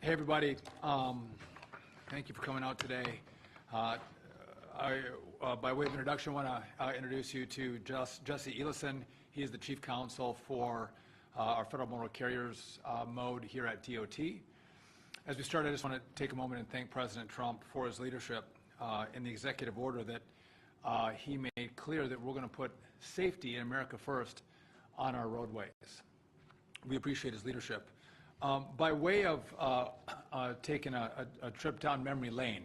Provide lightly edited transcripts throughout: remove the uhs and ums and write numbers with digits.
Hey, everybody. Thank you for coming out today. By way of introduction, I want to introduce you to Jesse Elison. He is the Chief Counsel for our Federal Motor Carriers mode here at DOT. As we start, I just want to take a moment and thank President Trump for his leadership in the executive order that he made clear that we're going to put safety in America first on our roadways. We appreciate his leadership. By way of taking a trip down memory lane,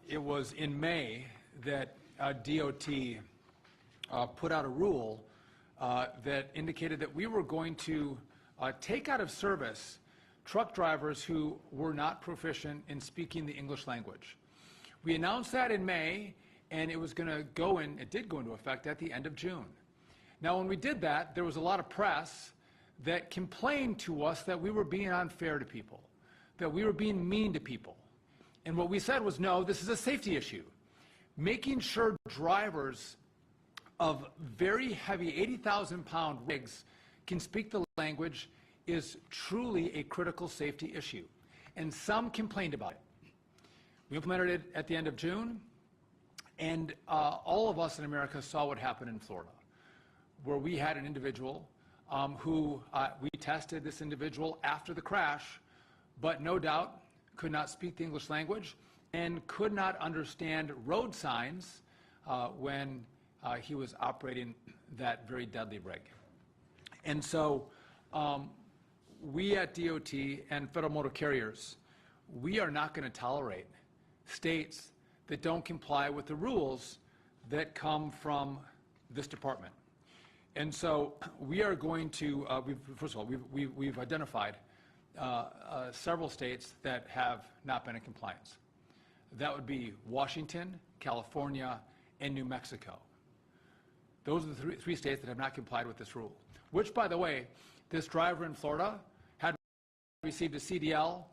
it was in May that DOT put out a rule that indicated that we were going to take out of service truck drivers who were not proficient in speaking the English language. We announced that in May, and it was going to go in, it did go into effect at the end of June. Now, when we did that, there was a lot of press that complained to us that we were being unfair to people, that we were being mean to people. And what we said was, no, this is a safety issue. Making sure drivers of very heavy 80,000-pound rigs can speak the language is truly a critical safety issue. And some complained about it. We implemented it at the end of June, and all of us in America saw what happened in Florida, where we had an individual who we tested this individual after the crash, but no doubt could not speak the English language and could not understand road signs when he was operating that very deadly rig. And so we at DOT and Federal Motor Carriers, we are not going to tolerate states that don't comply with the rules that come from this department. And so we are going to, first of all, we've identified several states that have not been in compliance. That would be Washington, California, and New Mexico. Those are the three states that have not complied with this rule, which, by the way, this driver in Florida had received a CDL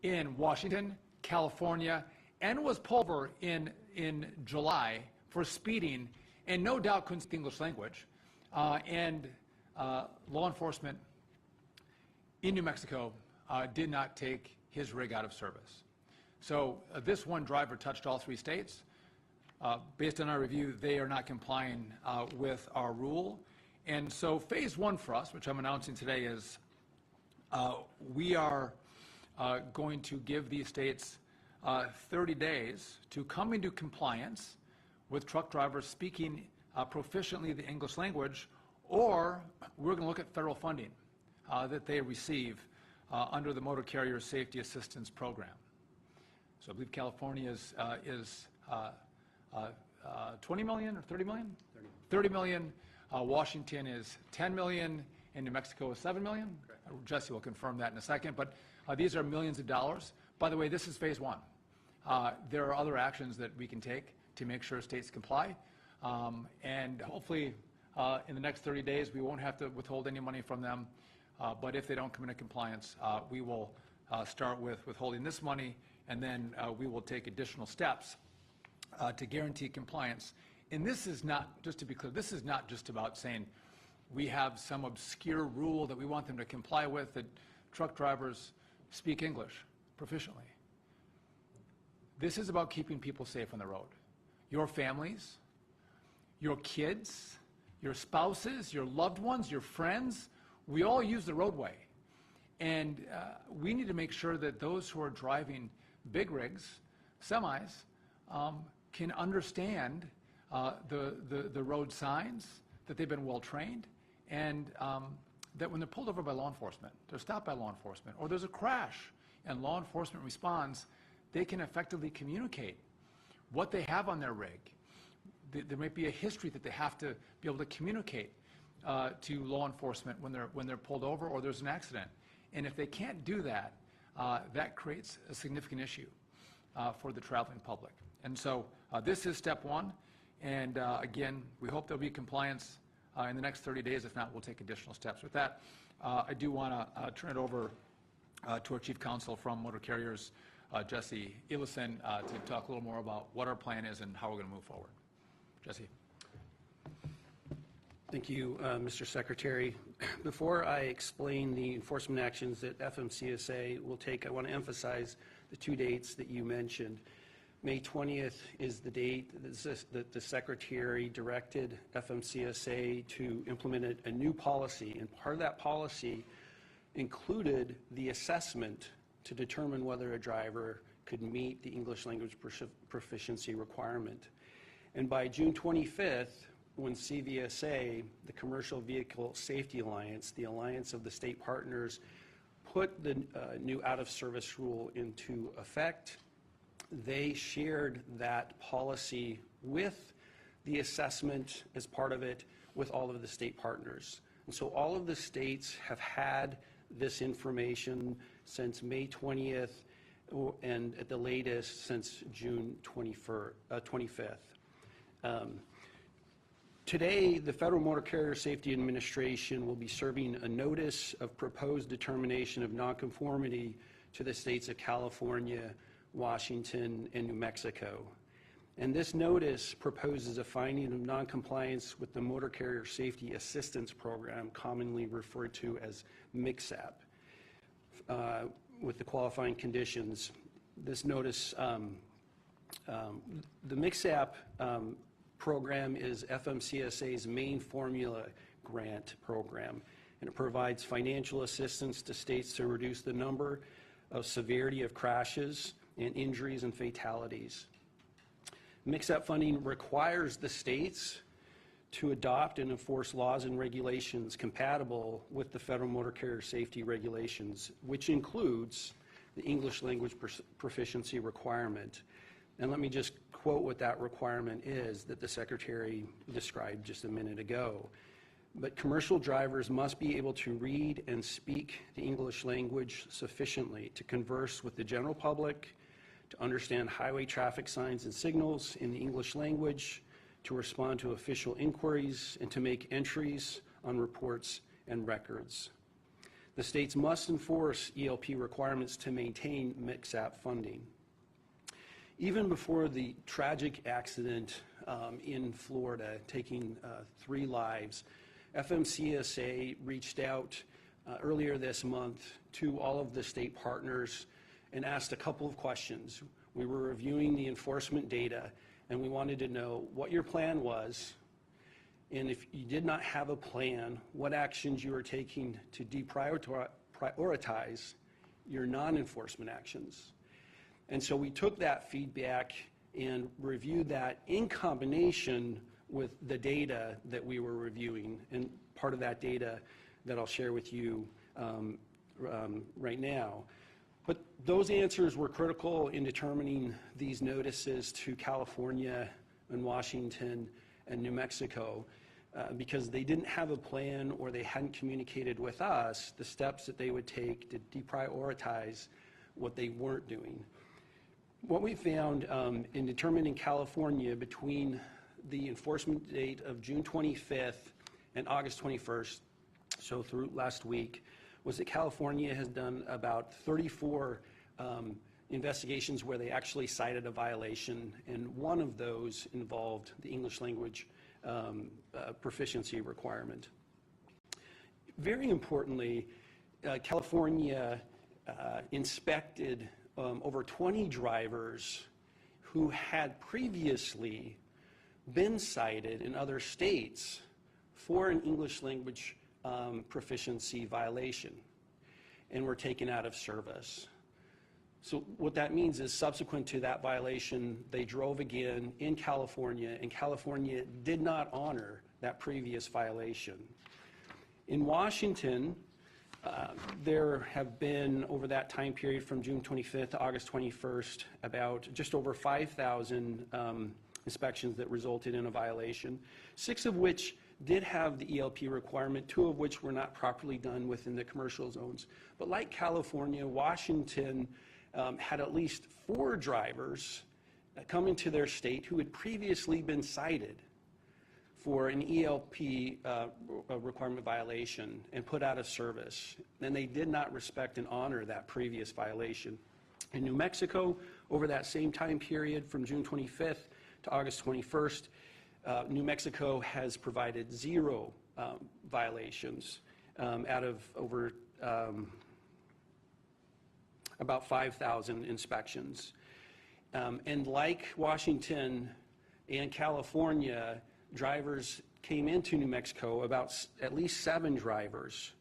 in Washington, California, and was pulled over in July for speeding, and no doubt couldn't speak the English language. And law enforcement in New Mexico did not take his rig out of service. So this one driver touched all three states. Based on our review, they are not complying with our rule. And so phase one for us, which I'm announcing today, is we are going to give these states 30 days to come into compliance with truck drivers speaking proficiently the English language, or we're going to look at federal funding that they receive under the Motor Carrier Safety Assistance Program. So I believe California is 20 million or 30 million? 30 million. Washington is 10 million, and New Mexico is 7 million. Correct. Jesse will confirm that in a second, but these are millions of dollars. By the way, this is phase one. There are other actions that we can take to make sure states comply. And hopefully in the next 30 days, we won't have to withhold any money from them. But if they don't come into compliance, we will start with withholding this money, and then we will take additional steps to guarantee compliance. And this is not, just to be clear, this is not just about saying we have some obscure rule that we want them to comply with, that truck drivers speak English proficiently. This is about keeping people safe on the road. Your families, your kids, your spouses, your loved ones, your friends, we all use the roadway. And we need to make sure that those who are driving big rigs, semis, can understand the road signs, that they've been well trained, and that when they're pulled over by law enforcement, they're stopped by law enforcement, or there's a crash and law enforcement responds, they can effectively communicate what they have on their rig. There might be a history that they have to be able to communicate to law enforcement when they're pulled over or there's an accident. And if they can't do that, that creates a significant issue for the traveling public. And so this is step one. And again, we hope there'll be compliance in the next 30 days. If not, we'll take additional steps. With that, I do want to turn it over to our Chief Counsel from Motor Carriers, Jesse Elison, to talk a little more about what our plan is and how we're going to move forward. Jesse. Thank you, Mr. Secretary. Before I explain the enforcement actions that FMCSA will take, I want to emphasize the two dates that you mentioned. May 20th is the date that the Secretary directed FMCSA to implement a new policy, and part of that policy included the assessment to determine whether a driver could meet the English language proficiency requirement. And by June 25th, when CVSA, the Commercial Vehicle Safety Alliance, the alliance of the state partners, put the new out-of-service rule into effect, they shared that policy with the assessment as part of it with all of the state partners. And so all of the states have had this information since May 20th and at the latest since June 25th. Today, the Federal Motor Carrier Safety Administration will be serving a notice of proposed determination of nonconformity to the states of California, Washington, and New Mexico. And this notice proposes a finding of noncompliance with the Motor Carrier Safety Assistance Program, commonly referred to as MCSAP, with the qualifying conditions. This notice, the MCSAP program is FMCSA's main formula grant program, and it provides financial assistance to states to reduce the number of severity of crashes and injuries and fatalities. MCSAP funding requires the states to adopt and enforce laws and regulations compatible with the Federal Motor Carrier Safety Regulations, which includes the English language proficiency requirement. And let me just quote what that requirement is that the Secretary described just a minute ago. But commercial drivers must be able to read and speak the English language sufficiently to converse with the general public, to understand highway traffic signs and signals in the English language, to respond to official inquiries, and to make entries on reports and records. The states must enforce ELP requirements to maintain MCSAP funding. Even before the tragic accident in Florida, taking 3 lives, FMCSA reached out earlier this month to all of the state partners and asked a couple of questions. We were reviewing the enforcement data, and we wanted to know what your plan was, and if you did not have a plan, what actions you were taking to deprioritize your non-enforcement actions. And so we took that feedback and reviewed that in combination with the data that we were reviewing, and part of that data that I'll share with you right now. But those answers were critical in determining these notices to California and Washington and New Mexico because they didn't have a plan, or they hadn't communicated with us the steps that they would take to deprioritize what they weren't doing. What we found in determining California between the enforcement date of June 25th and August 21st, so through last week, was that California has done about 34 investigations where they actually cited a violation, and one of those involved the English language proficiency requirement. Very importantly, California inspected over 20 drivers who had previously been cited in other states for an English language proficiency violation and were taken out of service. So what that means is subsequent to that violation, they drove again in California, and California did not honor that previous violation. In Washington, there have been, over that time period from June 25th to August 21st, about just over 5,000 inspections that resulted in a violation, 6 of which did have the ELP requirement, 2 of which were not properly done within the commercial zones. But like California, Washington had at least 4 drivers come into their state who had previously been cited for an ELP requirement violation and put out of service. And they did not respect and honor that previous violation. In New Mexico, over that same time period from June 25th to August 21st, New Mexico has provided 0 violations out of over about 5,000 inspections. And like Washington and California, drivers came into New Mexico, about at least 7 drivers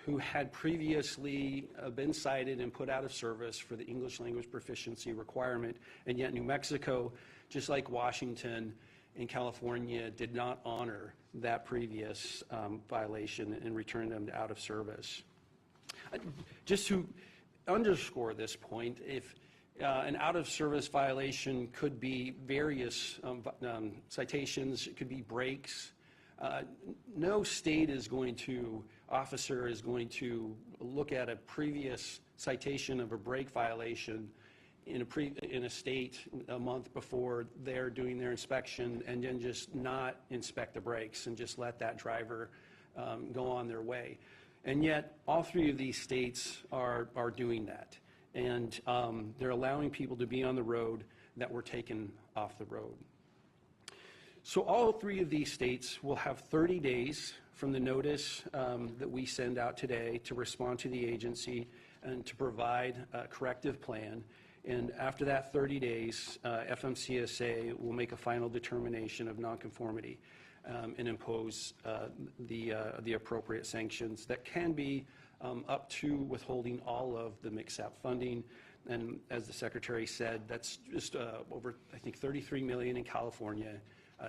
who had previously been cited and put out of service for the English language proficiency requirement, and yet New Mexico, just like Washington and California, did not honor that previous violation and returned them out of service. Just to underscore this point, if an out-of-service violation could be various citations, it could be breaks. No state officer is going to look at a previous citation of a brake violation in a state a month before they're doing their inspection and then just not inspect the brakes and just let that driver go on their way. And yet, all 3 of these states are doing that. And they're allowing people to be on the road that were taken off the road. So all 3 of these states will have 30 days from the notice that we send out today to respond to the agency and to provide a corrective plan. And after that 30 days, FMCSA will make a final determination of nonconformity and impose the appropriate sanctions that can be up to withholding all of the MCSAP funding. And as the Secretary said, that's just over, I think, $33 million in California,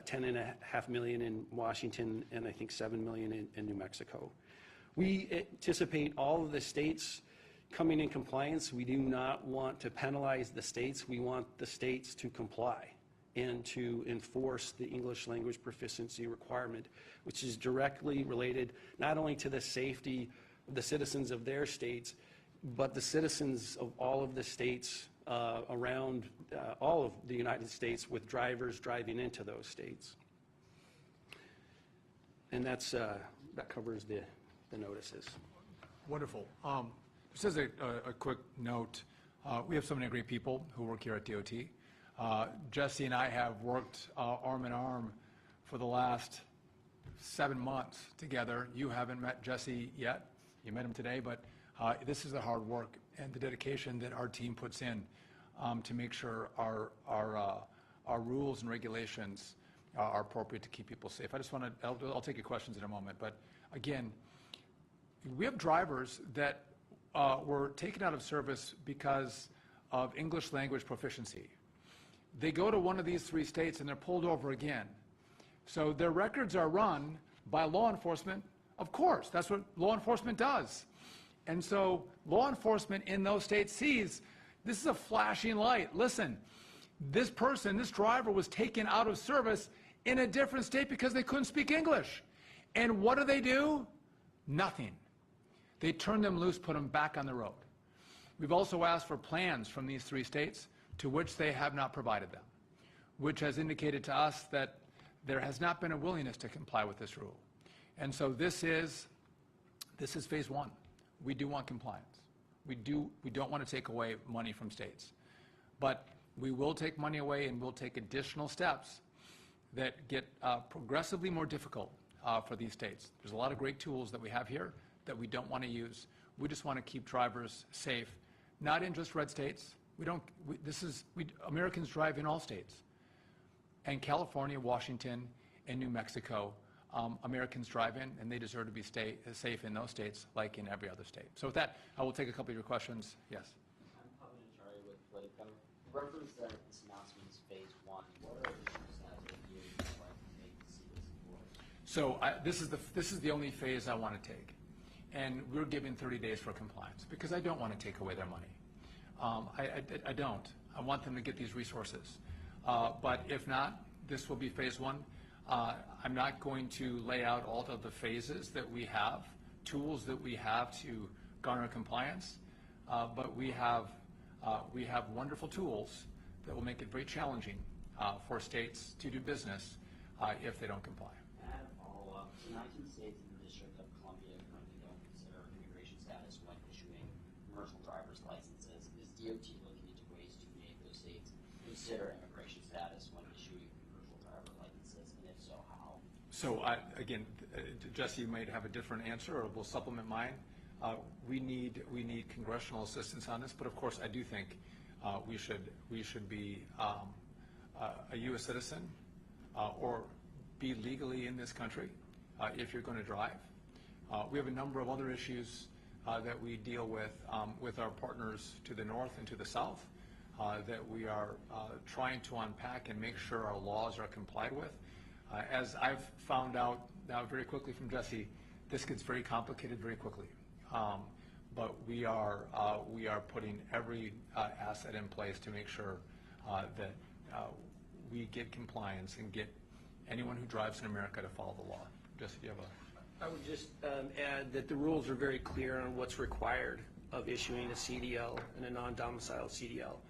$10.5 million in Washington, and I think $7 million in New Mexico. We anticipate all of the states coming in compliance. We do not want to penalize the states. We want the states to comply and to enforce the English language proficiency requirement, which is directly related not only to the safety of the citizens of their states, but the citizens of all of the states around all of the United States with drivers driving into those states. And that covers the notices. Wonderful. Just as a quick note, we have so many great people who work here at DOT. Jesse and I have worked arm in arm for the last 7 months together. You haven't met Jesse yet. You met him today, but this is the hard work and the dedication that our team puts in to make sure our rules and regulations are appropriate to keep people safe. I just want to, I'll take your questions in a moment, but again, we have drivers that were taken out of service because of English language proficiency. They go to one of these 3 states and they're pulled over again. So their records are run by law enforcement. Of course, that's what law enforcement does. And so law enforcement in those states sees this is a flashing light. Listen, this person, this driver was taken out of service in a different state because they couldn't speak English. And what do? Nothing. They turn them loose, put them back on the road. We've also asked for plans from these 3 states to which they have not provided them, which has indicated to us that there has not been a willingness to comply with this rule. And so this is phase 1. We do want compliance. We don't want to take away money from states. But we will take money away and we'll take additional steps that get progressively more difficult for these states. There's a lot of great tools that we have here that we don't want to use. We just want to keep drivers safe, not in just red states. Americans drive in all states. And California, Washington, and New Mexico, Americans drive in, and they deserve to be safe in those states like in every other state. So with that, I will take a couple of your questions. Yes? I'm Pavan Achari with Politico. Reference that this announcement is phase 1. What are issues that you would like to take to see this forward? So this is the only phase I want to take. And we're giving 30 days for compliance because I don't want to take away their money. I don't. I want them to get these resources. But if not, this will be phase 1. I'm not going to lay out all of the phases that we have, tools that we have to garner compliance, but we have wonderful tools that will make it very challenging for states to do business if they don't comply. I have a follow-up. So 19 states in the District of Columbia currently don't consider immigration status when issuing commercial driver's licenses. Is DOT looking into ways to make those states consider immigration status when issuing commercial driver's licenses? And So again, Jesse might have a different answer, or will supplement mine. We need congressional assistance on this, but of course I do think we should be a U.S. citizen or be legally in this country if you're going to drive. We have a number of other issues that we deal with our partners to the north and to the south that we are trying to unpack and make sure our laws are complied with. As I've found out now very quickly from Jesse, this gets very complicated very quickly. But we are putting every asset in place to make sure that we get compliance and get anyone who drives in America to follow the law. Jesse, do you have a? I would just add that the rules are very clear on what's required of issuing a CDL and a non-domiciled CDL.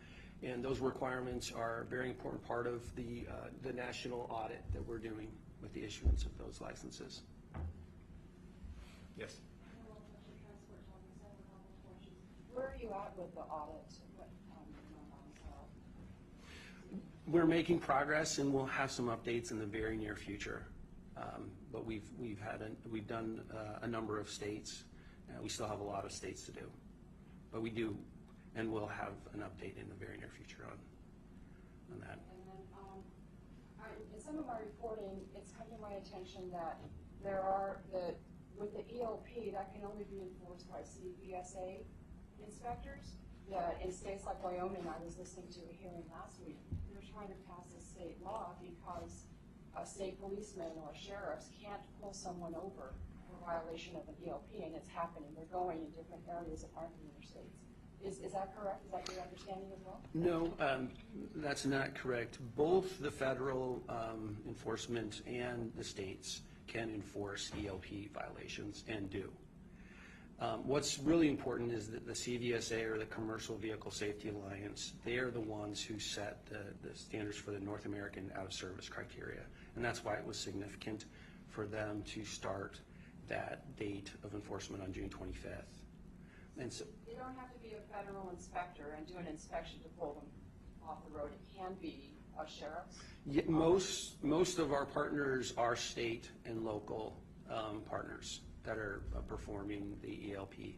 And those requirements are a very important part of the national audit that we're doing with the issuance of those licenses. Yes. Where are you at with the audit? We're making progress, and we'll have some updates in the very near future. But we've done a number of states. We still have a lot of states to do, but we do, and we'll have an update in the very near future on that. And then in some of my reporting, it's come to my attention that with the ELP, that can only be enforced by CVSA inspectors. That in states like Wyoming, I was listening to a hearing last week, they're trying to pass a state law because state policemen or sheriffs can't pull someone over for violation of an ELP, and it's happening. They're going in different areas that aren't in their states. Is that correct? Is that your understanding as well? No, that's not correct. Both the federal enforcement and the states can enforce ELP violations and do. What's really important is that the CVSA, or the Commercial Vehicle Safety Alliance, they are the ones who set the standards for the North American out-of-service criteria. And that's why it was significant for them to start that date of enforcement on June 25th. And so you don't have to be a federal inspector and do an inspection to pull them off the road. It can be a sheriff's. Yeah, most of our partners are state and local partners that are performing the ELP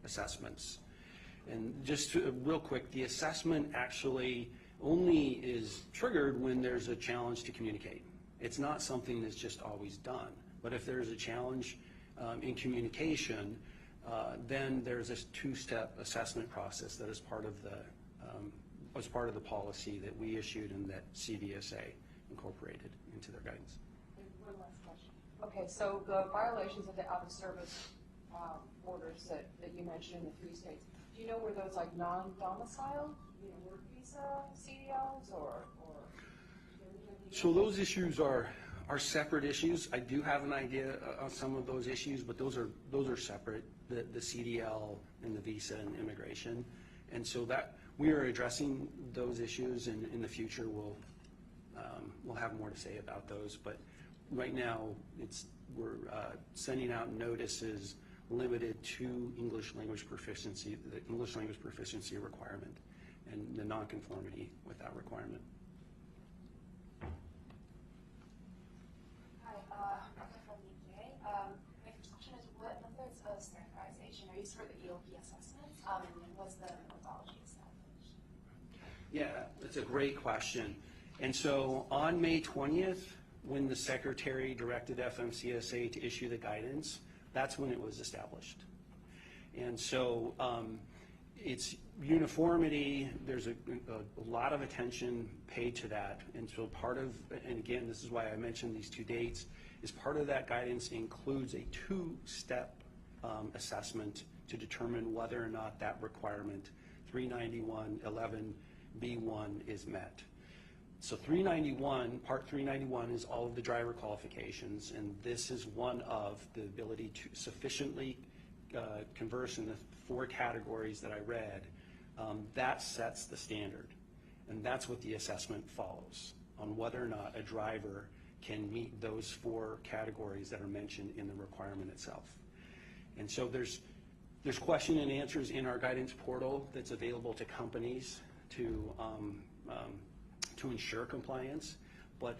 assessments. And just real quick, the assessment actually only is triggered when there's a challenge to communicate. It's not something that's just always done. But if there's a challenge in communication, then there's a two-step assessment process that is part of the policy that we issued and that CVSA incorporated into their guidance. One last question. Okay, so the violations of the out-of-service orders that you mentioned in the 3 states, do you know were those like non-domiciled, work visa CDLs or? So those issues are separate issues. I do have an idea of some of those issues, but those are separate, the CDL and the visa and immigration. And so that we are addressing those issues, and in the future we'll have more to say about those. But right now we're sending out notices limited to English language proficiency, the English language proficiency requirement, and the nonconformity with that requirement. My first question is, what methods of standardization are used for the ELP assessments, and what's the methodology established? Yeah, that's a great question. And so on May 20th, when the Secretary directed FMCSA to issue the guidance, that's when it was established. And so it's uniformity, there's a lot of attention paid to that. And so and again, this is why I mentioned these 2 dates, is part of that guidance includes a 2-step assessment to determine whether or not that requirement 391.11b1 is met. So part 391 is all of the driver qualifications, and this is one of the ability to sufficiently converse in the 4 categories that I read. That sets the standard, and that's what the assessment follows, on whether or not a driver can meet those 4 categories that are mentioned in the requirement itself. And so there's question and answers in our guidance portal that's available to companies to ensure compliance. But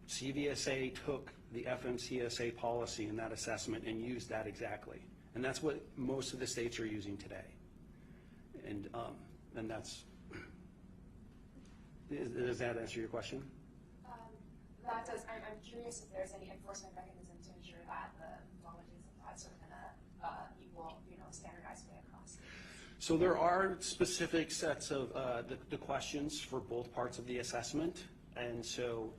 CVSA took the FMCSA policy in that assessment and used that exactly. And that's what most of the states are using today. And that's, does that answer your question? That does. I'm curious if there's any enforcement mechanism to ensure that the methodology is applied sort of in a equal, standardized way across. So there are specific sets of the questions for both parts of the assessment, and so,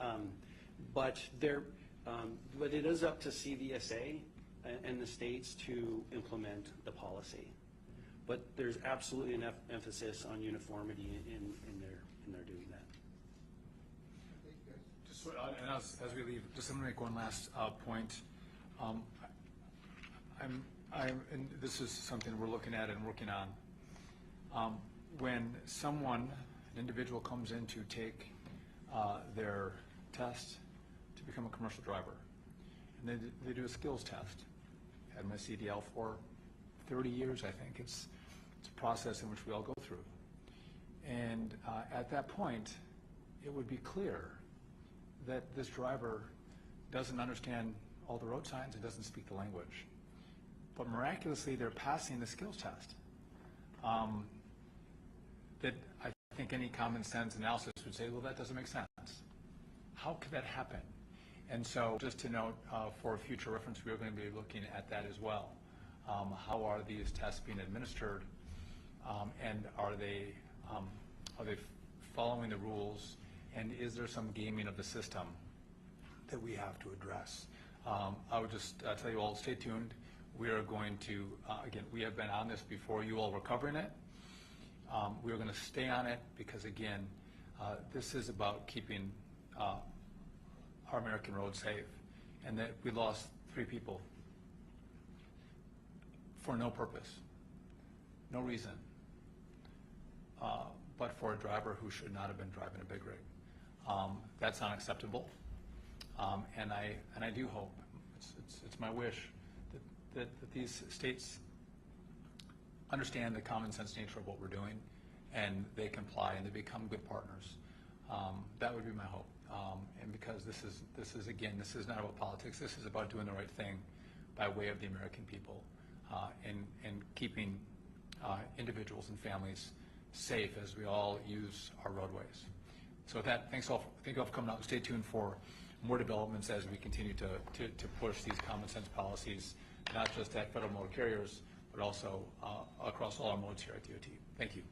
but it is up to CVSA and the states to implement the policy. But there's absolutely an emphasis on uniformity in their doing that. Just and as we leave, just let me make one last point. And this is something we're looking at and working on. When someone, an individual, comes in to take their test to become a commercial driver, and they do a skills test. Had my CDL for 30 years, I think. It's a process in which we all go through. And at that point, it would be clear that this driver doesn't understand all the road signs and doesn't speak the language. But miraculously, they're passing the skills test. That I think any common sense analysis would say, well, that doesn't make sense. How could that happen? And so just to note, for future reference, we're going to be looking at that as well. How are these tests being administered? And are they following the rules? And is there some gaming of the system that we have to address? I would just tell you all, stay tuned. We are going to, again, we have been on this before. You all were covering it. We're going to stay on it because, again, this is about keeping our American roads safe. And that we lost 3 people for no purpose, no reason, but for a driver who should not have been driving a big rig. That's unacceptable. And I do hope, it's my wish, that these states understand the common sense nature of what we're doing, and they comply and they become good partners. That would be my hope. And because this is again, this is not about politics. This is about doing the right thing by way of the American people, and keeping individuals and families safe as we all use our roadways. So with that, thank you all for coming out. Stay tuned for more developments as we continue to push these common sense policies, not just at federal motor carriers, but also across all our modes here at DOT. Thank you.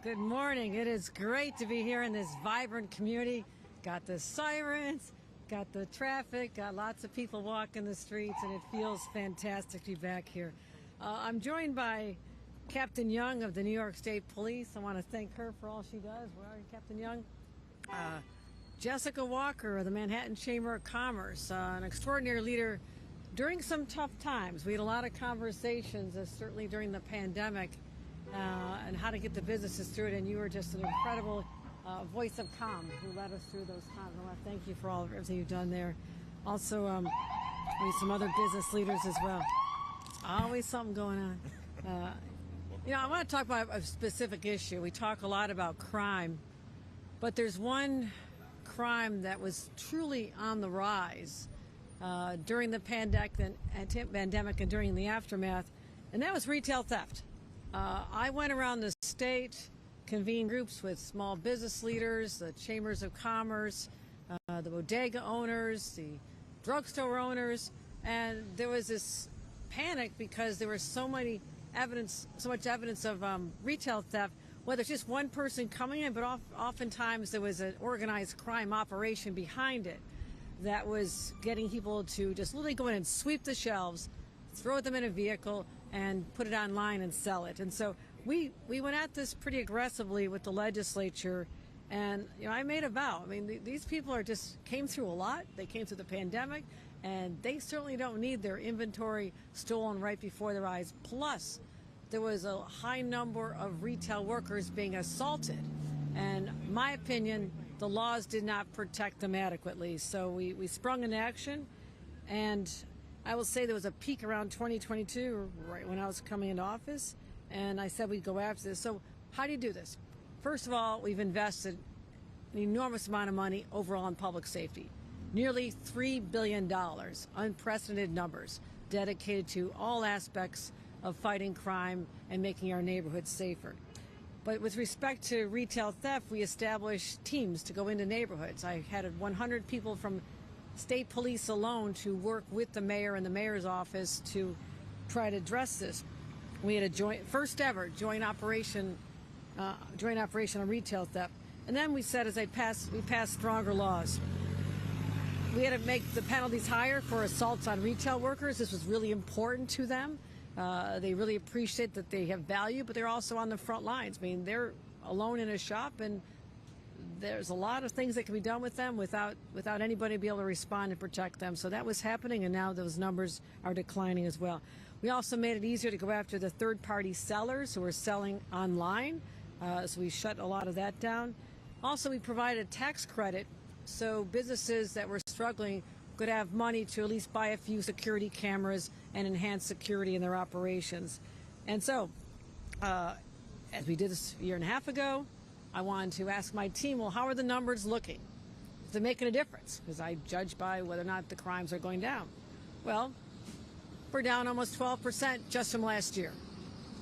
Good morning. It is great to be here in this vibrant community. Got the sirens, got the traffic, got lots of people walking the streets, and it feels fantastic to be back here. I'm joined by Captain Young of the New York State Police. I want to thank her for all she does. Where are you, Captain Young? Jessica Walker of the Manhattan Chamber of Commerce, an extraordinary leader during some tough times. We had a lot of conversations, certainly during the pandemic, and how to get the businesses through it, and you were just an incredible voice of calm who led us through those times. I want to thank you for everything you've done there. Also, we have some other business leaders as well. Always something going on. I want to talk about a specific issue. We talk a lot about crime, but there's one crime that was truly on the rise during the pandemic and during the aftermath, and that was retail theft. I went around the state, convened groups with small business leaders, the chambers of commerce, the bodega owners, the drugstore owners, and there was this panic because there was so much evidence of retail theft, whether it's just one person coming in, but oftentimes there was an organized crime operation behind it that was getting people to just literally go in and sweep the shelves, throw them in a vehicle, and put it online and sell it. And so we went at this pretty aggressively with the legislature, and I made a vow. I mean, these people came through a lot. They came through the pandemic, and they certainly don't need their inventory stolen right before their eyes. Plus, there was a high number of retail workers being assaulted, and in my opinion, the laws did not protect them adequately. So we sprung into action, and I will say there was a peak around 2022, right when I was coming into office, and I said we'd go after this. So how do you do this? First of all, we've invested an enormous amount of money overall in public safety. Nearly $3 billion, unprecedented numbers, dedicated to all aspects of fighting crime and making our neighborhoods safer. But with respect to retail theft, we established teams to go into neighborhoods. I had 100 people from state police alone to work with the mayor and the mayor's office to try to address this. We had a first ever joint operation on retail theft. And then we said, we passed stronger laws. We had to make the penalties higher for assaults on retail workers. This was really important to them. They really appreciate that they have value, but they're also on the front lines. I mean, they're alone in a shop, and there's a lot of things that can be done with them without anybody be able to respond and protect them. So that was happening, and now those numbers are declining as well. We also made it easier to go after the third-party sellers who are selling online, so we shut a lot of that down. Also, we provided a tax credit so businesses that were struggling could have money to at least buy a few security cameras and enhance security in their operations. And so, as we did this a year and a half ago, I wanted to ask my team, well, how are the numbers looking? Is it making a difference? Because I judge by whether or not the crimes are going down. Well, we're down almost 12% just from last year.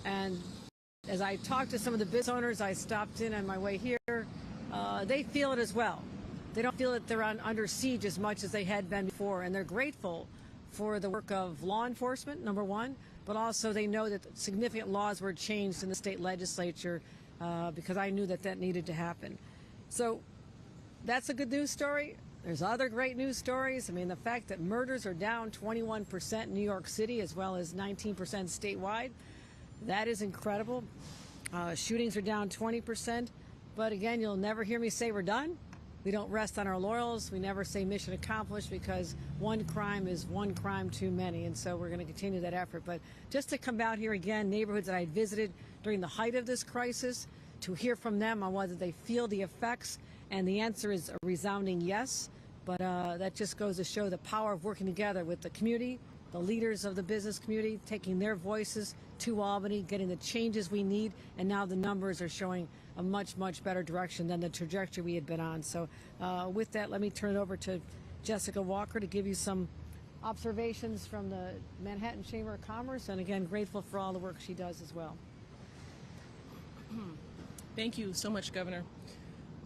And as I talked to some of the business owners, I stopped in on my way here, they feel it as well. They don't feel that they're under siege as much as they had been before, and they're grateful for the work of law enforcement, number one, but also they know that significant laws were changed in the state legislature because I knew that that needed to happen. So that's a good news story. There's other great news stories. I mean, the fact that murders are down 21% in New York City as well as 19% statewide, that is incredible. Shootings are down 20%. But again, you'll never hear me say we're done. We don't rest on our laurels. We never say mission accomplished because one crime is one crime too many. And so we're going to continue that effort. But just to come out here again, neighborhoods that I visited during the height of this crisis, to hear from them on whether they feel the effects. And the answer is a resounding yes. But that just goes to show the power of working together with the community, the leaders of the business community, taking their voices to Albany, getting the changes we need. And now the numbers are showing a much, much better direction than the trajectory we had been on. So with that, let me turn it over to Jessica Walker to give you some observations from the Manhattan Chamber of Commerce. And again, grateful for all the work she does as well. Thank you so much, Governor.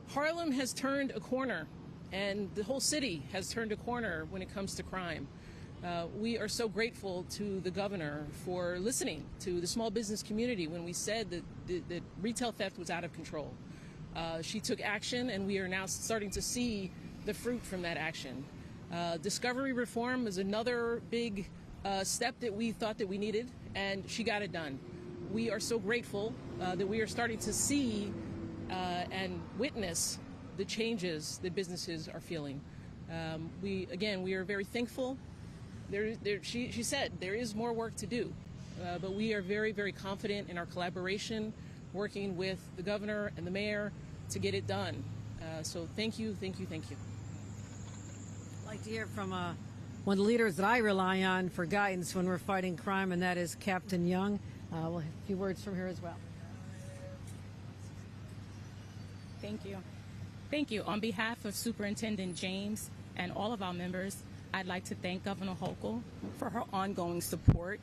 Harlem has turned a corner, and the whole city has turned a corner when it comes to crime. We are so grateful to the governor for listening to the small business community when we said that retail theft was out of control. She took action, and we are now starting to see the fruit from that action. Discovery reform is another big step that we thought that we needed, and she got it done. We are so grateful that we are starting to see and witness the changes that businesses are feeling. We are very thankful. She said there is more work to do, but we are very, very confident in our collaboration, working with the governor and the mayor to get it done. So thank you, thank you, thank you. I'd like to hear from one of the leaders that I rely on for guidance when we're fighting crime, and that is Captain Young. We'll have a few words from here as well. Thank you. Thank you. On behalf of Superintendent James and all of our members, I'd like to thank Governor Hochul for her ongoing support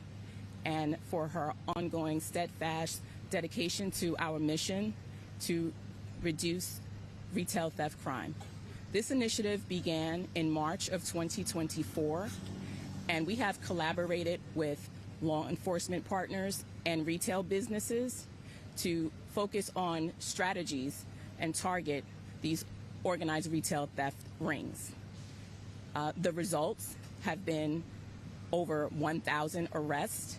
and for her ongoing steadfast dedication to our mission to reduce retail theft crime. This initiative began in March of 2024, and we have collaborated with law enforcement partners and retail businesses to focus on strategies and target these organized retail theft rings. The results have been over 1,000 arrests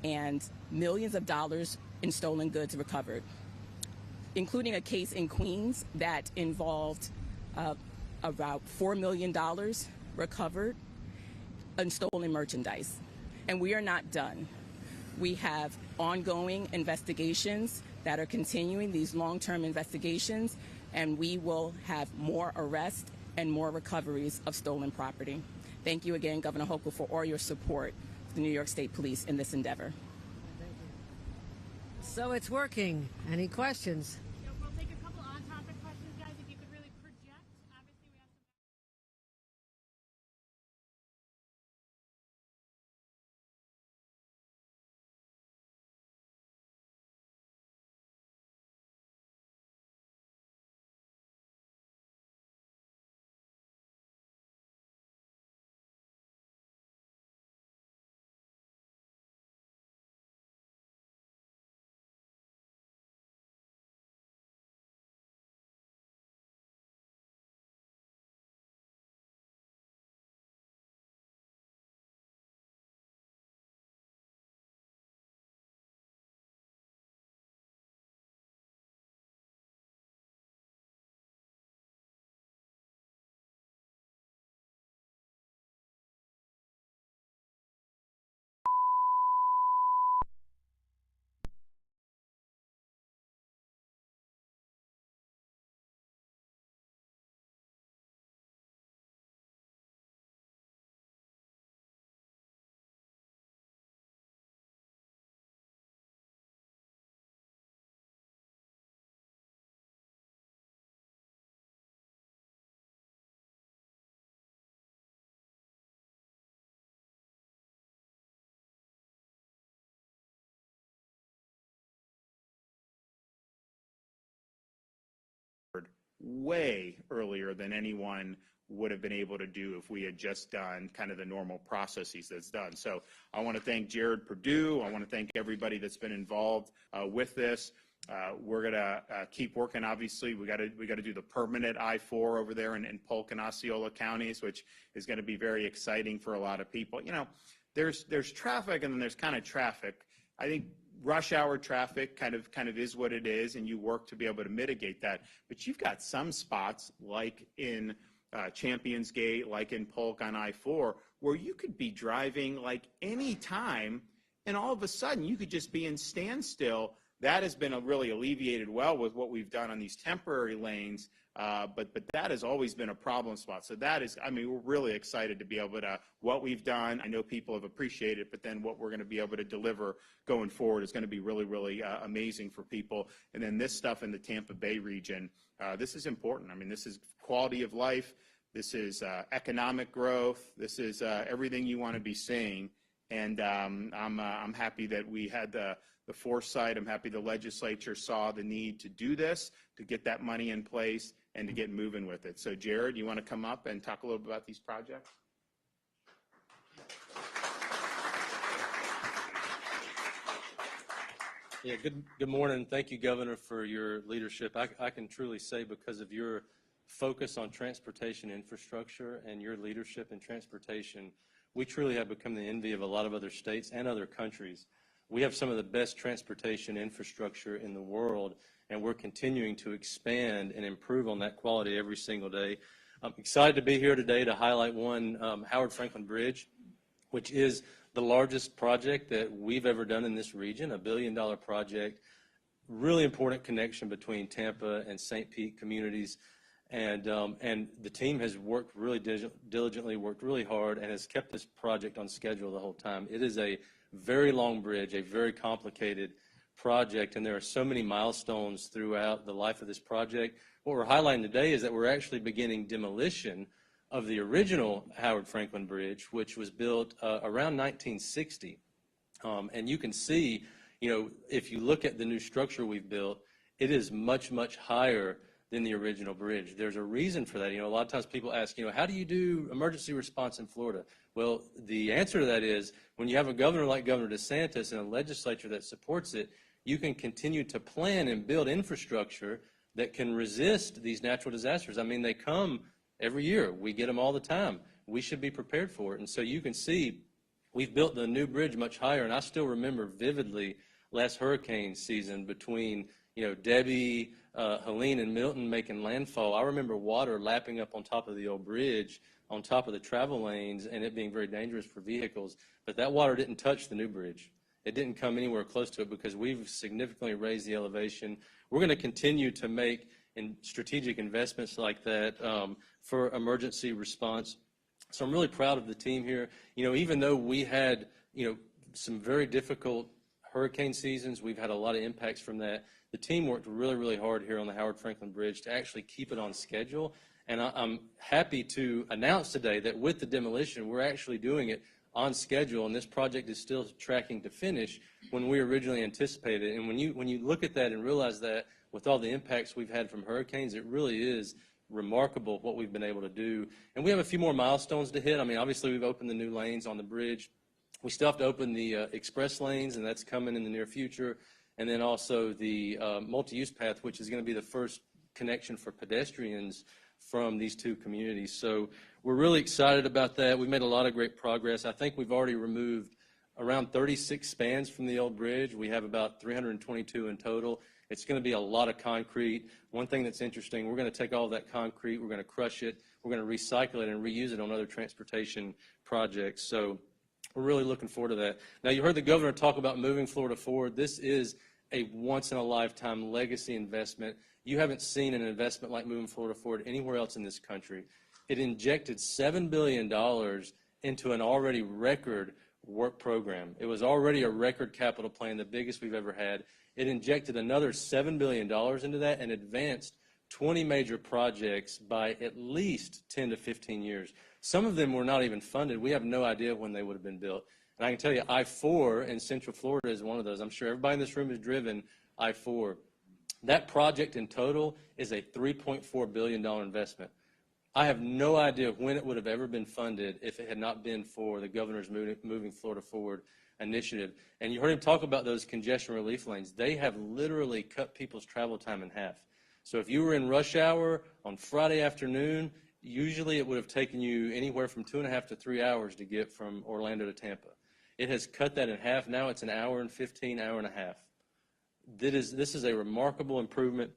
and millions of dollars in stolen goods recovered, including a case in Queens that involved about $4 million recovered in stolen merchandise. And we are not done. We have ongoing investigations that are continuing, these long-term investigations, and we will have more arrests and more recoveries of stolen property. Thank you again, Governor Hochul, for all your support for the New York State Police in this endeavor. Thank you. So it's working. Any questions? way earlier than anyone would have been able to do if we had just done kind of the normal processes that's done. So I want to thank Jared Perdue. I want to thank everybody that's been involved with this. We're going to keep working. Obviously, we got to do the permanent I-4 over there in Polk and Osceola counties, which is going to be very exciting for a lot of people. You know, there's traffic and then there's kind of traffic. I think rush hour traffic kind of is what it is, and you work to be able to mitigate that. But you've got some spots like in Champions Gate, like in Polk on I-4, where you could be driving like any time, and all of a sudden you could just be in standstill. That has been really alleviated well with what we've done on these temporary lanes, but that has always been a problem spot. So that is, I mean, we're really excited to be able to, what we've done, I know people have appreciated it, but then what we're going to be able to deliver going forward is going to be really, really amazing for people. And then this stuff in the Tampa Bay region, this is important. I mean, this is quality of life. This is economic growth. This is everything you want to be seeing. And I'm happy that we had the foresight. I'm happy the legislature saw the need to do this, to get that money in place, and to get moving with it. So, Jared, you want to come up and talk a little bit about these projects? Yeah, good morning. Thank you, Governor, for your leadership. I can truly say, because of your focus on transportation infrastructure and your leadership in transportation, we truly have become the envy of a lot of other states and other countries. We have some of the best transportation infrastructure in the world, and we're continuing to expand and improve on that quality every single day. I'm excited to be here today to highlight one, Howard Franklin Bridge, which is the largest project that we've ever done in this region, $1 billion project. Really important connection between Tampa and St. Pete communities. And the team has worked really diligently, worked really hard, and has kept this project on schedule the whole time. It is a very long bridge, a very complicated project, and there are so many milestones throughout the life of this project. What we're highlighting today is that we're actually beginning demolition of the original Howard Franklin Bridge, which was built around 1960. And you can see, you know, if you look at the new structure we've built, it is much, much higher than the original bridge. There's a reason for that. You know, a lot of times people ask, you know, how do you do emergency response in Florida? Well, the answer to that is, when you have a governor like Governor DeSantis and a legislature that supports it, you can continue to plan and build infrastructure that can resist these natural disasters. I mean, they come every year. We get them all the time. We should be prepared for it. And so you can see we've built the new bridge much higher, and I still remember vividly last hurricane season between, you know, Debbie, Helene, and Milton making landfall. I remember water lapping up on top of the old bridge, on top of the travel lanes, and it being very dangerous for vehicles. But that water didn't touch the new bridge. It didn't come anywhere close to it because we've significantly raised the elevation. We're going to continue to make strategic investments like that for emergency response. So I'm really proud of the team here. You know, even though we had, you know, some very difficult hurricane seasons, we've had a lot of impacts from that. The team worked really, really hard here on the Howard Franklin Bridge to actually keep it on schedule. And I'm happy to announce today that with the demolition, we're actually doing it on schedule, and this project is still tracking to finish when we originally anticipated. And when you look at that and realize that with all the impacts we've had from hurricanes, it really is remarkable what we've been able to do. And we have a few more milestones to hit. I mean, obviously we've opened the new lanes on the bridge. We still have to open the express lanes, and that's coming in the near future. And then also the multi-use path, which is going to be the first connection for pedestrians from these two communities. So we're really excited about that. We've made a lot of great progress. I think we've already removed around 36 spans from the old bridge. We have about 322 in total. It's going to be a lot of concrete. One thing that's interesting, we're going to take all of that concrete, we're going to crush it, we're going to recycle it and reuse it on other transportation projects. So we're really looking forward to that. Now, you heard the governor talk about moving Florida forward. This is a once-in-a-lifetime legacy investment. You haven't seen an investment like moving Florida forward anywhere else in this country. It injected $7 billion into an already record work program. It was already a record capital plan, the biggest we've ever had. It injected another $7 billion into that and advanced 20 major projects by at least 10 to 15 years. Some of them were not even funded. We have no idea when they would have been built. And I can tell you, I-4 in Central Florida is one of those. I'm sure everybody in this room has driven I-4. That project in total is a $3.4 billion investment. I have no idea when it would have ever been funded if it had not been for the governor's Moving Florida Forward initiative. And you heard him talk about those congestion relief lanes. They have literally cut people's travel time in half. So if you were in rush hour on Friday afternoon, usually it would have taken you anywhere from 2.5 to 3 hours to get from Orlando to Tampa. It has cut that in half. Now it's an hour and 15, hour and a half. This is a remarkable improvement.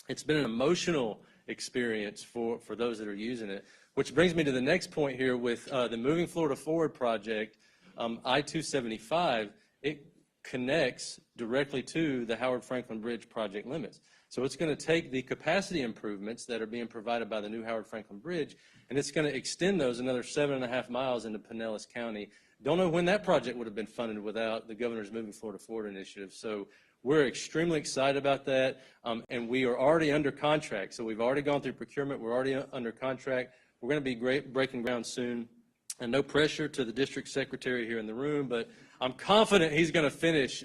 It's been an emotional experience for those that are using it, which brings me to the next point here with the Moving Florida Forward project, I-275. It connects directly to the Howard Franklin Bridge project limits. So it's going to take the capacity improvements that are being provided by the new Howard Franklin Bridge, and it's going to extend those another 7.5 miles into Pinellas County. Don't know when that project would have been funded without the governor's Moving Florida Forward initiative. So we're extremely excited about that, and we are already under contract. So we've already gone through procurement. We're already under contract. We're going to be breaking ground soon. And no pressure to the district secretary here in the room, but I'm confident he's going to finish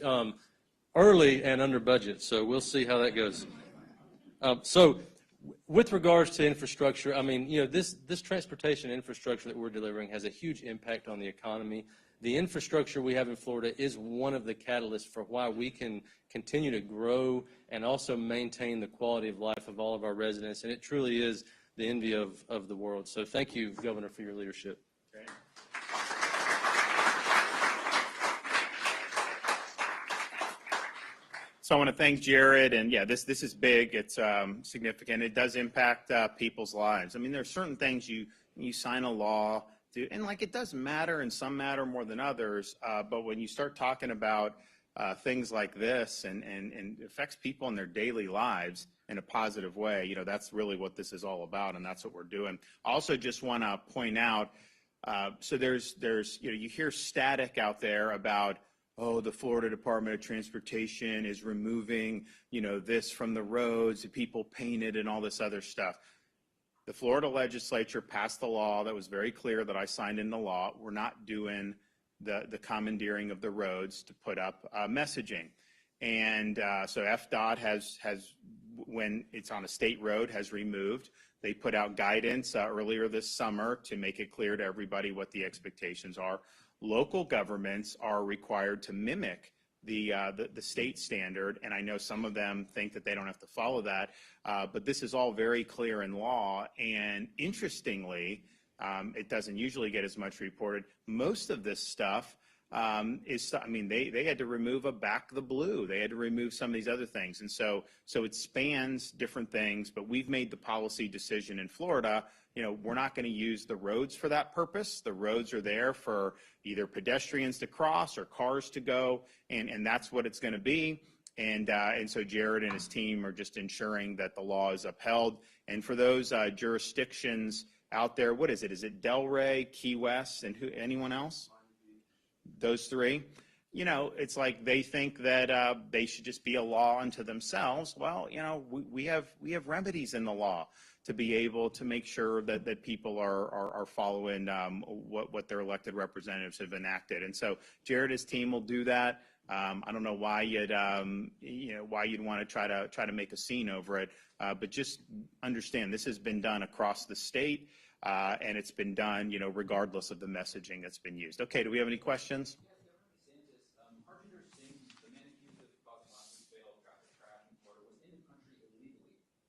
early and under budget. So we'll see how that goes. So with regards to infrastructure, I mean, you know, this transportation infrastructure that we're delivering has a huge impact on the economy. The infrastructure we have in Florida is one of the catalysts for why we can continue to grow and also maintain the quality of life of all of our residents. And it truly is the envy of the world. So thank you, Governor, for your leadership. Great. So I want to thank Jared, and yeah, this is big. It's significant. It does impact people's lives. I mean, there are certain things you sign a law to, and like it does matter, and some matter more than others. But when you start talking about things like this, and it affects people in their daily lives in a positive way, you know, that's really what this is all about, and that's what we're doing. I also just want to point out, so there's you know, you hear static out there about, oh, the Florida Department of Transportation is removing, you know, this from the roads, the people painted and all this other stuff. The Florida legislature passed the law that was very clear that I signed into law. We're not doing the commandeering of the roads to put up messaging. And so FDOT has, when it's on a state road, has removed. They put out guidance earlier this summer to make it clear to everybody what the expectations are. Local governments are required to mimic the state standard, and I know some of them think that they don't have to follow that, but this is all very clear in law. And interestingly, it doesn't usually get as much reported. Most of this stuff is, I mean, they had to remove a back the blue. They had to remove some of these other things. And so it spans different things, but we've made the policy decision in Florida, you know, we're not going to use the roads for that purpose. The roads are there for either pedestrians to cross or cars to go, and that's what it's going to be. And so Jared and his team are just ensuring that the law is upheld. And for those jurisdictions out there, what is it? Is it Delray, Key West, and anyone else? Those three? You know, it's like they think that they should just be a law unto themselves. Well, you know, we have remedies in the law to be able to make sure that people are following what their elected representatives have enacted. And so Jared and his team will do that. I don't know why you'd want to try to make a scene over it, but just understand this has been done across the state, and it's been done, you know, regardless of the messaging that's been used. Okay, do we have any questions?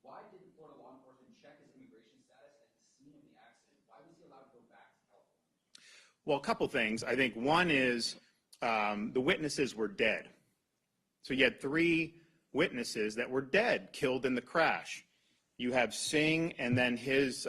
Why didn't Florida law enforcement check his immigration status at the scene of the accident? Why was he allowed to go back to California? Well, a couple things. I think one is the witnesses were dead. So you had 3 witnesses that were dead, killed in the crash. You have Singh and then his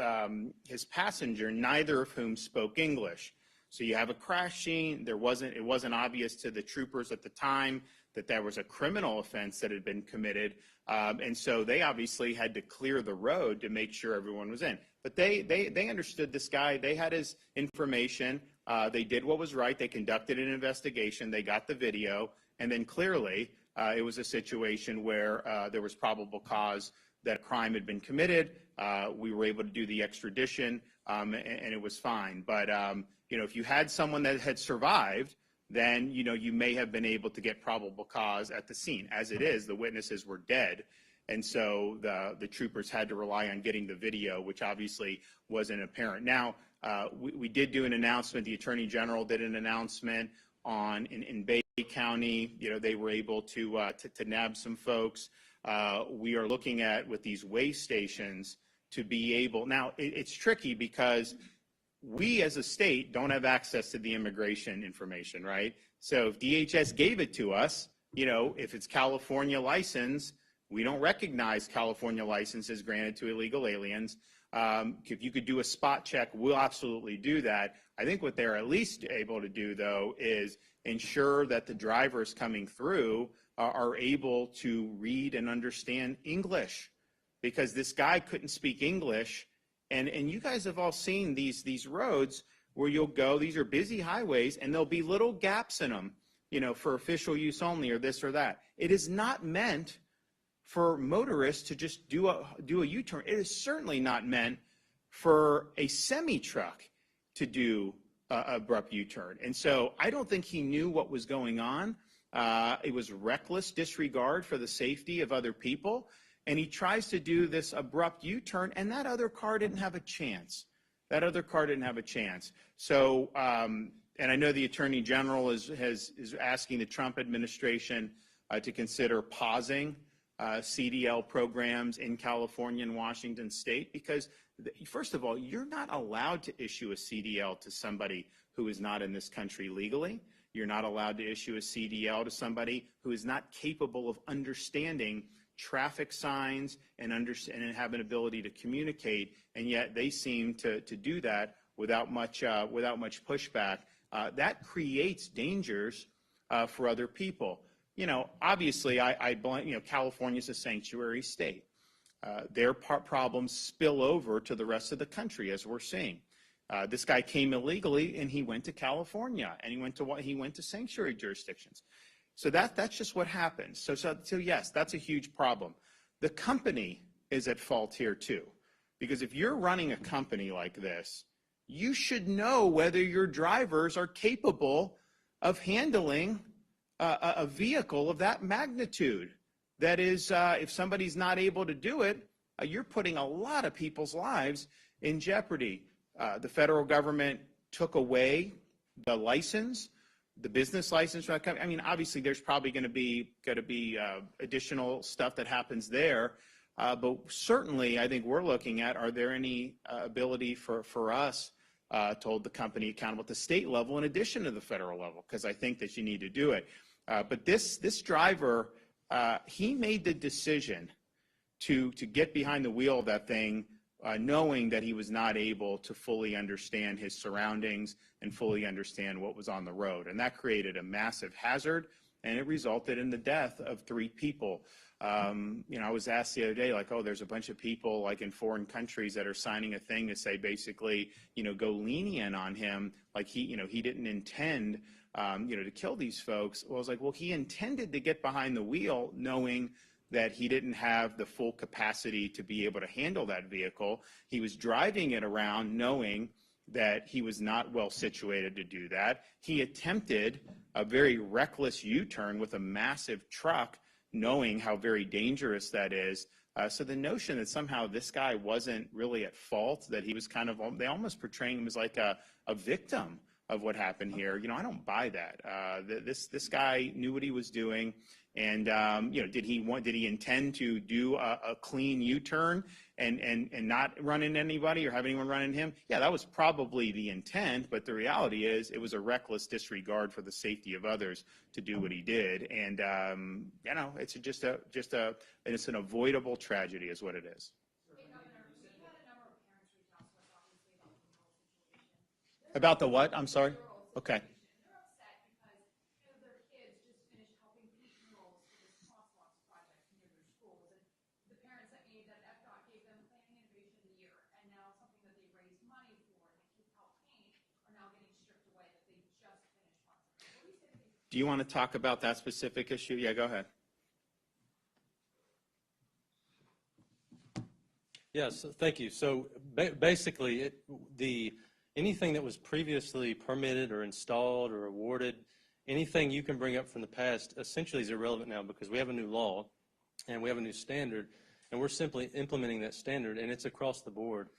passenger, neither of whom spoke English. So you have a crash scene. It wasn't obvious to the troopers at the time that there was a criminal offense that had been committed. And so they obviously had to clear the road to make sure everyone was in. But they understood this guy. They had his information. They did what was right. They conducted an investigation. They got the video. And then clearly it was a situation where there was probable cause that a crime had been committed. We were able to do the extradition, and it was fine. But, you know, if you had someone that had survived, then, you know, you may have been able to get probable cause at the scene. As it is, the witnesses were dead. And so the troopers had to rely on getting the video, which obviously wasn't apparent. Now, we did do an announcement. The Attorney General did an announcement in Bay County. They were able to nab some folks. We are looking at, with these way stations, to be able, now it's tricky because we as a state don't have access to the immigration information, right? So if DHS gave it to us, if it's California license, we don't recognize California licenses granted to illegal aliens. If you could do a spot check, we'll absolutely do that. I think what they're at least able to do, though, is ensure that the drivers coming through are able to read and understand English, because this guy couldn't speak English. And you guys have all seen these roads where you'll go, these are busy highways, and there'll be little gaps in them, for official use only or this or that. It is not meant for motorists to just do a U-turn. It is certainly not meant for a semi-truck to do an abrupt U-turn. And so I don't think he knew what was going on. It was reckless disregard for the safety of other people. And he tries to do this abrupt U-turn, and that other car didn't have a chance. That other car didn't have a chance. So, and I know the Attorney General is asking the Trump administration to consider pausing CDL programs in California and Washington State, because first of all, you're not allowed to issue a CDL to somebody who is not in this country legally. You're not allowed to issue a CDL to somebody who is not capable of understanding traffic signs and have an ability to communicate, and yet they seem to do that without much pushback. That creates dangers for other people. Obviously, I blame, California's a sanctuary state. Their problems spill over to the rest of the country, as we're seeing. This guy came illegally, and he went to California, and he went to sanctuary jurisdictions. So that's just what happens. So yes, that's a huge problem. The company is at fault here too, because if you're running a company like this, you should know whether your drivers are capable of handling a vehicle of that magnitude. That is, if somebody's not able to do it, you're putting a lot of people's lives in jeopardy. The federal government took away the license, the business license. I mean, obviously, there's probably going to be additional stuff that happens there, but certainly, I think we're looking at: are there any ability for us to hold the company accountable at the state level in addition to the federal level? Because I think that you need to do it. But this driver, he made the decision to get behind the wheel of that thing, knowing that he was not able to fully understand his surroundings and fully understand what was on the road. And that created a massive hazard, and it resulted in the death of 3 people. I was asked the other day, like, oh, there's a bunch of people like in foreign countries that are signing a thing to say basically, go lenient on him, like he didn't intend, to kill these folks. Well, I was like, well, he intended to get behind the wheel knowing that he didn't have the full capacity to be able to handle that vehicle. He was driving it around knowing that he was not well situated to do that. He attempted a very reckless U-turn with a massive truck, knowing how very dangerous that is. So the notion that somehow this guy wasn't really at fault, that he was they almost portraying him as like a victim of what happened here. I don't buy that. This guy knew what he was doing. And did he intend to do a clean U-turn and not run into anybody or have anyone run into him? Yeah, that was probably the intent, but the reality is it was a reckless disregard for the safety of others to do what he did. And it's it's an avoidable tragedy, is what it is. About the what? I'm sorry. Okay. Do you want to talk about that specific issue? Yeah, go ahead. Yes, thank you. So basically, anything that was previously permitted or installed or awarded, anything you can bring up from the past essentially is irrelevant now because we have a new law. and we have a new standard, and we're simply implementing that standard, and it's across the board.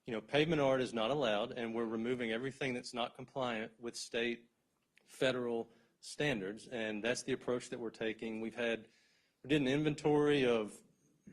You know, pavement art is not allowed, and we're removing everything that's not compliant with state, federal standards, and that's the approach that we're taking. We did an inventory of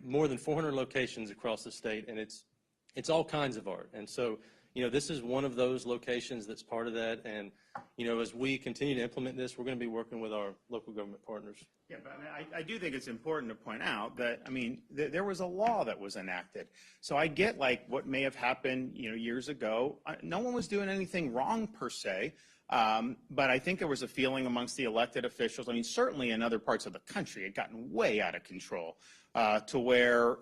more than 400 locations across the state, and it's all kinds of art. And so, you know, this is one of those locations that's part of that. And, you know, as we continue to implement this, we're going to be working with our local government partners. Yeah, but I mean, I do think it's important to point out that, I mean, there was a law that was enacted. So I get like what may have happened, you know, years ago. No one was doing anything wrong per se. But I think there was a feeling amongst the elected officials, I mean, certainly in other parts of the country, it had gotten way out of control to where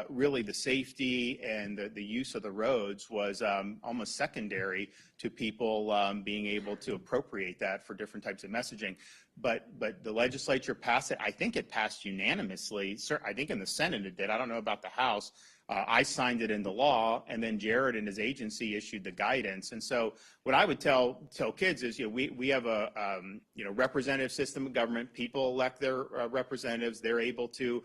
really the safety and the use of the roads was almost secondary to people being able to appropriate that for different types of messaging. But the legislature passed it. I think it passed unanimously. I think in the Senate it did. I don't know about the House. I signed it into law, and then Jared and his agency issued the guidance. And so what I would tell kids is, you know, we have a you know, representative system of government. People elect their representatives. They're able to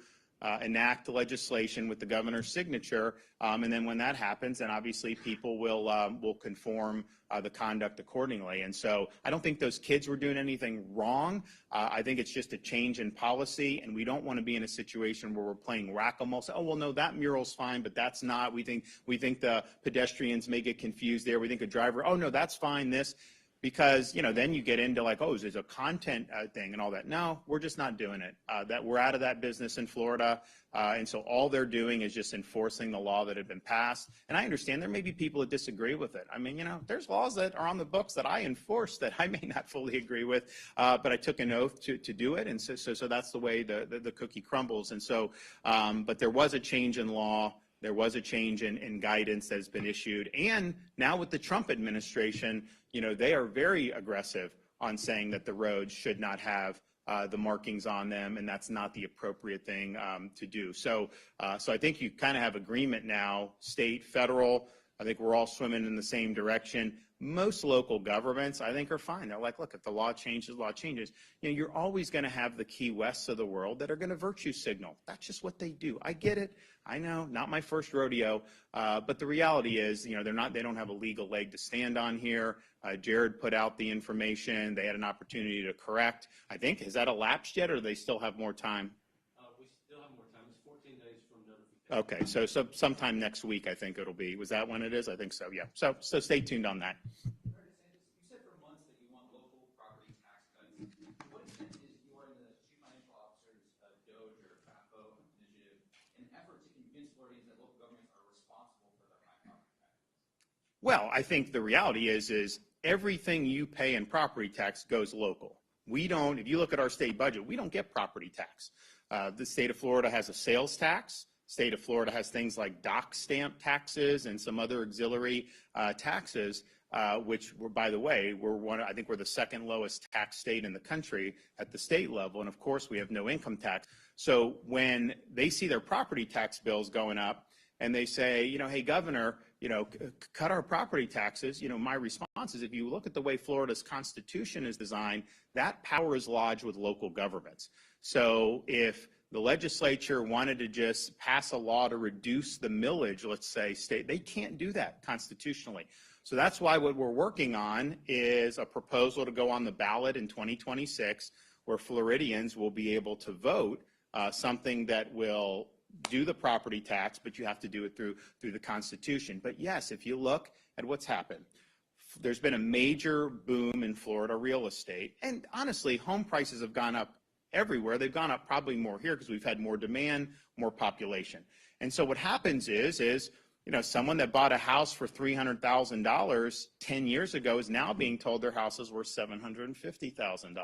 enact legislation with the governor's signature, and then when that happens, then obviously people will conform the conduct accordingly. And so I don't think those kids were doing anything wrong. I think it's just a change in policy, and we don't want to be in a situation where we're playing whack-a-mole. So, oh well, no, that mural's fine, but that's not. We think the pedestrians may get confused there. We think a driver, oh no, that's fine. This. Because, you know, then you get into like, oh, there's a content thing and all that. No, we're just not doing it. That we're out of that business in Florida. And so all they're doing is just enforcing the law that had been passed. And I understand there may be people that disagree with it. I mean, you know, there's laws that are on the books that I enforce that I may not fully agree with, but I took an oath to do it. And so that's the way the cookie crumbles. And so, but there was a change in law. There was a change in guidance that has been issued. And now with the Trump administration, you know, they are very aggressive on saying that the roads should not have the markings on them, and that's not the appropriate thing to do. So I think you kind of have agreement now, state, federal. I think we're all swimming in the same direction. Most local governments, I think, are fine. They're like, look, if the law changes, law changes. You know, you're always going to have the Key Wests of the world that are going to virtue signal. That's just what they do. I get it. I know, not my first rodeo, but the reality is, you know, they don't have a legal leg to stand on here. Jared put out the information. They had an opportunity to correct. I think, has that elapsed yet, or do they still have more time? We still have more time. It's 14 days from notification. Okay, so sometime next week, I think it'll be. Was that when it is? I think so, yeah. So stay tuned on that. You said for months that you want local property tax cuts. To what extent is you are in the Chief Financial Officer's DOGE or FAFO initiative an effort to convince Floridians that local governments are responsible for their high property taxes? Well, I think the reality is everything you pay in property tax goes local. We don't, if you look at our state budget, we don't get property tax. The state of Florida has a sales tax. State of Florida has things like dock stamp taxes and some other auxiliary taxes, which were, by the way, I think we're the second lowest tax state in the country at the state level. And of course, we have no income tax. So when they see their property tax bills going up and they say, you know, hey, Governor, you know, cut our property taxes, you know, my response is, if you look at the way Florida's Constitution is designed, that power is lodged with local governments. So if the legislature wanted to just pass a law to reduce the millage, let's say, state, they can't do that constitutionally. So that's why what we're working on is a proposal to go on the ballot in 2026, where Floridians will be able to vote something that will do the property tax, but you have to do it through the Constitution. But yes, if you look at what's happened, there's been a major boom in Florida real estate. And honestly, home prices have gone up everywhere. They've gone up probably more here because we've had more demand, more population. And so what happens is, you know, someone that bought a house for $300,000 10 years ago is now being told their house is worth $750,000.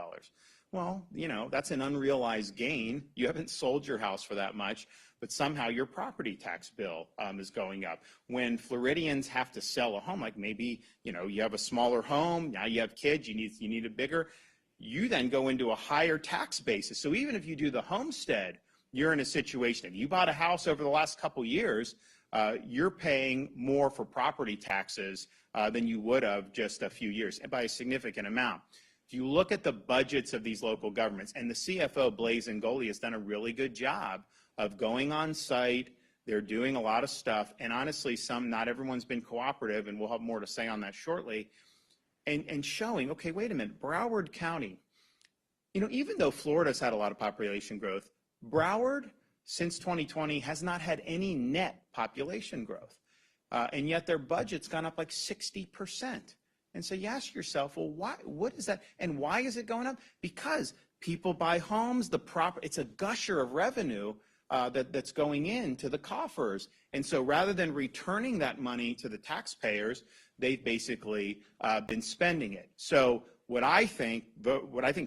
Well, you know, that's an unrealized gain. You haven't sold your house for that much, but somehow your property tax bill is going up. When Floridians have to sell a home, like maybe, you know, you have a smaller home, now you have kids, you need a bigger, you then go into a higher tax basis. So even if you do the homestead, you're in a situation, if you bought a house over the last couple years, you're paying more for property taxes than you would have just a few years, and by a significant amount. If you look at the budgets of these local governments, and the CFO, Blaise Ngoli, has done a really good job of going on site. They're doing a lot of stuff, and honestly, not everyone's been cooperative, and we'll have more to say on that shortly, and showing, okay, wait a minute, Broward County, even though Florida's had a lot of population growth, Broward, since 2020, has not had any net population growth, and yet their budget's gone up like 60%. And so you ask yourself, well, what is that, and why is it going up? Because people buy homes, it's a gusher of revenue that's going into the coffers. And so rather than returning that money to the taxpayers, they've basically been spending it. So what I think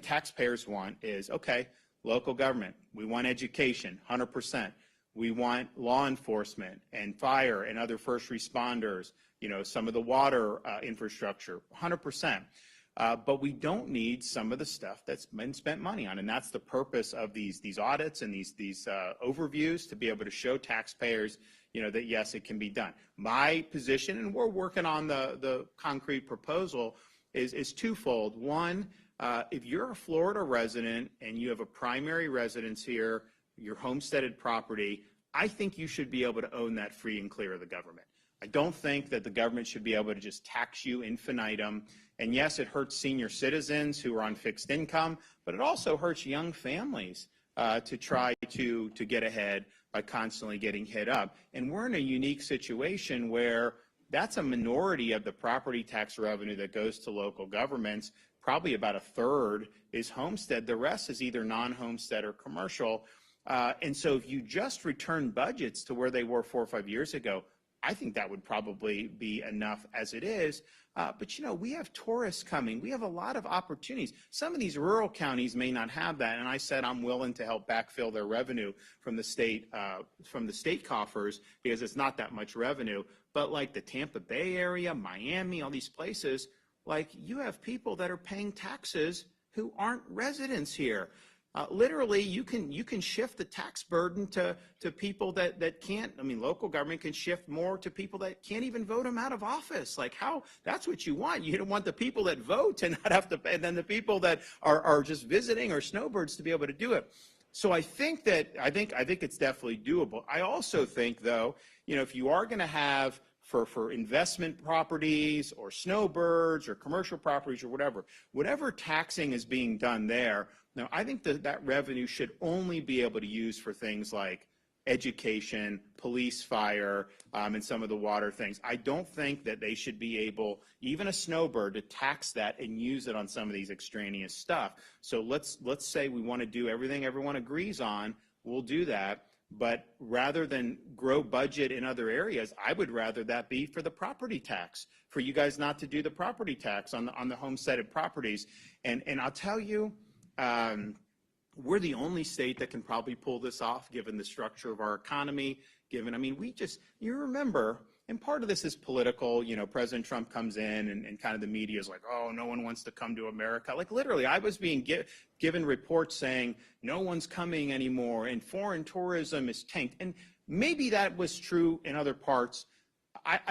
taxpayers want is, okay, local government, we want education, 100%. We want law enforcement and fire and other first responders, some of the water infrastructure, 100%. But we don't need some of the stuff that's been spent money on, and that's the purpose of these audits and these overviews, to be able to show taxpayers, that yes, it can be done. My position, and we're working on the concrete proposal, is twofold. One, if you're a Florida resident and you have a primary residence here, your homesteaded property, I think you should be able to own that free and clear of the government. I don't think that the government should be able to just tax you infinitum. And yes, it hurts senior citizens who are on fixed income, but it also hurts young families to try to get ahead by constantly getting hit up. And we're in a unique situation where that's a minority of the property tax revenue that goes to local governments. Probably about a third is homestead. The rest is either non-homestead or commercial. And so if you just return budgets to where they were 4 or 5 years ago, I think that would probably be enough as it is. But we have tourists coming. We have a lot of opportunities. Some of these rural counties may not have that, and I said I'm willing to help backfill their revenue from the state coffers, because it's not that much revenue. But like the Tampa Bay area, Miami, all these places, like you have people that are paying taxes who aren't residents here. Literally, you can shift the tax burden to people that can't. I mean, local government can shift more to people that can't even vote them out of office. Like that's what you want. You don't want the people that vote to not have to pay, and then the people that are just visiting or snowbirds to be able to do it. So I think it's definitely doable. I also think, though, if you are going to have for investment properties or snowbirds or commercial properties or whatever taxing is being done there. Now, I think that revenue should only be able to use for things like education, police, fire, and some of the water things. I don't think that they should be able, even a snowbird, to tax that and use it on some of these extraneous stuff. So let's say we want to do everything everyone agrees on, we'll do that. But rather than grow budget in other areas, I would rather that be for the property tax, for you guys not to do the property tax on the homesteaded properties. And I'll tell you, we're the only state that can probably pull this off, given the structure of our economy, you remember, and part of this is political, President Trump comes in and kind of the media is like, oh, no one wants to come to America. Like literally, I was being given reports saying no one's coming anymore and foreign tourism is tanked. And maybe that was true in other parts.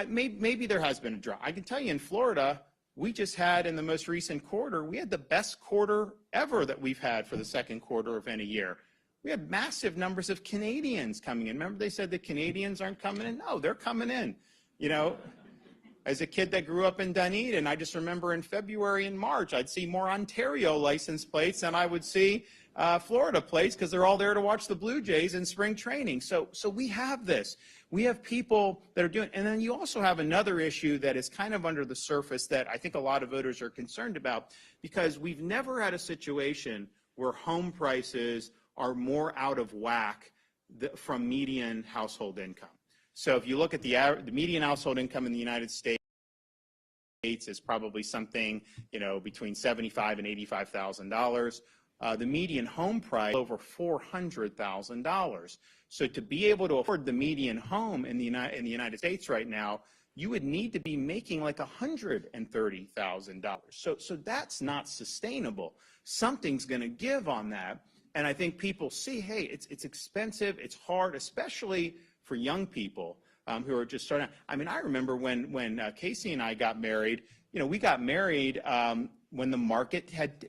Maybe there has been a drop. I can tell you in Florida, we just had in the most recent quarter, we had the best quarter ever that we've had for the second quarter of any year. We had massive numbers of Canadians coming in. Remember they said the Canadians aren't coming in? No, they're coming in. As a kid that grew up in Dunedin, I just remember in February and March, I'd see more Ontario license plates than I would see Florida plates, because they're all there to watch the Blue Jays in spring training. So we have this. We have people that are doing, and then you also have another issue that is kind of under the surface that I think a lot of voters are concerned about, because we've never had a situation where home prices are more out of whack from median household income. So if you look at the median household income in the United States is probably something, between $75,000 and $85,000. The median home price over $400,000. So to be able to afford the median home in the United States right now, you would need to be making like $130,000. So that's not sustainable. Something's going to give on that. And I think people see, hey, it's expensive, it's hard, especially for young people who are just starting out. I mean, I remember when Casey and I got married, we got married when the market had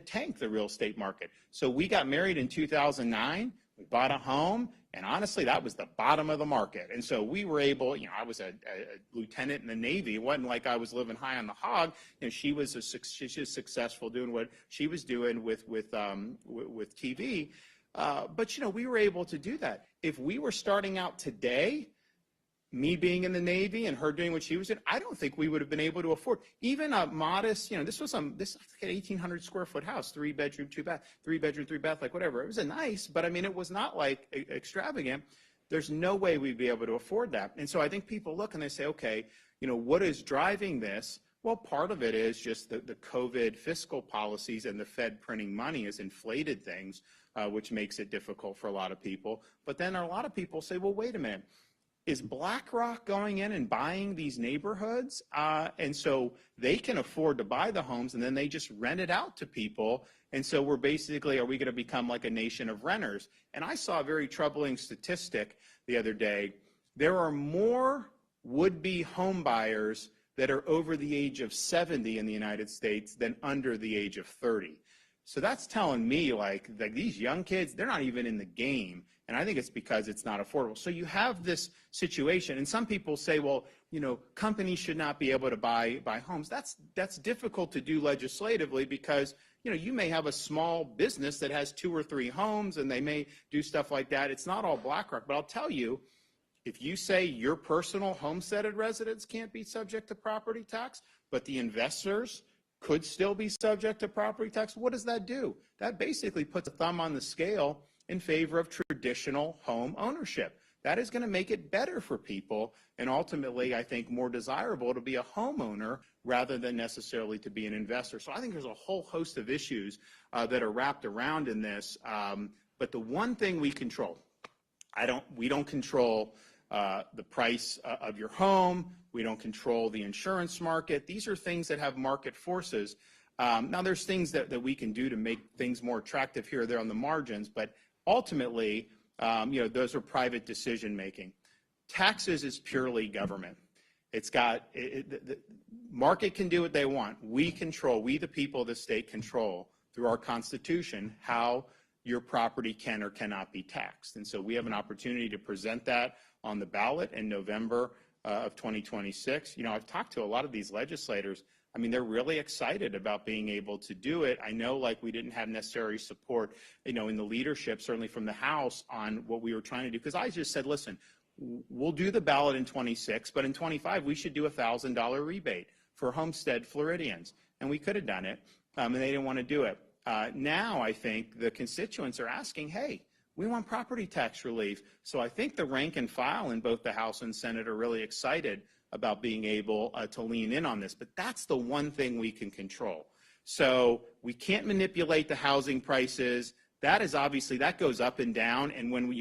tanked, the real estate market. So we got married in 2009. We bought a home, And honestly, that was the bottom of the market. And so we were able, I was a lieutenant in the Navy. It wasn't like I was living high on the hog. She was successful doing what she was doing with TV. But, we were able to do that. If we were starting out today, me being in the Navy and her doing what she was doing, I don't think we would have been able to afford even a modest, this was an 1,800 square foot house, 3 bedroom, 2 bath, 3 bedroom, 3 bath, like whatever. It was a nice, but I mean, it was not like extravagant. There's no way we'd be able to afford that. And so I think people look and they say, okay, what is driving this? Well, part of it is just the COVID fiscal policies, and the Fed printing money has inflated things, which makes it difficult for a lot of people. But then a lot of people say, well, wait a minute. Is BlackRock going in and buying these neighborhoods? And so they can afford to buy the homes, and then they just rent it out to people. And so are we going to become like a nation of renters? And I saw a very troubling statistic the other day. There are more would-be home buyers that are over the age of 70 in the United States than under the age of 30. So that's telling me like these young kids, they're not even in the game. And I think it's because it's not affordable. So you have this situation, and some people say, well, companies should not be able to buy homes. That's difficult to do legislatively because, you may have a small business that has 2 or 3 homes, and they may do stuff like that. It's not all BlackRock, but I'll tell you, if you say your personal homesteaded residence can't be subject to property tax, but the investors could still be subject to property tax, what does that do? That basically puts a thumb on the scale in favor of traditional home ownership. That is going to make it better for people, and ultimately, I think, more desirable to be a homeowner rather than necessarily to be an investor. So I think there's a whole host of issues that are wrapped around in this. But the one thing we control, we don't control the price of your home. We don't control the insurance market. These are things that have market forces. Now, there's things that we can do to make things more attractive here or there on the margins, but ultimately, those are private decision making. Taxes is purely government. The market can do what they want. We the people of the state, control through our Constitution how your property can or cannot be taxed. And so we have an opportunity to present that on the ballot in November of 2026. I've talked to a lot of these legislators. I mean, they're really excited about being able to do it. I know, we didn't have necessary support, in the leadership, certainly from the House, on what we were trying to do. Because I just said, listen, we'll do the ballot in 26, but in 25, we should do a $1,000 rebate for homestead Floridians. And we could have done it, and they didn't want to do it. Now, I think the constituents are asking, hey, we want property tax relief. So I think the rank and file in both the House and Senate are really excited about being able to lean in on this. But that's the one thing we can control. So we can't manipulate the housing prices. That is obviously, that goes up and down. And when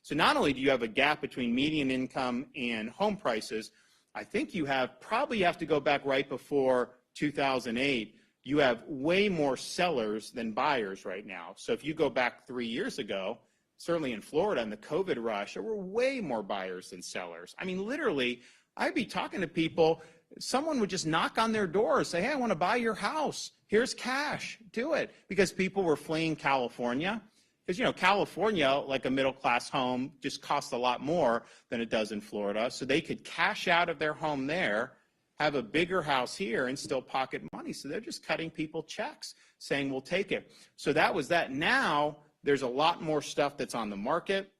so not only do you have a gap between median income and home prices, I think you probably have to go back right before 2008. You have way more sellers than buyers right now. So if you go back 3 years ago, certainly in Florida in the COVID rush, there were way more buyers than sellers. I mean, literally, I'd be talking to people, someone would just knock on their door and say, hey, I want to buy your house. Here's cash. Do it. Because people were fleeing California. Because, California, like a middle-class home, just costs a lot more than it does in Florida. So they could cash out of their home there, have a bigger house here, and still pocket money. So they're just cutting people checks, saying, we'll take it. So that was that. Now, there's a lot more stuff that's on the market.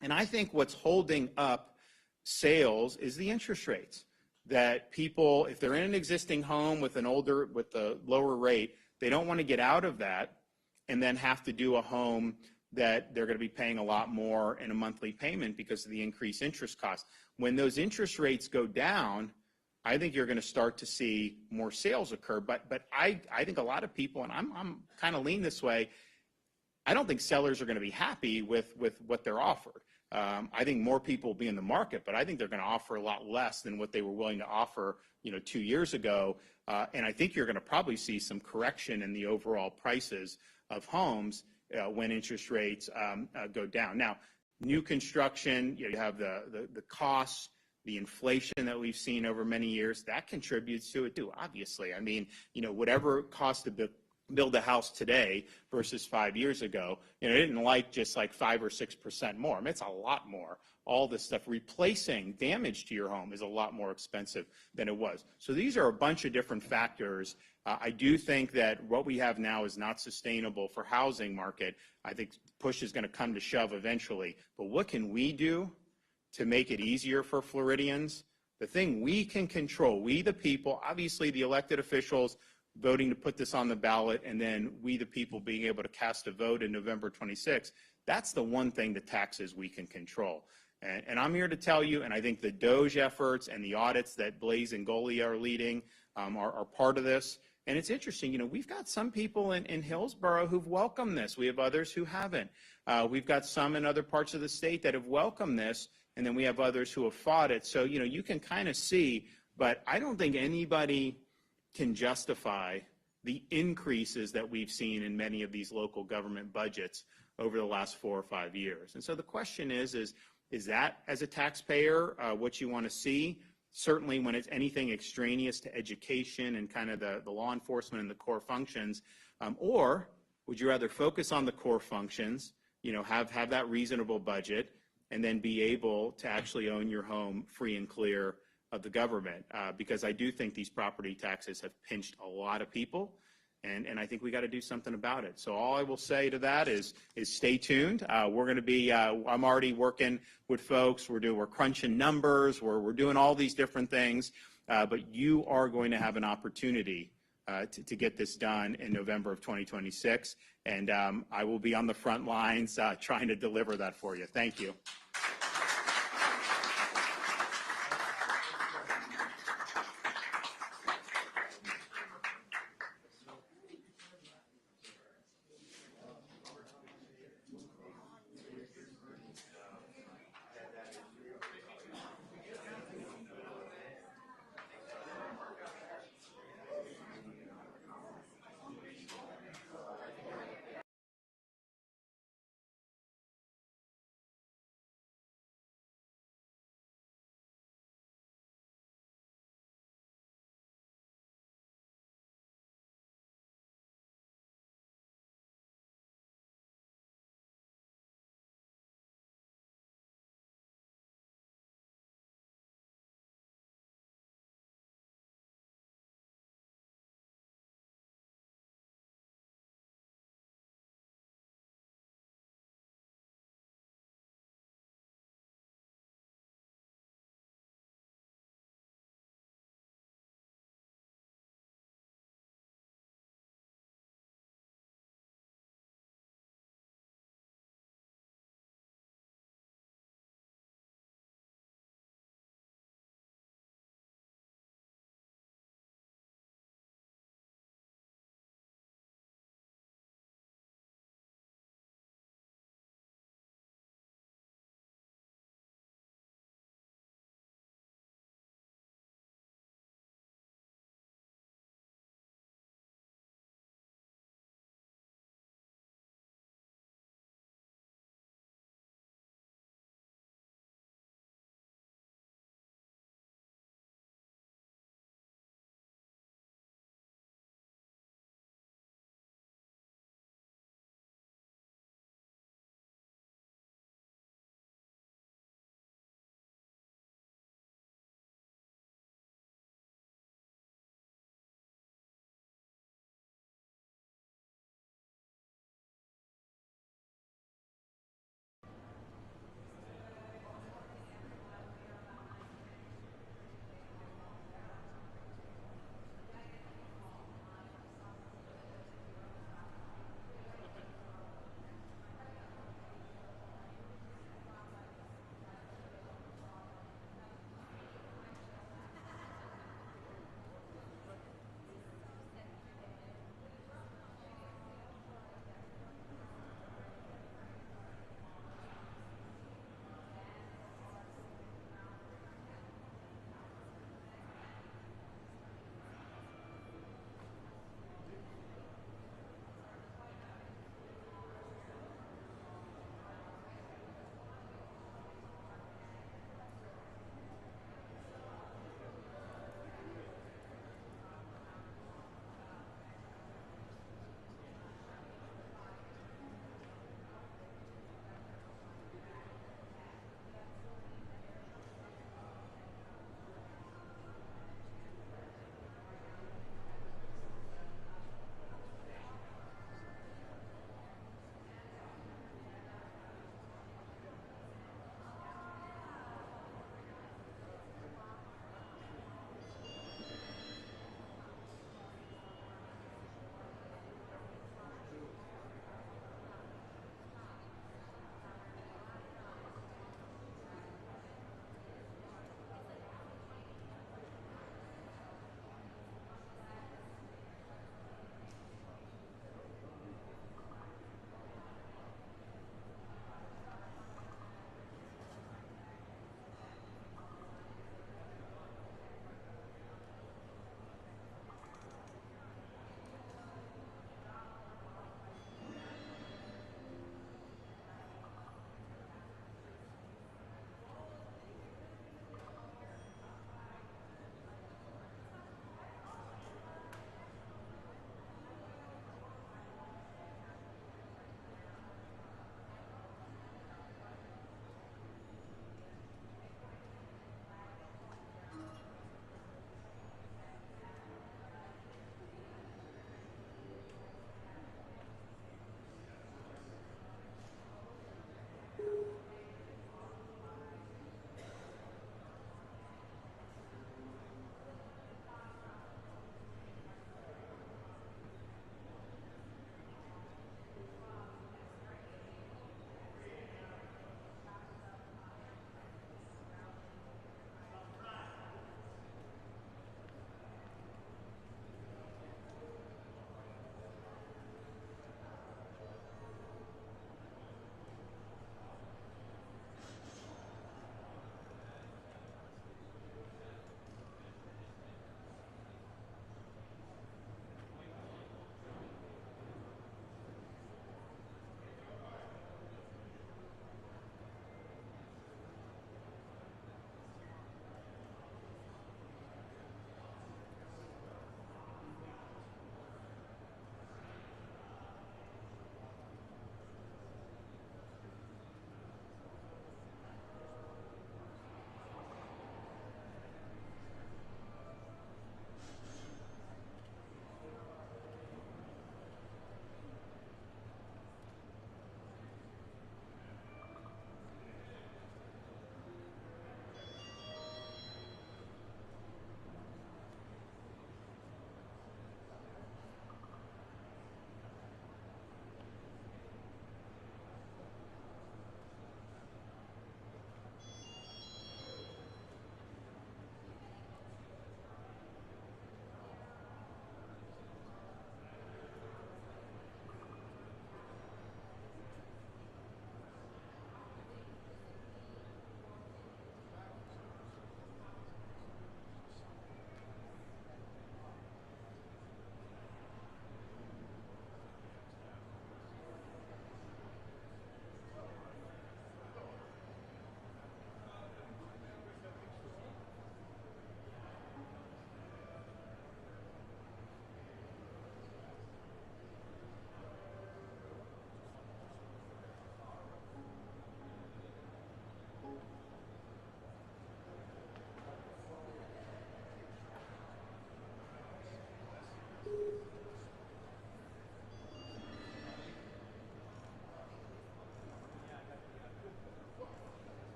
And I think what's holding up sales is the interest rates. That people, if they're in an existing home with a lower rate, they don't want to get out of that and then have to do a home that they're going to be paying a lot more in a monthly payment because of the increased interest costs. When those interest rates go down, I think you're going to start to see more sales occur. But I think a lot of people, and I'm kind of lean this way, I don't think sellers are going to be happy with what they're offered. I think more people will be in the market, but I think they're going to offer a lot less than what they were willing to offer, 2 years ago. And I think you're going to probably see some correction in the overall prices of homes when interest rates go down. Now, new construction, you have the costs, the inflation that we've seen over many years, that contributes to it too, obviously. I mean, whatever cost of build a house today versus 5 years ago, it didn't like just like 5 or 6% more. I mean, it's a lot more. All this stuff, replacing damage to your home is a lot more expensive than it was. So these are a bunch of different factors. I do think that what we have now is not sustainable for housing market. I think push is going to come to shove eventually. But what can we do to make it easier for Floridians? The thing we can control, we the people, obviously the elected officials voting to put this on the ballot, and then we the people being able to cast a vote in November 26th, that's the one thing, the taxes we can control. And I'm here to tell you, and I think the DOGE efforts and the audits that Blaise and Golia are leading are part of this. And it's interesting, we've got some people in Hillsborough who've welcomed this. We have others who haven't. We've got some in other parts of the state that have welcomed this, and then we have others who have fought it. So, you can kind of see, but I don't think anybody can justify the increases that we've seen in many of these local government budgets over the last 4 or 5 years. And so the question is that, as a taxpayer, what you want to see? Certainly when it's anything extraneous to education and kind of the law enforcement and the core functions, or would you rather focus on the core functions, have that reasonable budget, and then be able to actually own your home free and clear of the government? Because I do think these property taxes have pinched a lot of people, and I think we got to do something about it. So all I will say to that is stay tuned. We're going to be, I'm already working with folks. We're crunching numbers. We're doing all these different things, but you are going to have an opportunity to get this done in November of 2026, and I will be on the front lines trying to deliver that for you. Thank you.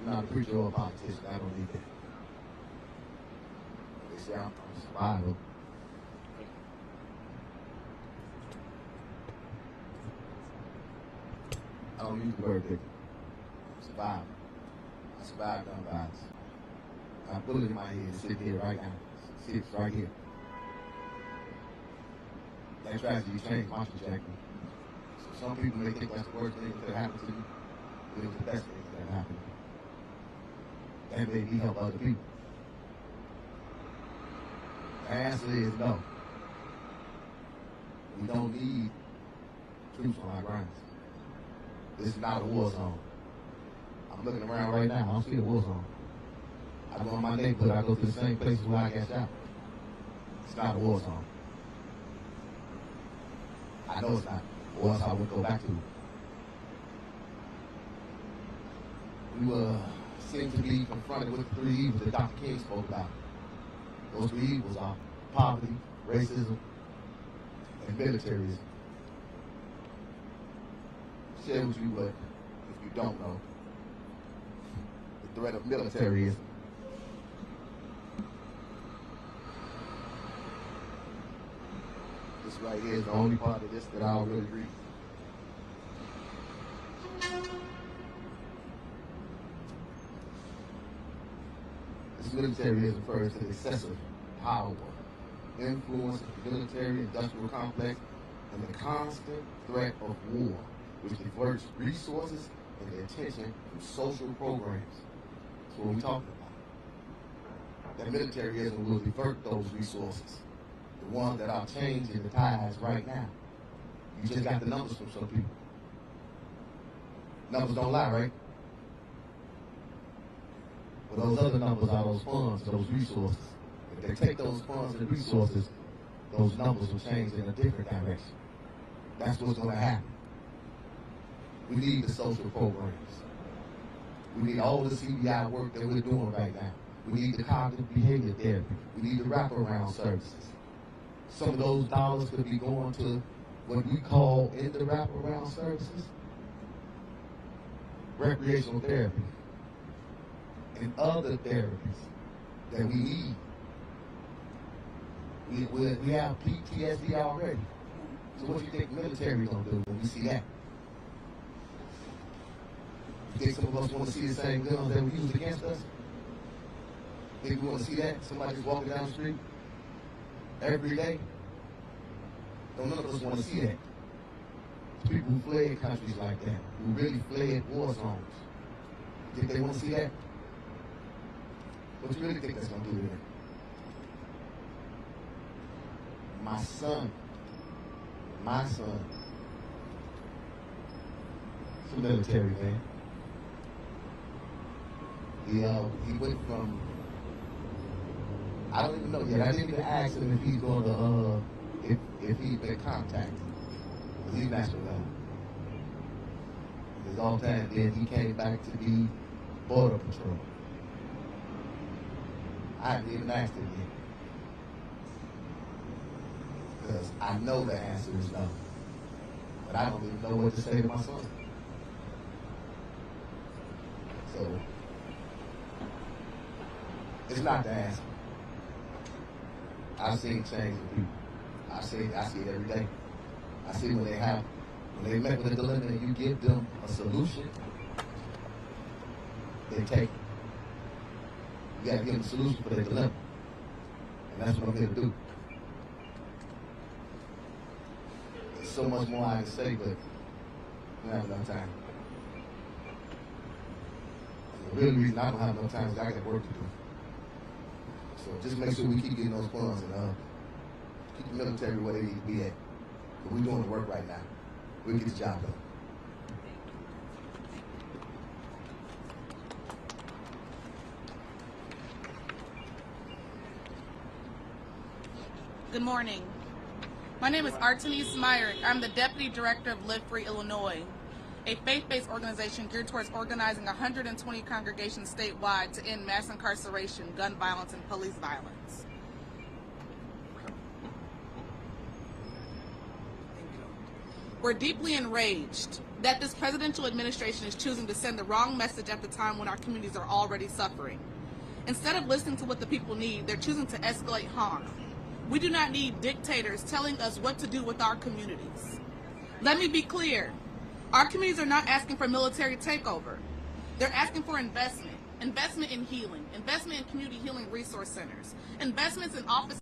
I'm not a preacher or a politician. I don't need that. They say I'm a survivor. I don't use the word victim. Survivor. I survived gun violence. I have a bullet in my head, sitting here right now. Sits right here. That tragedy changed my trajectory. So some people may think that's the worst thing that happened to me, but it was the best thing that happened to me. That made me help other people. The answer is no. We don't need troops on our grounds. This is not a war zone. I'm looking around right now. I don't see a war zone. I go in my neighborhood. I go to the same places where I get shot. It's not a war zone. I know it's not, or else I would go back to it. We seem to be confronted with the 3 evils that Dr. King spoke about. Those 3 evils are poverty, racism, and militarism. Share with you what, if you don't know, the threat of militarism. This right here is the only part of this that I'll really read. This militarism refers to excessive power, influence of the military-industrial complex, and the constant threat of war, which diverts resources and the attention from social programs. That's what we're talking about. That militarism will divert those resources, the ones that are changing the tides right now. You just got the numbers from some people. Numbers don't lie, right? But those other numbers are those funds, those resources. If they take those funds and resources, those numbers will change in a different direction. That's what's going to happen. We need the social programs. We need all the CBI work that we're doing right now. We need the cognitive behavior therapy. We need the wraparound services. Some of those dollars could be going to what we call in the wraparound services, recreational therapy, and other therapies that we need. We have PTSD already. So what do you think the military is going to do when we see that? You think some of us want to see the same guns that were used against us? Think we want to see that? Somebody just walking down the street every day? None of us want to see that. People who fled countries like that, who really fled war zones. Think they want to see that? What do you really think that's going to do to them? My son, he's a military man. He went from, I don't even know yet. I didn't even ask him if he's going to, if he's been contacted. Because he's National Guard. His all time, then he came back to be Border Patrol. I haven't even asked him yet. Because I know the answer is no. But I don't even know what to say to my son. So, it's not the answer. I've seen change in people. I see it every day. I see when they met with a dilemma and you give them a solution, they take it. You got to give them a solution for their dilemma. And that's what I'm here to do. There's so much more I can say, but I don't have enough time. The real reason I don't have enough time is I got work to do. So just make sure we keep getting those funds and keep the military where they need to be at. But we're doing the work right now. We'll get the job done. Good morning. My name is Artenise Myrick. I'm the Deputy Director of Live Free Illinois, a faith-based organization geared towards organizing 120 congregations statewide to end mass incarceration, gun violence, and police violence. We're deeply enraged that this presidential administration is choosing to send the wrong message at the time when our communities are already suffering. Instead of listening to what the people need, they're choosing to escalate harm. We do not need dictators telling us what to do with our communities. Let me be clear. Our communities are not asking for military takeover. They're asking for investment. Investment in healing. Investment in community healing resource centers. Investments in office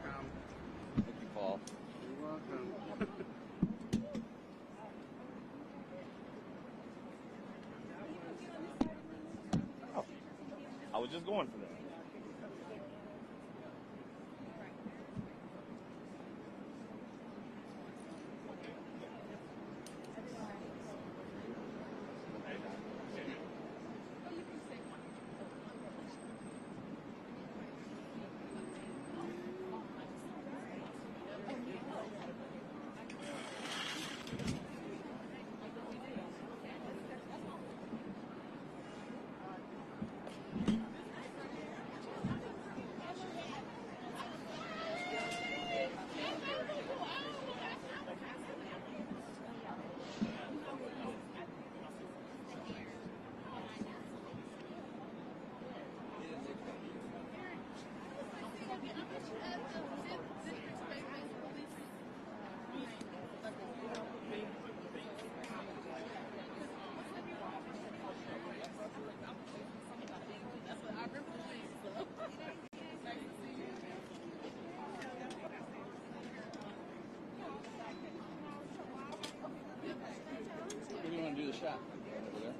welcome. Thank you, Paul. You're welcome. Oh, I was just going for that. Where do you want to do the shot? Over there?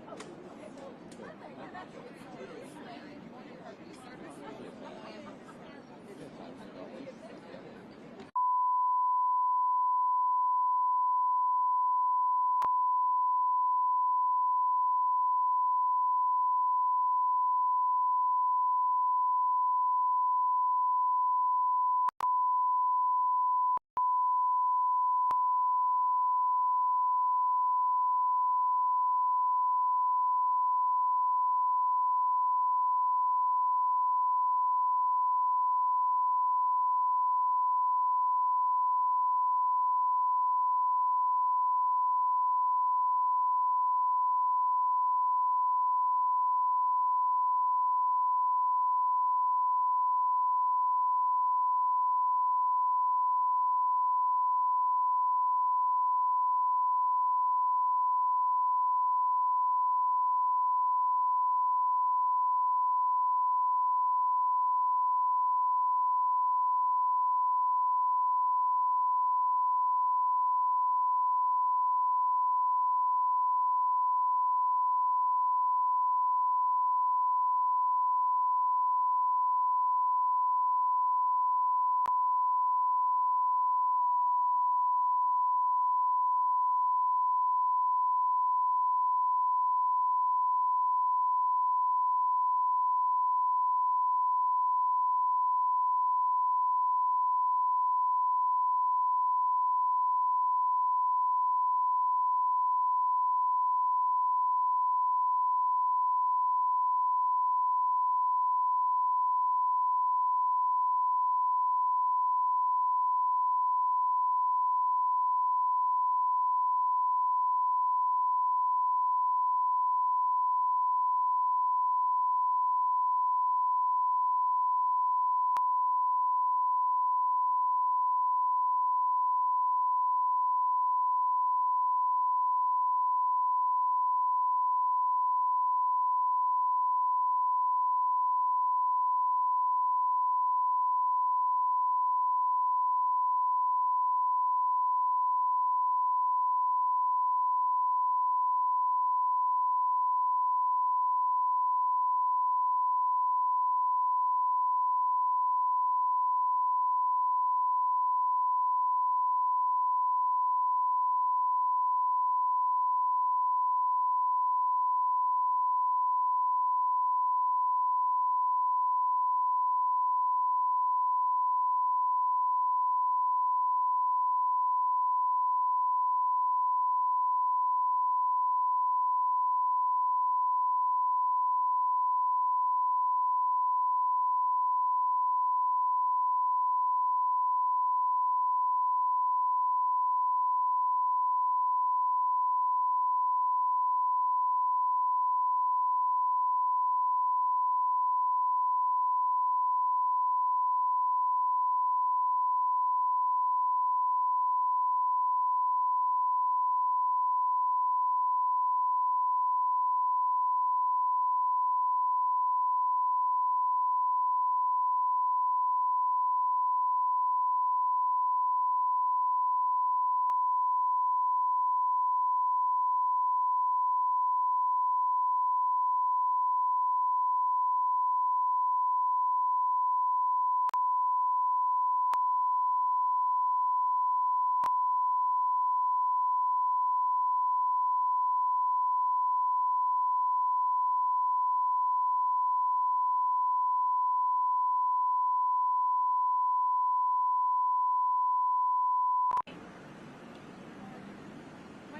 My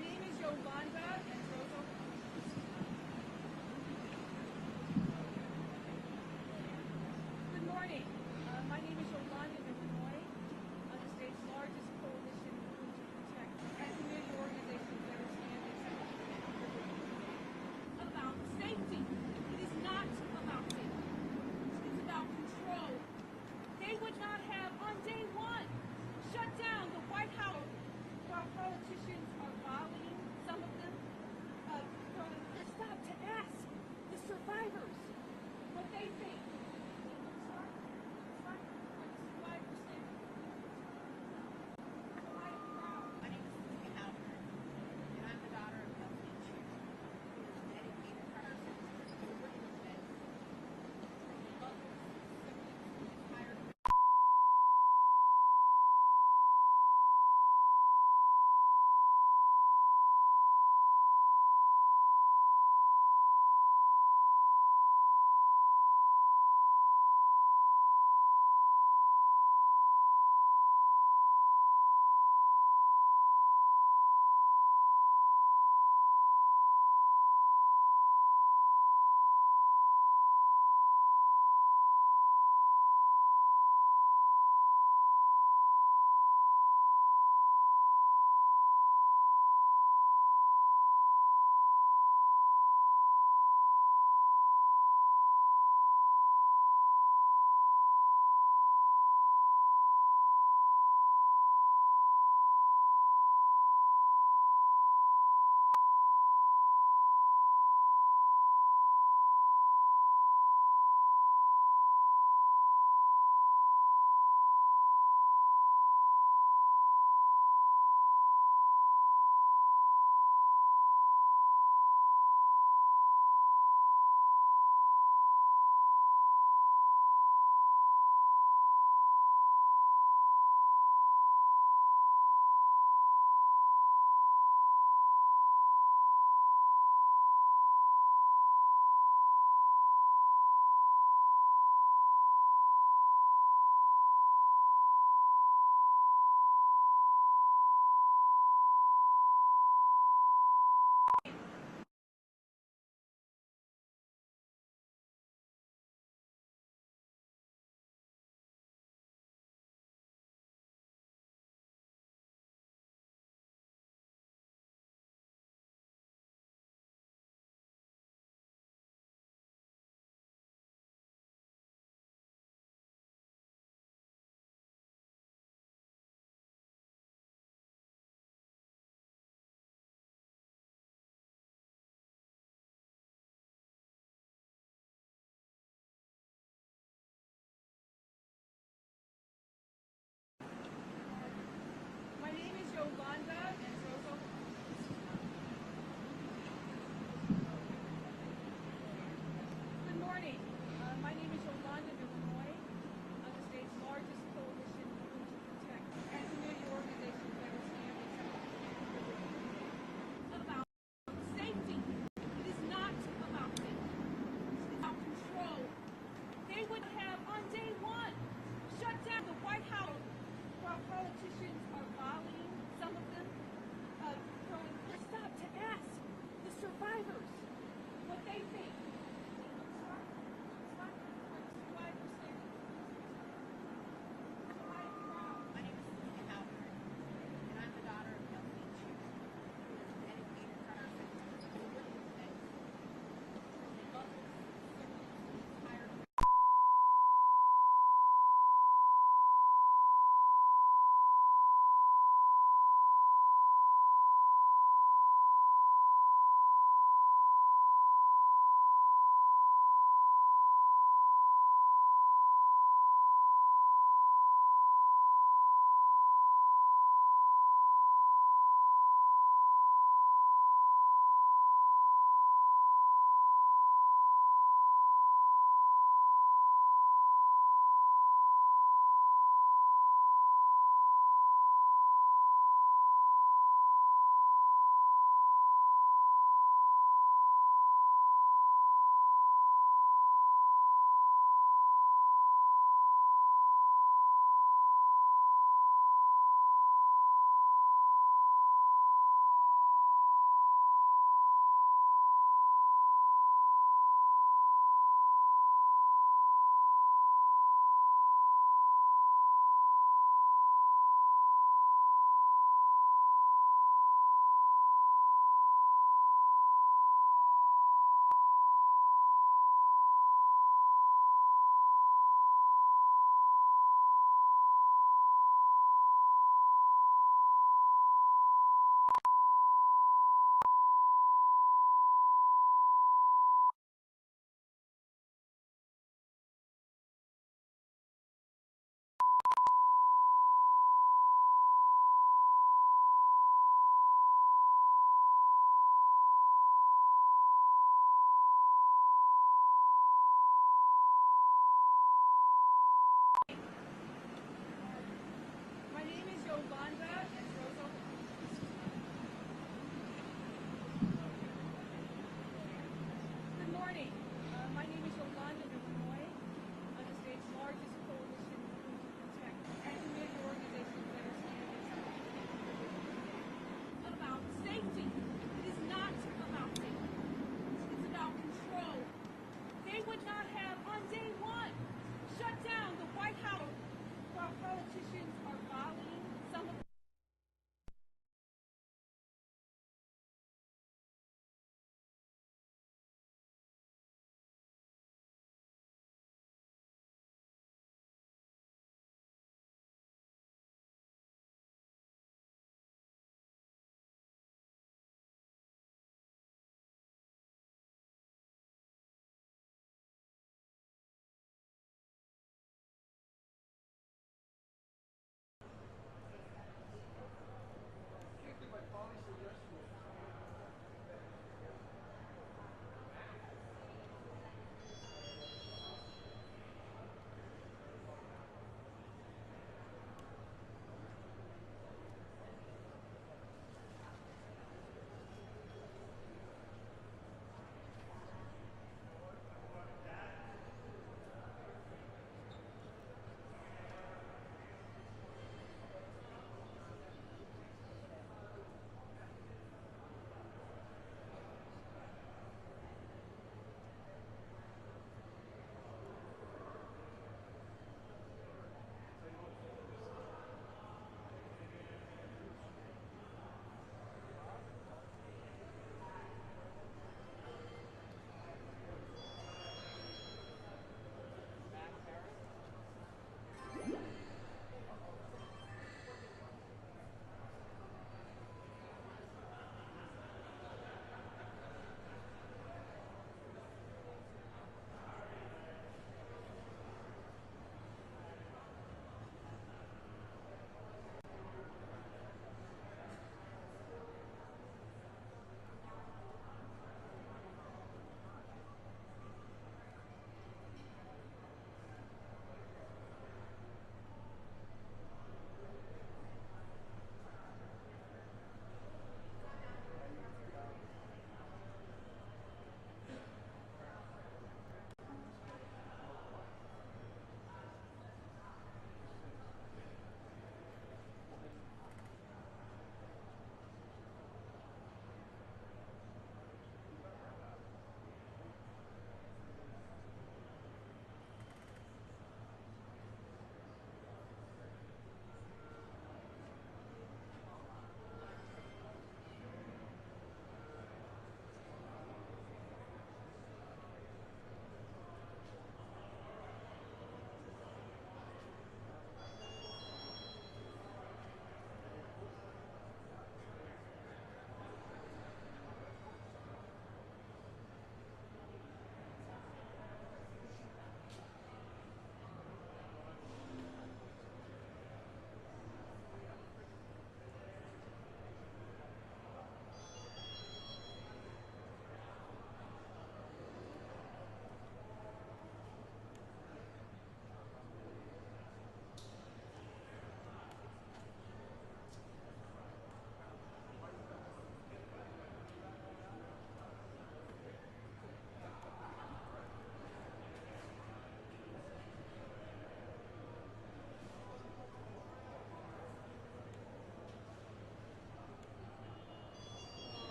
name is Yolanda and Rosa. Good morning. My name is Yolanda of Illinois, the state's largest coalition to protect and community organizations that are standing about safety. It is not about safety. It's about control. They would not have, on day one, shut down the White House while politicians are volleying, some of them,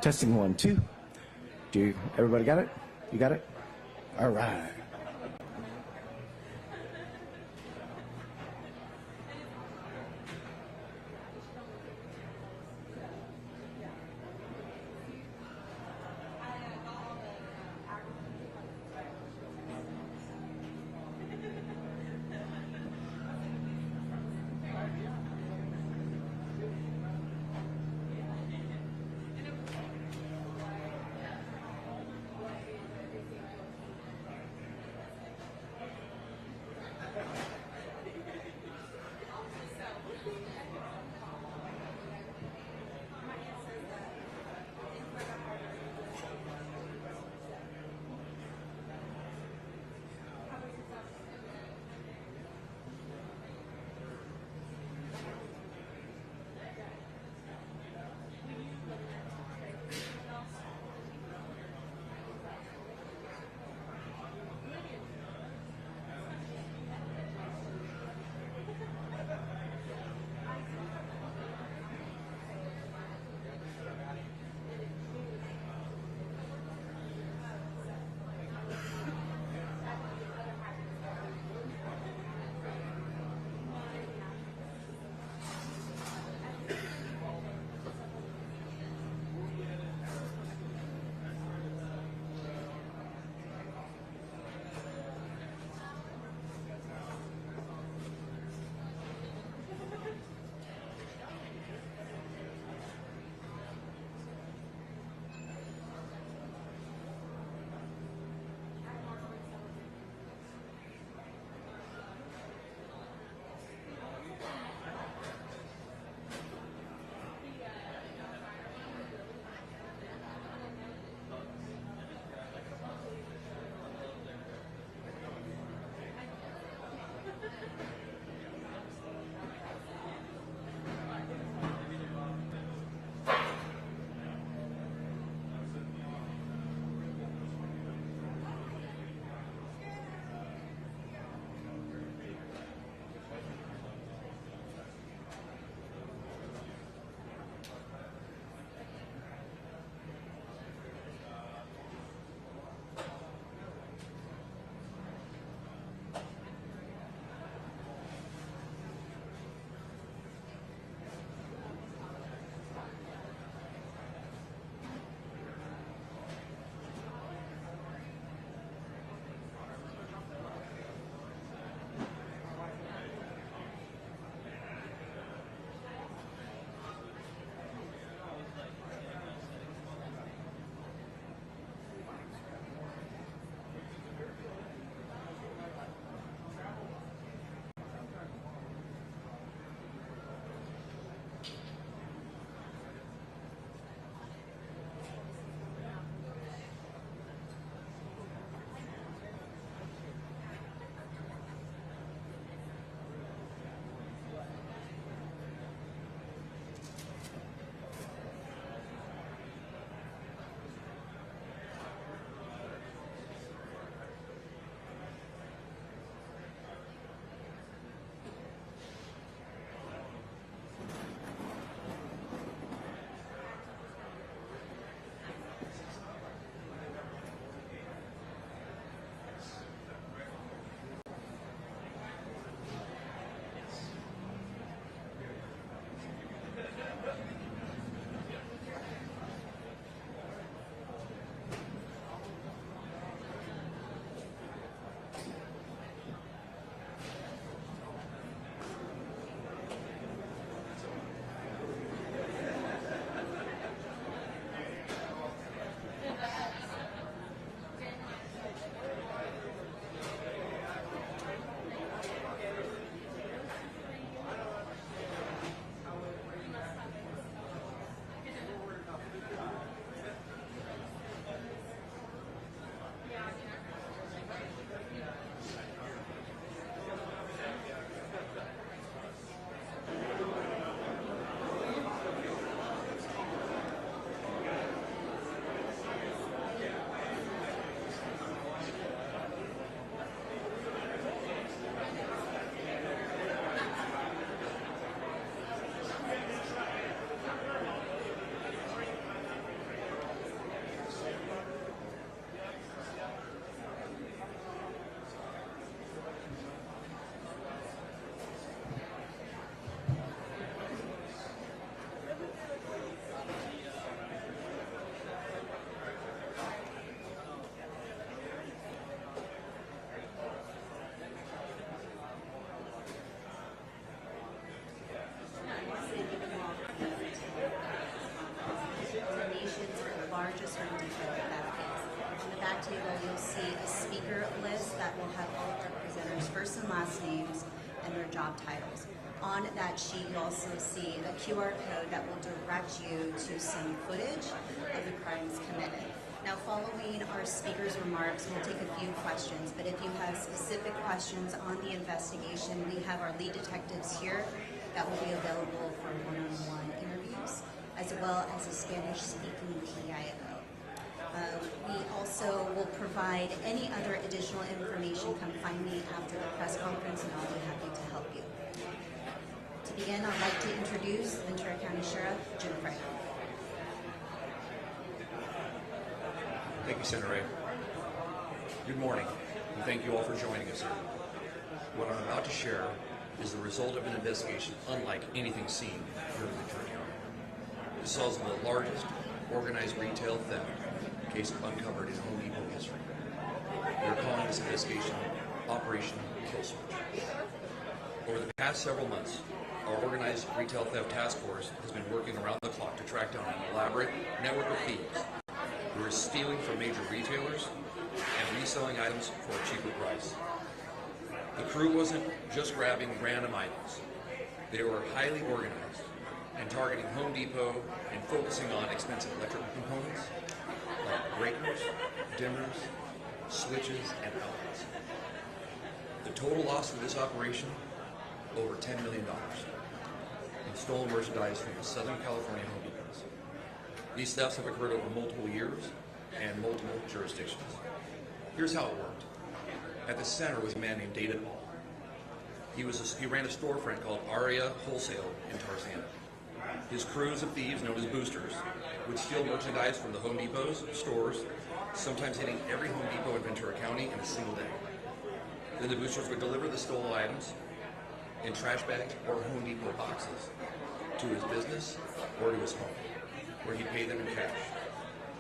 Testing 1, 2. Everybody got it? You got it? All right. that will have all of our presenters' first and last names and their job titles. On that sheet, you also see a QR code that will direct you to some footage of the crimes committed. Now, following our speaker's remarks, we'll take a few questions, but if you have specific questions on the investigation, we have our lead detectives here that will be available for one-on-one interviews, as well as a Spanish-speaking PIO. We also will provide any other additional information. Come find me after the press conference, and I'll be happy to help you. To begin, I'd like to introduce Ventura County Sheriff Jim Frank. Thank you, Senator Ray. Good morning, and thank you all for joining us here. What I'm about to share is the result of an investigation unlike anything seen here in Ventura County. This solves the largest organized retail theft case uncovered in Home Depot history. We are calling this investigation Operation Kill Switch. Over the past several months, our organized retail theft task force has been working around the clock to track down an elaborate network of thieves who are stealing from major retailers and reselling items for a cheaper price. The crew wasn't just grabbing random items. They were highly organized and targeting Home Depot and focusing on expensive electrical components like breakers, dimmers, switches, and outlets. The total loss for this operation, over $10 million in stolen merchandise from the Southern California Home Depots. These thefts have occurred over multiple years and multiple jurisdictions. Here's how it worked. At the center was a man named David Hall. He ran a storefront called Aria Wholesale in Tarzana. His crews of thieves, known as boosters, would steal merchandise from the Home Depot's stores, sometimes hitting every Home Depot in Ventura County in a single day. Then the boosters would deliver the stolen items in trash bags or Home Depot boxes to his business or to his home, where he'd pay them in cash.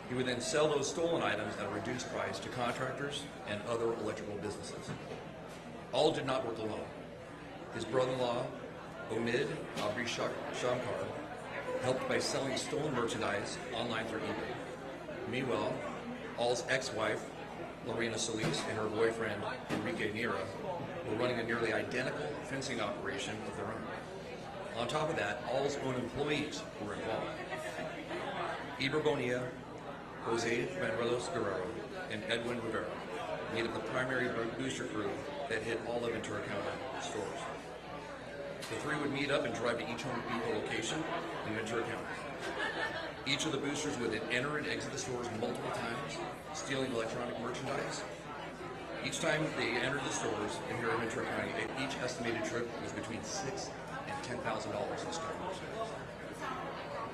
He would then sell those stolen items at a reduced price to contractors and other electrical businesses. All did not work alone. His brother-in-law, Omid Abri Shankar, helped by selling stolen merchandise online through eBay. Meanwhile, All's ex-wife, Lorena Solis, and her boyfriend, Enrique Nira, were running a nearly identical fencing operation of their own. On top of that, All's own employees were involved. Iber Bonilla, Jose Manuelos Guerrero, and Edwin Rivera made up the primary booster crew that hit all of Ventura County stores. The three would meet up and drive to each Home Depot location in Ventura County. Each of the boosters would then enter and exit the stores multiple times, stealing electronic merchandise. Each time they entered the stores in here in Ventura County, each estimated trip was between $6,000 and $10,000 in stolen merchandise.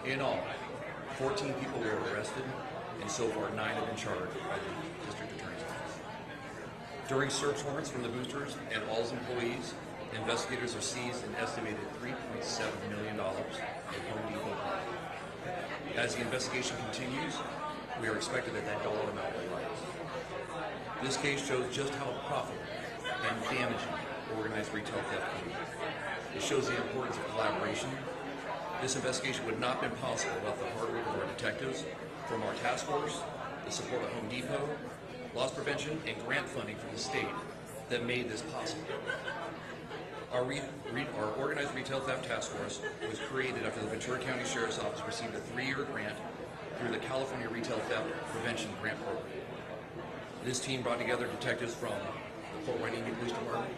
In all, 14 people were arrested, and so far 9 have been charged by the District Attorney's Office. During search warrants from the boosters and All's employees, investigators have seized an estimated $3.7 million in Home Depot property. As the investigation continues, we are expecting that dollar amount will rise. This case shows just how profitable and damaging organized retail theft can be. It shows the importance of collaboration. This investigation would not have been possible without the hard work of our detectives, from our task force, the support of Home Depot, loss prevention, and grant funding from the state that made this possible. Our Organized Retail Theft Task Force was created after the Ventura County Sheriff's Office received a 3-year grant through the California Retail Theft Prevention Grant Program. This team brought together detectives from the Fort Wayne Police Department,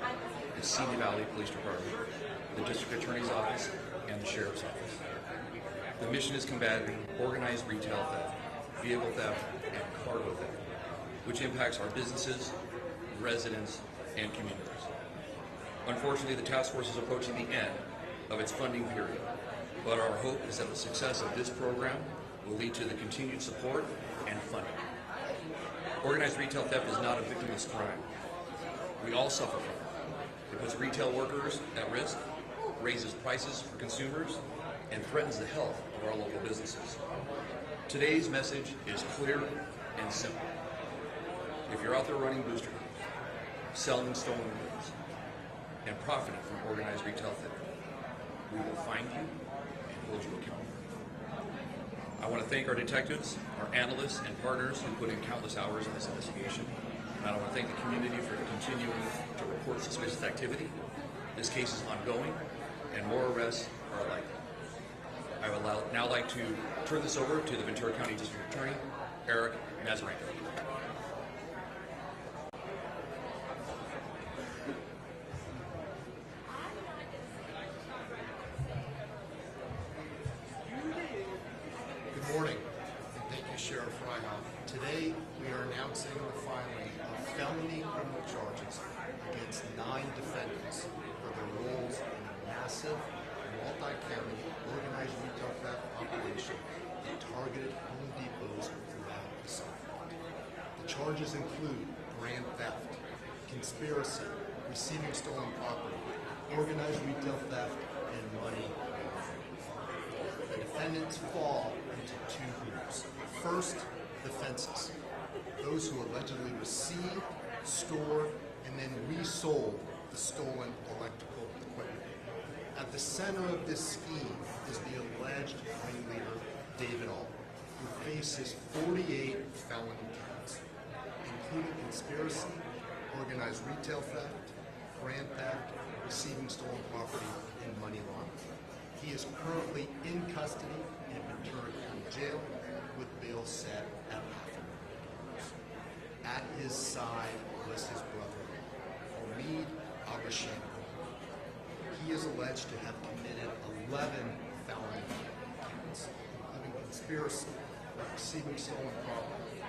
the Simi Valley Police Department, the District Attorney's Office, and the Sheriff's Office. The mission is combating organized retail theft, vehicle theft, and cargo theft, which impacts our businesses, residents, and communities. Unfortunately, the task force is approaching the end of its funding period, but our hope is that the success of this program will lead to the continued support and funding. Organized retail theft is not a victimless crime. We all suffer from it. It puts retail workers at risk, raises prices for consumers, and threatens the health of our local businesses. Today's message is clear and simple. If you're out there running booster groups, selling stolen goods, and profiting from organized retail theft, we will find you and hold you accountable. I want to thank our detectives, our analysts, and partners who put in countless hours in this investigation. And I want to thank the community for continuing to report suspicious activity. This case is ongoing, and more arrests are likely. I would now like to turn this over to the Ventura County District Attorney, Eric Mazarenko. Good morning, and thank you, Sheriff Fryhoff. Today, we are announcing the filing of felony criminal charges against 9 defendants for their roles in a massive, multi-county organized retail theft operation that targeted Home Depots throughout the South. The charges include grand theft, conspiracy, receiving stolen property, organized retail theft, and money laundering. The defendants fall into 2 groups. First, the fences, those who allegedly received, stored, and then resold the stolen electrical equipment. At the center of this scheme is the alleged ringleader, David All, who faces 48 felony counts, including conspiracy, organized retail theft, grand theft, receiving stolen property, and money laundering. He is currently in custody in Ventura County Jail with bail set at $500,000. At his side was his brother, Omid Abashan. He is alleged to have committed 11 felony counts, including conspiracy, receiving stolen property,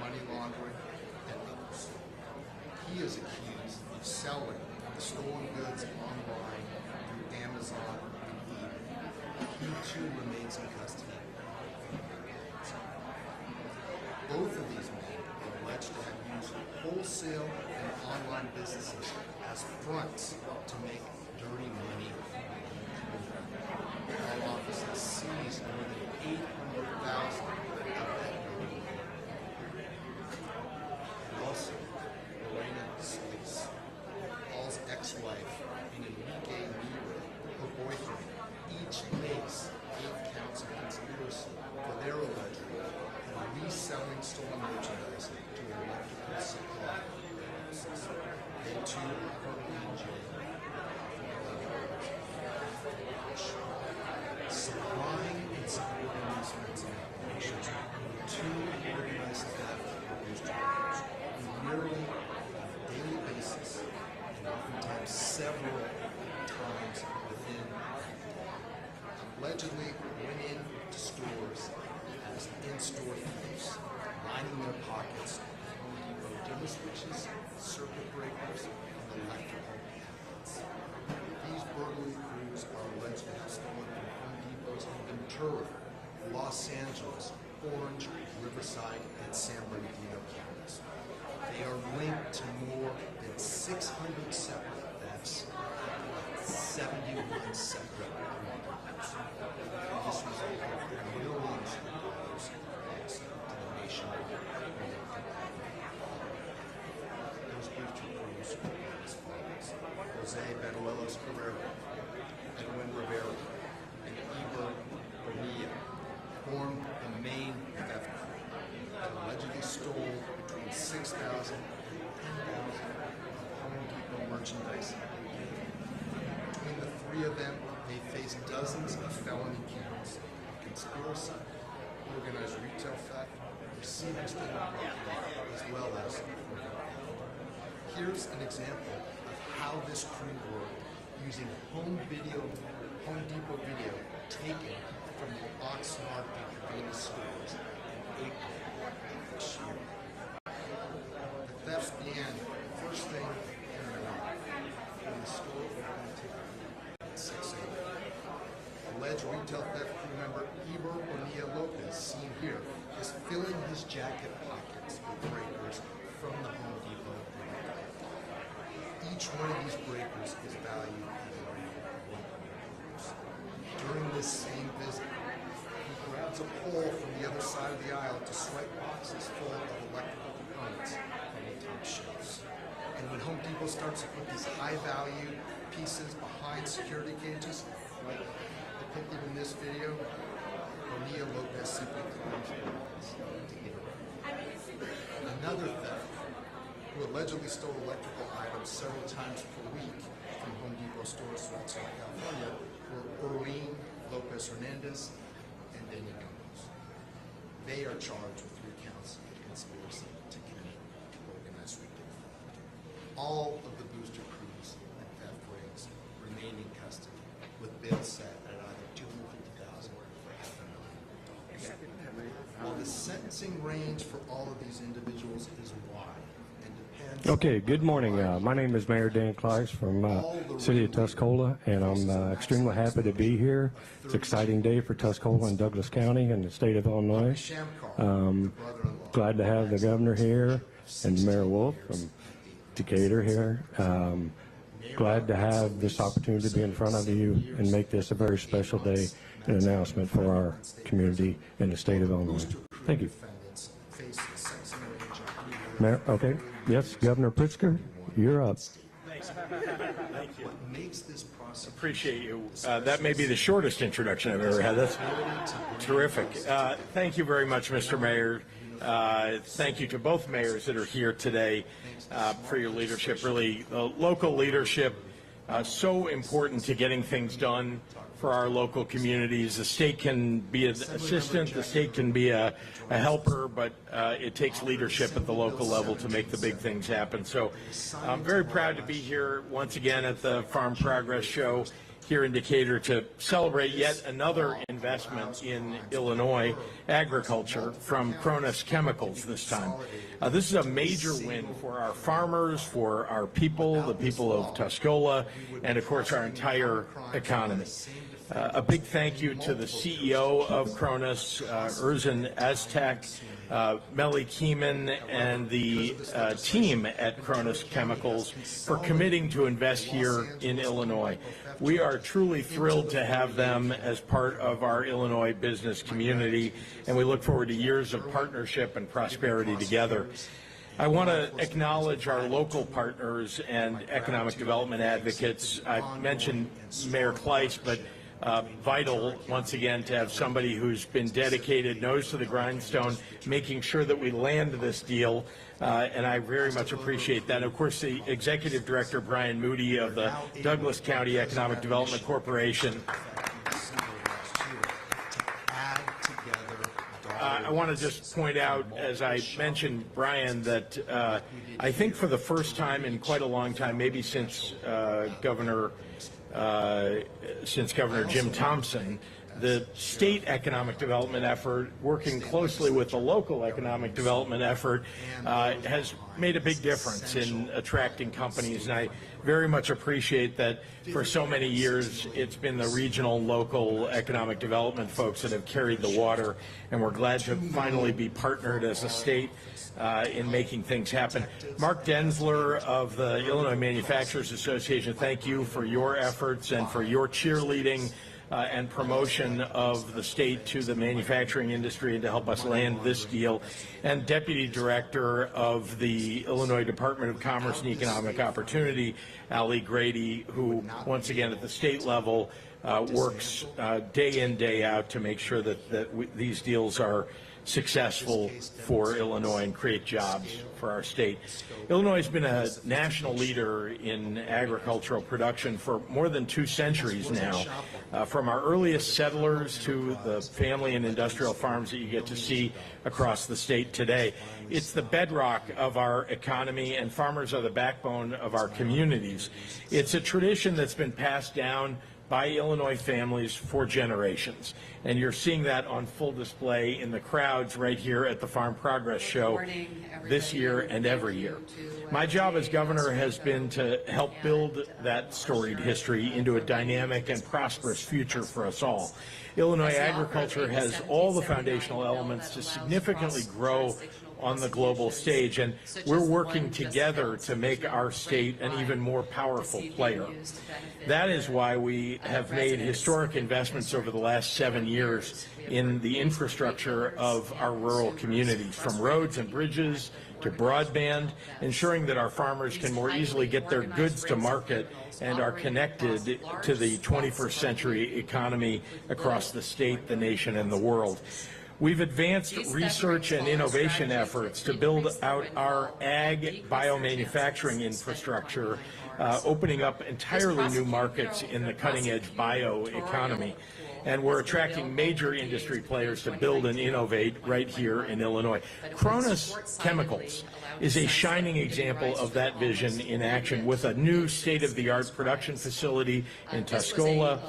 money laundering, and others. He is accused of selling the stolen goods online through Amazon and eBay. He too remains in custody. Both of these men are alleged to have used wholesale and online businesses as fronts to make dirty money. Our office has seized more than $800,000 of that dirty money. And also, Lorena Solis, Paul's ex-wife, and Enrique Mira, her boyfriend, each face 8 counts of conspiracy for their alleged reselling stolen merchandise to electrical supply businesses. They too are currently in jail. Supplying and supporting these kinds of operations were 2 organized theft organizations who nearly on a daily basis and oftentimes several times within allegedly went into stores as in-store thieves, lining their pockets with Home Depot dimmer switches, circuit breakers, and electrical cabinets. These burglary crews are alleged to have stolen from Home Depots in Ventura, Los Angeles, Orange, Riverside, and San Bernardino counties. They are linked to more than 600 separate thefts, 71 separate criminals. This resulted in millions of dollars lost to the nation. Those brief crews were as follows: Jose Benuelos Carrero, Edwin Rivera, and Iber Bonilla formed the main theft crew that allegedly stole between 6,000 and 10,000 of Home Depot merchandise. Between the 3 of them, they face dozens of felony counts of conspiracy, organized retail theft, receiving stolen property, as well as here's an example of how this crew worked using Home Depot video taken from the Oxnard and convenience stores in April of this year. The thefts began first thing in the morning when the store opened at 6 a.m. Alleged retail theft crew member Iber Bonilla Lopez, seen here, is filling his jacket pockets with breakers from the Home Depot. Each one of these breakers is valued at $100. During this same visit, he grabs a pole from the other side of the aisle to swipe boxes full of electrical components from the top shelves. And when Home Depot starts to put these high-value pieces behind security cages, like depicted in this video, Bonilla Lopez simply climbs the walls to get around. Another theft who allegedly stole electrical items several times per week from Home Depot stores throughout Southern California were Orlean Lopez Hernandez and Daniel Gomez. They are charged with 3 counts of conspiracy to commit organized retail fraud. All of the booster crews and theft rings remain in custody, with bail set at either $250,000 or $500,000. While the sentencing range for all of these individuals is wide and depends. Okay, good morning. My name is Mayor Dan Kleiss from City of Tuscola, and I'm extremely happy to be here. It's an exciting day for Tuscola and Douglas County and the state of Illinois. Glad to have the governor here and Mayor Wolf from Decatur here. Glad to have this opportunity to be in front of you and make this a very special day, an announcement for our community in the state of Illinois. Thank you. Mayor, okay. Yes, Governor Pritzker, you're up. Thanks. Thank you. Appreciate you. That may be the shortest introduction I've ever had. That's terrific. Thank you very much, Mr. Mayor. Thank you to both mayors that are here today for your leadership. Really, local leadership, so important to getting things done for our local communities. The state can be an assistant, the state can be a helper, but it takes leadership at the local level to make the big things happen. So I'm very proud to be here once again at the Farm Progress Show here in Decatur to celebrate yet another investment in Illinois agriculture from Cronus Chemicals this time. This is a major win for our farmers, for our people, the people of Tuscola, and of course our entire economy. A big thank you to the CEO of Cronus, Erzan Aztec, Melly Keeman, and the team at Cronus Chemicals for committing to invest here in Illinois. We are truly thrilled to have them as part of our Illinois business community, and we look forward to years of partnership and prosperity together. I want to acknowledge our local partners and economic development advocates. I mentioned Mayor Kleiss, but vital, once again, to have somebody who's been dedicated, nose to the grindstone, making sure that we land this deal, and I very much appreciate that. Of course, the Executive Director, Brian Moody of the Douglas County Economic Development Corporation. I want to just point out, as I mentioned, Brian, that I think for the first time in quite a long time, maybe since Governor Jim Thompson, the state economic development effort, working closely with the local economic development effort, has made a big difference in attracting companies. And I very much appreciate that for so many years it's been the regional, local economic development folks that have carried the water, and we're glad to finally be partnered as a state in making things happen. Mark Densler of the Illinois Manufacturers Association, thank you for your efforts and for your cheerleading and promotion of the state to the manufacturing industry and to help us land this deal. And Deputy Director of the Illinois Department of Commerce and Economic Opportunity, Ali Grady, who once again at the state level works day in, day out to make sure that these deals are successful for Illinois and create jobs for our state. Illinois has been a national leader in agricultural production for more than 2 centuries now, from our earliest settlers to the family and industrial farms that you get to see across the state today. It's the bedrock of our economy, and farmers are the backbone of our communities. It's a tradition that's been passed down by Illinois families for generations. And you're seeing that on full display in the crowds right here at the Farm Progress Show this year and every year. My job as governor has been to help build that storied history into a dynamic and prosperous future for us all. Illinois agriculture has all the foundational elements to significantly grow on the global stage, and we're working together to make our state an even more powerful player. That is why we have made historic investments over the last 7 years in the infrastructure of our rural communities, from roads and bridges to broadband, ensuring that our farmers can more easily get their goods to market and are connected to the 21st century economy across the state, the nation, and the world. We've advanced research and innovation efforts to build out our ag biomanufacturing infrastructure, opening up entirely new markets in the cutting-edge bioeconomy. And we're attracting major industry players to build and innovate right here in Illinois. Cronus Chemicals is a shining example of that vision in action with a new state-of-the-art production facility in Tuscola.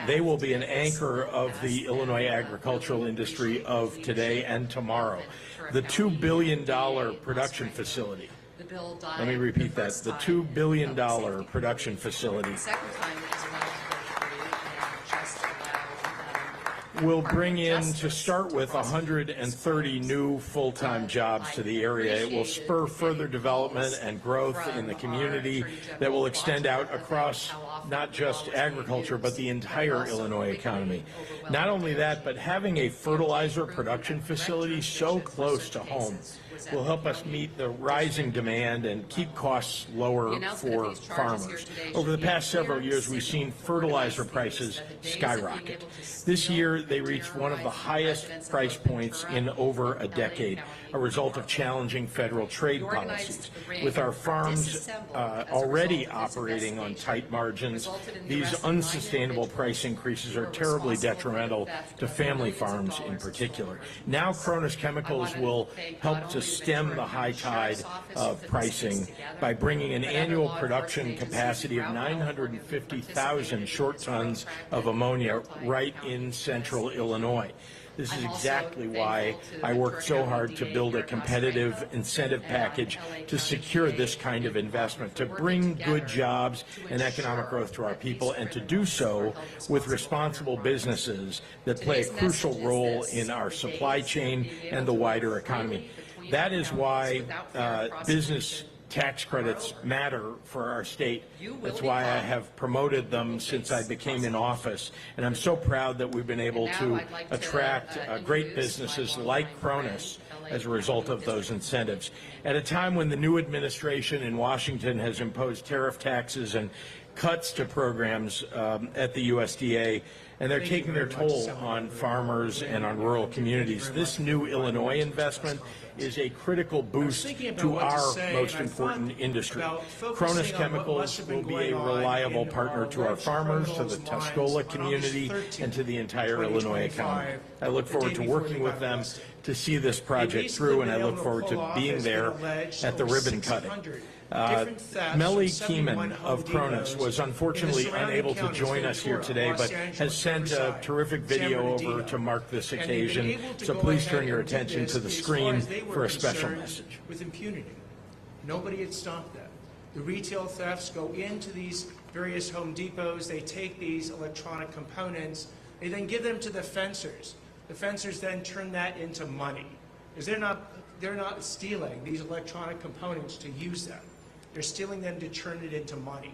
They will be an anchor of the Illinois agricultural industry of today and tomorrow. The $2 billion production facility. Let me repeat that. The $2 billion production facility will bring in, to start with, 130 new full-time jobs to the area. It will spur further development and growth in the community that will extend out across not just agriculture, but the entire Illinois economy. Not only that, but having a fertilizer production facility so close to home will help us meet the rising demand and keep costs lower for farmers. Over the past several years, we've seen fertilizer prices skyrocket. This year, they reached one of the highest price points in over a decade, a result of challenging federal trade policies. With our farms already operating on tight margins, these unsustainable price increases are terribly detrimental to family farms in particular. Now Cronus Chemicals will help to stem the high tide of pricing by bringing an annual production capacity of 950,000 short tons of ammonia right in central Illinois. This is exactly why I worked so hard to build a competitive incentive package to secure this kind of investment, to bring good jobs and economic growth to our people, and to do so with responsible businesses that play a crucial role in our supply chain and the wider economy. That is why business tax credits matter for our state. That's why I have promoted them since I became in office. And I'm so proud that we've been able to attract great businesses like Cronus as a result of those incentives. At a time when the new administration in Washington has imposed tariff taxes and cuts to programs at the USDA, and they're taking their toll on farmers and on rural communities, this new Illinois investment is a critical boost to our most important industry. Cronus Chemicals will be a reliable partner to our farmers, to the Tuscola community, and to the entire Illinois economy. I look forward to working with them to see this project through, and I look forward to being there at the ribbon cutting. Melly Keeman of Cronus was unfortunately unable to join us here today, but has sent a terrific video over to mark this occasion. So please turn your attention to the screen for a special message. With impunity. Nobody had stopped that. The retail thefts go into these various Home Depots. They take these electronic components. They then give them to the fencers. The fencers then turn that into money. Because they're not stealing these electronic components to use them. They're stealing them to turn it into money.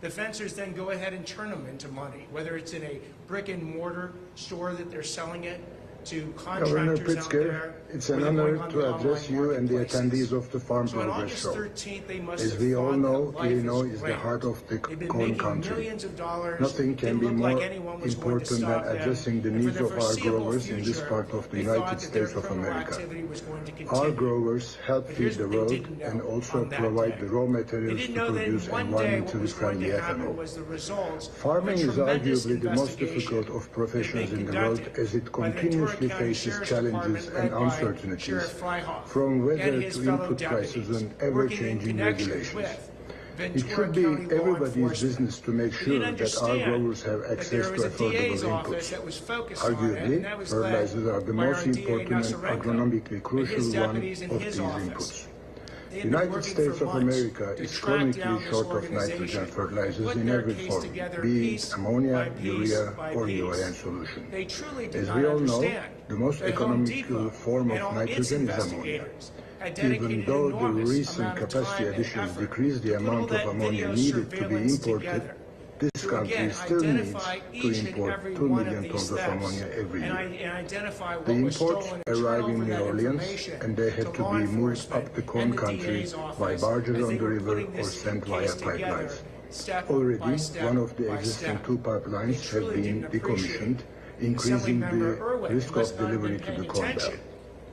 The fencers then go ahead and turn them into money, whether it's in a brick and mortar store that they're selling it, to Governor contractors out there. Pritzker, it's an honor to address you and the attendees of the Farm So on Progress August Show. 13th, they must As have we all thought know, that life Illinois was is the great. heart of the They've been corn making country. millions of dollars. Nothing can Didn't be look more like anyone was going to important than stop them. addressing the And needs for of the our foreseeable growers in this future, part of the they thought United that their States of criminal America. activity was going to Our continue. growers help But feed here's the what they world didn't know and also on that provide day. the raw They materials didn't to know that produce one day what environmentally was going friendly to happen ethanol. was the results of a Farming is tremendous arguably the most investigation difficult of professions that in they the world conducted as it by the continuously Ventura County faces Sheriff's challenges Department and led by uncertainties, Sheriff Fryhoff from and weather his to fellow input prices deputies, and working in ever-changing connection regulations. with It Ventura should be County law everybody's enforcement. business to make They sure didn't that our understand growers have that access there to was a DA's affordable office inputs. that was focused on it, Arguably, and that was led fertilizers are the by most our DA important and Nasarenko agronomically and crucial his one deputies in of his these office. inputs. They The had been United working States for of months America to is track chronically down this short of organization, nitrogen fertilizers put in their every case form, together be piece it ammonia, by piece urea, by or piece. UAN solution. They truly did As not we all know, understand the most that Home economical Depot form and of all its nitrogen is ammonia. investigators had Even dedicated though the enormous recent amount of capacity time and additions effort decreased the to put all amount of that ammonia video needed to be surveillance imported, together, this to country again still needs identify to each and import every 2 one of million these tons of thefts ammonia every and year. identify what The was imports stolen and turn arrive in over New that Orleans, information and they had to law be moved enforcement up the corn and the country DA's office by barges as on they the were river putting or this sent via case together, pipelines. step Already, by step one of the by existing step. 2 pipelines have truly been didn't appreciate decommissioned, increasing the Assemblymember Irwin risk must of not have delivery been to the paying Corn attention. Belt.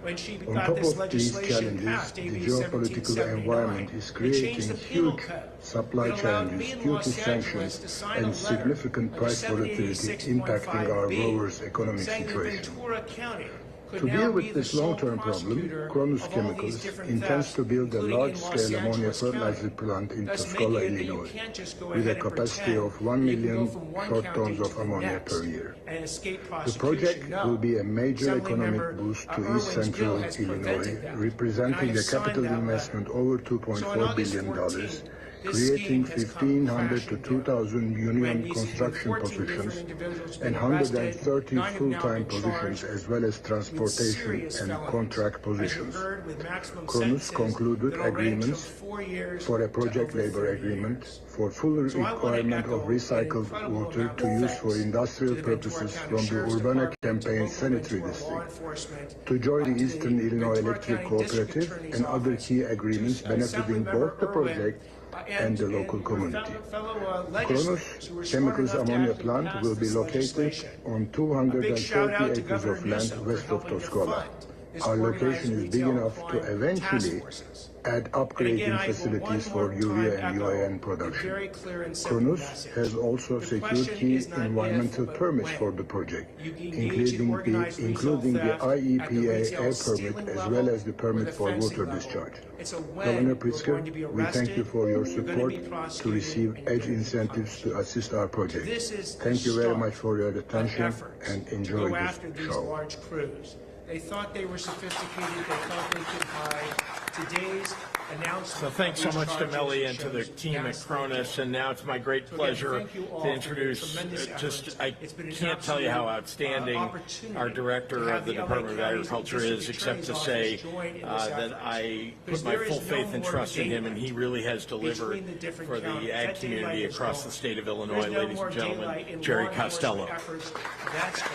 When she On got top this of these legislation challenges, passed, the AB geopolitical 1779, environment is it creating changed the penal huge code. supply It allowed me challenges, in duty Los Angeles sanctions, to sign a and letter significant under price volatility 7086.5B, impacting our growers' economic saying that situation. Ventura County could To now deal be with the this sole long-term problem, prosecutor Kronos of all these Chemicals different intends thefts, to build a including in Los large-scale ammonia Angeles fertilizer County, plant in thus Tuscola, making it that you Illinois, can't just go with ahead a and capacity pretend of 1 that you can go million from one short county tons to of the ammonia next per year. and escape The prosecution. project No. will be a major economic Assemblymember boost to Irwin's East bill Central has Illinois, prevented that. representing And I a have signed capital that investment letter. over So on $2.4 August billion, 14th, this creating scheme has come 1,500 to crashing down. 2,000 When union these construction 14 different positions individuals and been arrested, 130 9 have now full-time been positions, charged as well as with transportation serious and felonies. contract As you positions. heard, with maximum Kronos sentences concluded that'll range from agreements 4 years for a to project over labor 30 agreement years. for full So I wanna requirement echo of an recycled incredible water amount to of use for thanks industrial to the Ventura purposes County from the Sheriff's Urbana Department, to Campaign local Sanitary Ventura law District, enforcement, to join the to Eastern the Illinois Ventura Electric County District Cooperative Attorney's and other Office, key agreements to benefiting Assemblymember both the Irwin, project and the local your community. fellow Kronos legislators who were smart Chemicals enough to ammonia actually plant pass will be this located legislation. on A big shout 230 out to acres Governor of land Newsom west for of helping to Tuscola. fund this Our organized location is big retail enough to crime task eventually forces. add And again, upgrading I will facilities one for more urea time and echo UAN a production. very clear and simple Kronos message. has also The secured question key is not if, environmental but permits when. for the project, You engage in organized including the retail theft at the IEPA retail air stealing permit, as level well as the or permit the for fencing water level. discharge. It's a when Governor you're Pritzker, going to be we thank you arrested, for your you're going to support be to prosecuted, receive and you're edge going to be incentives punished. to assist our project. This is the Thank you very start much for your of attention efforts and to enjoy go after this these show. large crews. They thought they were sophisticated, they thought they could hide. Today's announcement. So thanks so much to Melly and to the team at Kronos, and now it's my great pleasure to introduce, I can't tell you how outstanding our Director of the Department of Agriculture is, except to say that I put my full faith and trust in him, and he really has delivered for the ag community across the state of Illinois. Ladies and gentlemen, Jerry Costello. That's right.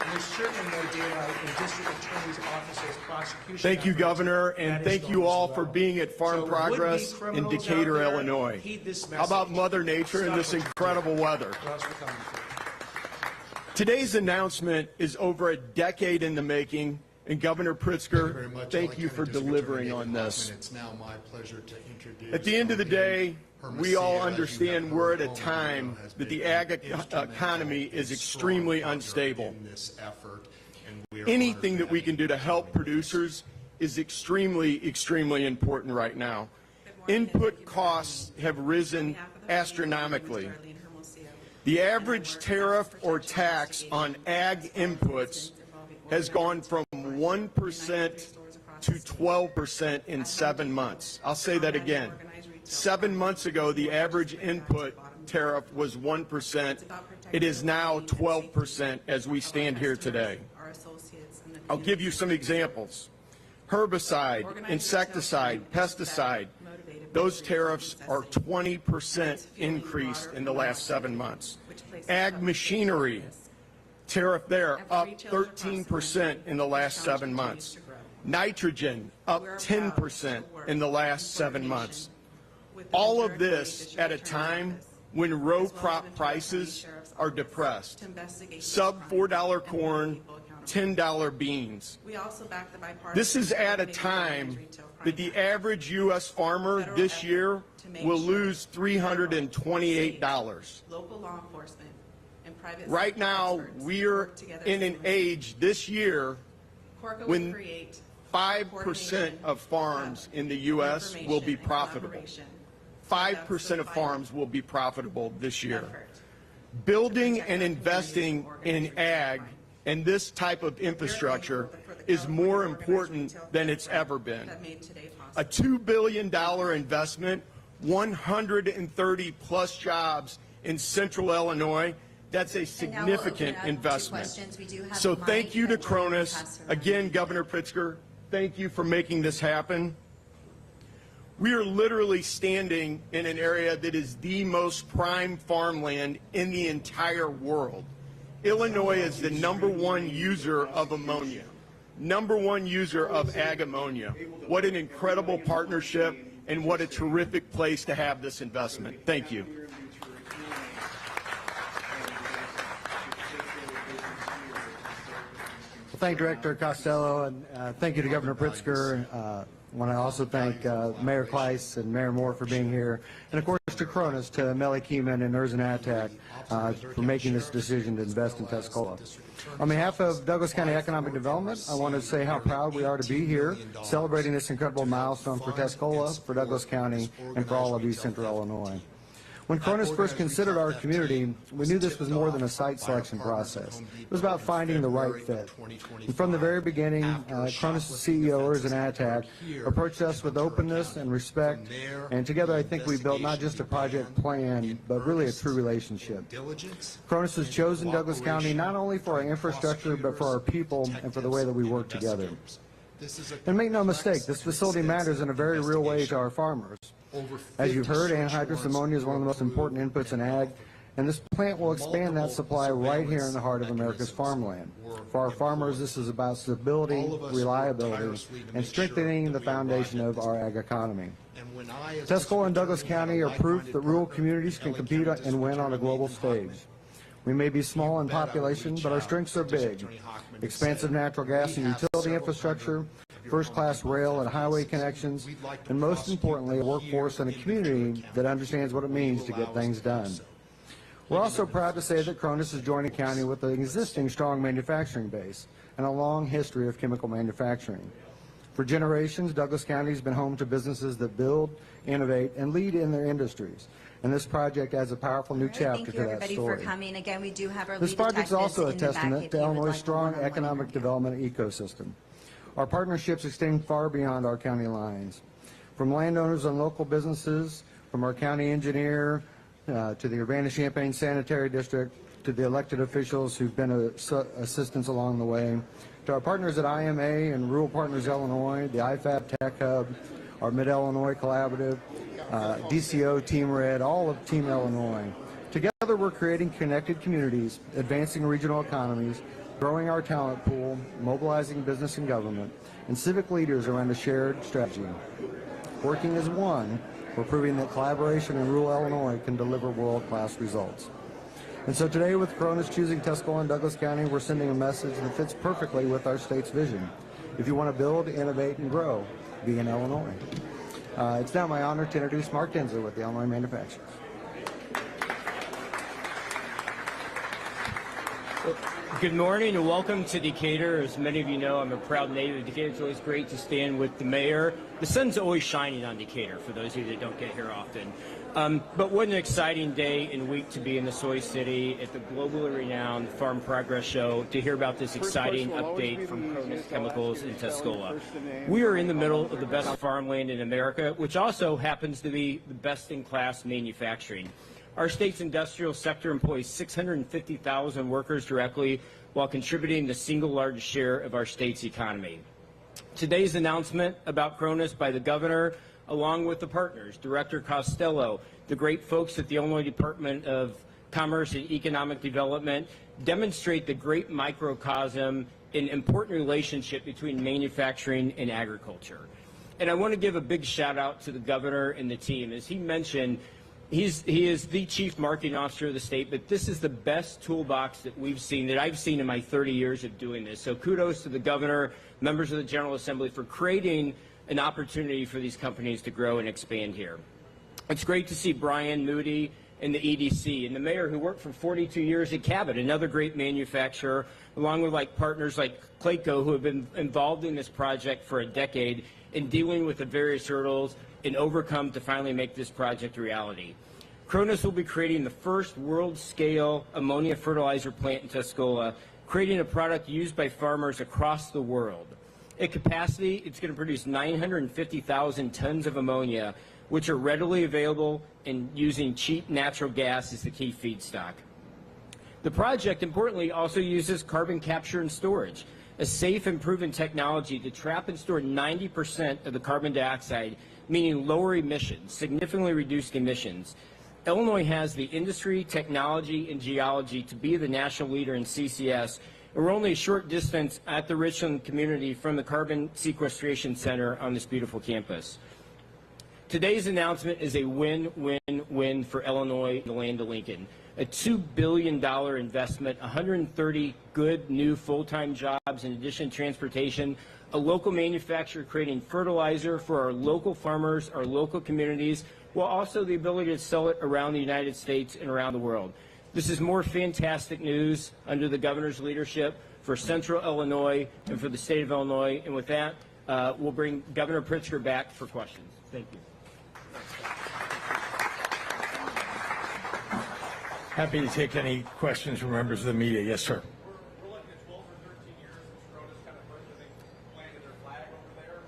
And there's certainly no daylight in district attorney's offices prosecution. Thank you, efforts. Governor, and That thank is you going all as for well. being at Farm So Progress would-be in criminals Decatur, out there, Illinois. heed this How about message. Mother Nature and this Stop it. incredible weather? What else we coming for? Today's announcement is over a decade in the making, and Governor Pritzker, thank you for delivering on this. It's now my pleasure to introduce. At the end of the day, we all understand we're at a time that the ag economy is extremely unstable. Anything that we can do to help producers is extremely, extremely important right now. Input costs have risen astronomically. The average tariff or tax on ag inputs has gone from 1% to 12% in 7 months. I'll say that again. 7 months ago, the average input tariff was 1%. It is now 12% as we stand here today. I'll give you some examples. Herbicide, insecticide, pesticide, those tariffs are 20% increased in the last 7 months. Ag machinery, tariff there up 13% in the last 7 months. Nitrogen up 10% in the last 7 months. All of this at a time when row crop prices are depressed. Sub $4 corn, $10 beans. This is at a time that the average U.S. farmer this year will lose $328. Right now, we're in an age this year when 5% of farms in the U.S. will be profitable. 5% of farms will be profitable this year. Building and investing in ag and this type of infrastructure is more important than it's ever been. A $2 billion investment, 130 plus jobs in central Illinois, that's a significant investment. So thank you to Kronos. Again, Governor Pritzker, thank you for making this happen. We are literally standing in an area that is the most prime farmland in the entire world. Illinois is the #1 user of ammonia, #1 user of ag ammonia. What an incredible partnership and what a terrific place to have this investment. Thank you. thank Director Costello, and thank you to Governor Pritzker. I want to also thank Mayor Kleiss and Mayor Moore for being here, and of course to Cronus, to Melly Keeman and Erzan Attack for making this decision to invest in Tuscola. On behalf of Douglas County Economic Development, I want to say how proud we are to be here celebrating this incredible milestone for Tuscola, for Douglas County, and for all of East Central Illinois. When Cronus first considered our community, we knew this was more than a site selection process. It was about finding the right fit. And from the very beginning, Cronus' CEO, Erzan Attack, approached us with openness and respect, and together I think we built not just a project plan, but really a true relationship. Cronus has chosen Douglas County not only for our infrastructure, but for our people and for the way that we work together. And make no mistake, this facility matters in a very real way to our farmers. As you've heard, anhydrous ammonia is one of the most important inputs in ag, and this plant will expand that supply right here in the heart of America's farmland. For our farmers, this is about stability, reliability, and strengthening the foundation of our ag economy. Tuscola and Douglas County are proof that rural communities can compete and win on a global stage. We may be small in population, but our strengths are big. Expansive natural gas and utility infrastructure, first-class rail and highway connections, and most importantly, a workforce and a community that understands what it means to get things done. We're also proud to say that Cronus is joining a county with an existing strong manufacturing base and a long history of chemical manufacturing. For generations, Douglas County has been home to businesses that build, innovate, and lead in their industries. And this project adds a powerful new chapter to that story. Thank you, everybody, for coming. Again, we do have our This lead project is detectives also a in the back testament if to you would Illinois' like strong one-on-one economic development ecosystem. Our partnerships extend far beyond our county lines. From landowners and local businesses, from our county engineer, to the Urbana-Champaign Sanitary District, to the elected officials who've been assistance along the way, to our partners at IMA and Rural Partners Illinois, the IFAB Tech Hub, our Mid-Illinois Collaborative, DCO, Team Red, all of Team Illinois. Together we're creating connected communities, advancing regional economies, growing our talent pool, mobilizing business and government, and civic leaders around a shared strategy. Working as one, we're proving that collaboration in rural Illinois can deliver world-class results. And so today, with Cronus choosing Tuscola and Douglas County, we're sending a message that fits perfectly with our state's vision. If you want to build, innovate, and grow, be in Illinois. It's now my honor to introduce Mark Tinsley with the Illinois Manufacturers. Good morning and welcome to Decatur. As many of you know, I'm a proud native of Decatur. It's always great to stand with the mayor. The sun's always shining on Decatur, for those of you that don't get here often. But what an exciting day and week to be in the Soy City at the globally renowned Farm Progress Show to hear about this exciting update from Cronus Chemicals in Tuscola. We are in the middle of the best farmland in America, which also happens to be the best-in-class manufacturing. Our state's industrial sector employs 650,000 workers directly while contributing the single largest share of our state's economy. Today's announcement about Cronus by the governor, along with the partners, Director Costello, the great folks at the Illinois Department of Commerce and Economic Development, demonstrate the great microcosm and important relationship between manufacturing and agriculture. And I want to give a big shout out to the governor and the team. As he mentioned, he is the chief marketing officer of the state, but this is the best toolbox that we've seen, that I've seen in my 30 years of doing this. So kudos to the governor, members of the General Assembly for creating an opportunity for these companies to grow and expand here. It's great to see Brian Moody and the EDC and the mayor who worked for 42 years at Cabot, another great manufacturer, along with partners like Clayco who have been involved in this project for a decade in dealing with the various hurdles and overcome to finally make this project a reality. Cronus will be creating the first world-scale ammonia fertilizer plant in Tuscola, creating a product used by farmers across the world. At capacity, it's going to produce 950,000 tons of ammonia, which are readily available and using cheap natural gas as the key feedstock. The project, importantly, also uses carbon capture and storage, a safe and proven technology to trap and store 90% of the carbon dioxide, meaning lower emissions, significantly reduced emissions. Illinois has the industry, technology, and geology to be the national leader in CCS. And we're only a short distance at the Richland community from the Carbon Sequestration Center on this beautiful campus. today's announcement is a win-win-win for Illinois and the land of Lincoln. A $2 billion investment, 130 good new full-time jobs in addition to transportation, a local manufacturer creating fertilizer for our local farmers, our local communities, while also the ability to sell it around the United States and around the world. This is more fantastic news under the governor's leadership for Central Illinois and for the state of Illinois. And with that, we'll bring Governor Pritzker back for questions. Thank you. Happy to take any questions from members of the media. Yes, sir. We're looking at 12 or 13 years since Corona's kind of planted their flag over there.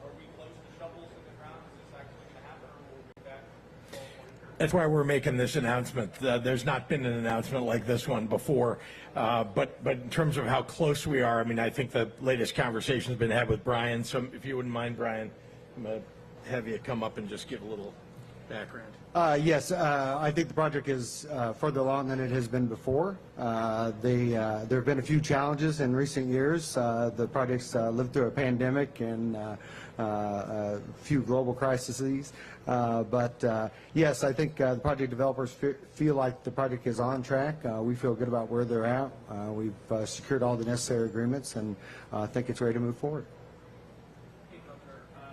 Are we close to shovels in the ground? Is this actually going to happen, or will we be back 12 more years? That's why we're making this announcement. There's not been an announcement like this one before, but in terms of how close we are, I mean, I think the latest conversation has been had with Brian. So if you wouldn't mind, Brian, I'm going to have you come up and just give a little background. Yes, I think the project is further along than it has been before. There have been a few challenges in recent years. The project's lived through a pandemic and a few global crises. But yes, I think the project developers feel like the project is on track. We feel good about where they're at. We've secured all the necessary agreements and think it's ready to move forward.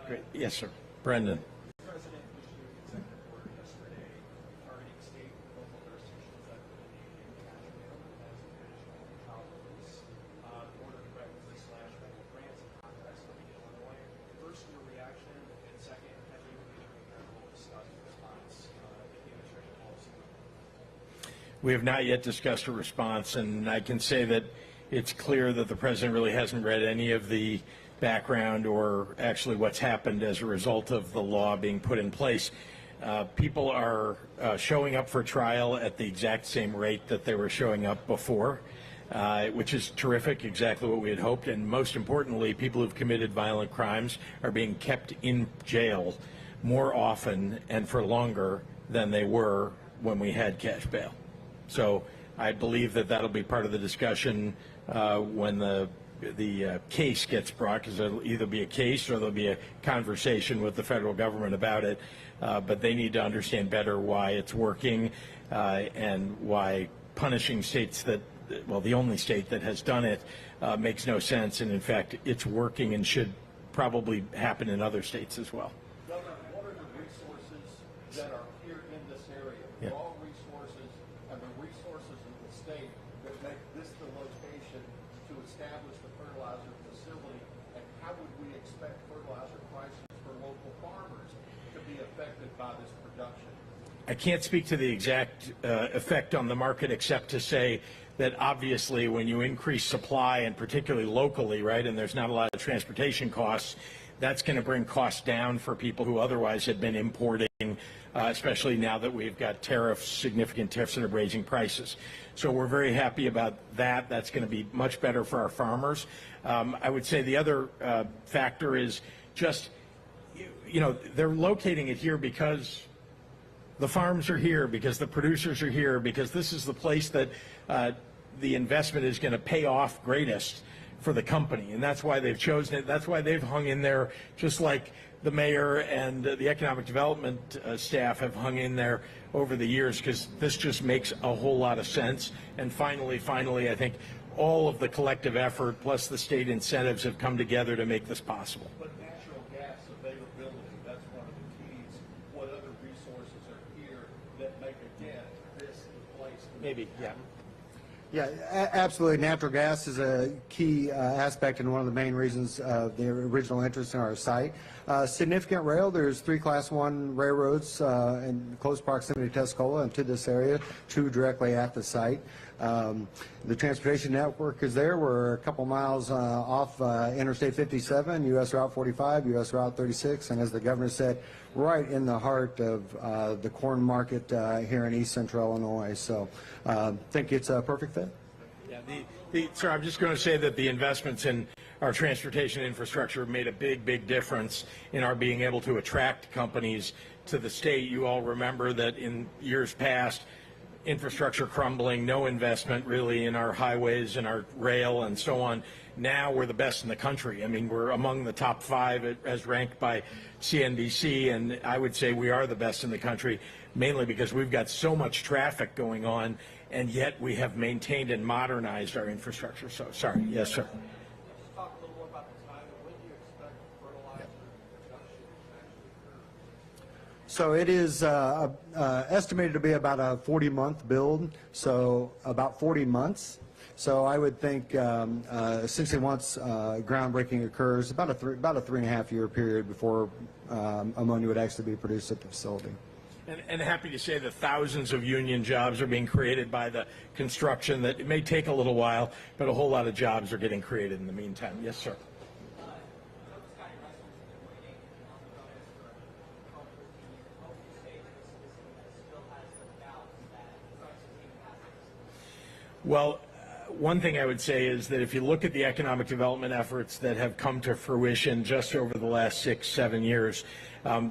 Great. Yes, sir. Brendan. We have not yet discussed a response, and I can say that it's clear that the president really hasn't read any of the background or actually what's happened as a result of the law being put in place. People are showing up for trial at the exact same rate that they were showing up before, which is terrific, exactly what we had hoped. And most importantly, people who've committed violent crimes are being kept in jail more often and for longer than they were when we had cash bail. So I believe that that'll be part of the discussion when the case gets brought, because there'll either be a case or there'll be a conversation with the federal government about it. But they need to understand better why it's working and why punishing states that, well, the only state that has done it makes no sense. And in fact, it's working and should probably happen in other states as well. Governor, what are the resources that are here in this area? Yeah. Raw resources and the resources of the state that make this the location to establish the fertilizer facility, and how would we expect fertilizer prices for local farmers to be affected by this production? I can't speak to the exact effect on the market, except to say that obviously when you increase supply, and particularly locally, right, and there's not a lot of transportation costs, that's going to bring costs down for people who otherwise had been importing, especially now that we've got tariffs, significant tariffs that are raising prices. So we're very happy about that. That's going to be much better for our farmers. I would say the other factor is just, you know, they're locating it here because the farms are here, because the producers are here, because this is the place that the investment is going to pay off greatest for the company, and that's why they've chosen it. That's why they've hung in there, just like the mayor and the economic development staff have hung in there over the years, because this just makes a whole lot of sense. And finally, I think all of the collective effort plus the state incentives have come together to make this possible. But natural gas availability, that's one of the keys. What other resources are here that make, again, this the place? Maybe, yeah. Yeah, absolutely. Natural gas is a key aspect and one of the main reasons of the original interest in our site. Significant rail, there's 3 Class 1 railroads in close proximity to Tuscola and to this area, 2 directly at the site. The transportation network is there. We're a couple miles off Interstate 57, U.S. Route 45, U.S. Route 36, and as the governor said, right in the heart of the corn market here in East Central Illinois. So I think it's a perfect fit. Yeah, sir, I'm just going to say that the investments in our transportation infrastructure have made a big difference in our being able to attract companies to the state. You all remember that in years past, infrastructure crumbling, no investment really in our highways and our rail and so on. Now we're the best in the country. I mean, we're among the top 5 as ranked by CNBC, and I would say we are the best in the country, mainly because we've got so much traffic going on, and yet we have maintained and modernized our infrastructure. So, sorry. Yes, sir. So it is estimated to be about a 40-month build, so about 40 months. So I would think essentially once groundbreaking occurs, about a 3.5-year period before ammonia would actually be produced at the facility. And happy to say that thousands of union jobs are being created by the construction. That it may take a little while, but a whole lot of jobs are getting created in the meantime. Yes, sir. Well, one thing I would say is that if you look at the economic development efforts that have come to fruition just over the last 6-7 years,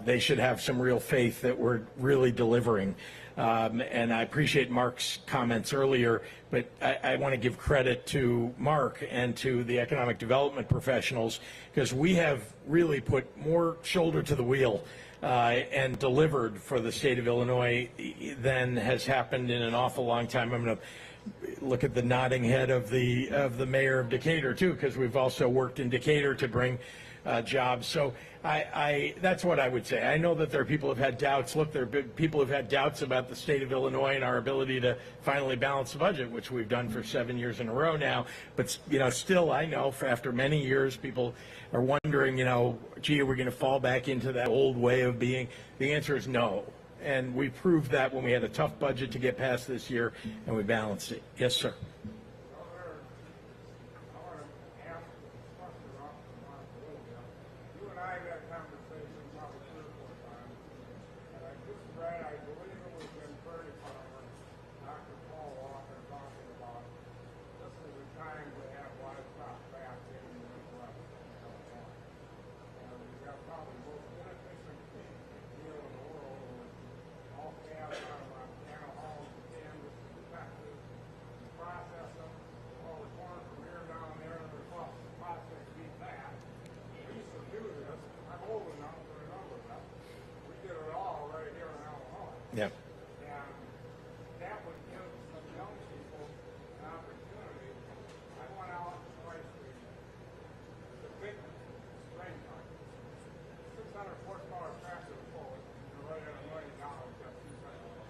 they should have some real faith that we're really delivering. And I appreciate Mark's comments earlier, but I want to give credit to Mark and to the economic development professionals, because we have really put more shoulder to the wheel and delivered for the state of Illinois than has happened in an awful long time. I'm going to look at the nodding head of the mayor of Decatur too, because we've also worked in Decatur to bring jobs. So that's what I would say. I know that there are people who have had doubts. Look, there are people who have had doubts about the state of Illinois and our ability to finally balance the budget, which we've done for 7 years in a row now. But still, I know after many years, people are wondering, gee, are we going to fall back into that old way of being? The answer is no. And we proved that when we had a tough budget to get past this year, and we balanced it. Yes, sir. Yeah. That would give some young people an opportunity. I went out twice week. The big strain car, 600 horsepower tractor pull it, and right at $1 million, just 2 seconds.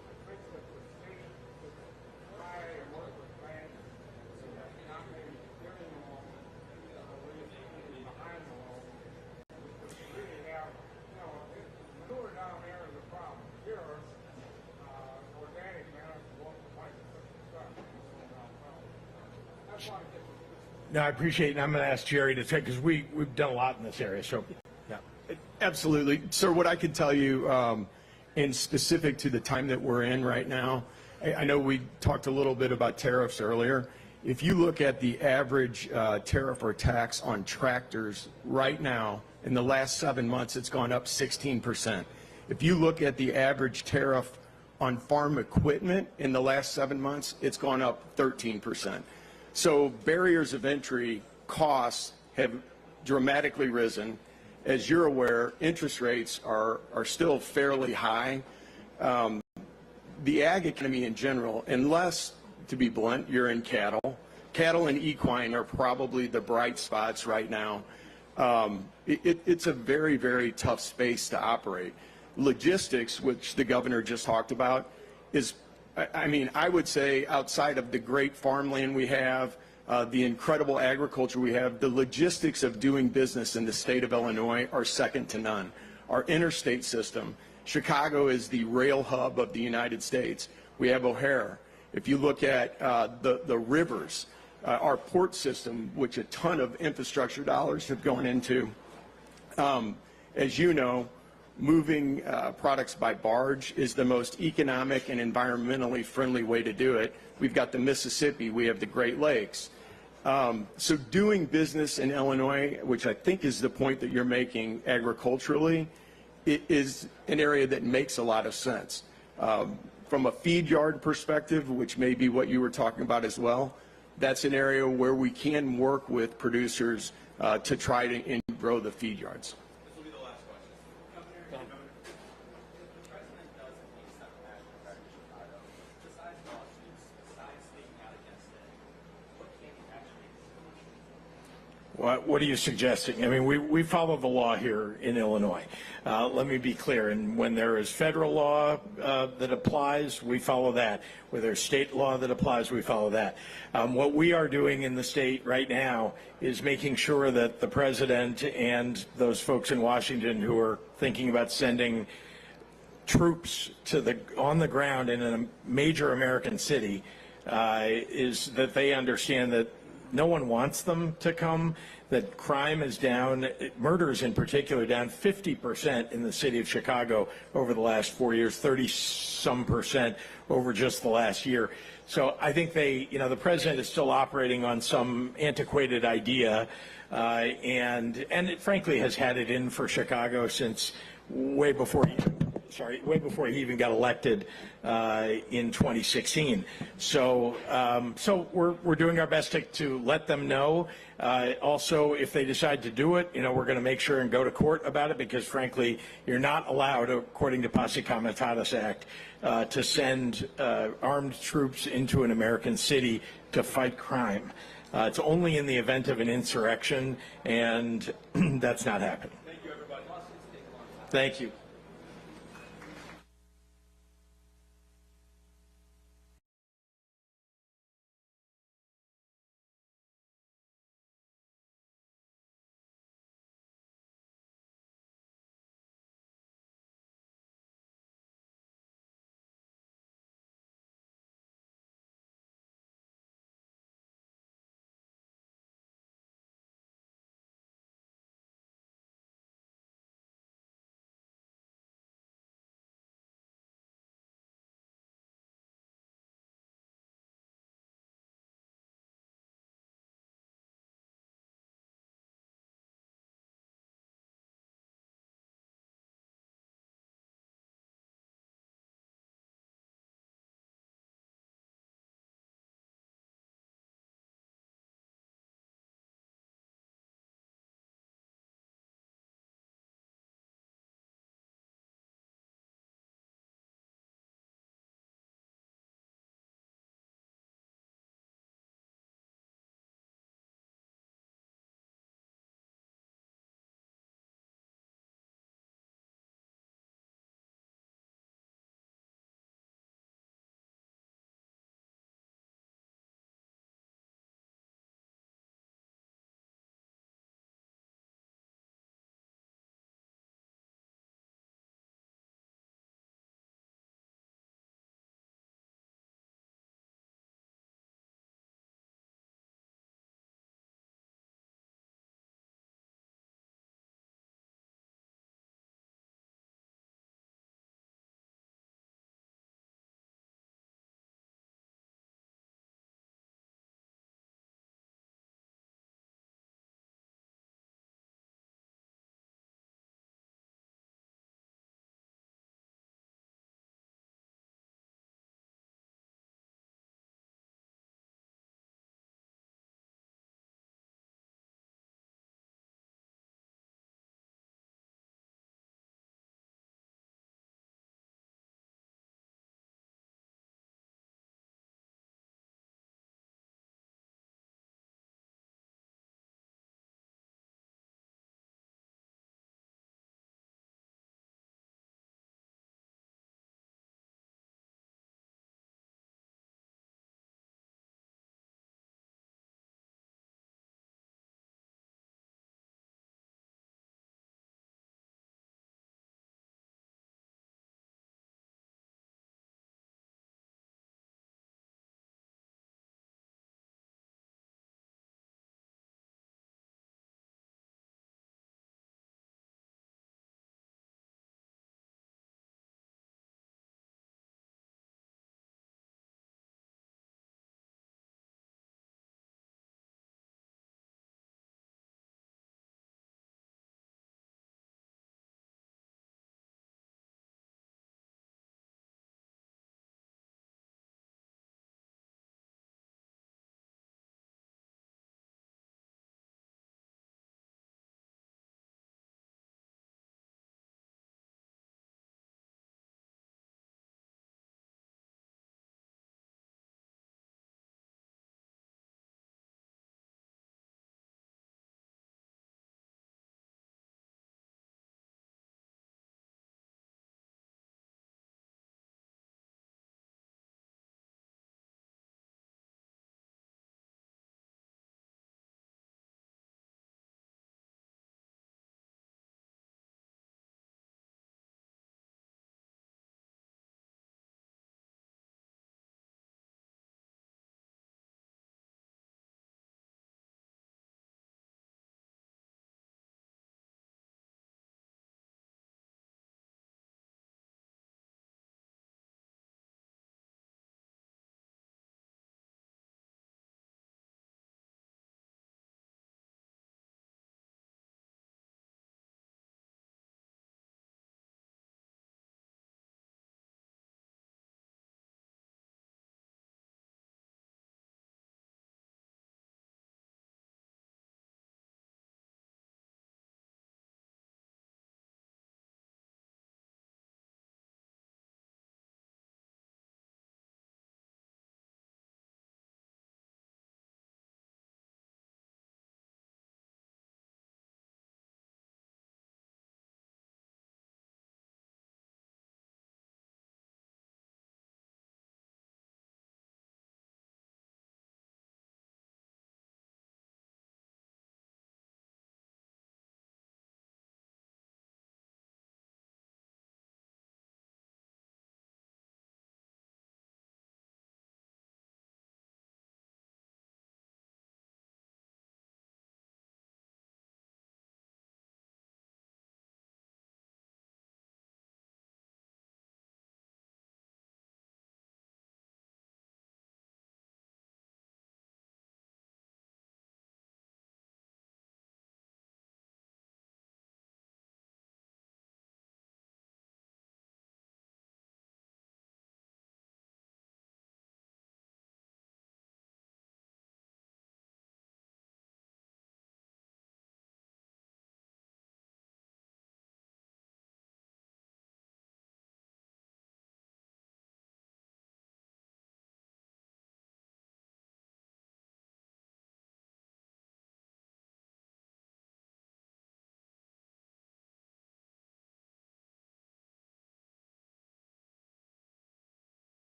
I think that the state should try and work with banks so that not maybe giving the loan, but really behind the loan. We could really have, manure down there is a problem. Here, organic matter is local price of 50%. That's why I get No, I appreciate it, and I'm going to ask Jerry to take, because we've done a lot in this area. So, yeah. Absolutely. Sir, what I can tell you, in specific to the time that we're in right now, I know we talked a little bit about tariffs earlier. If you look at the average tariff or tax on tractors right now, in the last 7 months, it's gone up 16%. If you look at the average tariff on farm equipment in the last 7 months, it's gone up 13%. So barriers of entry costs have dramatically risen. As you're aware, interest rates are still fairly high. The ag economy in general, unless, to be blunt, you're in cattle and equine are probably the bright spots right now. It's a very, very tough space to operate. Logistics, which the governor just talked about, is, I would say outside of the great farmland we have, the incredible agriculture we have, the logistics of doing business in the state of Illinois are second to none. Our interstate system, Chicago is the rail hub of the United States. We have O'Hare. If you look at the rivers, our port system, which a ton of infrastructure dollars have gone into, as you know, moving products by barge is the most economic and environmentally friendly way to do it. We've got the Mississippi, we have the Great Lakes. So doing business in Illinois, which I think is the point that you're making agriculturally, it is an area that makes a lot of sense. From a feed yard perspective, which may be what you were talking about as well, that's an area where we can work with producers to try to grow the feed yards. This will be the last question. Governor, the president does need some national practice in Chicago. Besides lawsuits, besides speaking out against it, what can he actually do? What are you suggesting? I mean, we follow the law here in Illinois. Let me be clear. And when there is federal law that applies, we follow that. Where there's state law that applies, we follow that. What we are doing in the state right now is making sure that the president and those folks in Washington who are thinking about sending troops on the ground in a major American city is that they understand that no one wants them to come, that crime is down, murders in particular, down 50% in the city of Chicago over the last 4 years, 30-some% over just the last year. So I think the president is still operating on some antiquated idea, and it frankly has had it in for Chicago since way before he even got elected in 2016. So we're doing our best to let them know. Also, if they decide to do it, we're going to make sure and go to court about it, because frankly, you're not allowed, according to Posse Comitatus Act, to send armed troops into an American city to fight crime. It's only in the event of an insurrection, and that's not happening. Thank you, everybody. Thank you.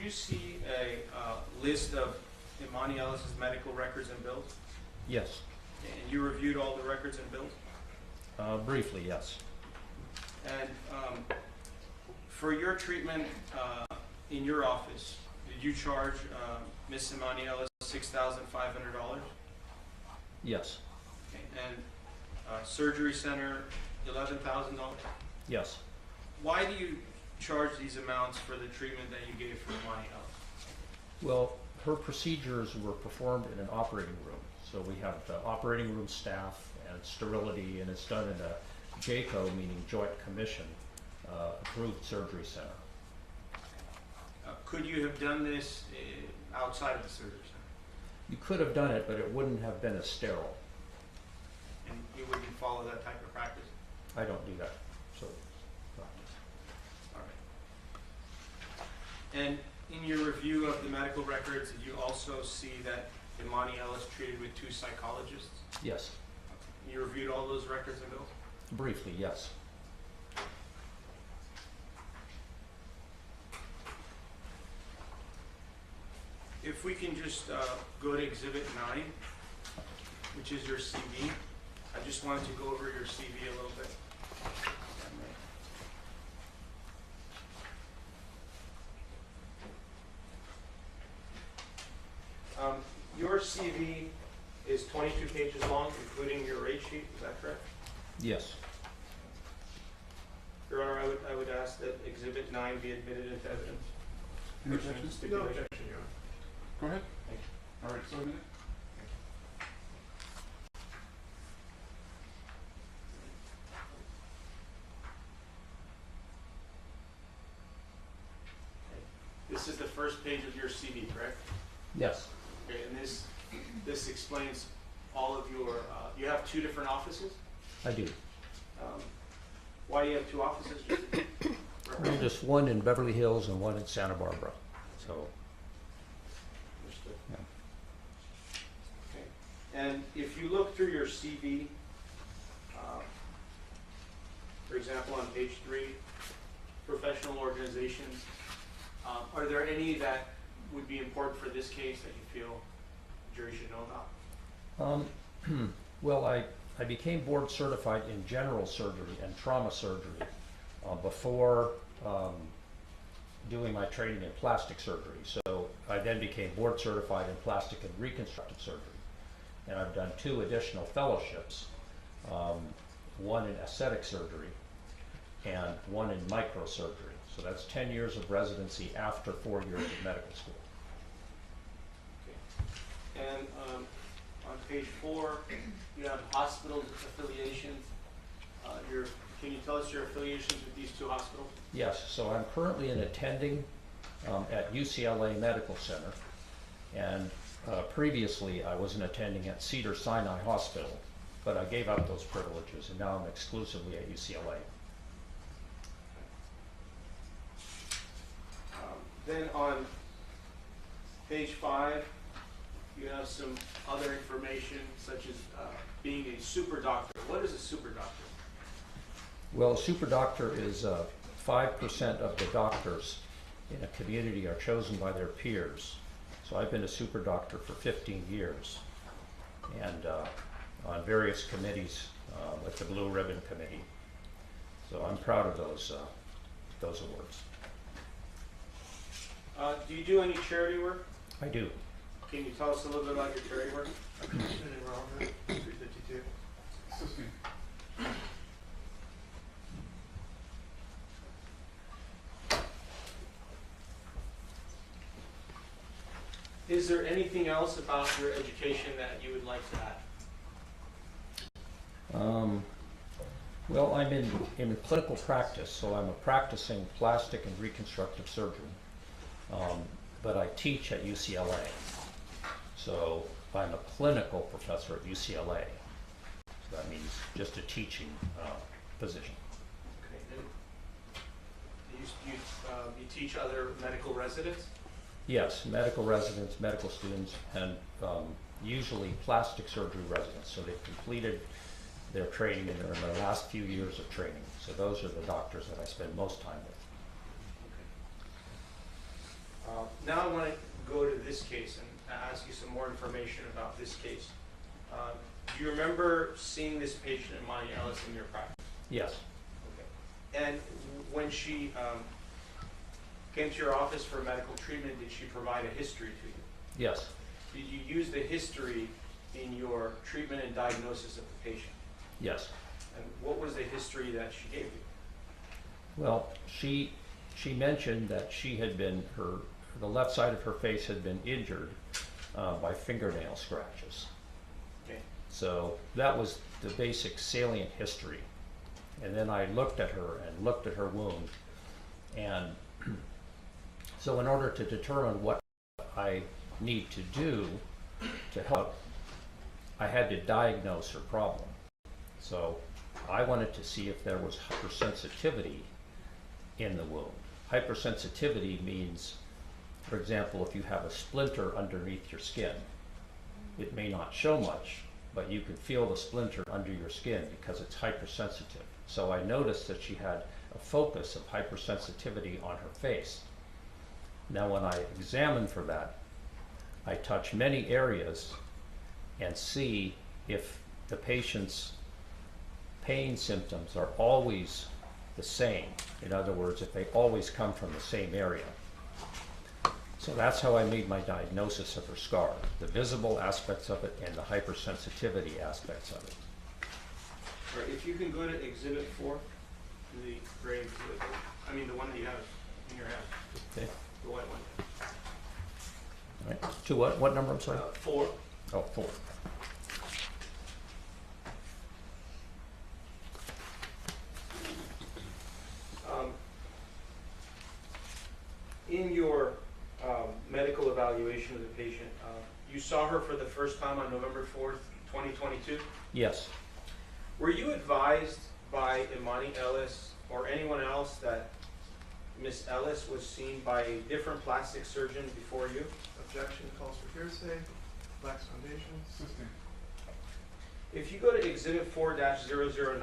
you see a list of Imani Ellis's medical records and bills? Yes. And you reviewed all the records and bills? Briefly, yes. And for your treatment in your office, did you charge Miss Imani Ellis $6,500? Yes. Okay. And surgery center, $11,000? Yes. Why do you charge these amounts for the treatment that you gave for Imani Ellis? Well, her procedures were performed in an operating room. So we have the operating room staff and sterility, and it's done in a JCO, meaning Joint Commission, approved surgery center. Could you have done this outside of the surgery center? You could have done it, but it wouldn't have been as sterile. And you wouldn't follow that type of practice? I don't do that. So, all right. And in your review of the medical records, did you also see that Imani Ellis treated with 2 psychologists? yes. You reviewed all those records and bills? Briefly, yes. If we can just go to Exhibit 9, which is your CV. I just wanted to go over your CV a little bit. Your CV is 22 pages long, including your rate sheet. Is that correct? Yes. Your Honor, I would ask that Exhibit 9 be admitted into evidence. Any objections? Stipulation. No objection, Your Honor. Go ahead. Thank you. All right, so a minute. This is the first page of your CV, correct? Yes. Okay, and this explains all of your, you have 2 different offices? I do. Why do you have 2 offices? Just one in Beverly Hills and one in Santa Barbara. So, Understood. yeah. Okay. And if you look through your CV, for example, on page 3, professional organizations, are there any that would be important for this case that you feel the jury should know about? Well, I became board certified in general surgery and trauma surgery before doing my training in plastic surgery. So I then became board certified in plastic and reconstructive surgery. And I've done 2 additional fellowships, one in aesthetic surgery and one in microsurgery. So that's 10 years of residency after 4 years of medical school. Okay. And on page 4, you have hospital affiliations. Can you tell us your affiliations with these 2 hospitals? Yes, so I'm currently an attending at UCLA Medical Center, and previously I was an attending at Cedars-Sinai Hospital, but I gave up those privileges, and now I'm exclusively at UCLA. Then on page 5, you have some other information, such as being a super doctor. What is a super doctor? Well, a super doctor is 5% of the doctors in a community are chosen by their peers. So I've been a super doctor for 15 years, and on various committees with the Blue Ribbon Committee. So I'm proud of those awards. Do you do any charity work? I do. Can you tell us a little bit about your charity work? 352. Excuse me. Is there anything else about your education that you would like to add? Well, I'm in clinical practice, so I'm a practicing plastic and reconstructive surgeon. But I teach at UCLA. So I'm a clinical professor at UCLA. So that means just a teaching position. Okay. And you teach other medical residents? Yes, medical residents, medical students, and usually plastic surgery residents. So they've completed their training and they're in their last few years of training. So those are the doctors that I spend most time with. now I want to go to this case and ask you some more information about this case. Do you remember seeing this patient, Imani Ellis, in your practice? Yes. Okay. And when she came to your office for medical treatment, did she provide a history to you? Yes. Did you use the history in your treatment and diagnosis of the patient? Yes. And what was the history that she gave you? Well, she mentioned that she had been, the left side of her face had been injured by fingernail scratches. Okay. So that was the basic salient history. And then I looked at her and looked at her wound. And so in order to determine what I need to do to help, I had to diagnose her problem. So I wanted to see if there was hypersensitivity in the wound. Hypersensitivity means, for example, if you have a splinter underneath your skin, it may not show much, but you can feel the splinter under your skin because it's hypersensitive. So I noticed that she had a focus of hypersensitivity on her face. Now when I examine for that, I touch many areas and see if the patient's pain symptoms are always the same. In other words, if they always come from the same area. So that's how I made my diagnosis of her scar, the visible aspects of it and the hypersensitivity aspects of it. All right, if you can go to Exhibit 4, the gray, I mean the one that you have in your hand. Okay. The white one. All right. To what? What number? I'm sorry. 4. Oh, 4. In your medical evaluation of the patient, you saw her for the first time on November 4th, 2022? Yes. Were you advised by Imani Ellis or anyone else that Miss Ellis was seen by a different plastic surgeon before you? Objection calls for hearsay. Black's Foundation. Assisting. If you go to Exhibit 4-009,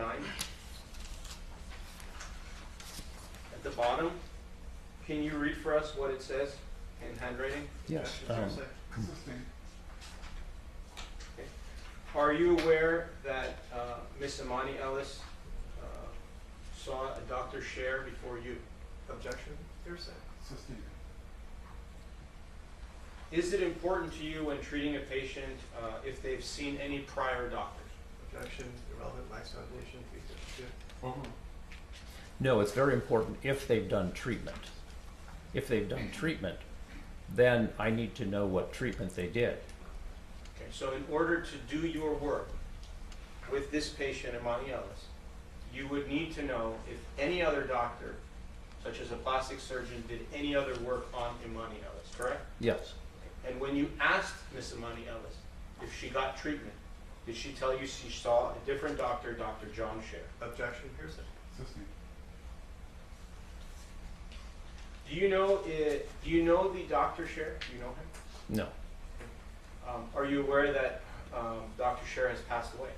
at the bottom, can you read for us what it says in handwriting? Yes. Objection, Assisting. Okay. Are you aware that Miss Imani Ellis saw a Dr. Scher before you? Objection. Hearsay. Assisting. Is it important to you when treating a patient if they've seen any prior doctors? Objection. Irrelevant. Black's Foundation. 352. No, it's very important if they've done treatment. If they've done treatment, then I need to know what treatment they did. Okay, so in order to do your work with this patient, Imani Ellis, you would need to know if any other doctor, such as a plastic surgeon, did any other work on Imani Ellis, correct? Yes. Okay. And when you asked Miss Imani Ellis if she got treatment, did she tell you she saw a different doctor, Dr. John Scher? Objection. Hearsay. Assisting. Do you know the Dr. Scher? Do you know him? No. Are you aware that Dr. Scher has passed away?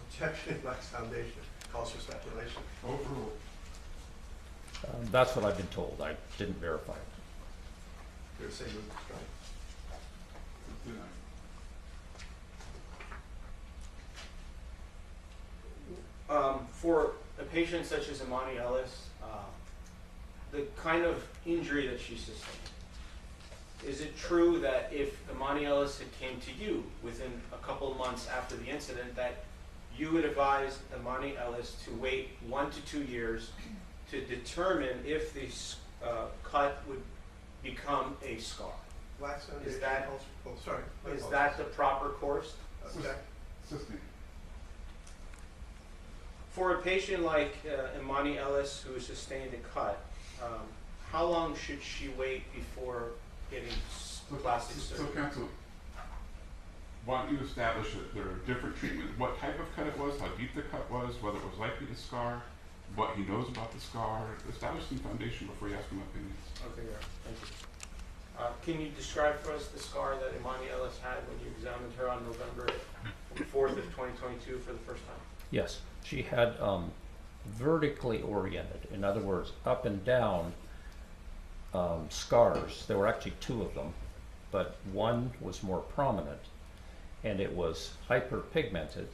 Objection. Black's Foundation calls for speculation. Overruled. That's what I've been told. I didn't verify it. Hearsay moved to strike. Denied. For a patient such as Imani Ellis, the kind of injury that she sustained, is it true that if Imani Ellis had came to you within a couple of months after the incident that you would advise Imani Ellis to wait 1 to 2 years to determine if the cut would become a scar? Black's Foundation. Is that, oh, sorry. is that the proper course? Object. Assisting. For a patient like Imani Ellis who sustained a cut, how long should she wait before getting plastic surgery? So, counsel, why don't you establish that there are different treatments, what type of cut it was, how deep the cut was, whether it was likely to scar, what he knows about the scar. Establish some foundation before you ask him opinions. Okay, yeah, thank you. Can you describe for us the scar that Imani Ellis had when you examined her on November 4th of 2022 for the first time? Yes. She had vertically oriented, in other words, up and down, scars. There were actually two of them, but one was more prominent, and it was hyperpigmented,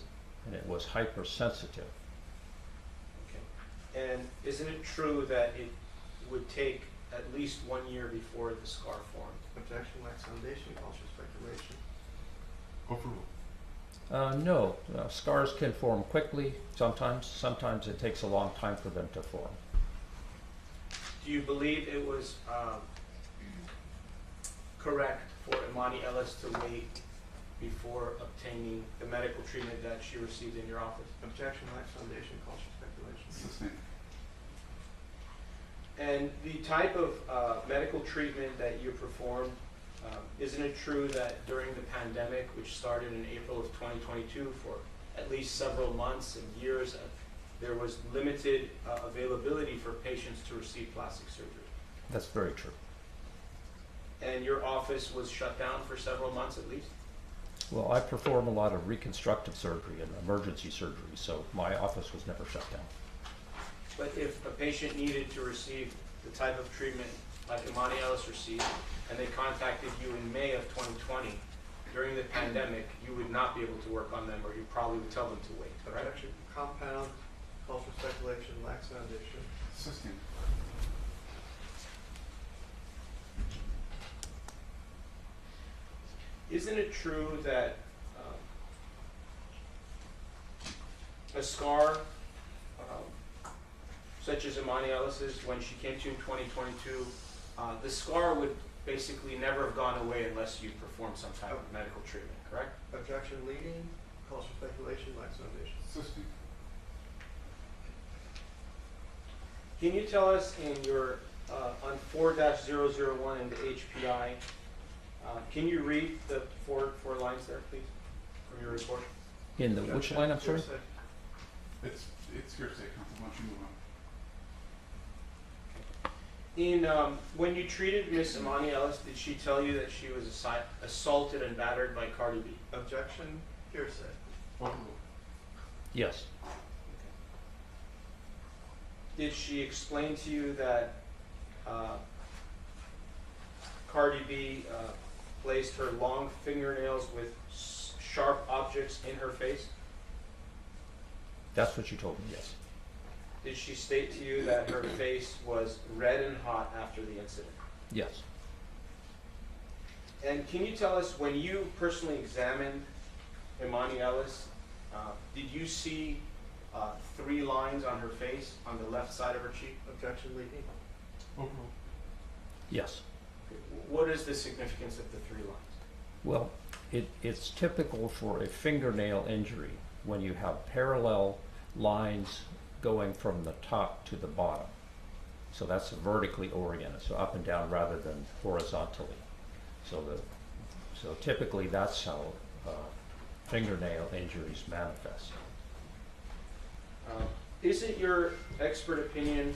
and it was hypersensitive. Okay. And isn't it true that it would take at least 1 year before the scar formed? Objection, lacks foundation, calls for speculation. Overruled. No, scars can form quickly sometimes. Sometimes it takes a long time for them to form. Do you believe it was correct for Imani Ellis to wait before obtaining the medical treatment that she received in your office? Objection, lacks foundation, calls for speculation. Sustained. And the type of medical treatment that you performed, isn't it true that during the pandemic, which started in April of 2022, for at least several months and years, there was limited availability for patients to receive plastic surgery? That's very true. And your office was shut down for several months at least? Well, I perform a lot of reconstructive surgery and emergency surgery, so my office was never shut down. But if a patient needed to receive the type of treatment like Imani Ellis received, and they contacted you in May of 2020, during the pandemic, you would not be able to work on them, or you probably would tell them to wait, correct? Objection, compound, calls for speculation, lacks foundation. Sustained. Isn't it true that a scar such as Imani Ellis's, when she came to you in 2022, the scar would basically never have gone away unless you performed some type of medical treatment, correct? Objection, leading, calls for speculation, lacks foundation. Sustained. Can you tell us in your, on 4-001 in the HPI, can you read the four lines there, please, from your report? In the which line, I'm sorry? It's hearsay, Counsel. Why don't you move on? When you treated Miss Imani Ellis, did she tell you that she was assaulted and battered by Cardi B? Objection, hearsay. Overruled. Yes. Did she explain to you that Cardi B placed her long fingernails with sharp objects in her face? That's what you told me, yes. Did she state to you that her face was red and hot after the incident? Yes. And can you tell us, when you personally examined Imani Ellis, did you see 3 lines on her face on the left side of her cheek? Objection, leading. Overruled. Yes. What is the significance of the 3 lines? Well, it's typical for a fingernail injury when you have parallel lines going from the top to the bottom. So that's vertically oriented, so up and down rather than horizontally. So typically that's how fingernail injuries manifest. Is it your expert opinion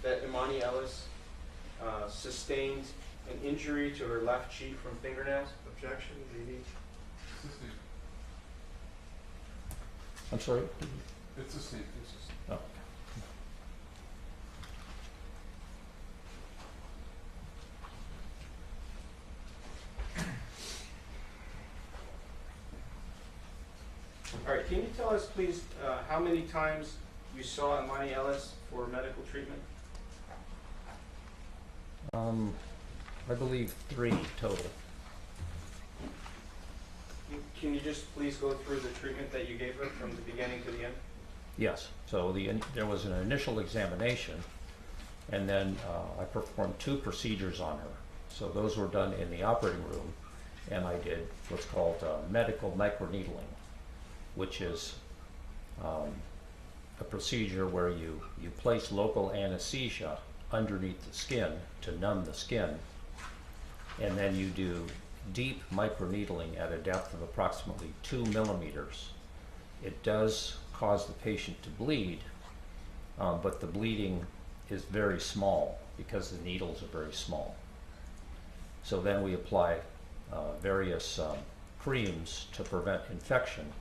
that Imani Ellis sustained an injury to her left cheek from fingernails? Objection, leading. Sustained. I'm sorry? It's sustained. It's sustained. Oh. All right, can you tell us, please, how many times you saw Imani Ellis for medical treatment? I believe 3 total. Can you just please go through the treatment that you gave her from the beginning to the end? Yes. So there was an initial examination, and then I performed 2 procedures on her. So those were done in the operating room, and I did what's called medical microneedling, which is a procedure where you place local anesthesia underneath the skin to numb the skin, and then you do deep microneedling at a depth of approximately 2 millimeters. It does cause the patient to bleed, but the bleeding is very small because the needles are very small. So then we apply various creams to prevent infection,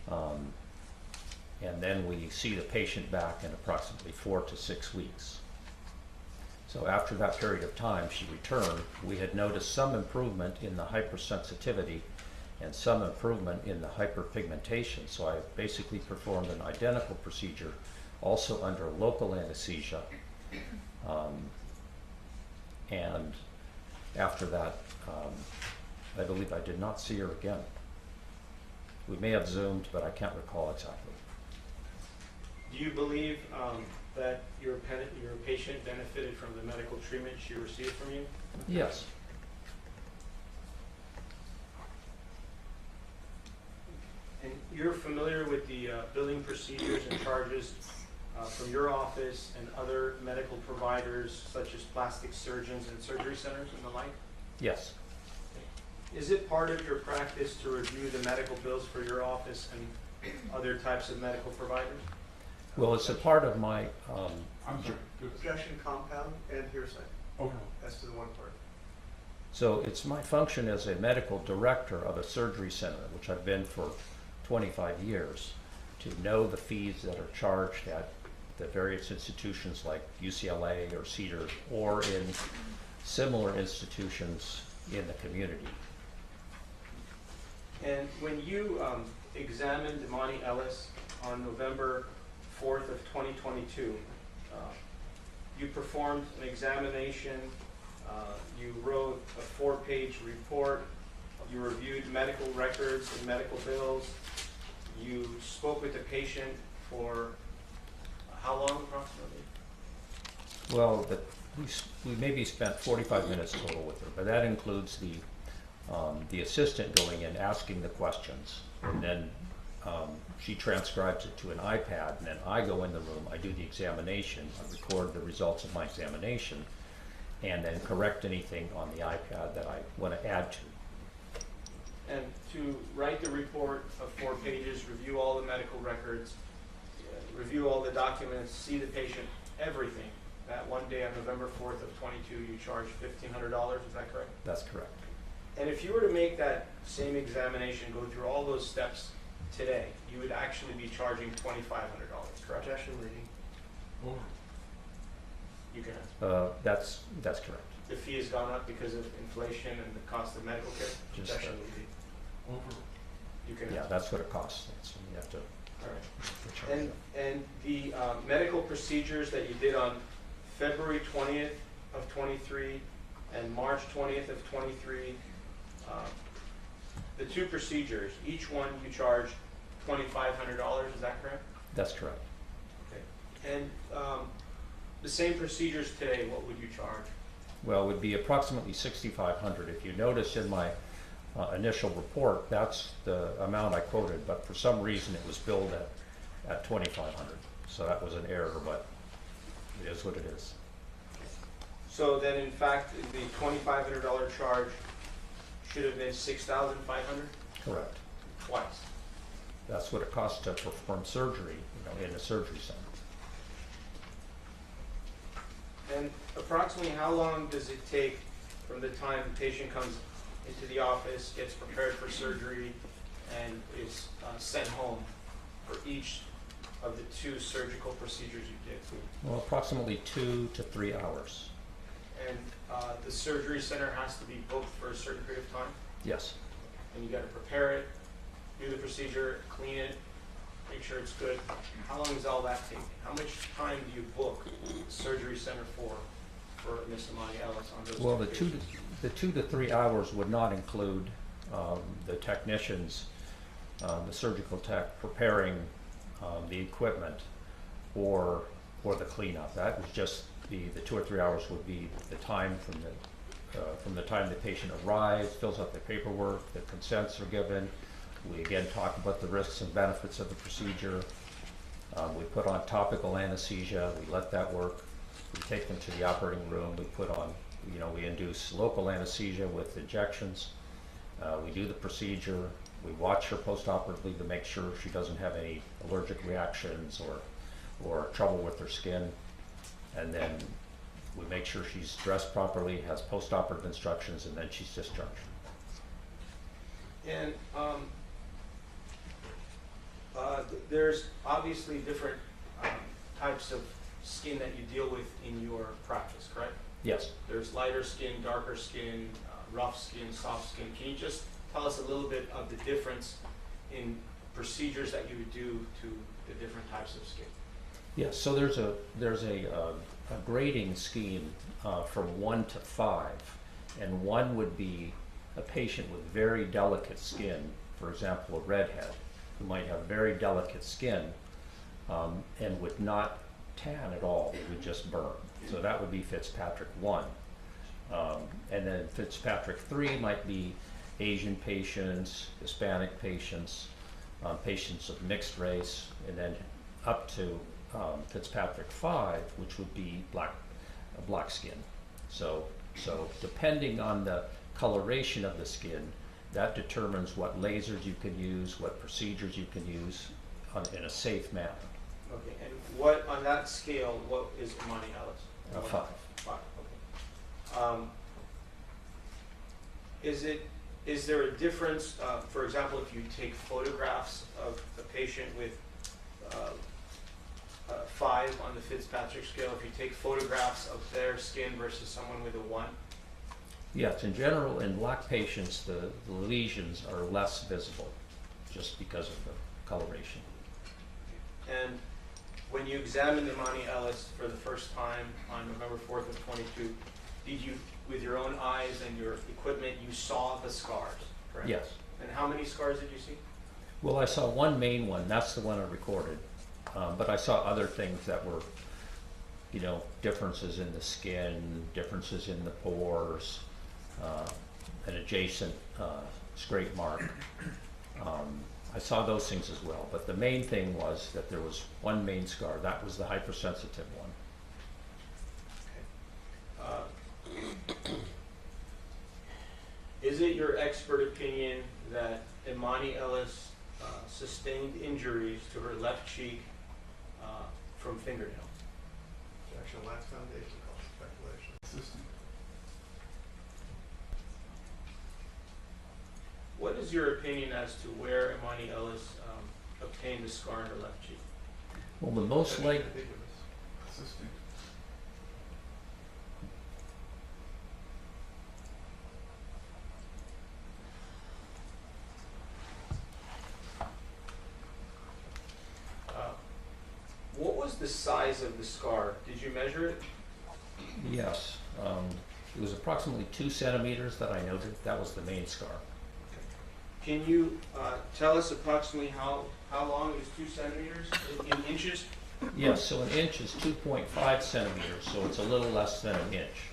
and then we see the patient back in approximately 4 to 6 weeks. So after that period of time, she returned. We had noticed some improvement in the hypersensitivity and some improvement in the hyperpigmentation. So I basically performed an identical procedure, also under local anesthesia. And after that, I believe I did not see her again. We may have Zoomed, but I can't recall exactly. Do you believe that your patient benefited from the medical treatment she received from you? Yes. And you're familiar with the billing procedures and charges from your office and other medical providers, such as plastic surgeons and surgery centers and the like? Yes. Is it part of your practice to review the medical bills for your office and other types of medical providers? Well, it's a part of my Objection, compound, and hearsay. Oh. As to the one part. So it's my function as a medical director of a surgery center, which I've been for 25 years, to know the fees that are charged at the various institutions like UCLA or Cedars or in similar institutions in the community. And when you examined Imani Ellis on November 4th of 2022, you performed an examination, you wrote a 4-page report, you reviewed medical records and medical bills, you spoke with the patient for how long approximately? Well, we maybe spent 45 minutes total with her, but that includes the assistant going in asking the questions, and then she transcribes it to an iPad, and then I go in the room, I do the examination, I record the results of my examination, and then correct anything on the iPad that I want to add to. And to write the report of 4 pages, review all the medical records, review all the documents, see the patient, everything. That one day on November 4th of 22, you charged $1,500, is that correct? That's correct. And if you were to make that same examination, go through all those steps today, you would actually be charging $2,500, correct? Objection, leading. You can answer. That's correct. The fee has gone up because of inflation and the cost of medical care? Just Objection, leading. You can Yeah, answer. that's what it costs. So you have to. All right. And the medical procedures that you did on February 20th of 23 and March 20th of 23, the 2 procedures, each one you charged $2,500, is that correct? That's correct. Okay. And the same procedures today, what would you charge? Well, it would be approximately $6,500. If you notice in my initial report, that's the amount I quoted, but for some reason it was billed at $2,500. So that was an error, but it is what it is. So then, in fact, the $2,500 charge should have been $6,500? Correct. Twice. That's what it costs to perform surgery, in a surgery center. And approximately how long does it take from the time the patient comes into the office, gets prepared for surgery, and is sent home for each of the 2 surgical procedures you did? Well, approximately 2 to 3 hours. And the surgery center has to be booked for a certain period of time? Yes. And you got to prepare it, do the procedure, clean it, make sure it's good. How long does all that take? How much time do you book the surgery center for Ms. Imani Ellis on those? Well, the 2 to 3 hours would not include the technicians, the surgical tech preparing the equipment or the cleanup. That was just the 2 or 3 hours would be the time from the time the patient arrives, fills out the paperwork, the consents are given. We again talk about the risks and benefits of the procedure. We put on topical anesthesia. We let that work. We take them to the operating room. We put on, we induce local anesthesia with injections. We do the procedure. We watch her post-operatively to make sure she doesn't have any allergic reactions or trouble with her skin. And then we make sure she's dressed properly, has post-operative instructions, and then she's discharged. And there's obviously different types of skin that you deal with in your practice, correct? Yes. There's lighter skin, darker skin, rough skin, soft skin. Can you just tell us a little bit of the difference in procedures that you would do to the different types of skin? Yes, so there's a grading scheme from 1 to 5, and 1 would be a patient with very delicate skin, for example, a redhead, who might have very delicate skin and would not tan at all, it would just burn. So that would be Fitzpatrick 1. And then Fitzpatrick 3 might be Asian patients, Hispanic patients, patients of mixed race, and then up to Fitzpatrick 5, which would be black skin. So depending on the coloration of the skin, that determines what lasers you can use, what procedures you can use in a safe manner. Okay, and what, on that scale, what is Imani Ellis? 5. 5, okay. Is there a difference, for example, if you take photographs of a patient with 5 on the Fitzpatrick scale, if you take photographs of their skin versus someone with a 1? Yes, in general, in black patients, the lesions are less visible just because of the coloration. And when you examined Imani Ellis for the first time on November 4th of 22, did you, with your own eyes and your equipment, you saw the scars, correct? Yes. And how many scars did you see? Well, I saw one main one, that's the one I recorded. But I saw other things that were, you know, differences in the skin, differences in the pores, an adjacent scrape mark. I saw those things as well, but the main thing was that there was one main scar. That was the hypersensitive one. Okay. Is it your expert opinion that Imani Ellis sustained injuries to her left cheek from fingernail? Objection lacks foundation, calls for speculation. What is your opinion as to where Imani Ellis obtained the scar on her left cheek? Well, the most likely. What was the size of the scar? Did you measure it? Yes. It was approximately 2 centimeters that I noted. That was the main scar. Can you tell us approximately how long is 2 centimeters in inches? Yes, so an inch is 2.5 centimeters, so it's a little less than an inch.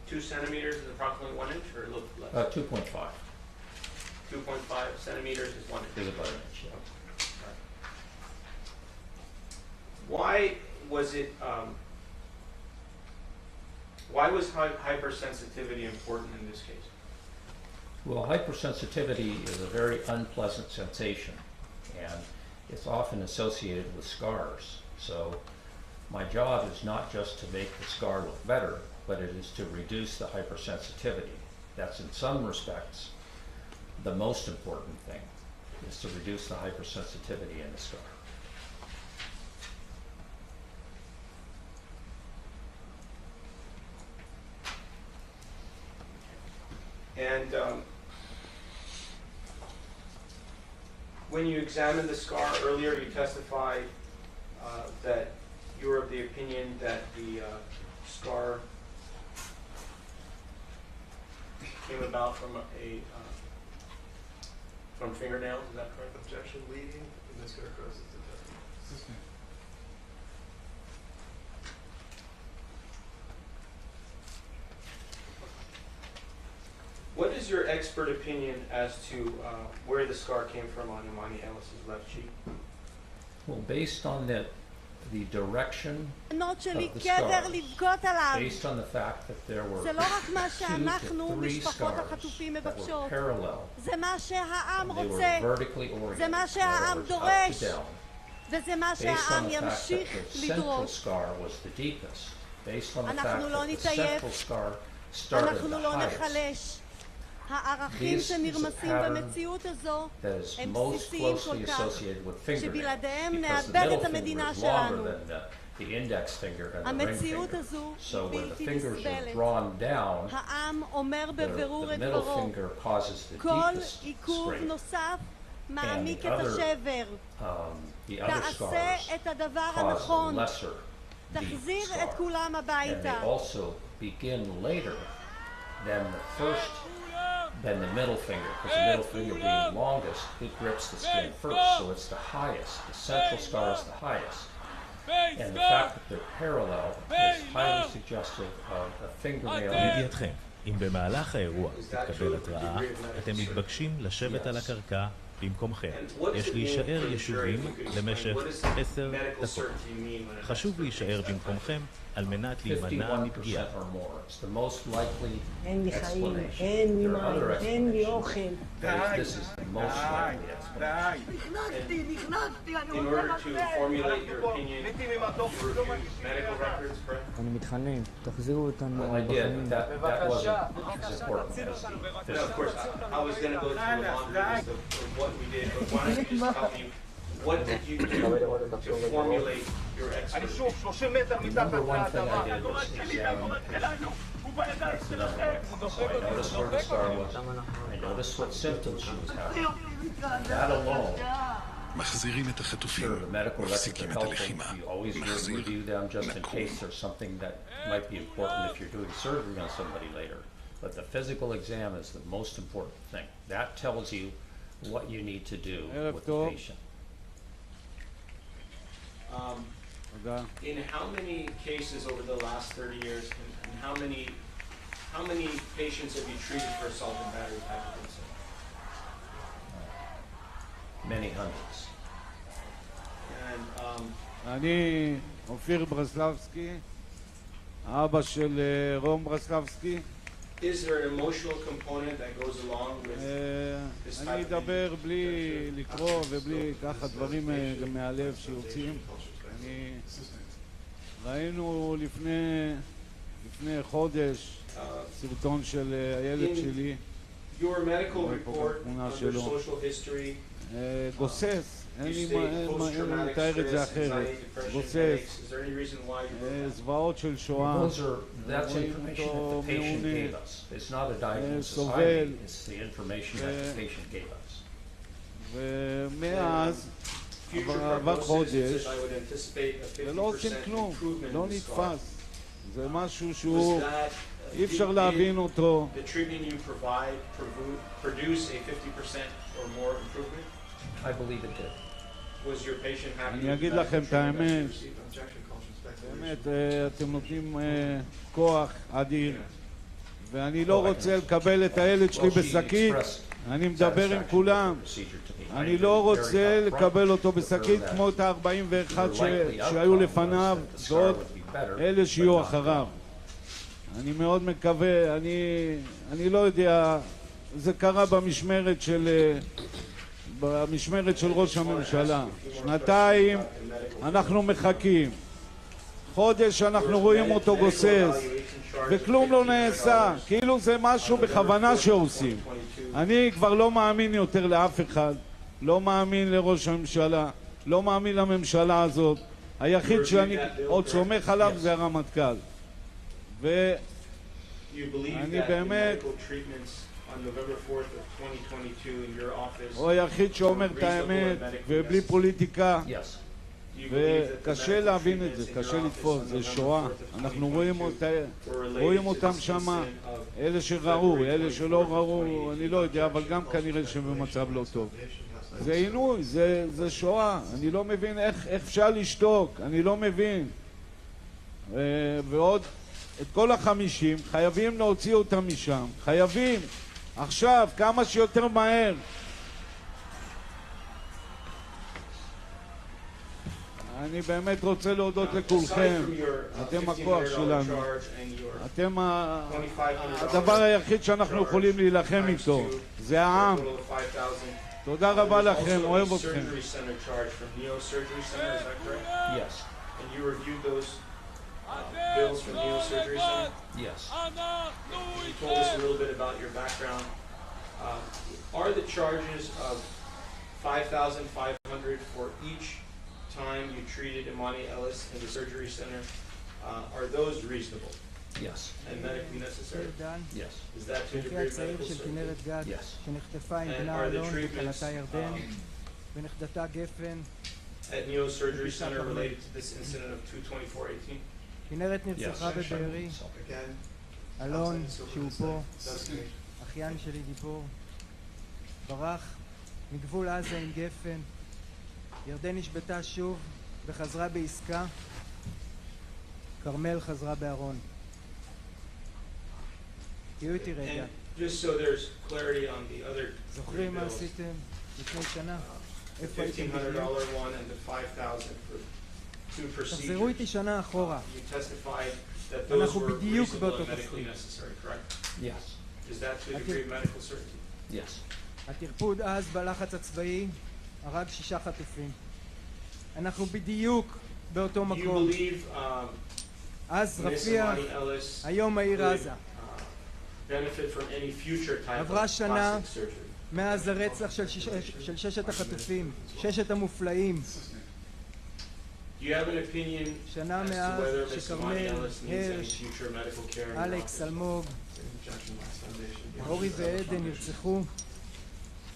Two centimeters is approximately 1 inch, or a little less? 2.5. 2.5 centimeters is 1 inch. Is about an inch, yeah. Why was it? Why was hypersensitivity important in this case? Well, hypersensitivity is a very unpleasant sensation, and it's often associated with scars. So my job is not just to make the scar look better, but it is to reduce the hypersensitivity. That's in some respects the most important thing, is to reduce the hypersensitivity in the scar. And when you examined the scar earlier, you testified that you were of the opinion that the scar came about from from fingernails. Is that correct? Objection leading, and this going to cross its objection. What is your expert opinion as to where the scar came from on Imani Ellis's left cheek? Well, based on the direction of the scar, based on the fact that there were 2 to 3 scars that were parallel, and they were vertically oriented, up to down. Based on the fact that the central scar was the deepest, based on the fact that the central scar started the highest, הערכים This is a שנרמסים pattern במציאות הזו that is הם most בסיסיים כל closely כך, associated with fingernails, שבלעדיהם because the נאבד middle את finger המדינה is longer שלנו. than the index finger and the ring המציאות finger. הזו So when the בלתי fingers are נסבלת. drawn down, העם אומר בבירור the את middle דברו. finger causes the כל deepest עיכוב scrape. נוסף מעמיק the את other, השבר. The other תעשה scars את הדבר cause הנכון. lesser deep תחזיר scar. את כולם And הביתה. they also begin later than the middle finger, because the middle finger being longest, it grips the skin first, so it's the highest. The central scar is the highest. And the fact that they're parallel is highly suggestive of a fingernail. לידיעתכם, אם במהלך האירוע תתקבל התראה, אתם מתבקשים לשבת על הקרקע במקומכם. יש להישאר ישובים למשך 10 דקות. חשוב להישאר במקומכם על מנת להימנע מפגיעה. אין לי חיים, אין לי מים, אין לי אוכל. אני מתחנן, תחזירו אותנו בחיים. What did you do to formulate your expertise? Number one thing I did was examine I noticed where the scar was. I noticed what symptoms she was having. That alone. מחזירים את החטופים, מפסיקים את הלחימה, מחזיר, But the physical exam is the most important thing. That tells you what you need to do with the patient. In how many cases over the last 30 years, and how many patients have you treated for assault and battery type of incident? Many hundreds. And אני אופיר ברסלבסקי, אבא של רום ברסלבסקי. Is there an emotional component that goes along with this type אני of אדבר בלי לקרוא ובלי ככה דברים גם מהלב שיוצאים. ראינו לפני חודש סרטון של הילד שלי. Your medical report under social history גוסס, אין לי לתאר את זה אחרת, גוסס, זוועות של שואה, רואים אותו מעונה, סובל, ומאז עבר חודש ולא עושים כלום, לא נתפס, זה משהו שהוא אי אפשר להבין אותו. I believe it did. Was your patient happy? אני אגיד לכם את האמת, באמת אתם נותנים כוח אדיר ואני לא רוצה לקבל את הילד שלי בשקית, אני מדבר עם כולם, אני לא רוצה לקבל אותו בשקית כמו את ה-41 שהיו לפניו ועוד אלה שיהיו אחריו. אני מאוד מקווה, אני לא יודע, זה קרה במשמרת של ראש הממשלה. שנתיים אנחנו מחכים, חודש אנחנו רואים אותו גוסס וכלום לא נעשה, כאילו זה משהו בכוונה שעושים. אני כבר לא מאמין יותר לאף אחד, לא מאמין לראש הממשלה, לא מאמין לממשלה הזאת. היחיד שאני עוד סומך עליו זה הרמטכ"ל. ואני באמת הוא היחיד שאומר את האמת ובלי פוליטיקה, וקשה להבין את זה, קשה לתפוס, זה שואה. אנחנו רואים אותם שם, אלה שראו, אלה שלא ראו, אני לא יודע, אבל גם כנראה שבמצב לא טוב. זה עינוי, זה שואה, אני לא מבין איך אפשר לשתוק, אני לא מבין. ועוד את כל ה50 חייבים להוציא אותם משם, חייבים עכשיו, כמה שיותר מהר. אני באמת רוצה להודות לכולכם, אתם הכוח שלנו, אתם הדבר היחיד שאנחנו יכולים להילחם איתו, זה העם. תודה רבה לכם, אוהב אתכם. bills from Neo Surgery Center? Yes. You told us a little bit about your background. Are the charges of $5,500 for each time you treated Imani Ellis in the surgery center, are those reasonable? Yes. And medically necessary? Yes. Is that to a degree of medical certainty? Yes. And are the treatments at Neo's surgery center related to this incident of 2/24/18? כנרת נרצחה בבארי, אלון שהוא פה, אחיין שלי גיבור, ברח מגבול עזה עם גפן, ירדן נשבתה שוב וחזרה בעסקה, כרמל חזרה בארון. תהיו איתי רגע. זוכרים מה עשיתם לפני שנה? איפה הייתם בדיוק? תחזרו איתי שנה אחורה. אנחנו בדיוק באותו תפקיד. הטרפוד אז בלחץ הצבאי הרג 6 חטופים. אנחנו בדיוק באותו מקום. אז רפיח, היום העיר עזה. עברה שנה מאז הרצח של 6 החטופים, 6 המופלאים. שנה מאז שכרמל, הרש, אלכס, אלמוג, אורי ועדן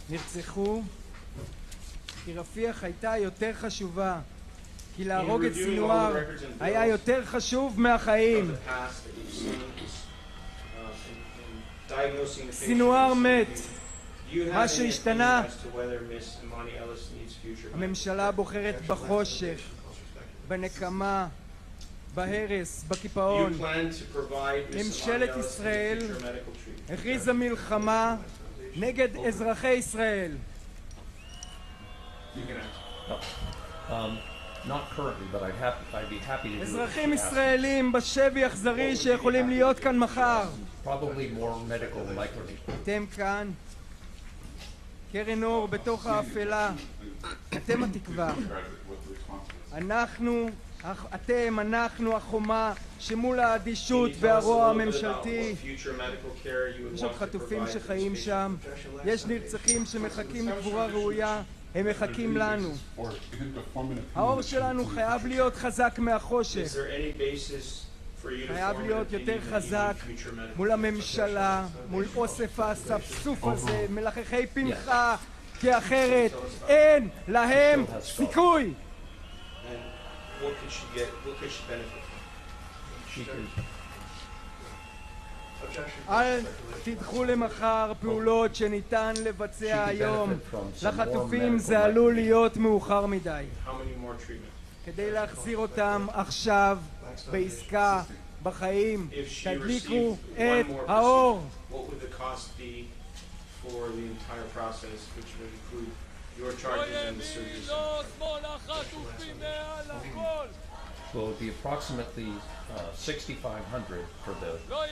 נרצחו כי רפיח הייתה יותר חשובה, כי להרוג את סינואר היה יותר חשוב מהחיים. סינואר מת. מה שהשתנה, הממשלה בוחרת בחושך, בנקמה, בהרס, בקיפאון. ממשלת ישראל הכריזה מלחמה נגד אזרחי ישראל. אזרחים ישראלים בשבי אכזרי שיכולים להיות כאן מחר. אתם כאן, קרן אור בתוך האפלה, אתם התקווה. אנחנו החומה שמול האדישות והרוע הממשלתי. יש עוד חטופים שחיים שם, יש נרצחים שמחכים לקבורה ראויה, הם מחכים לנו. האור שלנו חייב להיות חזק מהחושך, חייב להיות יותר חזק מול הממשלה, מול אוסף האספסוף הזה, מלחכי פנחה, כי אחרת אין להם סיכוי. אל תדחו למחר פעולות שניתן לבצע היום. לחטופים זה עלול להיות מאוחר מדי. כדי להחזיר אותם עכשיו בעסקה, בחיים, תדליקו את האור. Your charges and the surgery Well, it would be approximately $6,500 for the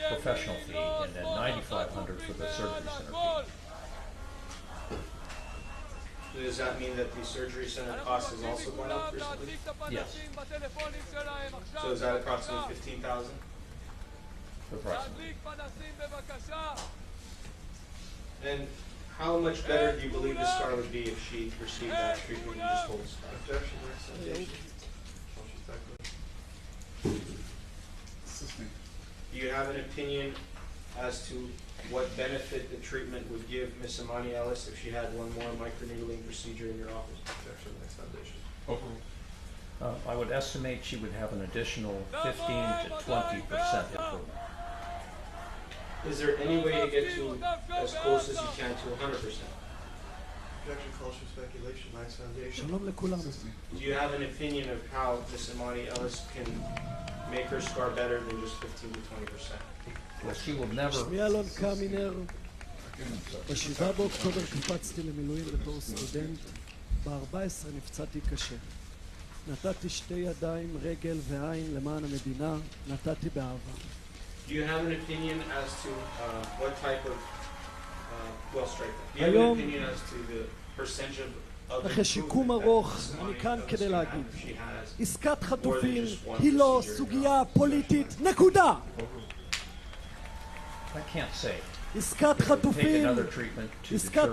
professional fee and then $9,500 for the surgery center fee. Does that mean that the surgery center cost has also gone up recently? Yes. So is that approximately $15,000? Approximately. And how much better do you believe the scar would be if she received that treatment you just told us about? Do you have an opinion as to what benefit the treatment would give Miss Imani Ellis if she had one more microneedling procedure in your office? I would estimate she would have an additional 15 to 20% improvement. Is there any way to get to as close as you can to 100%? Objection calls for speculation. Nice foundation. Do you have an opinion of how Miss Imani Ellis can make her scar better than just 15 to 20%? Well, she will never. שמי אלון קמינר. ב7 באוקטובר קפצתי למילואים בתור סטודנט. ב14 נפצעתי קשה. נתתי 2 ידיים, רגל ועין למען המדינה. נתתי באהבה. Do you have an opinion as to what type of well, strike that. Do you have an opinion as to the percentage of אחרי שיקום ארוך, אני כאן כדי להגיד, עסקת חטופים היא לא סוגיה פוליטית, נקודה. I can't say. עסקת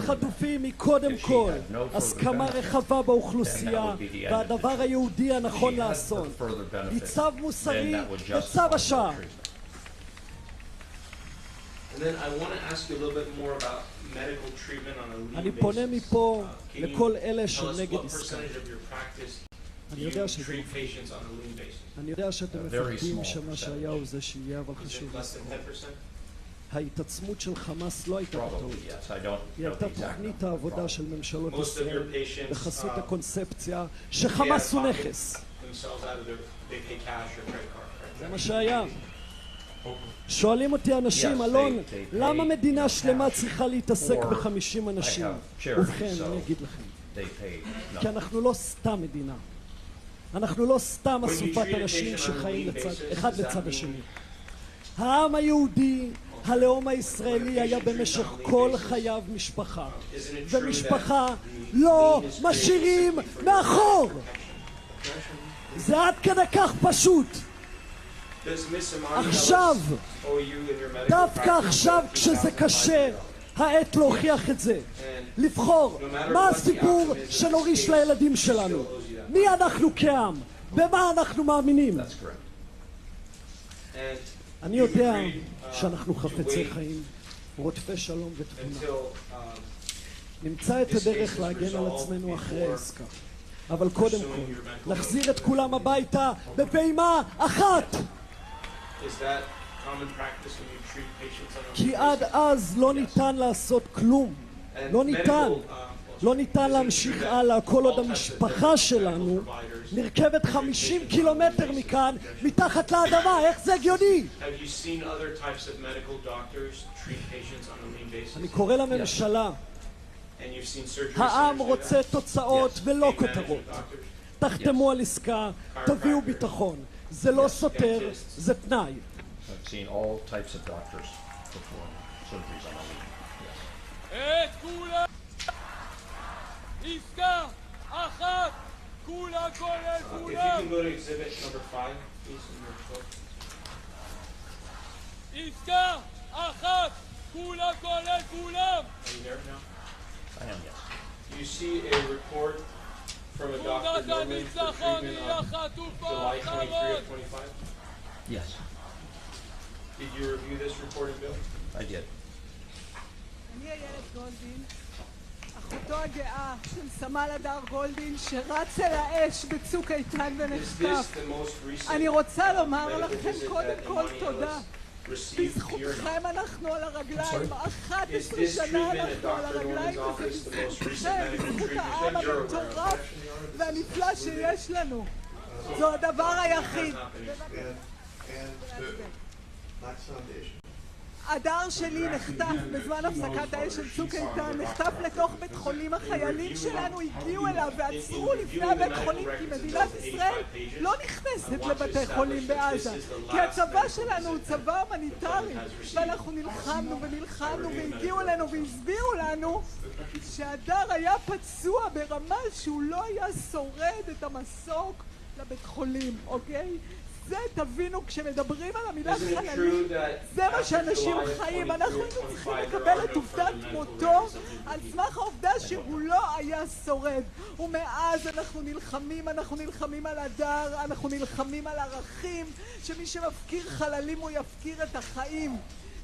חטופים היא קודם כל הסכמה רחבה באוכלוסייה והדבר היהודי הנכון לעשות. היא צו מוסרי וצו השעה. אני פונה מפה לכל אלה שנגד עסקה. אני יודע שאתם מפחדים שמה שהיה הוא זה שיהיה, אבל חשוב לזכור. ההתעצמות של חמאס לא הייתה בטעות. היא הייתה תוכנית העבודה של ממשלות ישראל בחסות הקונספציה שחמאס הוא נכס. זה מה שהיה. שואלים אותי אנשים, אלון, למה מדינה שלמה צריכה להתעסק ב50 אנשים? ובכן, אני אגיד לכם. כי אנחנו לא סתם מדינה. אנחנו לא סתם אסופת אנשים שחיים אחד לצד השני. העם היהודי, הלאום הישראלי היה במשך כל חייו משפחה. ומשפחה לא משאירים מאחור. זה עד כדי כך פשוט. עכשיו, דווקא עכשיו כשזה קשה, העת להוכיח את זה. לבחור מה הסיפור שנוריש לילדים שלנו. מי אנחנו כעם? במה אנחנו מאמינים? אני יודע שאנחנו חפצי חיים, רודפי שלום ותבונה. נמצא את הדרך להגן על עצמנו אחרי העסקה. אבל קודם כל, נחזיר את כולם הביתה בפעימה אחת! כי עד אז לא ניתן לעשות כלום. לא ניתן. לא ניתן להמשיך הלאה כל עוד המשפחה שלנו נרכבת 50 קילומטר מכאן מתחת לאדמה. איך זה הגיוני? אני קורא לממשלה, העם רוצה תוצאות ולא כותרות. תחתמו על עסקה, תביאו ביטחון. זה לא סותר, זה תנאי. את כולם! עסקה אחת! כולה כולל כולם! עסקה אחת! כולה כולל כולם! You see a report from a Dr. Norman for treatment on July 23 of 25? Yes. Did you review this report and bill? I did. אני איילת גולדין, אחותו הגאה של סמל הדר גולדין שרץ אל האש בצוק איתן ונחטף. אני רוצה לומר לכם קודם כל תודה. בזכותכם אנחנו על הרגליים, 11 שנה אנחנו על הרגליים, וזה בזכותכם, בזכות העם המטורף והנפלא שיש לנו. זו הדבר היחיד. הדר שלי נחטף בזמן הפסקת האש של צוק איתן, נחטף לתוך בית חולים. החיילים שלנו הגיעו אליו ועצרו לפני הבית חולים כי מדינת ישראל לא נכנסת לבתי חולים בעזה, כי הצבא שלנו הוא צבא הומניטרי, ואנחנו נלחמנו ונלחמנו והגיעו אלינו והסבירו לנו שהדר היה פצוע ברמה שהוא לא היה שורד את המסוק לבית חולים, אוקיי? זה תבינו כשמדברים על המילה חללים, זה מה שאנשים חיים. אנחנו צריכים לקבל את עובדת מותו על סמך העובדה שהוא לא היה שורד, ומאז אנחנו נלחמים על הדר, אנחנו נלחמים על ערכים, שמי שמפקיר חללים הוא יפקיר את החיים.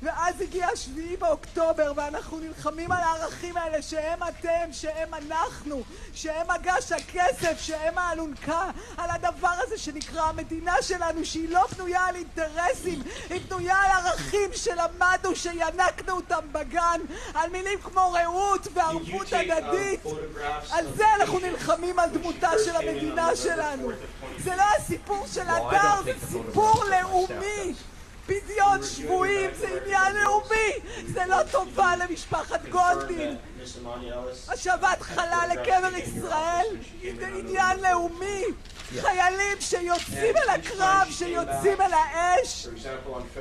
ואז הגיע 7 באוקטובר ואנחנו נלחמים על הערכים האלה שהם אתם, שהם אנחנו, שהם מגש הכסף, שהם האלונקה, על הדבר הזה שנקרא המדינה שלנו, שהיא לא בנויה על אינטרסים, היא בנויה על ערכים שלמדנו, שינקנו אותם בגן, על מילים כמו רעות וערבות הדדית. על זה אנחנו נלחמים, על דמותה של המדינה שלנו. זה לא הסיפור של הדר, זה סיפור לאומי. פדיון שבויים זה עניין לאומי, זה לא טובה למשפחת גולדין. השבת חלל לקבר ישראל זה עניין לאומי. חיילים שיוצאים אל הקרב, שיוצאים אל האש,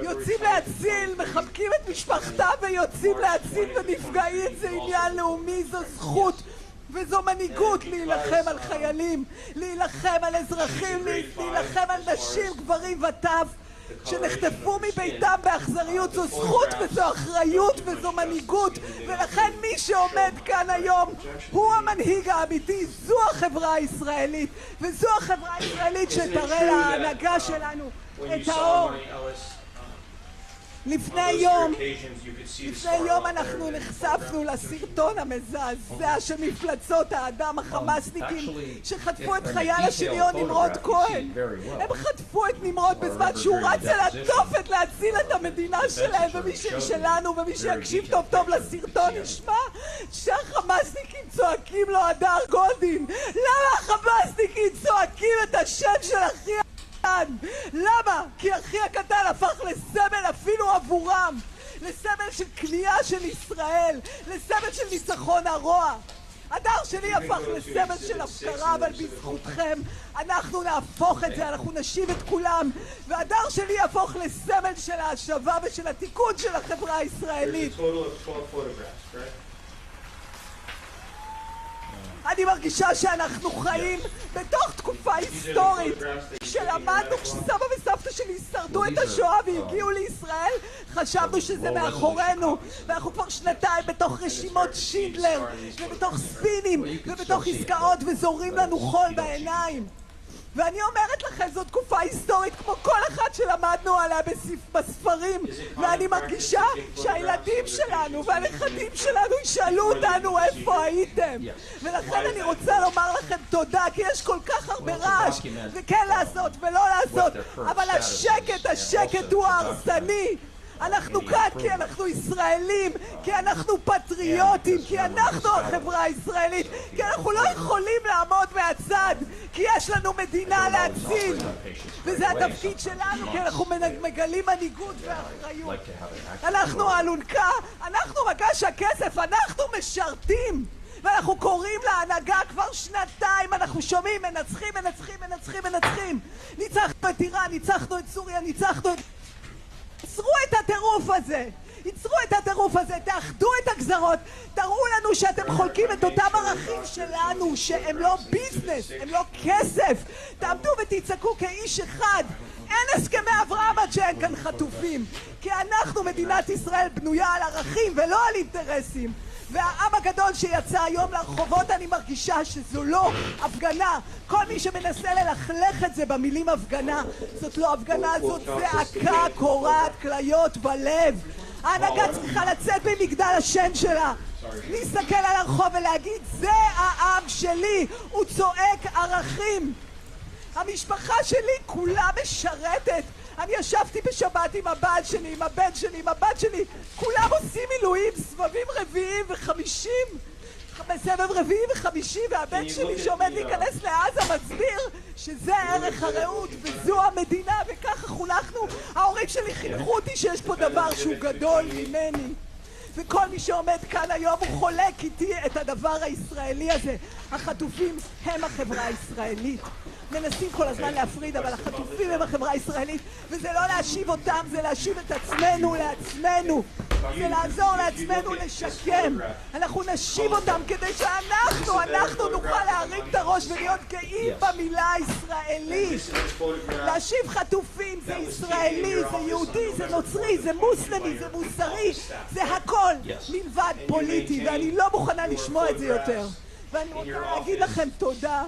יוצאים להציל, מחבקים את משפחתם ויוצאים להציל ונפגעים, זה עניין לאומי, זו זכות וזו מנהיגות להילחם על חיילים, להילחם על אזרחים, להילחם על נשים, גברים וטף. שנחטפו מביתם באכזריות. זו זכות וזו אחריות וזו מנהיגות, ולכן מי שעומד כאן היום הוא המנהיג האמיתי. זו החברה הישראלית, וזו החברה הישראלית שתראה להנהגה שלנו את האור. לפני יום אנחנו נחשפנו לסרטון המזעזע של מפלצות האדם החמאסניקים שחטפו את חייל השריון נמרוד כהן. הם חטפו את נמרוד בזמן שהוא רץ אל התופת להציל את המדינה שלהם, ומי שיקשיב טוב טוב לסרטון ישמע שהחמאסניקים צועקים לו הדר גולדין. למה החמאסניקים צועקים את השם של אחי? למה? כי אחי הקטן הפך לסמל אפילו עבורם, לסמל של כניעה של ישראל, לסמל של ניצחון הרוע. הדר שלי הפך לסמל של הפקרה, אבל בזכותכם אנחנו נהפוך את זה, אנחנו נשיב את כולם, והדר שלי יהפוך לסמל של ההשבה ושל התיקון של החברה הישראלית. אני מרגישה שאנחנו חיים בתוך תקופה היסטורית. כשלמדנו, כשסבא וסבתא שלי שרדו את השואה והגיעו לישראל, חשבנו שזה מאחורינו, ואנחנו כבר שנתיים בתוך רשימות שינדלר ובתוך ספינים ובתוך עסקאות, וזורים לנו חול בעיניים. ואני אומרת לכם, זו תקופה היסטורית כמו כל אחת שלמדנו עליה בספרים, ואני מרגישה שהילדים שלנו והנכדים שלנו ישאלו אותנו איפה הייתם. ולכן אני רוצה לומר לכם תודה, כי יש כל כך הרבה רעש, וכן לעשות ולא לעשות, אבל השקט הוא ההרסני. אנחנו כאן כי אנחנו ישראלים, כי אנחנו פטריוטים, כי אנחנו החברה הישראלית, כי אנחנו לא יכולים לעמוד מהצד, כי יש לנו מדינה להציל, וזה התפקיד שלנו, כי אנחנו מגלים מנהיגות ואחריות. אנחנו האלונקה, אנחנו מגש הכסף, אנחנו משרתים, ואנחנו קוראים להנהגה כבר שנתיים, אנחנו שומעים מנצחים, מנצחים, מנצחים, מנצחים. ניצחנו את איראן, ניצחנו את סוריה, ניצחנו את... יצרו את הטירוף הזה, יצרו את הטירוף הזה, תאחדו את הגזרות, תראו לנו שאתם חולקים את אותם ערכים שלנו, שהם לא ביזנס, הם לא כסף. תעמדו ותצעקו כאיש אחד. אין הסכמי אברהם עד שאין כאן חטופים, כי אנחנו, מדינת ישראל, בנויה על ערכים ולא על אינטרסים. והעם הגדול שיצא היום לרחובות, אני מרגישה שזו לא הפגנה. כל מי שמנסה ללכלך את זה במילים הפגנה, זאת לא הפגנה, זאת זעקה קורעת כליות בלב. ההנהגה צריכה לצאת ממגדל השן שלה, להסתכל על הרחוב ולהגיד, זה העם שלי, הוא צועק ערכים. המשפחה שלי כולה משרתת. אני ישבתי בשבת עם הבעל שלי, עם הבן שלי, עם הבת שלי, כולם עושים מילואים, סבבים רביעיים וחמישים, בסבב רביעי וחמישי, והבן שלי שעומד להיכנס לעזה מסביר שזה ערך הרעות וזו המדינה, וככה חונכנו. ההורים שלי חינכו אותי שיש פה דבר שהוא גדול ממני, וכל מי שעומד כאן היום הוא חולק איתי את הדבר הישראלי הזה. החטופים הם החברה הישראלית. מנסים כל הזמן להפריד, אבל החטופים הם החברה הישראלית, וזה לא להשיב אותם, זה להשיב את עצמנו לעצמנו, זה לעזור לעצמנו לשקם. אנחנו נשיב אותם כדי שאנחנו נוכל להרים את הראש ולהיות גאים במילה ישראלי. להשיב חטופים זה ישראלי, זה יהודי, זה נוצרי, זה מוסלמי, זה מוסרי, זה הכל מלבד פוליטי, ואני לא מוכנה לשמוע את זה יותר. ואני רוצה להגיד לכם תודה,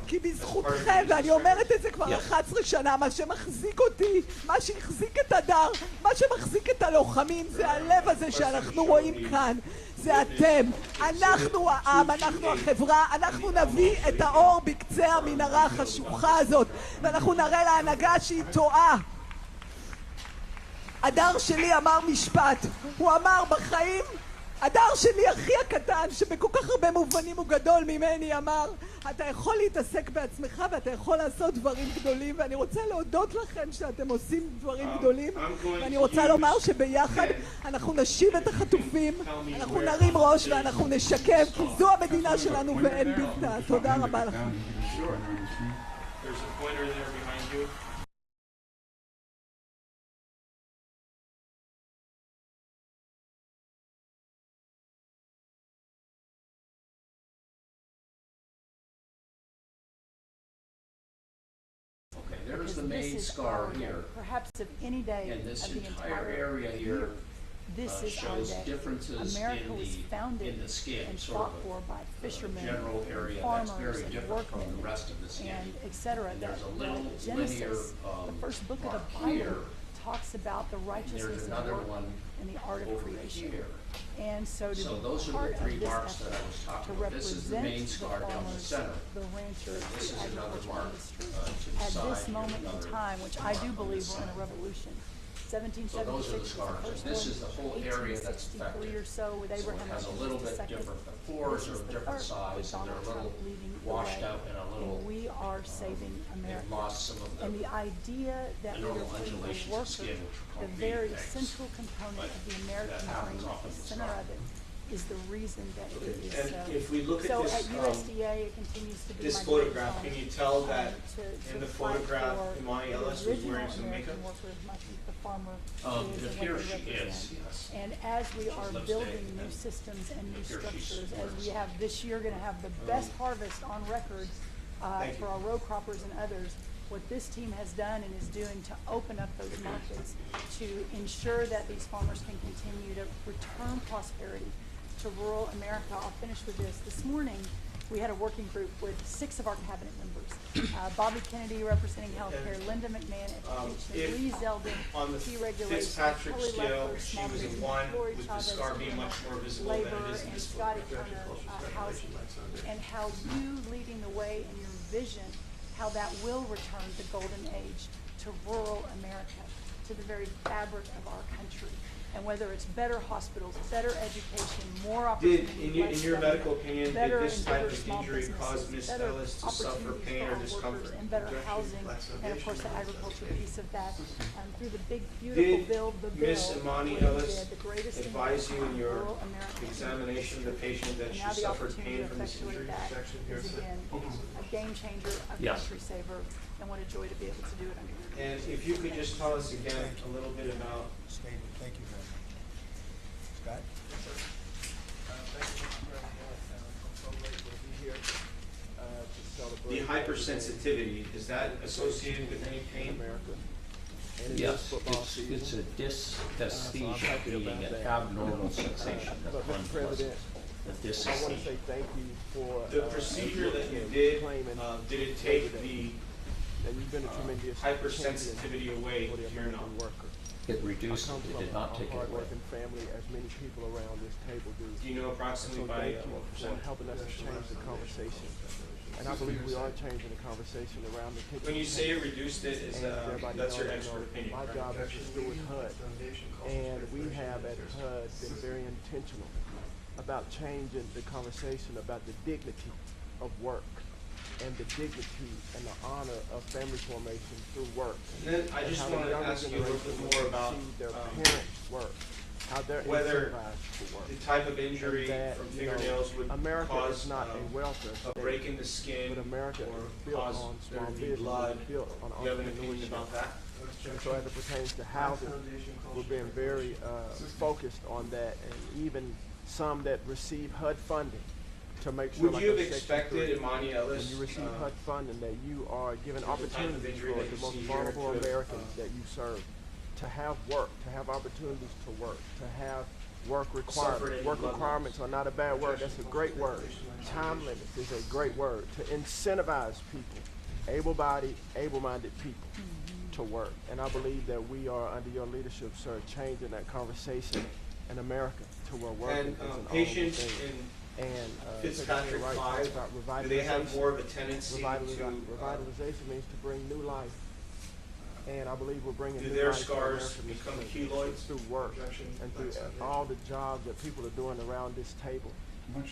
כי בזכותכם, ואני אומרת את זה כבר 11 שנה, מה שמחזיק אותי, מה שהחזיק את הדר, מה שמחזיק את הלוחמים, זה הלב הזה שאנחנו רואים כאן, זה אתם. אנחנו העם, אנחנו החברה, אנחנו נביא את האור בקצה המנהרה החשוכה הזאת, ואנחנו נראה להנהגה שהיא טועה. הדר שלי אמר משפט, הוא אמר בחיים, הדר שלי, אחי הקטן, שבכל כך הרבה מובנים הוא גדול ממני, אמר, אתה יכול להתעסק בעצמך ואתה יכול לעשות דברים גדולים, ואני רוצה להודות לכם שאתם עושים דברים גדולים, ואני רוצה לומר שביחד אנחנו נשיב את החטופים, אנחנו נרים ראש ואנחנו נשקם, כי זו המדינה שלנו ואין בלתה. תודה רבה לכם. here's the main scar here. Perhaps of any day And this of the entire area here this is our shows day. differences America was founded in the scale, and sort fought of for by fishermen, general area farmers, that's very and different from workmen, the rest of the scale. and etc. And there's a little Genesis, linear the first book of the mark Bible, here. talks about the righteousness There's of another work one and the art of over creation. here. And so to So be those are part the three of this marks that I effort was talking to about. This is the represent main scar down the farmers, center. the ranchers, This the is another agricultural mark industry. to the At side. this Here's moment in another time, which I mark do on believe this we're in a side. revolution. So those are the 1776 scars. was And the first this one, is the whole area that's 1863 affected. or so with So Abraham it has a Lincoln little was the bit second. different. The pores This are is of the different third, size, with and they're a Donald little Trump leading the washed way. out and a little. And we are saving America. They've lost some of And the idea that the we are normal putting the undulations of worker, skin, which the won't be very fixed. central component of the American That happens dream, often the with center scars. of it, is the reason that it is And so. if we look at so this, at USDA, it continues to be this my photograph, dream can you tell home, that to in the fight photograph, for Imani the Ellis was original wearing some American makeup? worker as much as the farmer is and Here what she they represent. is, yes. And as we are lipstick, building new and systems and new here she's structures, as wearing we some. have this year, going to have the best harvest on record Thank for you. our row croppers and others. What this team has done and is doing to open up those markets, to ensure that these farmers can continue to return prosperity to rural America. I'll finish with this. This morning, we had a working group with 6 of our cabinet members. Bobby Kennedy representing healthcare, Linda McMahon education, Lee Zeldin, On the deregulation, Fitzpatrick Kelly scale, Leffler, she small was a business, 1, Lori with the Chavez, scar being much more visible than labor, it is in and this Scotty photograph. Turner, housing, and how you leading the way in your vision, how that will return the golden age to rural America, to the very fabric of our country. And whether it's better hospitals, better education, more opportunity. In your medical opinion, did this type of small injury cause businesses, Ms. better Ellis to suffer opportunities pain for or our workers, discomfort? and better Objection. housing, Black and of course the Foundation. agriculture piece of that, through the big beautiful Did bill, the bill. Ms. Imani what we Ellis did, the greatest thing advise you in your rural America examination of the patient that and she now the suffered opportunity pain to from this effectuate injury? that Objection. Here is it's again a game changer, a Yes. country saver, and what a joy to be able to do it under your And if you could just tell us again a little bit about. Thank you very much. Scott? The hypersensitivity, is that associated with any pain? Yes, it's a dysesthesia, meaning an abnormal sensation of unpleasant. The I want to dysesthesia. say thank you for The procedure that you did, did it take the that you've been a tremendous hypersensitivity away for the to your American knowledge? worker. It reduced I come it, it from did not a take it away. hardworking family, as many people around this table do. Do you know approximately So by thank you what for percent? helping us to change the conversation. And I believe we are changing the conversation around the table. When you say it reduced it, is that's your expert opinion, My correct? job is to steward HUD, and we have at HUD been very intentional about changing the conversation about the dignity of work and the dignity and the honor of family formation through work. And then I And just how the wanted to younger ask you a little generation bit more about see their parents work, how they're whether incentivized to work. the type of injury And that, from you know, fingernails would America cause is not a welfare a state, break in the skin but America or is built cause on there small to be business, blood. built on Do you have an opinion entrepreneurship. about that? And so as it pertains to housing, we're being very focused on that, and even some that receive HUD funding to make sure. Would like you have on Section expected 3, Imani Ellis, when you receive HUD funding, that you are given the type of opportunities injury for that the you most see here vulnerable to have, Americans that you serve to have work, to have opportunities to work, to have work Suffered any requirements. Work blood requirements are not a bad word. That's a great word. Time limits is a great word to incentivize people, able-bodied, able-minded people to work. And I believe that we are, under your leadership, sir, changing that conversation in America to where working And is an patients honorable thing. in And Fitzpatrick Right 5, about do they have revitalization. more of a tendency to Revitalization means to bring new life. And I believe we're bringing do new their life to scars America become through- keloids? through work and through all the jobs that people are doing around this table.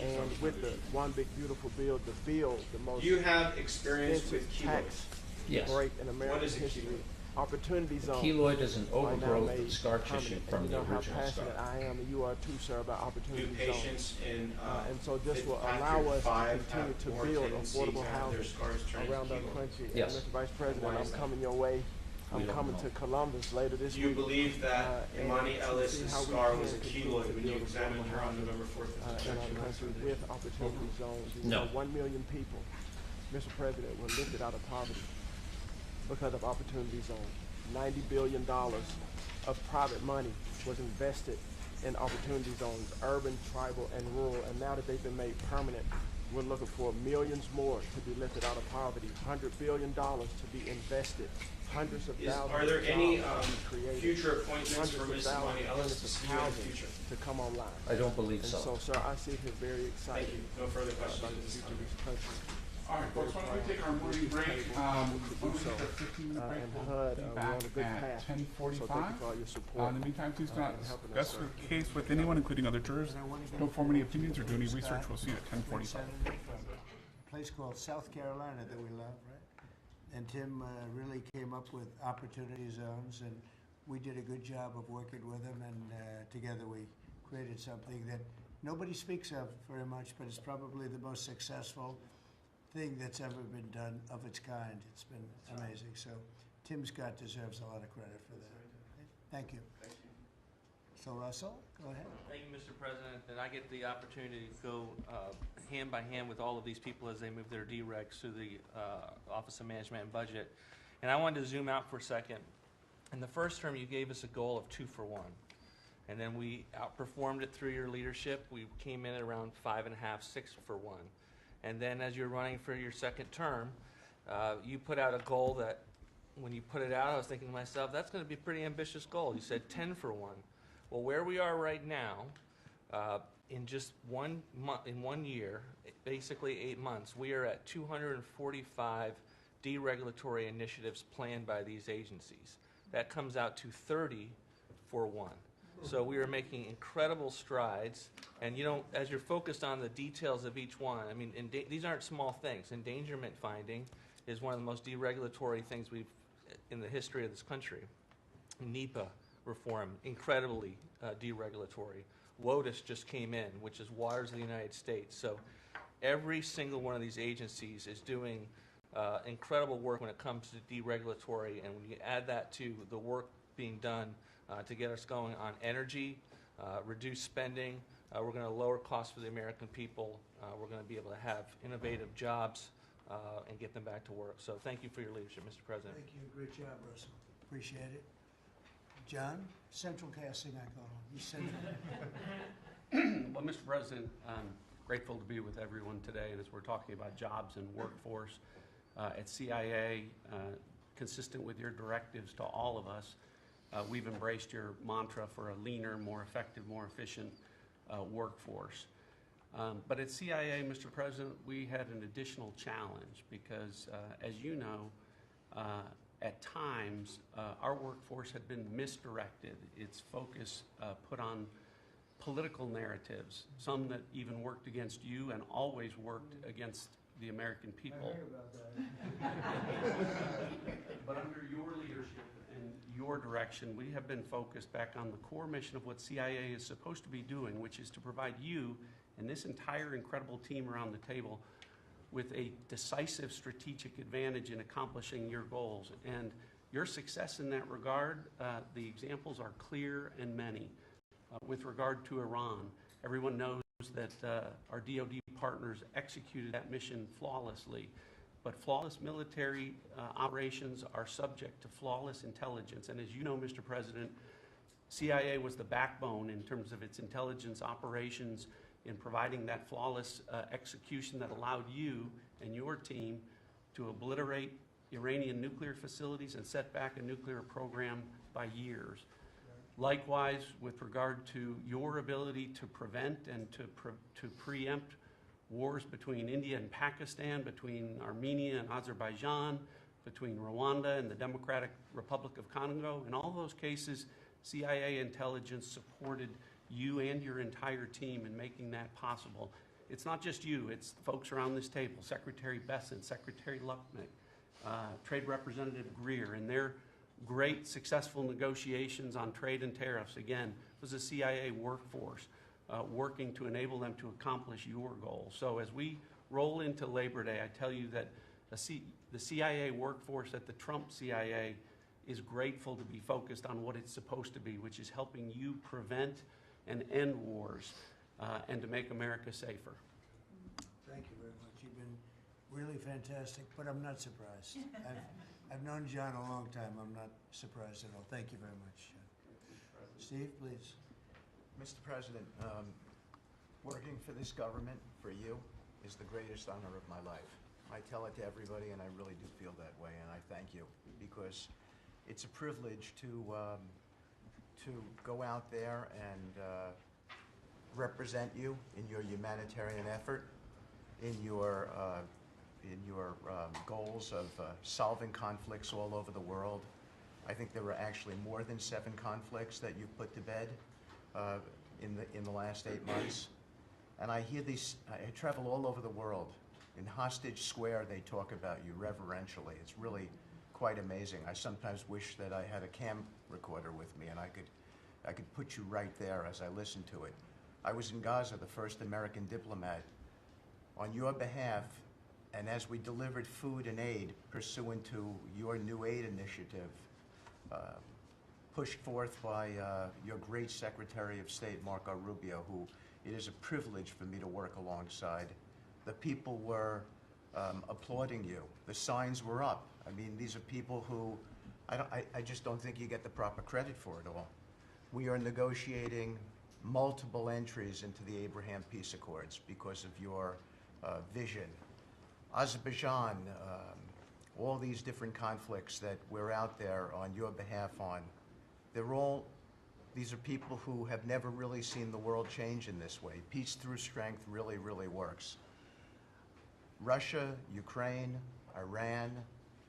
And with the one big beautiful bill, the most Do you have experience with expensive tax Yes. break in What American is a history. keloid? Opportunity The zone. keloid is an are now overgrowth made of scar tissue permanent. from And the you know how original scar. passionate I am, and you are too, sir, about Do opportunity zone. patients in And so this will Fitzpatrick allow us 5 to continue have to more build tendency affordable to have their housing scars turn around our keloid? country. Yes. And Mr. Vice President, Why I'm is that? coming your way. We I'm don't coming know. to Columbus later this Do you week. believe that and Imani to Ellis' see how we scar can was a continue keloid to when you build examined affordable her on housing, November 4th? in our country with opportunity zones. You No. know, 1 million people, Mr. President, were lifted out of poverty because of Opportunity Zone. $90 billion of private money was invested in Opportunity Zones, urban, tribal, and rural, and now that they've been made permanent, we're looking for millions more to be lifted out of poverty, $100 billion to be invested, hundreds of thousands Are there of any jobs to be created, future appointments for hundreds Ms. of Money? I'll thousands let of you in the housing future. to come online. I don't believe And so. so, sir, I sit here very excited. Thank you. No further questions About at the this future time. of this country. All right, folks, why don't we take our morning break? Why don't we take a 15-minute break? And We'll HUD, be we're back on a good at path. 10:45. So thank you for all your support. In the meantime, please do not in helping us, discuss sir. the case with anyone, including other jurors. Don't form any opinions or do any research. We'll see you at 10:45. A place called South Carolina that we love, right? And Tim really came up with opportunity zones, and we did a good job of working with him, and together we created something that nobody speaks of very much, but it's probably the most successful thing that's ever been done of its kind. It's been amazing. So Tim Scott deserves a lot of credit for that. Thank you. Thank you. So Russell, go ahead. Thank you, Mr. President. And I get the opportunity to go hand by hand with all of these people as they move their DRECs through the Office of Management and Budget. And I wanted to zoom out for a second. In the first term, you gave us a goal of 2 for 1. And then we outperformed it through your leadership. We came in at around 5.5, 6 for 1. And then as you're running for your second term, you put out a goal that when you put it out, I was thinking to myself, that's going to be a pretty ambitious goal. You said 10 for 1. Well, where we are right now, in just 1 month, in 1 year, basically 8 months, we are at 245 deregulatory initiatives planned by these agencies. That comes out to 30 for 1. So we are making incredible strides, and you know, as you're focused on the details of each one, I mean, these aren't small things. Endangerment finding is one of the most deregulatory things we've in the history of this country. NEPA reform, incredibly deregulatory. WOTUS just came in, which is Waters of the United States. So every single one of these agencies is doing incredible work when it comes to deregulatory, and when you add that to the work being done to get us going on energy, reduce spending, we're going to lower costs for the American people, we're going to be able to have innovative jobs and get them back to work. So thank you for your leadership, Mr. President. Thank you. Great job, Russell. Appreciate it. John, central casting, I call him. He's central. Well, Mr. President, I'm grateful to be with everyone today, and as we're talking about jobs and workforce at CIA, consistent with your directives to all of us, we've embraced your mantra for a leaner, more effective, more efficient workforce. But at CIA, Mr. President, we had an additional challenge because, as you know, at times, our workforce had been misdirected. Its focus put on political narratives, some that even worked against you and always worked against the American people. I heard about that. But under your leadership and your direction, we have been focused back on the core mission of what CIA is supposed to be doing, which is to provide you and this entire incredible team around the table with a decisive strategic advantage in accomplishing your goals. And your success in that regard, the examples are clear and many. With regard to Iran, everyone knows that our DoD partners executed that mission flawlessly. But flawless military operations are subject to flawless intelligence. And as you know, Mr. President, CIA was the backbone in terms of its intelligence operations in providing that flawless execution that allowed you and your team to obliterate Iranian nuclear facilities and set back a nuclear program by years. Likewise, with regard to your ability to prevent and to preempt wars between India and Pakistan, between Armenia and Azerbaijan, between Rwanda and the Democratic Republic of Congo. In all those cases, CIA intelligence supported you and your entire team in making that possible. It's not just you, it's the folks around this table, Secretary Besant, Secretary Lucknick, Trade Representative Greer, and their great successful negotiations on trade and tariffs. Again, it was a CIA workforce working to enable them to accomplish your goals. So as we roll into Labor Day, I tell you that the CIA workforce at the Trump CIA is grateful to be focused on what it's supposed to be, which is helping you prevent and end wars and to make America safer. Thank you very much. You've been really fantastic, but I'm not surprised. I've known John a long time. I'm not surprised at all. Thank you very much. Steve, please. Mr. President, working for this government, for you, is the greatest honor of my life. I tell it to everybody, and I really do feel that way, and I thank you, because it's a privilege to go out there and represent you in your humanitarian effort, in your goals of solving conflicts all over the world. I think there were actually more than 7 conflicts that you've put to bed in the last 8 months. And I hear these, I travel all over the world. In Hostage Square, they talk about you reverentially. It's really quite amazing. I sometimes wish that I had a cam recorder with me and I could put you right there as I listen to it. I was in Gaza, the first American diplomat. On your behalf, and as we delivered food and aid pursuant to your new aid initiative, pushed forth by your great Secretary of State, Marco Rubio, who it is a privilege for me to work alongside. The people were applauding you. The signs were up. I mean, these are people who I just don't think you get the proper credit for it all. We are negotiating multiple entries into the Abraham Peace Accords because of your vision. Azerbaijan, all these different conflicts that we're out there on your behalf on, these are people who have never really seen the world change in this way. Peace through strength really, really works. Russia, Ukraine, Iran,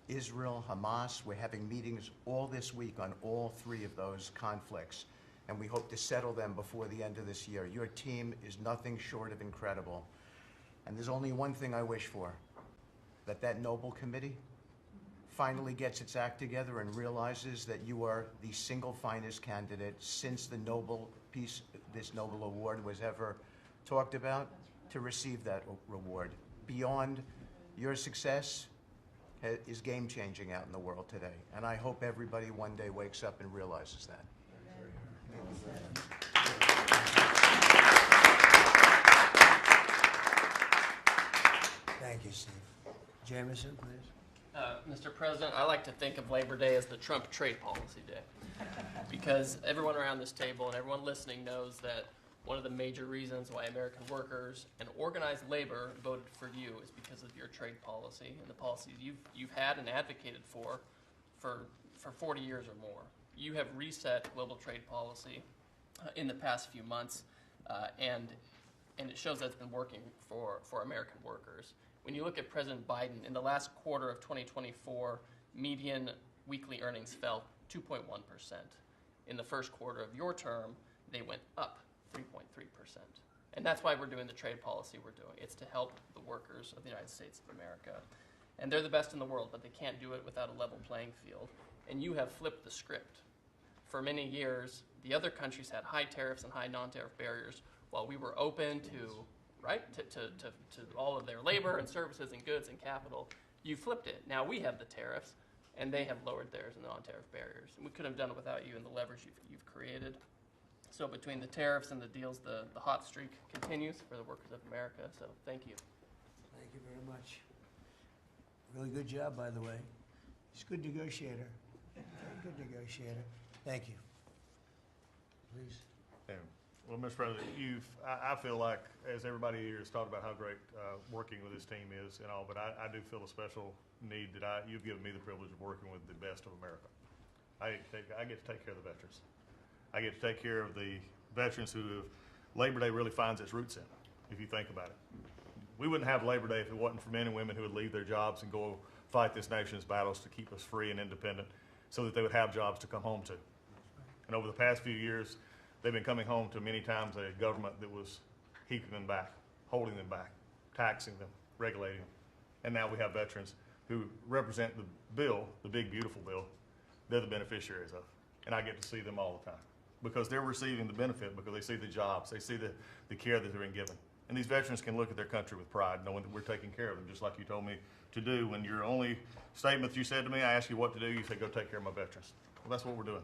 Israel, Hamas, we're having meetings all this week on all 3 of those conflicts, and we hope to settle them before the end of this year. Your team is nothing short of incredible. And there's only one thing I wish for, that Nobel Committee finally gets its act together and realizes that you are the single finest candidate since the this Nobel Award was ever talked about to receive that reward. Beyond your success is game-changing out in the world today, and I hope everybody one day wakes up and realizes that. Thank you, Steve. Jameson, please. Mr. President, I like to think of Labor Day as the Trump trade policy day, because everyone around this table and everyone listening knows that one of the major reasons why American workers and organized labor voted for you is because of your trade policy and the policies you've had and advocated for 40 years or more. You have reset global trade policy in the past few months, and it shows that it's been working for American workers. When you look at President Biden, in the last quarter of 2024, median weekly earnings fell 2.1%. In the first quarter of your term, they went up 3.3%. And that's why we're doing the trade policy we're doing. It's to help the workers of the United States of America. And they're the best in the world, but they can't do it without a level playing field. And you have flipped the script. For many years, the other countries had high tariffs and high non-tariff barriers, while we were open to all of their labor and services and goods and capital. You flipped it. Now we have the tariffs, and they have lowered theirs and the non-tariff barriers. And we couldn't have done it without you and the leverage you've created. So between the tariffs and the deals, the hot streak continues for the workers of America. So thank you. Thank you very much. Really good job, by the way. He's a good negotiator. Very good negotiator. Thank you. Please. Yeah. Well, Mr. President, I feel like, as everybody here has talked about how great working with this team is and all, but I do feel a special need that you've given me the privilege of working with the best of America. I get to take care of the veterans. I get to take care of the veterans who Labor Day really finds its roots in, if you think about it. We wouldn't have Labor Day if it wasn't for men and women who would leave their jobs and go fight this nation's battles to keep us free and independent so that they would have jobs to come home to. And over the past few years, they've been coming home to many times a government that was keeping them back, holding them back, taxing them, regulating them. And now we have veterans who represent the bill, the big, beautiful bill, they're the beneficiaries of. And I get to see them all the time because they're receiving the benefit, because they see the jobs, they see the care that they're being given. And these veterans can look at their country with pride, knowing that we're taking care of them, just like you told me to do. When your only statement that you said to me, I asked you what to do, you said, go take care of my veterans. Well, that's what we're doing.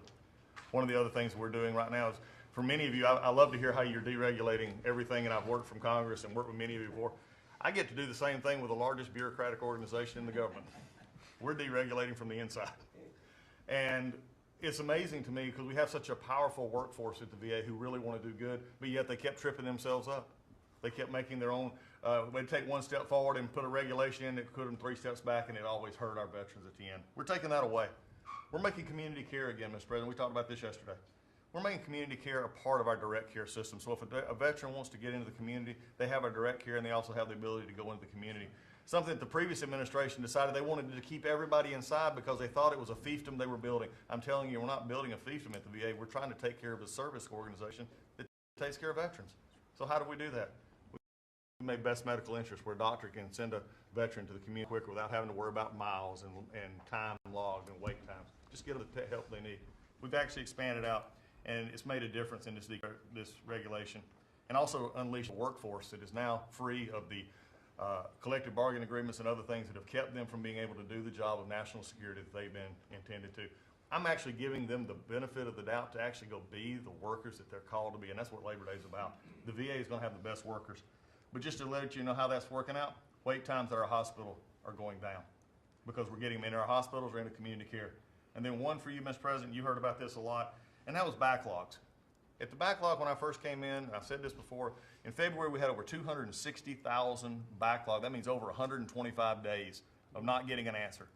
One of the other things we're doing right now is, for many of you, I love to hear how you're deregulating everything, and I've worked from Congress and worked with many of you before. I get to do the same thing with the largest bureaucratic organization in the government. We're deregulating from the inside. And it's amazing to me because we have such a powerful workforce at the VA who really want to do good, but yet they kept tripping themselves up. They kept making their own, they'd take one step forward and put a regulation in that put them 3 steps back, and it always hurt our veterans at the end. We're taking that away. We're making community care again, Mr. President. We talked about this yesterday. We're making community care a part of our direct care system. So if a veteran wants to get into the community, they have our direct care, and they also have the ability to go into the community. Something that the previous administration decided they wanted to keep everybody inside because they thought it was a fiefdom they were building. I'm telling you, we're not building a fiefdom at the VA. We're trying to take care of a service organization that takes care of veterans. So how do we do that? We made best medical interest where a doctor can send a veteran to the community quicker without having to worry about miles and time logged and wait times. Just get them the help they need. We've actually expanded out, and it's made a difference in this regulation, and also unleashed a workforce that is now free of the collective bargaining agreements and other things that have kept them from being able to do the job of national security that they've been intended to. I'm actually giving them the benefit of the doubt to actually go be the workers that they're called to be, and that's what Labor Day is about. The VA is going to have the best workers. But just to let you know how that's working out, wait times at our hospital are going down because we're getting them into our hospitals or into community care. And then one for you, Mr. President, you heard about this a lot, and that was backlogs. At the backlog when I first came in, I've said this before, in February we had over 260,000 backlog. That means over 125 days of not getting an answer.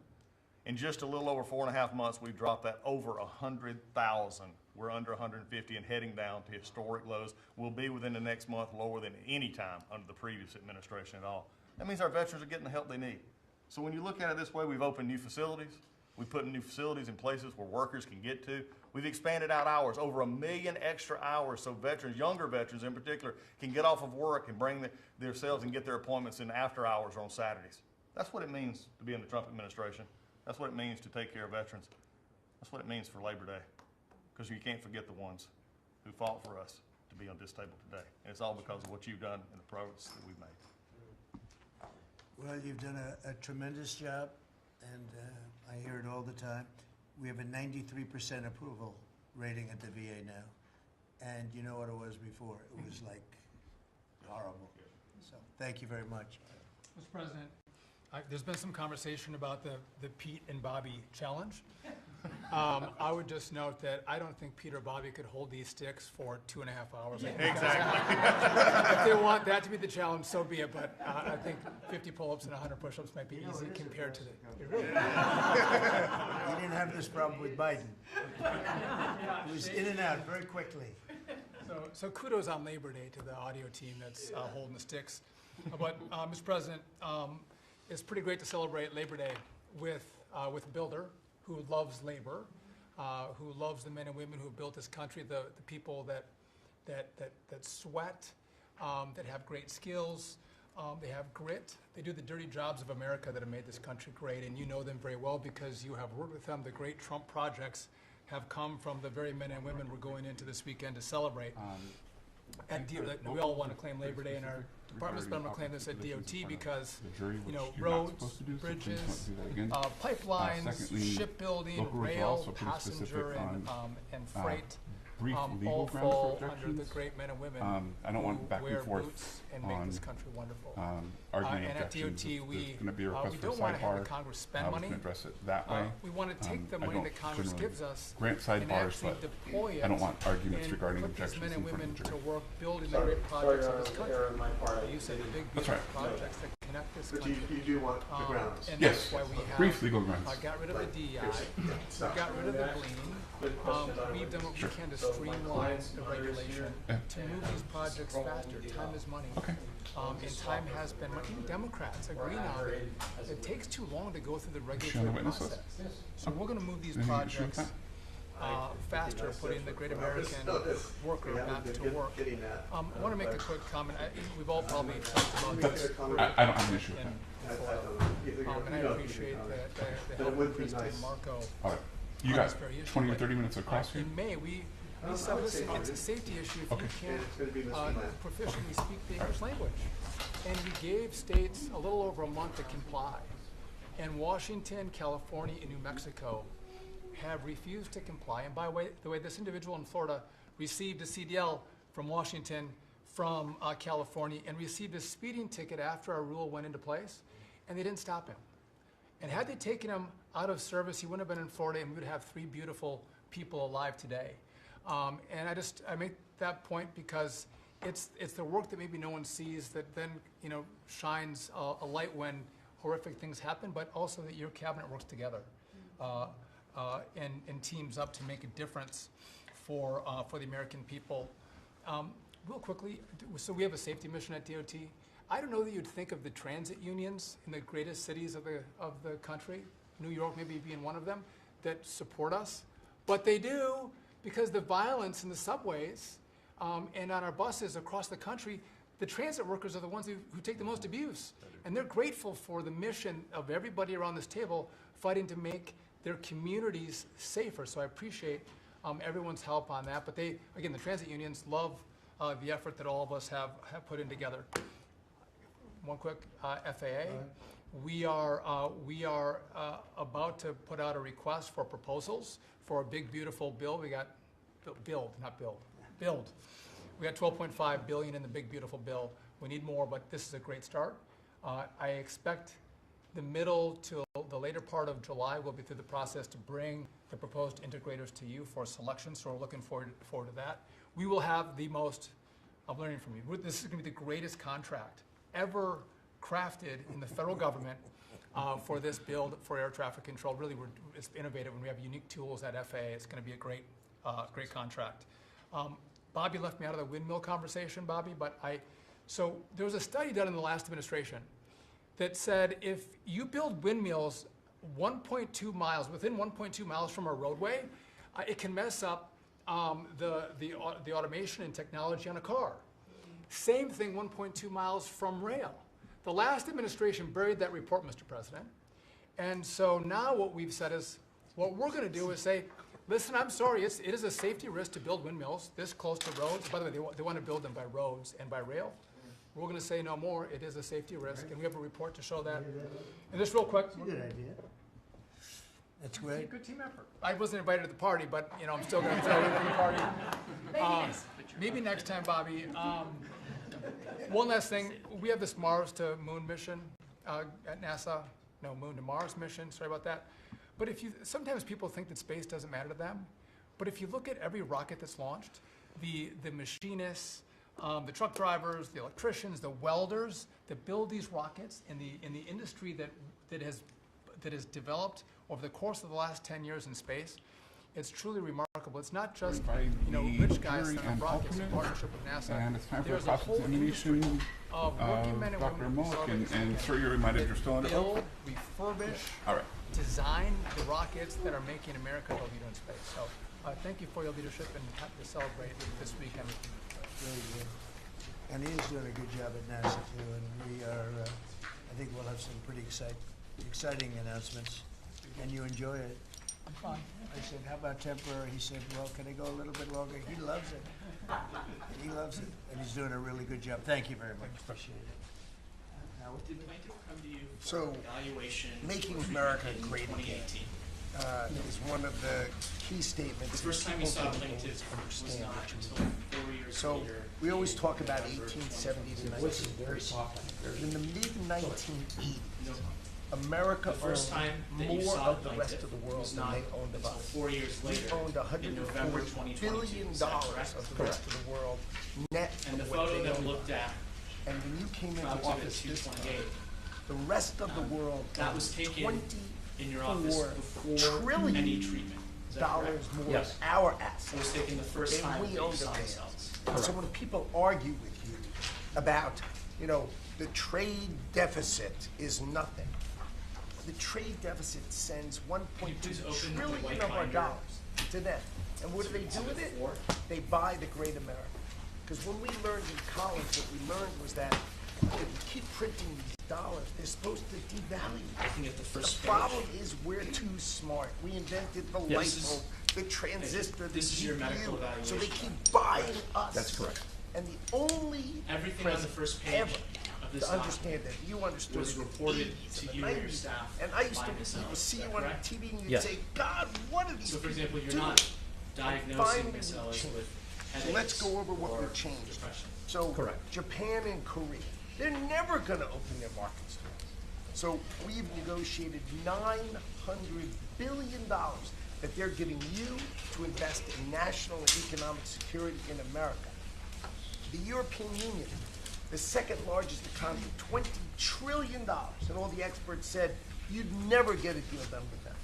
In just a little over 4.5 months, we've dropped that over 100,000. We're under 150 and heading down to historic lows. We'll be within the next month lower than any time under the previous administration at all. That means our veterans are getting the help they need. So when you look at it this way, we've opened new facilities. We've put new facilities in places where workers can get to. We've expanded out hours, over 1 million extra hours, so veterans, younger veterans in particular, can get off of work and bring themselves and get their appointments in after hours or on Saturdays. That's what it means to be in the Trump administration. That's what it means to take care of veterans. That's what it means for Labor Day, because you can't forget the ones who fought for us to be on this table today. And it's all because of what you've done and the progress that we've made. Well, you've done a tremendous job, and I hear it all the time. We have a 93% approval rating at the VA now. And you know what it was before. It was like horrible. So thank you very much. Mr. President, there's been some conversation about the Pete and Bobby challenge. I would just note that I don't think Pete or Bobby could hold these sticks for 2.5 hours. Exactly. If they want that to be the challenge, so be it. But I think 50 pull-ups and 100 push-ups might be easy compared to the. You didn't have this problem with Biden. It was in and out very quickly. So kudos on Labor Day to the audio team that's holding the sticks. But Mr. President, it's pretty great to celebrate Labor Day with a builder who loves labor, who loves the men and women who built this country, the people that sweat, that have great skills, they have grit. They do the dirty jobs of America that have made this country great, and you know them very well because you have worked with them. The great Trump projects have come from the very men and women we're going into this weekend to celebrate. And we all want to claim Labor Day in our departments, but I'm going to claim this at DOT because, you know, roads, bridges, pipelines, shipbuilding, rail, passenger, and freight all fall under the great men and women who wear boots and make this country wonderful. And at DOT, we don't want to have the Congress spend money. We want to take the money that Congress gives us and actually deploy it and put these men and women to work building the great projects of this country. You said the big, beautiful projects that connect this country. You do want the grounds. And that's why we have got rid of the DEI, we got rid of the glean. We've done what we can to streamline the regulation, to move these projects faster. Time is money. And time has been money. Even Democrats agree now that it takes too long to go through the regulatory process. So we're going to move these projects faster, putting the great American worker back to work. I want to make a quick comment. We've all probably talked about this. I don't have an issue with that. And I appreciate the help of Christy and Marco. All right. You got 20 or 30 minutes across here? In May, we said, listen, it's a safety issue if you can't proficiently speak the English language. And we gave states a little over a month to comply. And Washington, California, and New Mexico have refused to comply. And by the way, this individual in Florida received a CDL from Washington, from California, and received a speeding ticket after our rule went into place, and they didn't stop him. And had they taken him out of service, he wouldn't have been in Florida, and we would have 3 beautiful people alive today. And I make that point because it's the work that maybe no one sees that then shines a light when horrific things happen, but also that your cabinet works together and teams up to make a difference for the American people. Real quickly, so we have a safety mission at DOT. I don't know that you'd think of the transit unions in the greatest cities of the country, New York maybe being one of them, that support us, but they do, because the violence in the subways and on our buses across the country, the transit workers are the ones who take the most abuse. And they're grateful for the mission of everybody around this table fighting to make their communities safer. So I appreciate everyone's help on that. But the transit unions love the effort that all of us have put in together. One quick FAA. We are about to put out a request for proposals for a big, beautiful bill. We got build. We got $12.5 billion in the big, beautiful bill. We need more, but this is a great start. I expect the middle to the later part of July, we'll be through the process to bring the proposed integrators to you for selection, so we're looking forward to that. We will have the most, I'm learning from you, this is going to be the greatest contract ever crafted in the federal government for this build for air traffic control. Really, it's innovative, and we have unique tools at FAA. It's going to be a great contract. Bobby left me out of the windmill conversation, Bobby, but so there was a study done in the last administration that said if you build windmills 1.2 miles, within 1.2 miles from a roadway, it can mess up the automation and technology on a car. Same thing 1.2 miles from rail. The last administration buried that report, Mr. President. And so now what we've said is, what we're going to do is say, listen, I'm sorry, it is a safety risk to build windmills this close to roads. By the way, they want to build them by roads and by rail. We're going to say no more. It is a safety risk, and we have a report to show that. And just real quick. That's a good idea. That's great. It's a good team effort. I wasn't invited to the party, but I'm still going to throw in the party. Maybe next time, Bobby. One last thing. We have this Mars to Moon mission at NASA. No, Moon to Mars mission. Sorry about that. But sometimes people think that space doesn't matter to them. But if you look at every rocket that's launched, the machinists, the truck drivers, the electricians, the welders that build these rockets, in the industry that has developed over the course of the last 10 years in space, it's truly remarkable. It's not just rich guys that have rockets in partnership with NASA. And it's time for There's the a whole industry cross-examination of working men and Dr. women Mullick, and sir, you're reminded you're still in it. build, refurbish, design the rockets that are making America the leader in space. So thank you for your leadership, and happy to celebrate this weekend with you. Very good. And he is doing a good job at NASA too, and we are, I think we'll have some pretty exciting announcements, and you enjoy it. I'm fine. I said, how about temporary? He said, well, can I go a little bit longer? He loves it. He loves it, and he's doing a really good job. Thank you very much. Appreciate it. Now, what did come to you So, evaluation Making America in Great Again 2018. is one of the key statements. The first that time you people saw don't plaintiffs was understand not what you until mean. 4 years So later. we always talk about 1870s and 1930s. In the mid-1980s, America The first owned time that you more saw of the a rest of plaintiff the world was than not they owned of until us. 4 years later, We owned in November $104 2022. billion Is that correct? of the rest of the world net And the of what photo they that owned. looked at And when you came into from office Exhibit this time, 228, the rest of the world that was taken in your office before trillion any treatment. Is that dollars correct? more our assets. It was taken the first than time we that you owned saw of yourselves. theirs. So when people argue with you about, the trade deficit is nothing. The trade deficit sends 1.2 trillion of our dollars to them. And what do they do with it? They buy the great America. Because when we learned in college, what we learned was that if you keep printing these dollars, they're supposed to devalue. Looking at the first The problem is we're too smart. We invented the light bulb, the transistor, the This is your medical GPU. evaluation. So they keep buying us. That's correct. And the only Everything on the first page ever of this to understand that you understood was it in the reported 80s to and you the and your 90s. staff And I used by to Ms. Ellis, see is you that on correct? TV and you'd Yes. say, God, what are these So for people example, you're doing? not diagnosing Finally, Ms. we Ellis changed. with So headaches let's go over what or we've changed. depression. So Correct. Japan and Korea, they're never going to open their markets to us. So we've negotiated $900 billion that they're giving you to invest in national and economic security in America. The European Union, the second largest economy, $20 trillion. And all the experts said, you'd never get a deal done with them.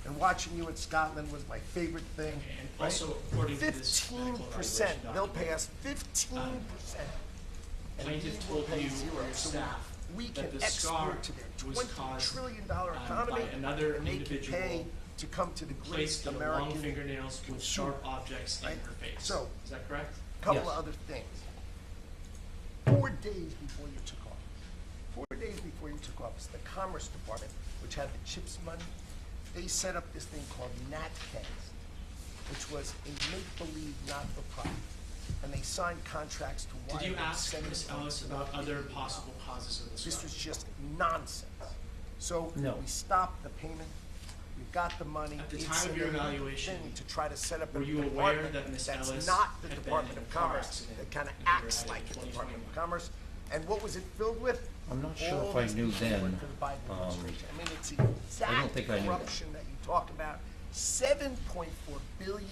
And watching you in Scotland was my favorite thing. And also, according to this 15%. They'll pay us 15%. Plaintiff told you or your staff we that can the scar export to their was $20 caused trillion by economy, another and they can individual pay to come to the great placed the long American fingernails with sharp objects in her face. So, is that correct? a couple of other things. 4 days before you took office, 4 days before you took office, the Commerce Department, which had the CHIPS money, they set up this thing called NatCast, which was a make-believe not-for-profit. And they signed contracts to wire. Did you ask Ms. Ellis about other possible causes of the scar? This was just nonsense. So No. we stopped the payment. We got the money. At the It's time of an your illegal evaluation, thing to try to set up a were you aware department that Ms. that's Ellis not the had been Department in of a car Commerce. accident That kind of and acts had like the 2021? Department of Commerce. And what was it filled with? I'm not sure All if I these knew people then. work for the Biden administration. I mean, it's the I don't exact think I knew that. corruption that you talk about. $7.4 billion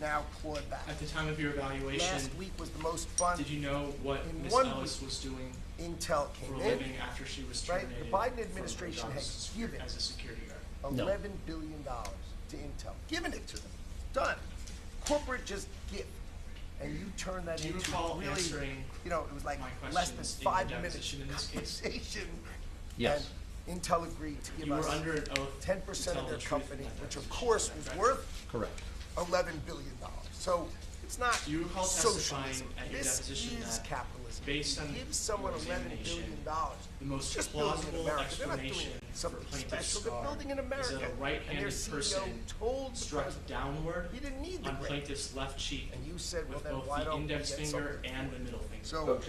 now clawed back. At the time of your evaluation, Last week was the most fun. did you know what In Ms. 1 Ellis week, was doing Intel for came a in, living after she was right? terminated? The Biden from her administration job has given as a security guard. No. $11 billion to Intel, giving it to them. Done. Corporate just give. And you turn that Do you into recall really, answering you know, it was like my less than questions in 5 the minutes deposition in this case? conversation. Yes. And Intel agreed to give You were us under an oath 10% to tell of their the truth company, in that which of deposition, course is that was correct? worth Correct. $11 billion. So it's not Do you recall testifying socialism. at your This deposition is that capitalism. based on Give someone your $11 examination, billion. the most Just building in plausible America. They're not doing explanation for something plaintiff's special. They're scar building in is America. that a And their right-handed CEO person told the struck president downward he didn't need the on grant. plaintiff's left cheek And you said, well, with then both why the don't we index get finger something? and the middle finger. So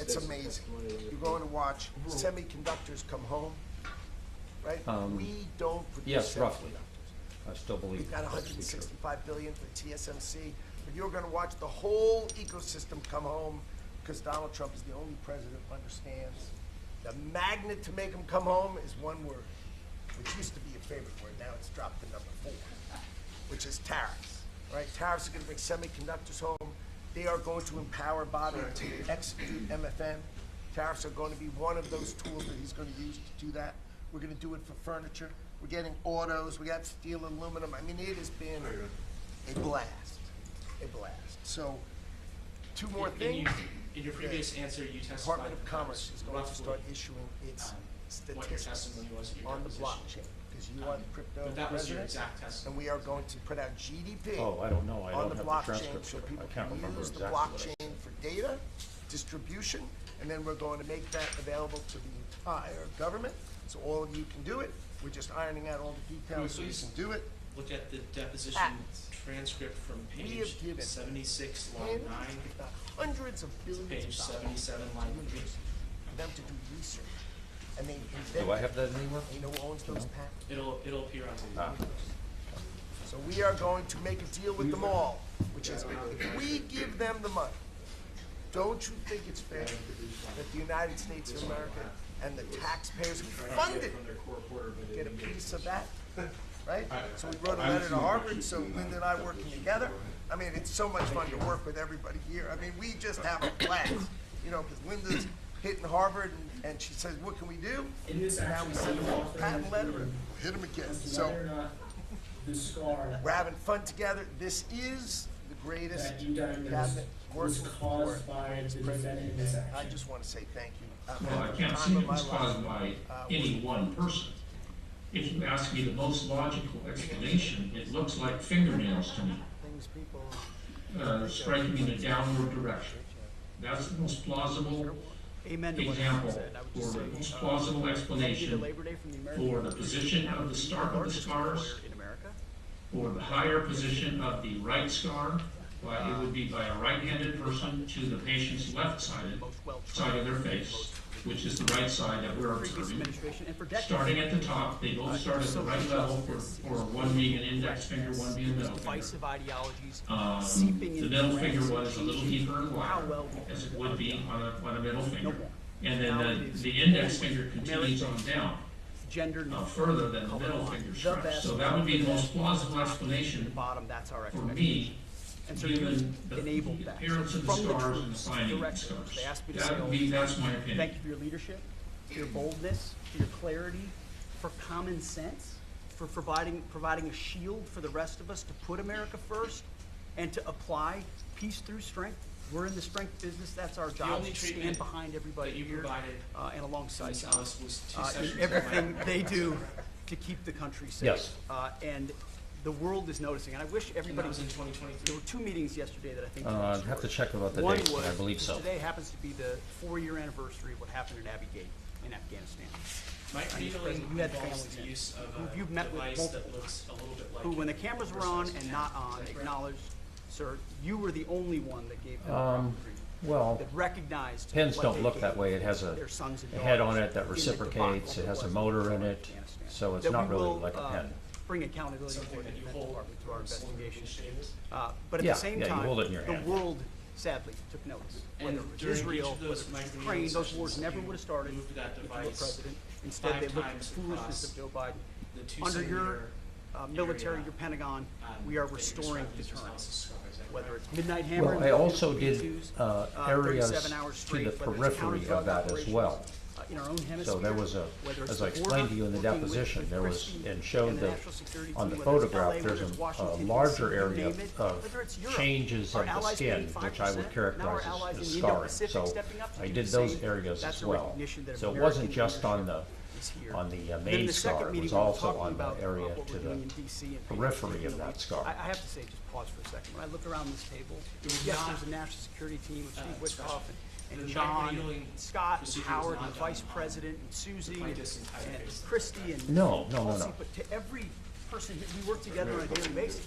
it's amazing. You're going to watch semiconductors come home, right? We don't produce Yes, roughly. semiconductors. I still believe We've got that to be true. $165 billion for TSMC, but you're going to watch the whole ecosystem come home because Donald Trump is the only president who understands. The magnet to make them come home is one word, which used to be a favorite word. Now it's dropped to number 4, which is tariffs. Right? Tariffs are going to bring semiconductors home. They are going to empower Bobby to execute MFN. Tariffs are going to be one of those tools that he's going to use to do that. We're going to do it for furniture. We're getting autos. We got steel and aluminum. I mean, it has been a blast. A blast. So, 2 more things. In your previous answer, you The testified Department of that Commerce is going to roughly, start issuing its what your statistics testimony was at your on the deposition. blockchain, because you are the crypto But that was your president, exact testimony. and we are going to put out GDP Oh, I don't know. I on don't the have the blockchain, transcript. so people I can't can remember use the exactly what I said. blockchain for data distribution, and then we're going to make that available to the entire government, so all of you can do it. We're just ironing out all the details so you Please can do it. look at the deposition Patents. transcript from We have page given 76, line tens, 9, if not hundreds of to billions page of dollars 77, to line 3. universities for them to do research. And they Do I have that anywhere? You know who owns those patents? It'll appear on the Ah. So we are going to make a deal with them all, which is if we give them the money, don't you think it's fair that the United States of America and the taxpayers who fund it get a piece of that? Right? So we wrote a letter to Harvard, so Linda and I working together. I mean, it's so much fun to work with everybody here. I mean, we just have a blast, you know, because Linda's hitting Harvard and she says, what can we do? And now we send them a patent letter and hit them again. So we're having fun together. This is the greatest cabinet working for the president. I just want to say thank you. Well, I can't see it was caused by any one person. If you ask me the most logical explanation, it looks like fingernails to me, striking in a downward direction. That's the most plausible example, or the most plausible explanation for the position of the start of the scars, or the higher position of the right scar. It would be by a right-handed person to the patient's left side of their face, which is the right side that we're observing. Starting at the top, they both start at the right level for one being an index finger, one being a middle finger. The middle finger was a little deeper and wider, as it would be on a middle finger. And then the index finger continues on down. Further than the middle finger stretch. So that would be the most plausible explanation for me, given the appearance of the stars and the signing of the stars. That's my opinion. Thank you for your leadership, for your boldness, for your clarity, for common sense, for providing a shield for the rest of us to put America first and to apply peace through strength. We're in the strength business. That's our job. only To treatment stand behind everybody that you here provided and alongside to them us was 2 in sessions everything of my- they do to keep the country safe. Yes. And the world is noticing. And I wish everybody. was in 2023. There were 2 meetings yesterday that I think. I'd have to check about the One dates, but I was, believe so. Today happens to be the 4-year anniversary of what happened in Abbey Gate in Afghanistan. My feeling You had the involves families the in. use of Who a you've met with device multiple, that looks a little bit like who, when the cameras were on and not on, acknowledged, sir, you were the only one that gave them Well, that recognized pens what don't they look gave that way. It has a their sons and head on daughters it that in the reciprocates. debacle It has a that motor in was it, so it's that not we really will, like a pen. Bring accountability for the Defense Department to our investigation. But at Yeah, the same yeah, you time, hold it in your the hand. world sadly took notice. Whether And it was during each Israel, of whether those it was micro Ukraine, those sessions, wars never you would have started moved that if you were device president. Instead, 5 they looked at times the foolishness across of Joe Biden. the 2 Under your centimeter military, area, your Pentagon, we are that you restoring described as deterrence. scars, Whether it's Midnight Hammer. Well, I also did B-2s, areas 37 hours to straight, the whether it's periphery counter-drug of that as operations, well. In our own hemisphere, So there was a, whether it's as the I explained border, to you in the working with deposition, there was, Christie and showed and the that national security on team, the whether it's photograph, LA, there's whether it's a Washington, larger DC, you area name it, of whether it's Europe. changes Our of the allies skin, paying which I would 5%, characterize now our allies as in the scarring. Indo-Pacific So stepping up to I do did the those same. areas That's as a well. recognition that So it American wasn't just on the, is here. on the Then in main the scar, second it meeting, was we were also talking on the about area what to we're the doing in DC and periphery of that scar. I have to say, just pause for a second. When I look around this table, was yes, not, there's a national security team with Steve Witkoff and the John, microneedling and Scott, and procedure Howard, was and the not vice done president, and Susie, the and plaintiff's entire case. Christy, and No. Tulsi, but to every person, we work together on a daily basis.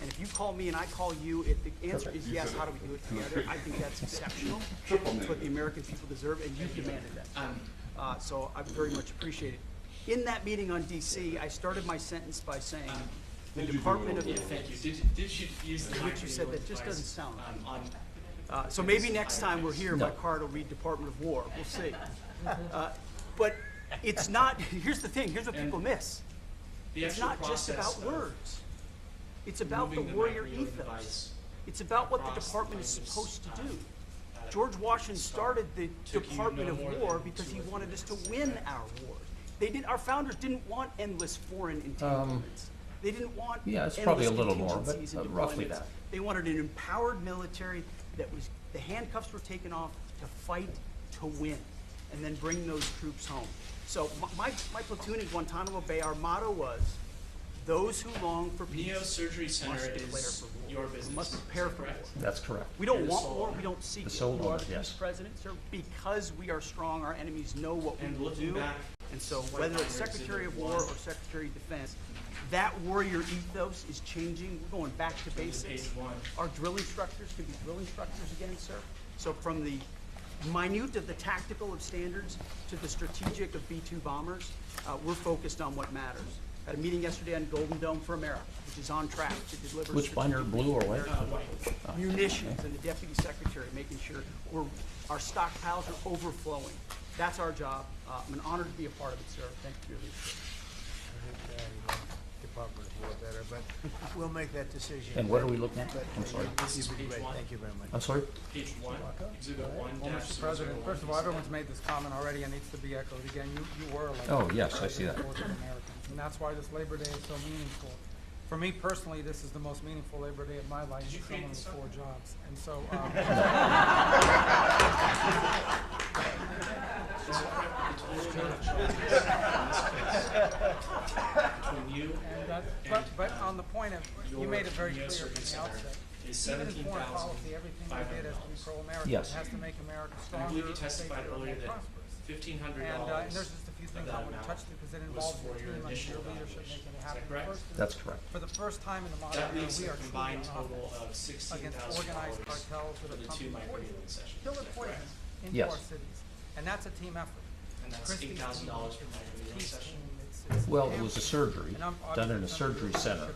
And if you call me and I call you, if the answer is yes, how do we do it together? I think that's exceptional. It's what the American people deserve, and you've demanded that. So I very much appreciate it. In that meeting on DC, I started my sentence by saying, the Department of Defense. Thank you. Did you use the Which you said that just device, doesn't sound right. on So maybe next time we're here, my card will read Department of War. We'll see. But it's not, here's the thing, here's what people miss. the It's actual not just about process of words. It's about the moving the warrior microneedling ethos. device It's about what the across the department is plaintiff's, supposed to do. George Washington started the took you Department no of more War than because 2 he or 3 wanted us to minutes. win our wars. Our founders didn't want endless foreign entanglements. They didn't want Yeah, it's probably a endless little more, but contingencies and roughly deployments. that. They wanted an empowered military that was, the handcuffs were taken off to fight to win, and then bring those troops home. So my platoon in Guantanamo Bay, our motto was, those who long for peace Neosurgery Center must declare is for war. your business. We must prepare for war. That's correct. We don't You're the want sole war, owner. we don't seek The it. sole You are owner, the yes. peace president, sir. Because we are strong, our enemies know what we And will looking do. back, And so White whether it's Pioneer Secretary of Exhibit War 1. or Secretary of Defense, that warrior ethos is changing. We're going back to basics. page 1. Our drill instructors can be drill instructors again, sir. So from the minute of the tactical of standards to the strategic of B-2 bombers, we're focused on what matters. Had a meeting yesterday on Golden Dome for America, which is on track to deliver Which binder, blue or white? munitions, and the deputy secretary making sure our stockpiles are overflowing. That's our job. I'm an honor to be a part of it, sir. Thank you for your leadership. Department of War better, but we'll make that decision. And what are we looking at? But I'm sorry. You've been great. Thank you very much. I'm sorry? Page 1, Exhibit 1. Well, Mr. President, first of all, everyone's made this comment already and needs to be echoed again. You were elected. Oh, yes, I see that. for the Americans, and that's why this Labor Day is so meaningful. For me personally, this is the most meaningful Labor Day of my life. Did you create Someone this with 4 jobs, and so. Between you And but on the point of, you made it very clear from the outset. is Even in foreign policy, everything we did has to be pro-American. Yes. It has to make America I stronger, believe you testified safer, earlier and that prosperous. $1,500 And there's just a few things I want to touch to because it was involves for the your team under initial your leadership evaluation. making it Is that happen. correct? First, That's correct. for the first time in the modern That era, leaves we a are truly combined on total offense of against $16,000 organized cartels that for are the 2 pumping microneedling sessions. killer Is that poison correct? into Yes. our cities, and that's a team effort. And that's Christie's $8,000 per team, microneedling Keith's session. team, it's Well, it was a surgery, and I'm done in a obviously surgery center.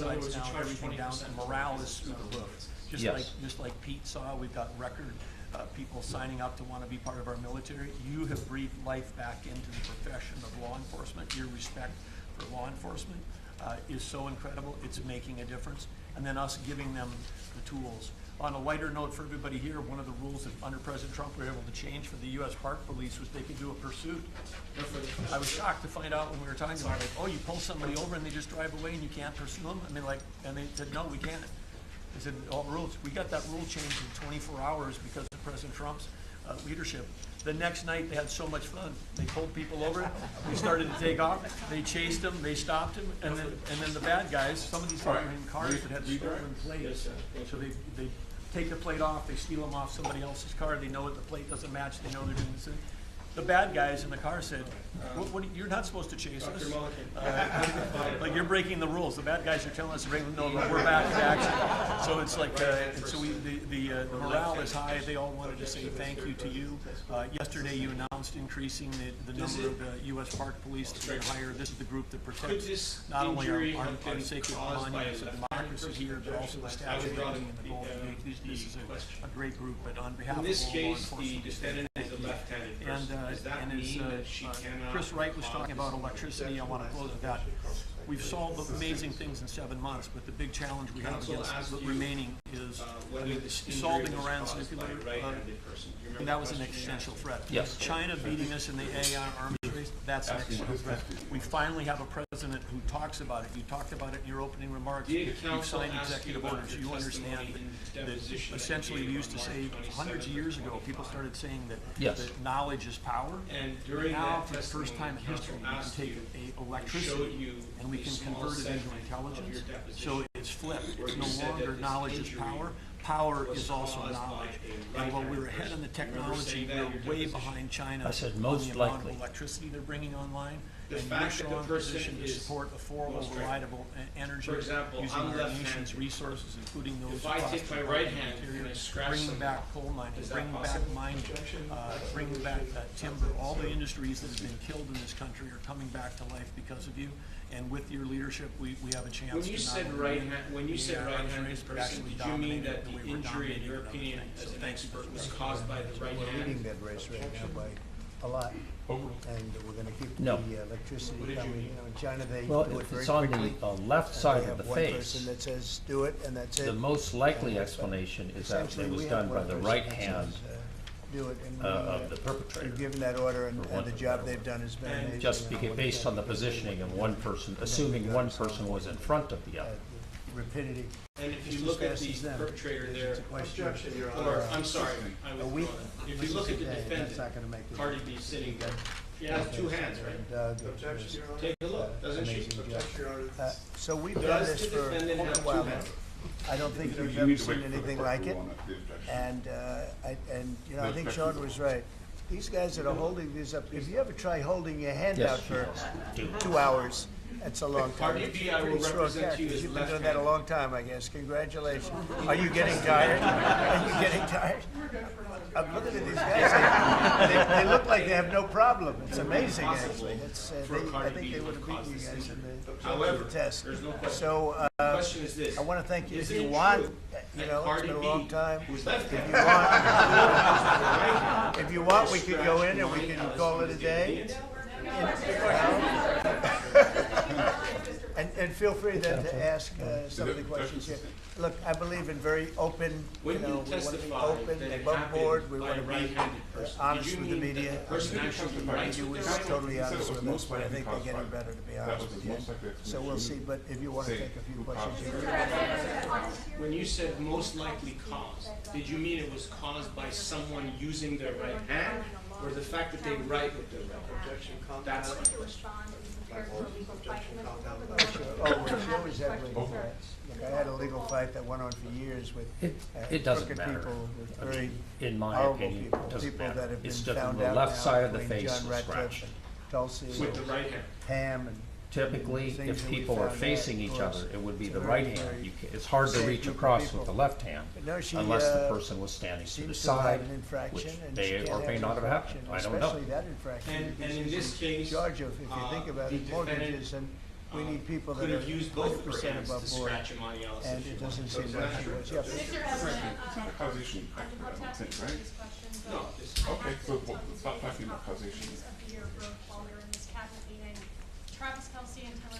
suicides words, you down, charge everything down, 20% and morale is through the roof. Yes. Just like Pete saw, we've got record people signing up to want to be part of our military. You have breathed life back into the profession of law enforcement. Your respect for law enforcement is so incredible. It's making a difference. And then us giving them the tools. On a lighter note for everybody here, one of the rules that under President Trump we were able to change for the U.S. Park Police was they could do a pursuit. I was shocked to find out when we were talking about it, like, oh, you pull somebody over and they just drive away and you can't pursue them? I mean, like, and they said, no, we can't. They said, all rules, we got that rule changed in 24 hours because of President Trump's leadership. The next night they had so much fun. They pulled people over, they started to take off, they chased them, they stopped them, and then the bad guys, some of these were in cars that had stolen plates. So they take the plate off, they steal them off somebody else's car, they know that the plate doesn't match, they know they're doing this. The bad guys in the car said, you're not supposed to chase us. Like, you're breaking the rules. The bad guys are telling us to bring them, no, we're back to action. So it's like, and so the morale is high. They all wanted to say thank you to you. Yesterday you announced increasing the number of U.S. Park Police that you're going to hire. This is the group that protects not only our sacred monuments of democracy here, but also the Statue of Liberty and the Golden Gate. This is a great group, but on behalf of all law enforcement, and as Chris Wright was talking about electricity, I want to close with that. We've solved amazing things in 7 months, but the big challenge we have remaining is solving Iran's nuclear, and that was an existential threat. Yes. China beating us in the AI arms race, that's an existential threat. We finally have a president who talks about it. You talked about it in your opening remarks. You've signed executive orders. You understand that essentially we used to say hundreds of years ago, people started saying that knowledge is power. And now, for the first time in history, we can take electricity and we can convert it into intelligence. So it's flipped. It's no longer knowledge is power. Power is also knowledge. And while we're ahead in the technology, we're way behind China I said on most the amount likely. of electricity they're bringing online. And we're strong position to support affordable, reliable energy using our nation's resources, including those across the interior, bringing back coal mining, bringing back mining, bringing back timber. All the industries that have been killed in this country are coming back to life because of you. And with your leadership, we have a chance. When you said right-handed person, did you mean that the injury, in your opinion, as an expert, was caused by the right hand? We're leading that race right now by a lot, and we're going to keep the electricity coming. You know, in China, they do it very it's on quickly. the left side They of the have one face. person that says do it, and that's it. The most likely explanation is that it was done by the right hand do it, and of the perpetrator. we've given that order, and the job they've done has been amazing. Just based on the positioning of one person, assuming one person was in front of the other. Rapidity. And if you look at the perpetrator there, or I'm sorry, if you look at the defendant, Cardi B sitting there, she has two hands, right? Take a look, doesn't she? So we've done this for a while now. I don't think you've ever seen anything like it. And you know, I think Sean was right. These guys that are holding these up, if you ever try holding your hand out for 2 hours, that's a long time. Cardi B, I will represent you as You've been doing that a long time, I guess. Congratulations. Are you getting tired? Are you getting tired? I'm looking at these guys. They look like they have no problem. It's amazing, actually. It's, I think they would have beaten you guys in the test. So I want to thank you. If you want, you know, it's been a long time. If you want, we could go in and we can call it a day. And feel free then to ask some of the questions here. Look, I believe in very open, you know, we want to be open, above board, we want to be honest with the media. The media was totally honest with us, but I think they're getting better, to be honest with you. So we'll see, but if you want to take a few questions. When you said most likely cause, did you mean it was caused by someone using their right hand, or the fact that they write with their right hand? That's my question. Oh, she always had legal fights. Look, I had a legal fight that went on for years with It doesn't crooked matter. people, with very In my horrible opinion, people, it doesn't people matter. that have been It's just found the out left now, side of the including face John is Ratcliffe scratched. and Tulsi With the right hand. Pam and Typically, things if that we people are found facing out, each of course, other, it would be it's the a right very, hand. very It's hard to safe reach group of across people. with the left hand But no, she, unless the person was standing to the seems to have side, an infraction, which and they she can't or may have not an have happened. infraction, I don't know. Especially that infraction. And because in she's this case, in charge of, if you think about it, mortgages, and we need people that could are have used both her 100% hands to above board. scratch money else. And it doesn't seem like she was. Yeah. It's not a causation factor, I don't think, right? No. Okay, so stop talking about causation. While we were in this cabinet meeting, Travis Kelsey and Taylor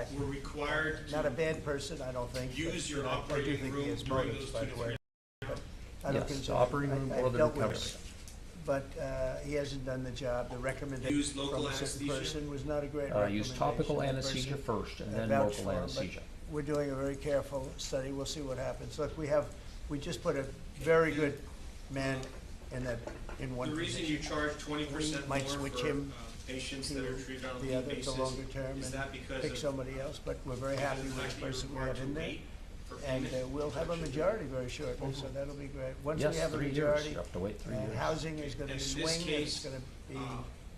Right. were required to Not a bad person, I don't think. use your but I do operating think he room has during motives, those by 2 the to way. 3 But I don't Yes, consider. operating room I've or the dealt with recovery. him. But he hasn't done the job. The recommendation Use local from a certain anesthesia? person was not a great Use recommendation. topical The anesthesia person first and then vouched local for him, but anesthesia. We're doing a very careful study. We'll see what happens. Look, we just put a very good man in one The reason position. you charge 20% We might more switch for him patients to that are treated on a the lead other, basis, the longer term, is and that because pick of somebody else, but we're very happy with the the fact that you're person we required have to in there. wait And we'll have a majority very shortly, so that'll be great. Once Yes, we have a 3 years. majority, You have to wait 3 years. housing is going to In this swing, case, it's going to be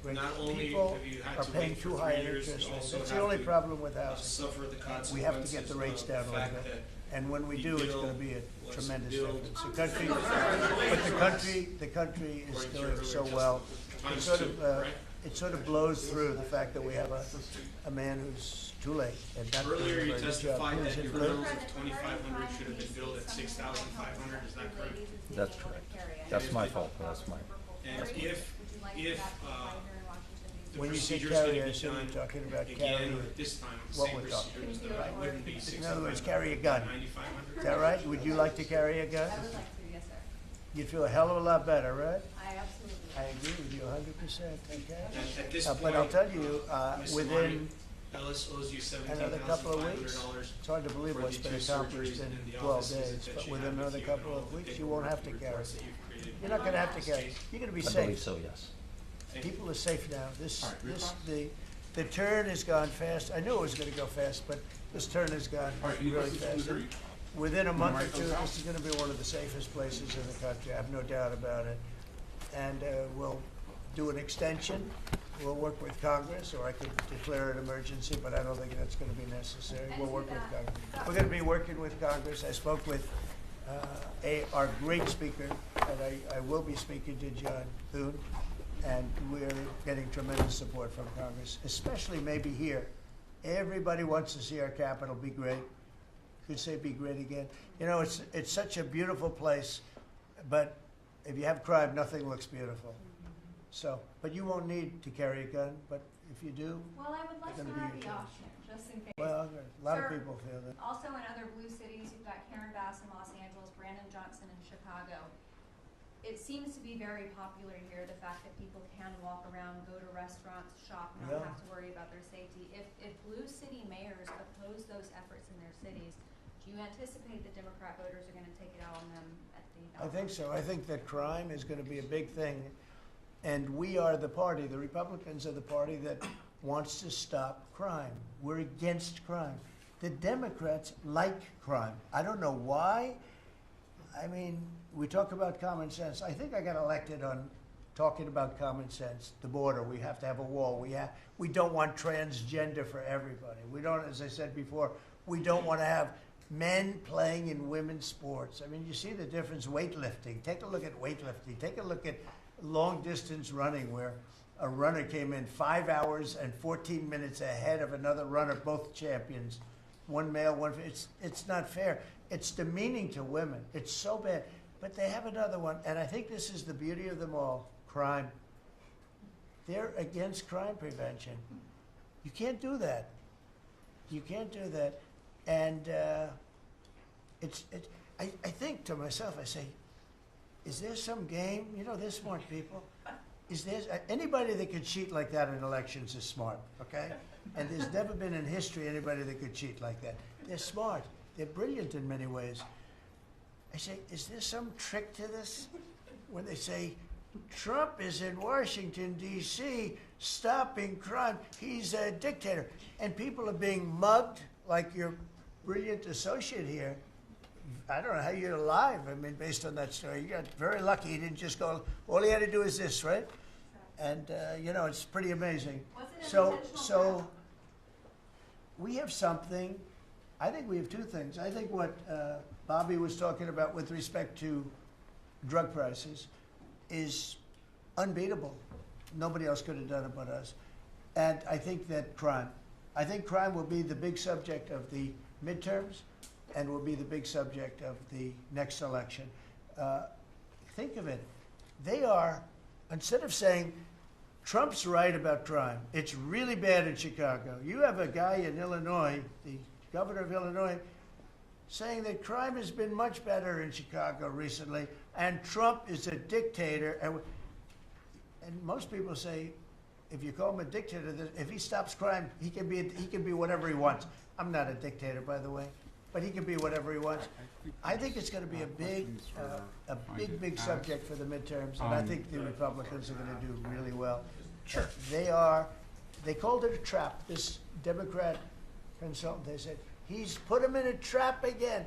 great. not only People have you had are to paying wait for too 3 high an years, interest you rate. also That's the have only to, problem with housing. suffer the consequences We have to get the rates of down a the little fact bit. that And when we the do, it's bill going to be a was tremendous billed difference. The country, $6 but the country is according to your doing so earlier well. testimony. It sort Times of, two, right? it sort of blows through the fact that we have a man who's too late and not doing a Earlier, very you good job. testified Who's that in your blue? bills of 2,500 should have been billed at 6,500, is that correct? That's correct. That's my fault, that's my. And if, the When you say procedure's gonna carry, I be assume done you're talking about carry. again, or this time, the What same we're talking procedure was done, it wouldn't be In other words, 6,500. carry a gun. 9,500? Is that right? Would you like to carry a gun? I would like to, yes, sir. You'd feel a hell of a lot better, right? I absolutely. I agree with you 100%, okay? At this But I'll point, tell you, Ms. within Ellis owes you another couple of weeks, $17,500 it's hard to believe for what's the been 2 accomplished surgeries in and the 12 office days, visits that but she within had with another you couple and all of the weeks, you won't have to carry. reports that you've created. You're not going to have to carry. You're going to be I safe. believe so, yes. People are safe now. The turn has gone fast. I knew it was going to go fast, but this turn has gone really fast. And within a month or two, this is going to be one of the safest places in the country. I have no doubt about it. And we'll do an extension. We'll work with Congress, or I could declare an emergency, but I don't think that's going to be necessary. We'll work with Congress. We're going to be working with Congress. I spoke with our great speaker, and I will be speaking to John Thune, and we're getting tremendous support from Congress, especially maybe here. Everybody wants to see our capital be great. Could say be great again. You know, it's such a beautiful place, but if you have crime, nothing looks beautiful. So, but you won't need to carry a gun, but if you do, Well, I would like to It's gonna be have your the choice. option, just in case. well, a lot of Sir, people feel that. Also in other blue cities, you've got Karen Bass in Los Angeles, Brandon Johnson in Chicago. It seems to be very popular here, the fact that people can walk around, go to restaurants, shop, not Yeah. have to worry about their safety. If blue city mayors oppose those efforts in their cities, do you anticipate that Democrat voters are gonna take it out on them at the I think so. I think that crime is going to be a big thing. And we are the party, the Republicans are the party that wants to stop crime. We're against crime. The Democrats like crime. I don't know why. I mean, we talk about common sense. I think I got elected on talking about common sense. The border, we have to have a wall. We don't want transgender for everybody. We don't, as I said before, we don't want to have men playing in women's sports. I mean, you see the difference. Weightlifting. Take a look at weightlifting. Take a look at long distance running, where a runner came in 5 hours and 14 minutes ahead of another runner, both champions. One male, one female. It's not fair. It's demeaning to women. It's so bad. But they have another one, and I think this is the beauty of them all. Crime. They're against crime prevention. You can't do that. You can't do that. And I think to myself, I say, is there some game? You know, they're smart people. Is there anybody that could cheat like that in elections is smart, okay? And there's never been in history anybody that could cheat like that. They're smart. They're brilliant in many ways. I say, is there some trick to this? When they say, Trump is in Washington, D.C., stopping crime. He's a dictator. And people are being mugged like your brilliant associate here. I don't know how you're alive. I mean, based on that story, you got very lucky. He didn't just go, all he had to do is this, right? And, you know, it's pretty amazing. So we have something. I think we have two things. I think what Bobby was talking about with respect to drug prices is unbeatable. Nobody else could have done it but us. And I think that crime. I think crime will be the big subject of the midterms and will be the big subject of the next election. Think of it. They are, instead of saying, Trump's right about crime, it's really bad in Chicago. You have a guy in Illinois, the governor of Illinois, saying that crime has been much better in Chicago recently, and Trump is a dictator. And most people say, if you call him a dictator, that if he stops crime, he can be whatever he wants. I'm not a dictator, by the way, but he can be whatever he wants. I think it's going to be a big subject for the midterms, and I think the Republicans are going to do really well. Sure. They called it a trap. This Democrat consultant, they said, he's put him in a trap again.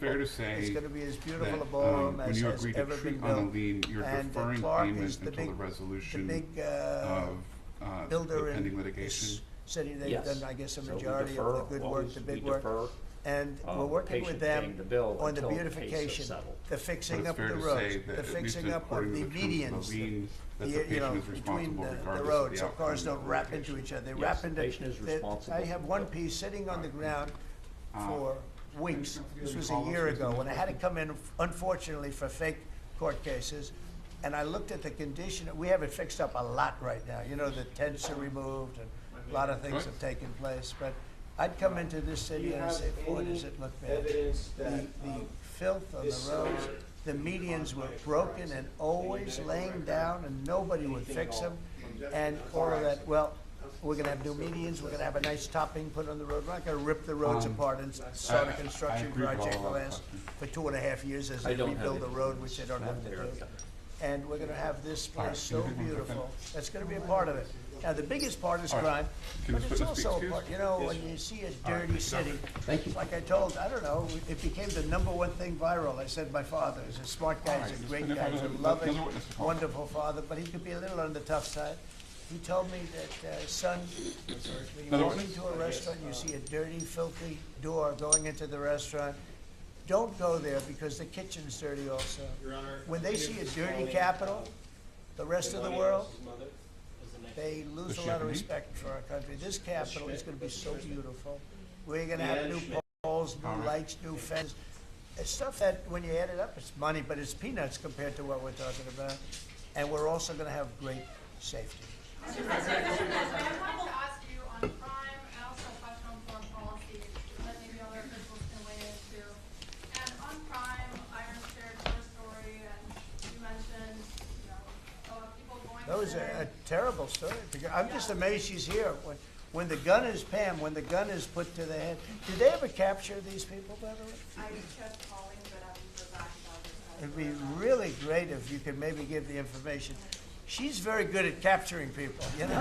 fair to say It's going to be as beautiful that, a ballroom when as you has agree to ever been treat on built. the lien, you're And deferring Clark payment is the until the big, resolution the big of the builder in pending litigation. this city. They've Yes. done, I guess, a So we majority defer, of the good work, always the we big work. defer, And we're the working with patient them paying the bill on the until the case is beautification, settled. the fixing But up it's of the fair to say roads, that the at least fixing up according of to the the terms medians, of the lien, that the, the you know, patient is between responsible the regardless of roads, the so cars outcome don't of wrap the into litigation. each other. They Yes, wrap into. patient is responsible. I have one piece sitting on the ground for weeks. This was a year ago when I had to come in, unfortunately, for fake court cases. And I looked at the condition. We have it fixed up a lot right now. You know, the tents are removed and a lot of things have taken place. But I'd come into this city and I'd say, boy, does it look bad. The filth on the roads, the medians were broken and always laying down and nobody would fix them. And all of that, well, we're going to have new medians. We're going to have a nice topping put on the road. We're not going to rip the roads apart and start a construction project that lasts for 2.5 years as they rebuild the road, which they don't have to do. And we're going to have this place so beautiful. That's going to be a part of it. Now, the biggest part is crime, but it's also a part, you know, when you see a dirty city, like I told, I don't know, it became the #1 thing viral. I said my father is a smart guy, he's a great guy, he's a loving, wonderful father, but he could be a little on the tough side. He told me that, son, when you walk into a restaurant and you see a dirty, filthy door going into the restaurant, don't go there because the kitchen's dirty also. When they see a dirty capital, the rest of the world, they lose a lot of respect for our country. This capital is going to be so beautiful. We're going to have new poles, new lights, new fences. It's stuff that, when you add it up, it's money, but it's peanuts compared to what we're talking about. And we're also going to have great safety. Mr. President, I wanted to ask you on crime and also a question on foreign policy that maybe other officials can weigh into. And on crime, Iron shared your story, and you mentioned, you know, people going. That was a terrible story. I'm just amazed she's here. When the gun is Pam, when the gun is put to the head. Did they ever capture these people, by the way? I kept calling, but I haven't heard back about it. It'd be really great if you could maybe give the information. She's very good at capturing people, you know?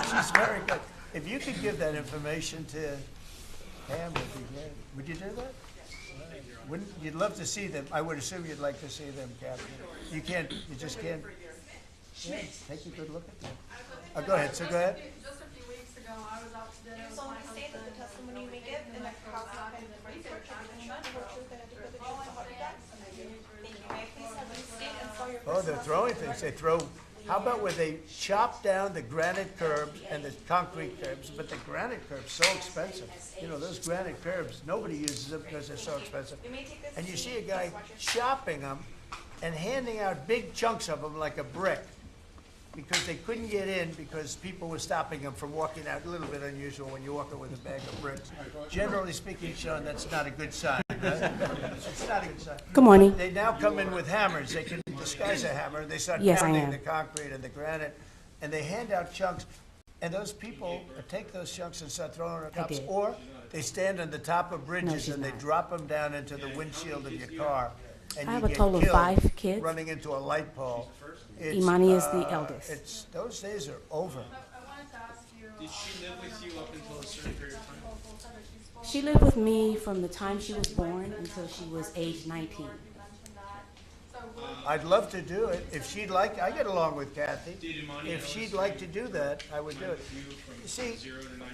She's very good. If you could give that information to Pam, would be great. Would you do that? Wouldn't, you'd love to see them. I would assume you'd like to see them captured. You can't, you just can't. Yeah, take a good look at them. Go ahead, so go ahead. Just a few weeks ago, I was out to dinner with So my I'm saying that the husband. testimony you may give in the house of research on the shot what you're going to do with the truth about that. Thank you. May I please have you state and spell your Oh, they're throwing things. They throw. How about where they chop down the granite curbs and the concrete curbs? But the granite curbs so expensive. You know, those granite curbs, nobody uses them because they're so expensive. And you see a guy chopping them and handing out big chunks of them like a brick because they couldn't get in because people were stopping them from walking out. A little bit unusual when you're walking with a bag of bricks. Generally speaking, Sean, that's not a good sign. Right? It's not a good sign. Good morning. They now come in with hammers. They can disguise a hammer. They start Yes, I pounding am. the concrete and the granite, and they hand out chunks. And those people take those chunks and start throwing them at cops, did. or they stand on the top of bridges she's and they not. drop them down into the windshield of your car. And I you have a get total of killed 5 kids. running into a light pole. Imani is the eldest. Those days are over. Did she live with you up until a certain period of time? She lived with me from the time she was born until she was age 19. I'd love to do it. If she'd like, I get along with Kathy. If she'd like to do that, I would do it. You see,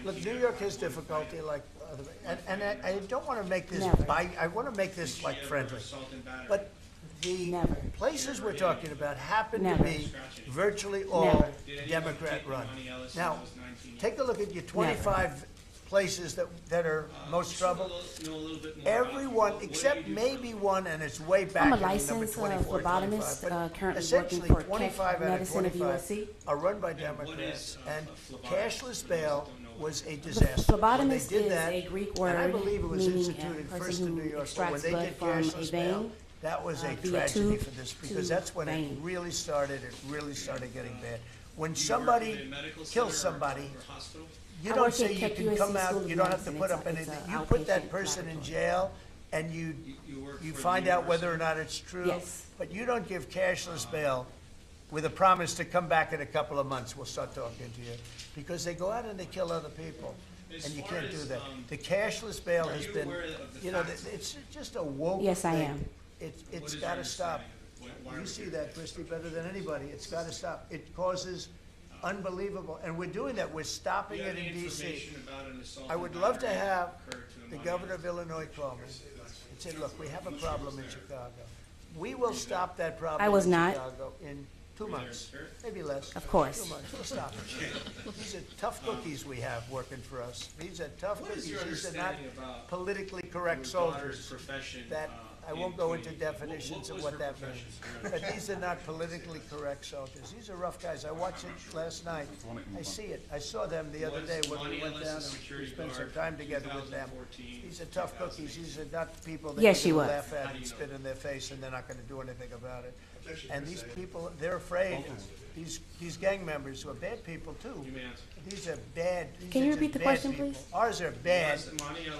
look, New York has difficulty like other, and I don't want to make this, I want to make this like friendly. But the places we're talking about happen to be virtually all Democrat run. Now, take a look at your 25 places that are most trouble. Everyone, except maybe one, and it's way back. I'm a in number licensed 24, phlebotomist, 25, but currently essentially working for 25 Keck out of Medicine of 25 USC. are run by Democrats, and cashless bail was a disaster. Phlebotomist When they did is that, a Greek and I word believe it was meaning instituted a first person in New who York, but when extracts they blood did from a cashless bail, vein, that was a via tragedy tube for this, to because that's when it vein. really started getting bad. When somebody kills somebody, you I don't work say at you Keck can USC come School out, of you don't have to Medicine. put up It's anything. a You put that outpatient person in laboratory. jail, and you find out whether or not it's true. Yes. But you don't give cashless bail with a promise to come back in a couple of months, we'll start talking to you. Because they go out and they kill other people, and you can't do that. The cashless bail has been, you know, it's just a woke Yes, I thing. am. It's got to stop. You see that, Christy, better than anybody. It's got to stop. It causes unbelievable, and we're doing that. We're stopping it in D.C. I would love to have the governor of Illinois call me and say, look, we have a problem in Chicago. We will stop that problem I was in not. Chicago in 2 months, maybe less. Of course. 2 months, we'll stop it. These are tough cookies we have working for us. These are tough cookies. These are not politically correct soldiers that I won't go into definitions of what that means. But these are not politically correct soldiers. These are rough guys. I watched it last night. I see it. I saw them the other day when we went down and we spent some time together with them. These are tough cookies. These are not people that Yes, you she can was. laugh at and spit in their face and they're not going to do anything about it. And these people, they're afraid. These gang members who are bad people too. These are bad. Can you repeat the question, people. please? Ours are bad,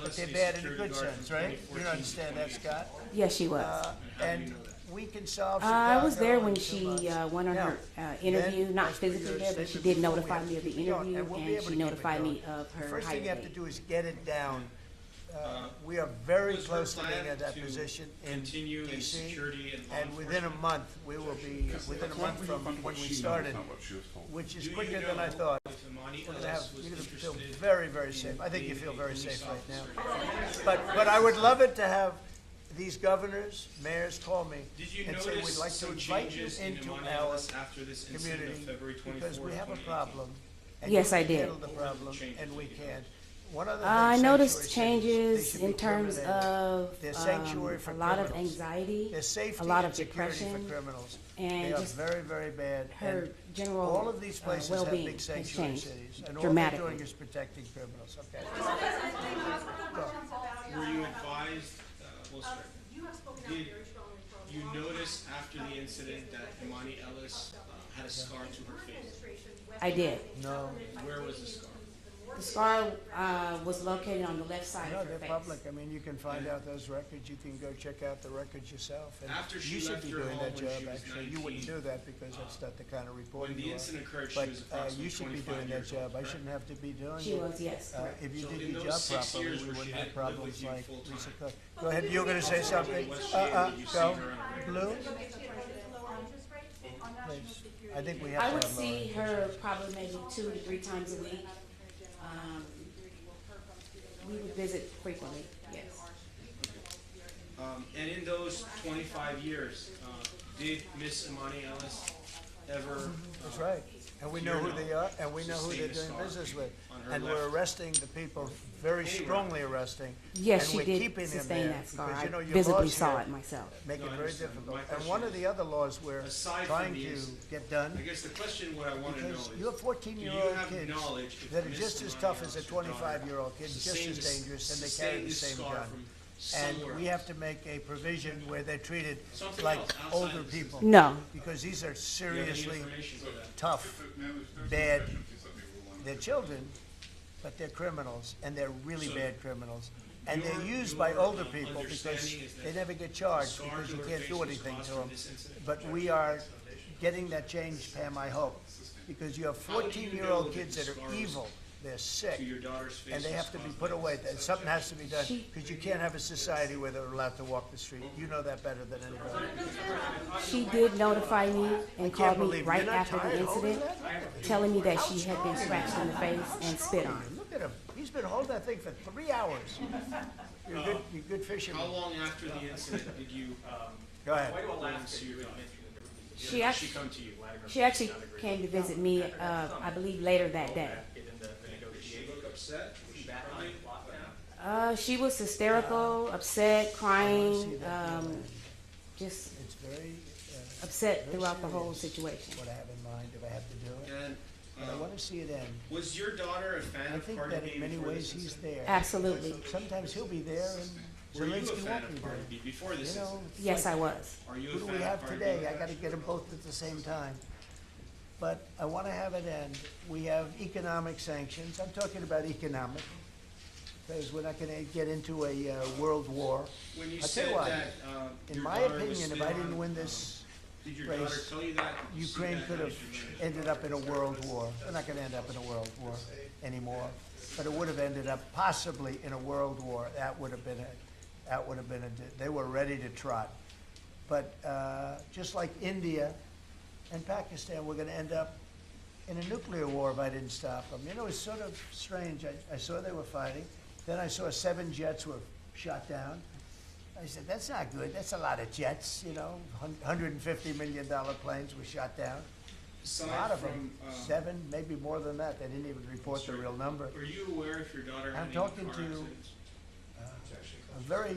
but they're bad in a good sense, right? You don't understand that, Scott? Yes, she was. And we can solve. I was there Chicago when in 2 she months. went on Now, her interview, then, not as for physically your there, but she statement did before, we notify have me to of the keep it going, interview, and we'll be and able she to keep it notified going. me of The her first thing you hire have to date. do is get it down. We are very close to being at that position in DC, and within a month, we will be, within a month from when we started, which is quicker than I thought. We're gonna feel very, very safe. I think you feel very safe right now. But I would love it to have these governors, mayors call me and say, we'd like to invite you into our community because we have a problem. and Yes, you I can did. handle the problem, and we can't. One other thing, I sanctuary noticed cities, changes they should in be terms permanent. of They're sanctuary for a lot of criminals. anxiety, Their safety a lot and of security depression, for criminals. and They are just very, very bad. her And general all of these places have well-being big has sanctuary changed cities, and all dramatically. they're doing is protecting criminals. Okay. Were you advised, well, sorry, You have spoken out did very strongly for you notice after the incident that Imani Ellis had a scar to her face? I did. No. Where was the scar? The scar was located on the left side No, of her they're face. public. I mean, you can find out those records. You can go check out the records yourself. And After she you should left be her doing home that when job, she was actually. You wouldn't 19, do that because that's not the kind of reporting when the you are. incident occurred, she But was approximately you should be 25 doing that years old, job. I correct? shouldn't have to be doing it. She was, yes. If you So did in your those job 6 properly, years we where she wouldn't had have lived problems with you like full-time, Lisa Cook. Go ahead, you were going to say something? Was she able to see Go. her on her- Blue? Please. I think we have to I would have Lauren. see her probably maybe 2 to 3 times a week. We would visit frequently, yes. And in those 25 years, did Miss Imani Ellis ever? That's right. And we know who they are, and we know who they're doing business with. And we're arresting the people, very strongly arresting. Yes, and she we're did keeping them sustain there that scar. because, I you know, your visibly laws saw here it myself. make No, it I very understand. difficult. My And question one of is, the other laws we're aside from trying to these, get done, I guess the question what I want to know because is, you have do you 14-year-old have kids knowledge if that are Miss just as Imani tough as a Ellis, your daughter, 25-year-old kid, just sustained as this- dangerous, and they sustained carry the this same scar gun. from And somewhere we else? have to make a provision where they're treated Something like else outside older of this people. No. Because these are Do you have any seriously information for that? tough, bad. They're children, but they're criminals, and they're really So bad criminals. And they're your- used by your, older people because understanding is they that never get charged scar because to you her can't face do was anything caused to from them. this incident? But we are getting that change, Pam, I hope. Because you have How do you know 14-year-old that kids the that are scars evil, they're sick, to your daughter's face and they was have to be caused put by away. this? Something has to be done, because you can't have a society where they're allowed to walk the street. You know that better than anybody. She did notify me and called me believe it. right You're not after the tired holding incident, that? telling me that she had been scratched in the face and spit on. Look at him. He's been holding that thing for 3 hours. You're a good fisherman. How long after the incident did you Go ahead. go and see your daughter? She Did actually, she come to you? she actually came to visit me, I believe later that day. Did she look upset? Was she crying? She was hysterical, upset, crying, just It's very upset very throughout the whole serious situation. what I have in mind if I have to do it. And But I want to see it end. was your daughter a fan I of think Cardi that B in many before ways this he's incident? there. Absolutely. Sometimes he'll be there and Were you a Zelensky fan won't be of Cardi there. B before this You know, incident? it's Yes, like, I was. Are you a who do fan we of have Cardi today? B? I got to get them both at the same time. But I want to have it end. We have economic sanctions. I'm talking about economic, because we're not going to get into a world war. When you I'll tell said you what, that, in your my daughter was opinion, if still I didn't on, win this did your daughter race, tell you that? Ukraine could have ended up in a world war. We're not going to end up in a world war anymore, but it would have ended up possibly in a world war. That would have been they were ready to trot. But just like India and Pakistan, we're going to end up in a nuclear war if I didn't stop them. You know, it's sort of strange. I saw they were fighting. Then I saw 7 jets were shot down. I said, that's not good. That's a lot of jets, you know. $150 million planes were shot down. A lot of them, 7, maybe more than that. They didn't even report the real number. Were you aware if your daughter had I'm any talking car to accidents? a very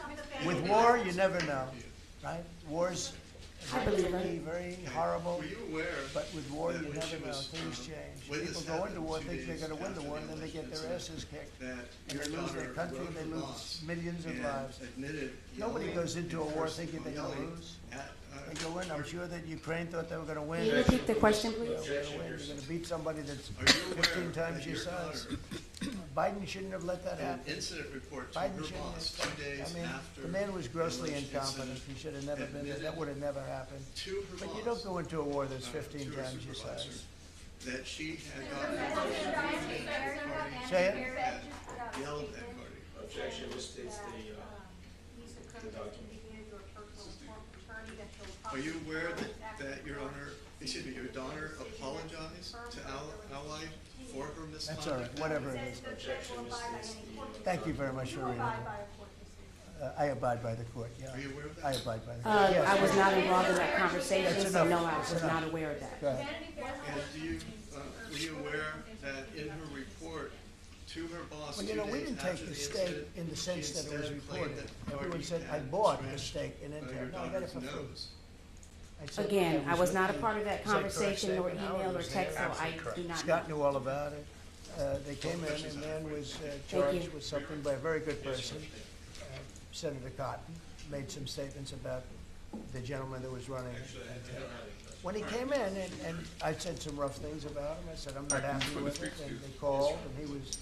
With war, you never know. right? Wars I believe can it. be very horrible, Were you aware but with war, that you when never she know, was, things change. when People this go into happened war, 2 think they're days gonna win the after war, and then they get election, their it said asses kicked. that And your they lose their daughter country, wrote they her lose boss millions of and lives. admitted Nobody yelling goes into a in war person, thinking they're gonna yelling lose. at, They go in, I'm sure that Ukraine thought they were gonna win. Can you repeat the question, please? You're gonna win, you're gonna beat somebody that's 15 times your size. Biden shouldn't have let that an happen. incident report to Biden her shouldn't boss have. 2 days I mean, after the man was grossly election incompetent. incident, He should have never been there. That would have never happened. to her But you boss, don't go into a war that's to 15 her times your supervisor, size. that she had gotten Say it. yelled at Cardi. Objection, this states Are you aware that your daughter apologized to Ally for her misconduct? That's all right, whatever it is. Thank you very much for reading it. I abide by the court, yeah. Are you aware of that? I abide by the court. Yes. I was not involved in that conversation, That's so enough. no, I That's was enough. not aware of that. Go ahead. And were you aware that in her report to her boss Well, 2 you know, we days didn't after take the the stake incident, in the she sense that it was instead claimed reported. that Everyone Cardi said, I had bought the trashed, stake in your Intel. No, I got it for daughter's free. nose. I said Again, that I was not a the- part of that is that correct conversation, nor statement? Howard email or was there? text, so I Absolutely correct. do not Scott know. knew all about it. They came in, and man was charged with something by a very good person. Senator Cotton made some statements about the gentleman that was running it. When he came in, and I said some rough things about him, I said, I'm not happy with it, and they called, and he was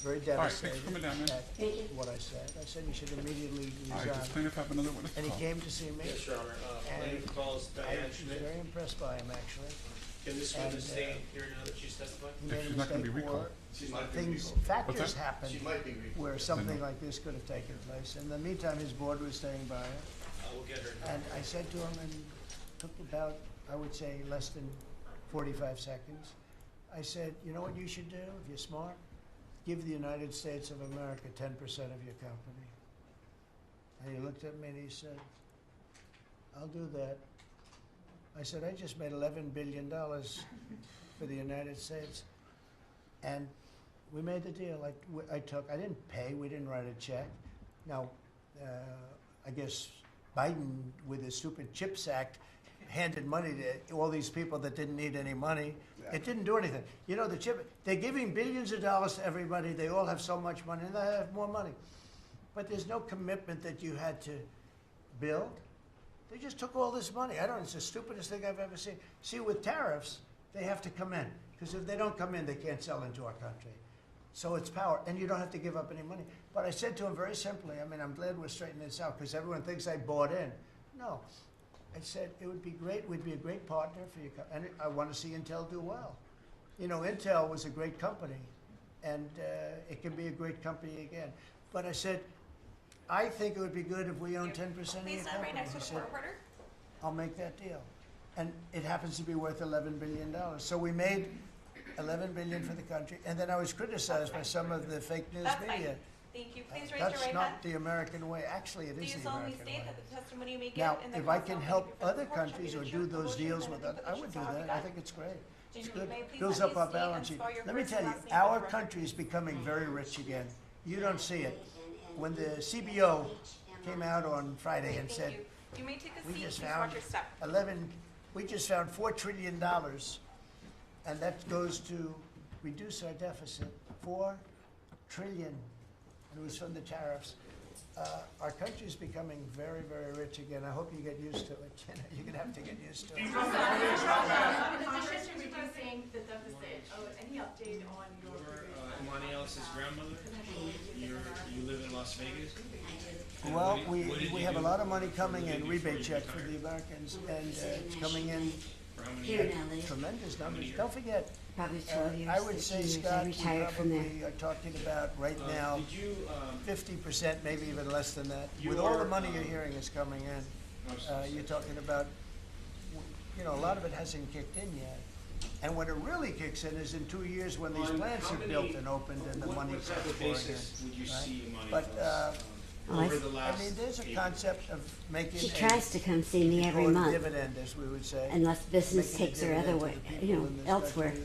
very All right, thanks for devastated coming down, man. at what I said. I said, you should immediately All right, does resign. plaintiff have another witness? And he call? came to see me. Yes, Your Honor. And Plaintiff calls I Diane was Schmidt. very impressed by him, actually. Can this And, witness stand here now that she's testified? He made a She's not gonna be mistake recalled. or She might be things, recalled. factors What's that? happened She might be recalled. where something like this could have taken place. In the meantime, his board was staying by it. I will get her. And I said to him, and took about, I would say, less than 45 seconds. I said, you know what you should do, if you're smart? Give the United States of America 10% of your company. And he looked at me and he said, I'll do that. I said, I just made $11 billion for the United States. And we made the deal. I didn't pay, we didn't write a check. Now, I guess Biden, with his stupid CHIPS Act, handed money to all these people that didn't need any money. It didn't do anything. You know, they're giving billions of dollars to everybody. They all have so much money, and they have more money. But there's no commitment that you had to build. They just took all this money. It's the stupidest thing I've ever seen. See, with tariffs, they have to come in. Because if they don't come in, they can't sell into our country. So it's power, and you don't have to give up any money. But I said to him very simply, I'm glad we're straightening this out, because everyone thinks I bought in. No. I said, it would be great, we'd be a great partner for you, and I want to see Intel do well. You know, Intel was a great company, and it can be a great company again. But I said, I think it would be good if we own 10% of your company. Right next to the He said, court reporter. I'll make that deal. And it happens to be worth $11 billion. So we made $11 billion for the country, and then I was criticized by some of the fake news That's fine. media. Thank you. Please raise your That's right not hand. the American way. Actually, it Do is you the solemnly American state way. that the testimony you may give Now, in the if I court can will help be before other the court shall countries be or the do truth, the those motion, deals and with the others, I would do conditions that. shall I be think it's great. It's Jamie, good. may I please Builds have up you our stand balance and sheet. spell your Let me first tell and you, last name for the our record? country is becoming very rich again. You don't see it. When the CBO came out on Friday and said, You may take a we seat. just Please found watch your step. we just found $4 trillion, and that goes to reduce our deficit. $4 trillion, and it was from the tariffs. Our country is becoming very, very rich again. I hope you get used to it. You know, you're gonna have to get used to it. In addition to reducing the deficit, any update on your Money Ellis's grandmother? You live in Las Vegas? Well, we have a lot of money coming in, rebate check for the Americans, and it's coming in Here in LA. tremendous numbers. Don't forget, Probably 12 years, I would 13 say, years. Scott, I we retired from there. probably are talking about right now Did you, 50%, maybe even less than that. You With all the are, money you're hearing is coming in, you're talking about, you know, a lot of it hasn't kicked in yet. And when it really kicks in is in 2 years when these On plants how are many- built and opened and the what money type starts of pouring in. basis would you right? see money But, over the last I mean, there's a 8 concept of making She a tries to come see me we every call it a month, dividend, as we would say. unless business Making a takes her dividend other to way, the you people know, in this elsewhere. country.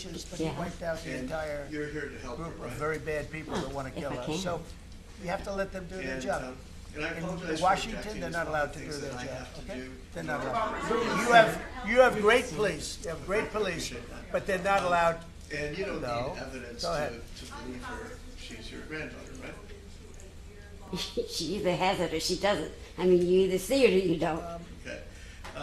situations, but he Yeah. wiped out the And entire you're here to help group her, of right? very bad people that want to If kill I us. can. So you have to let them do their And, job. and I apologize In for Washington, objecting. they're There's not a lot allowed of to do things their that I job, have to okay? do. They're not allowed. You have great police, you have great police, but they're not allowed. And you don't No. need evidence Go to ahead. believe her. She's your granddaughter, right? She either has it or she doesn't. I mean, you either see it or you don't. Okay.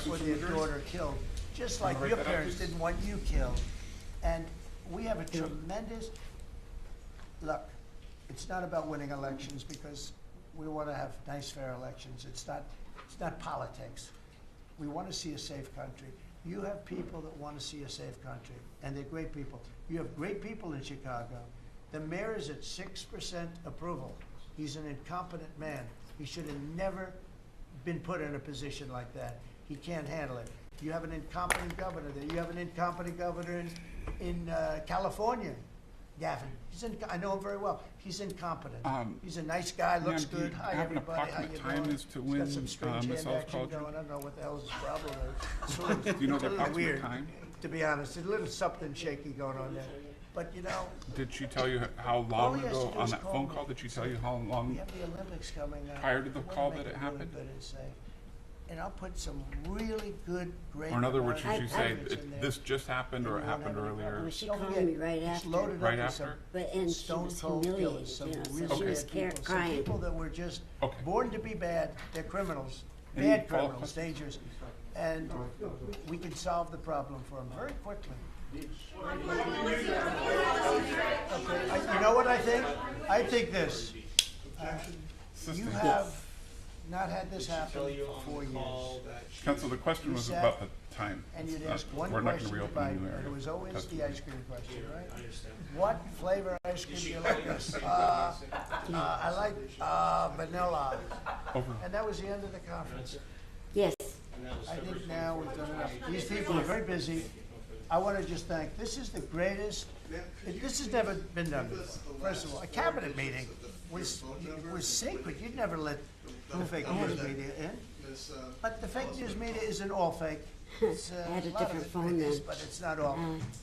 for their daughter killed, just like your parents didn't want you killed. And we have a tremendous, look, it's not about winning elections because we want to have nice, fair elections. It's not politics. We want to see a safe country. You have people that want to see a safe country, and they're great people. You have great people in Chicago. The mayor is at 6% approval. He's an incompetent man. He should have never been put in a position like that. He can't handle it. You have an incompetent governor there. You have an incompetent governor in California, Gavin. I know him very well. He's incompetent. He's a nice guy, looks do you good. Hi, have an everybody. How you approximate time doing? as to He's when, got some strange hand missiles action called you? going. I don't know what the hell his problem is. Sort of, Do you know the a little approximate weird, time? to be honest. There's a little something shaky going on there. But you know, Did she tell you how all long he has to ago do on is that call phone me. call? Did she tell you how long? we have the Olympics coming up. Prior to the I wanna call make that it really happened? good and say, and I'll put some really good, great. Or in other words, marketing did she say elements in there. this just happened or it And you won't happened have any earlier? problems. She Don't called forget, me right it's after. loaded Right up with some after? But and she stone was cold killers, humiliated, some you know, so really she was bad people, some crying. people that were just Okay. born to be bad. They're criminals, Any bad follow-up criminals, questions? dangerous, and we can solve the problem for them very quickly. Okay, you know what I think? I think this. You have not had this happen for 4 years. Council, the question You was sat about the time. And you'd ask one We're not question going to to reopen bite, the new and area. it was always That's the ice cream question, right? I understand. What flavor ice cream do you like this? I like vanilla. Over. And that was the end of the conference. Yes. I think now we've done enough. These people are very busy. I want to just thank, this is the greatest, this has never been done before. First of all, a cabinet meeting was sacred. You'd never let the fake news media in. But the fake news media isn't all fake. It's, I had a lot of different it phone is, then. but it's not all.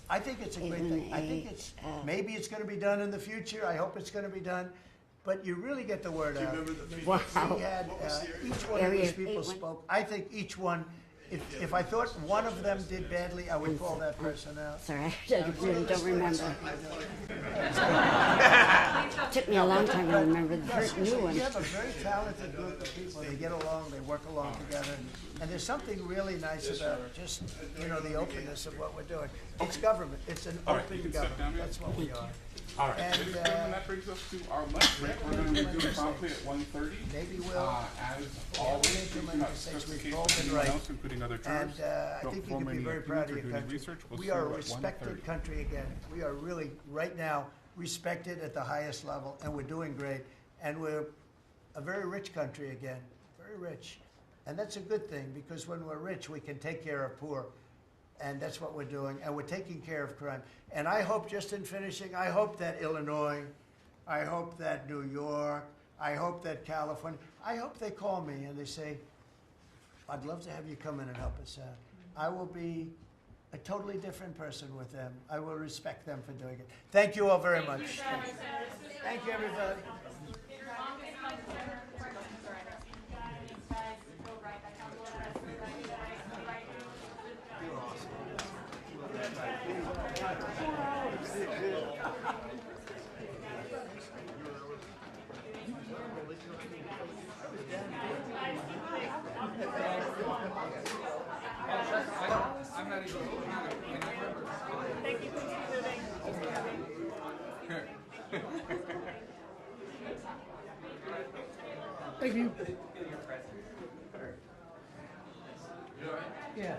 I think it's a great thing. I think it's, maybe it's going to be done in the future. I hope it's going to be done. But you really get the word out. Wow. We had, each one of these people spoke. I think each one, if I thought one of them did badly, I would call that person out. Sorry, I really don't remember. Took me a long time to remember the new one. You have a very talented group of people. They get along, they work along together. And there's something really nice about just, you know, the openness of what we're doing. It's government. It's an All right, you open can step down government. now. That's what we are. All right, And, ladies and gentlemen, that brings us to our lunch break. We're going to resume promptly at 1:30. Maybe we'll. As always, please do not discuss the case with anyone right. else, including other And jurors. I Don't think you form can be any very opinions proud or of your do any country. research. We'll We see are you a at respected 1:30. country again. We are really, right now, respected at the highest level, and we're doing great. And we're a very rich country again, very rich. And that's a good thing, because when we're rich, we can take care of poor. And that's what we're doing, and we're taking care of crime. And I hope, just in finishing, I hope that Illinois, I hope that New York, I hope that California, I hope they call me and they say, I'd love to have you come in and help us out. I will be a totally different person with them. I will respect them for doing it. Thank you all very much. Thank you, everybody. Thank you. Yeah.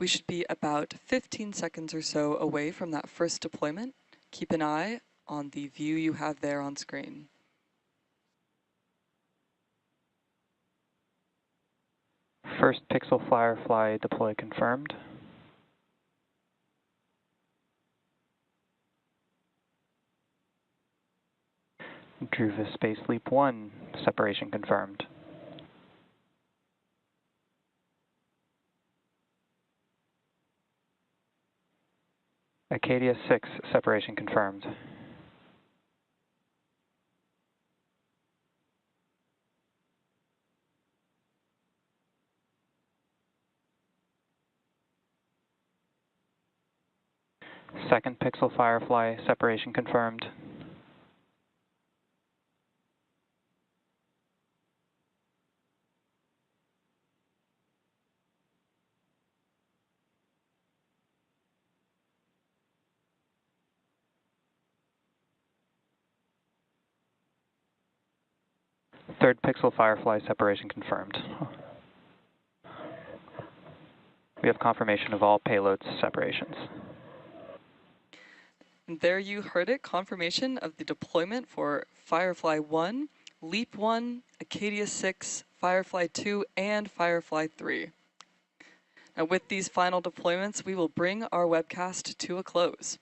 We should be about 15 seconds or so away from that first deployment. Keep an eye on the view you have there on screen. First pixel Firefly deploy confirmed. Druva Space Leap 1, separation confirmed. Acadia 6, separation confirmed. Second pixel Firefly, separation confirmed. Third pixel Firefly, separation confirmed. We have confirmation of all payloads separations. And there you heard it, confirmation of the deployment for Firefly 1, Leap 1, Acadia 6, Firefly 2, and Firefly 3. Now with these final deployments, we will bring our webcast to a close.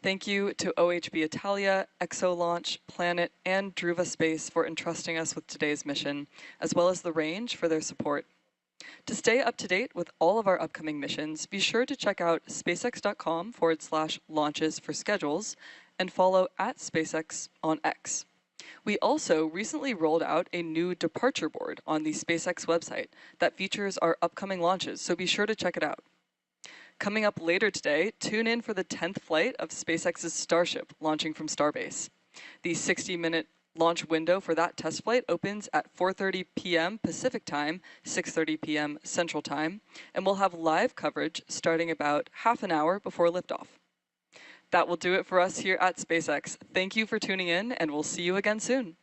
Thank you to OHB Italia, ExoLaunch, Planet, and Druva Space for entrusting us with today's mission, as well as the Range for their support. To stay up to date with all of our upcoming missions, be sure to check out spacex.com/launches for schedules and follow @SpaceX on X. We also recently rolled out a new departure board on the SpaceX website that features our upcoming launches, so be sure to check it out. Coming up later today, tune in for the 10th flight of SpaceX's Starship launching from Starbase. The 60-minute launch window for that test flight opens at 4:30 p.m. Pacific Time, 6:30 p.m. Central Time, and we'll have live coverage starting about half an hour before liftoff. That will do it for us here at SpaceX. Thank you for tuning in, and we'll see you again soon.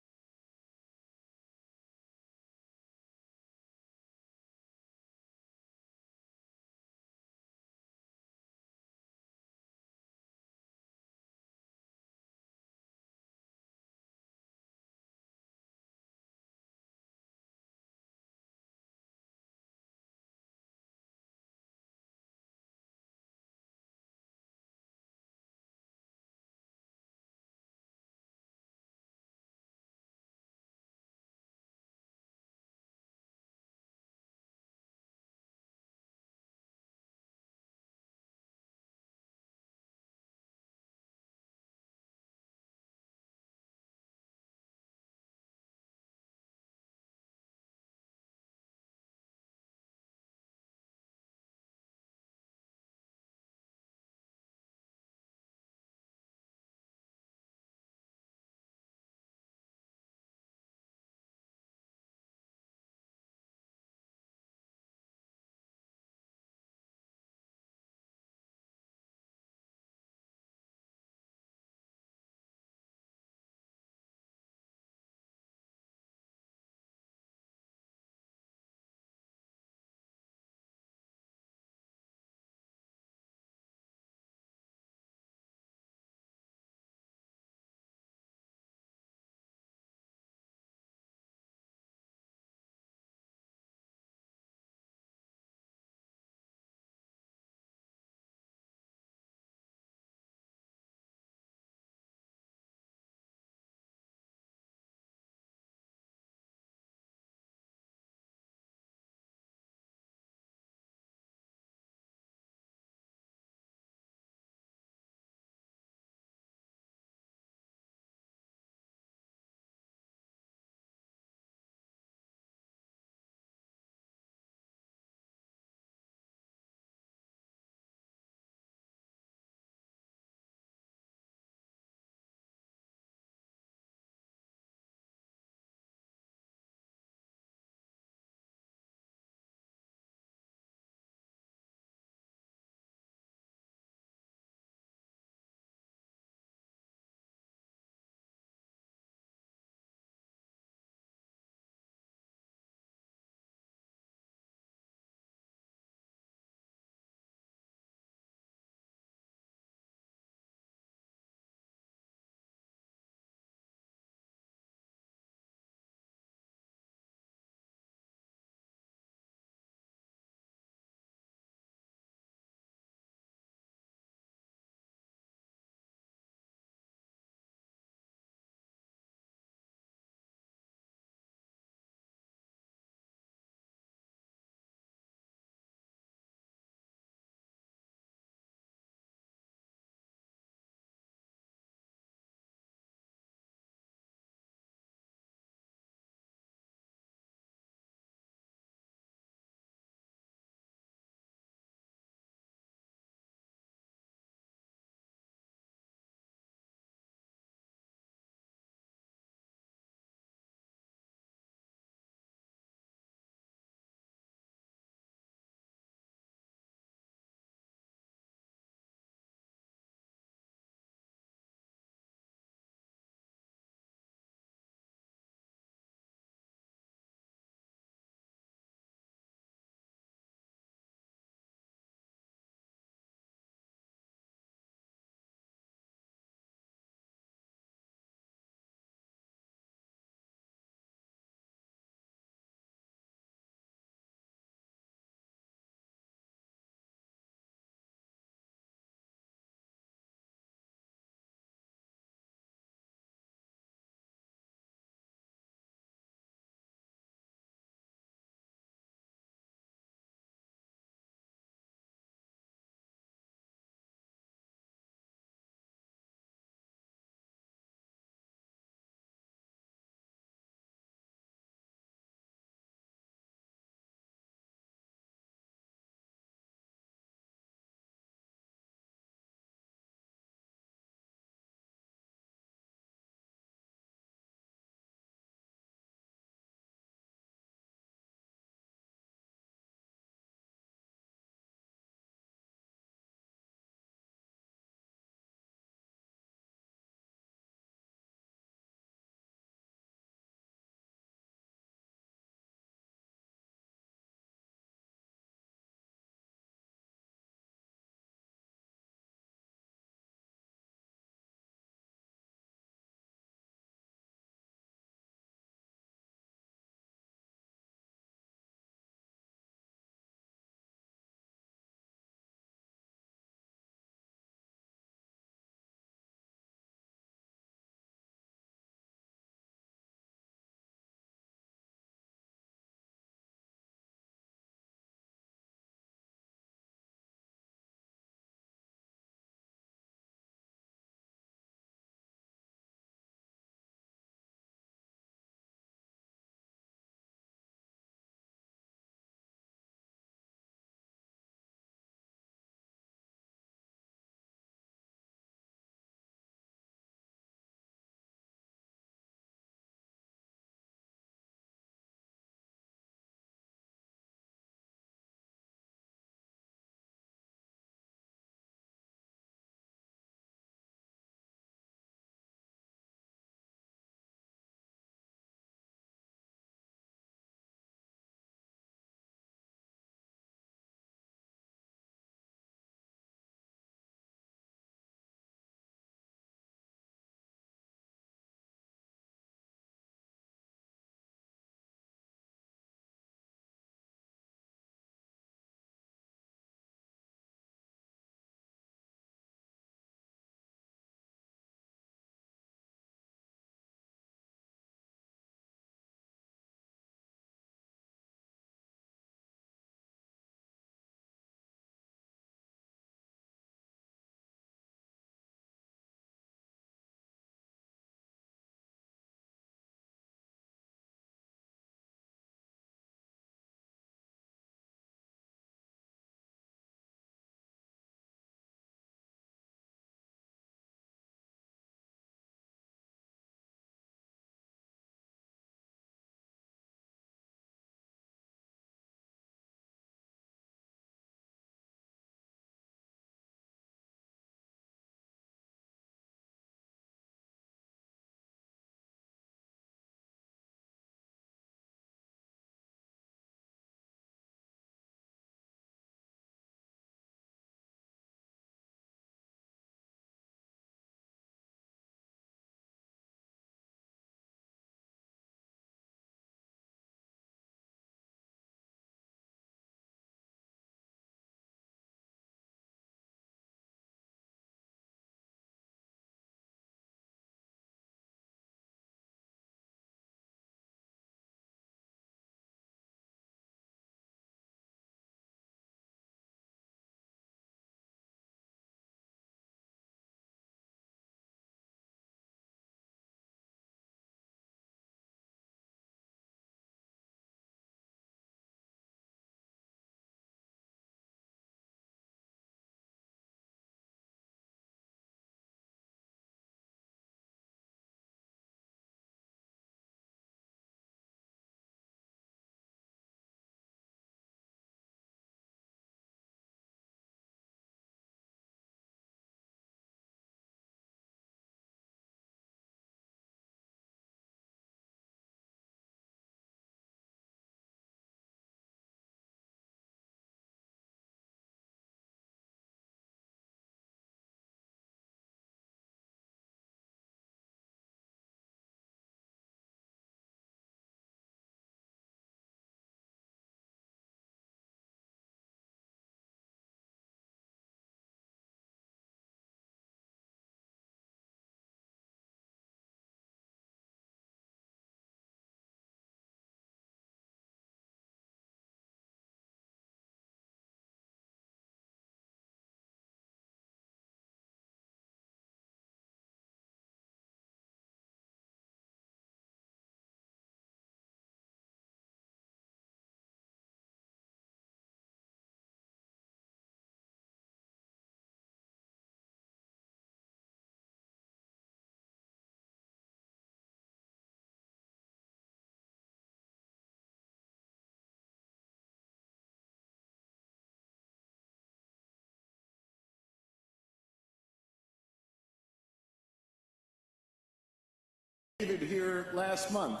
here last month,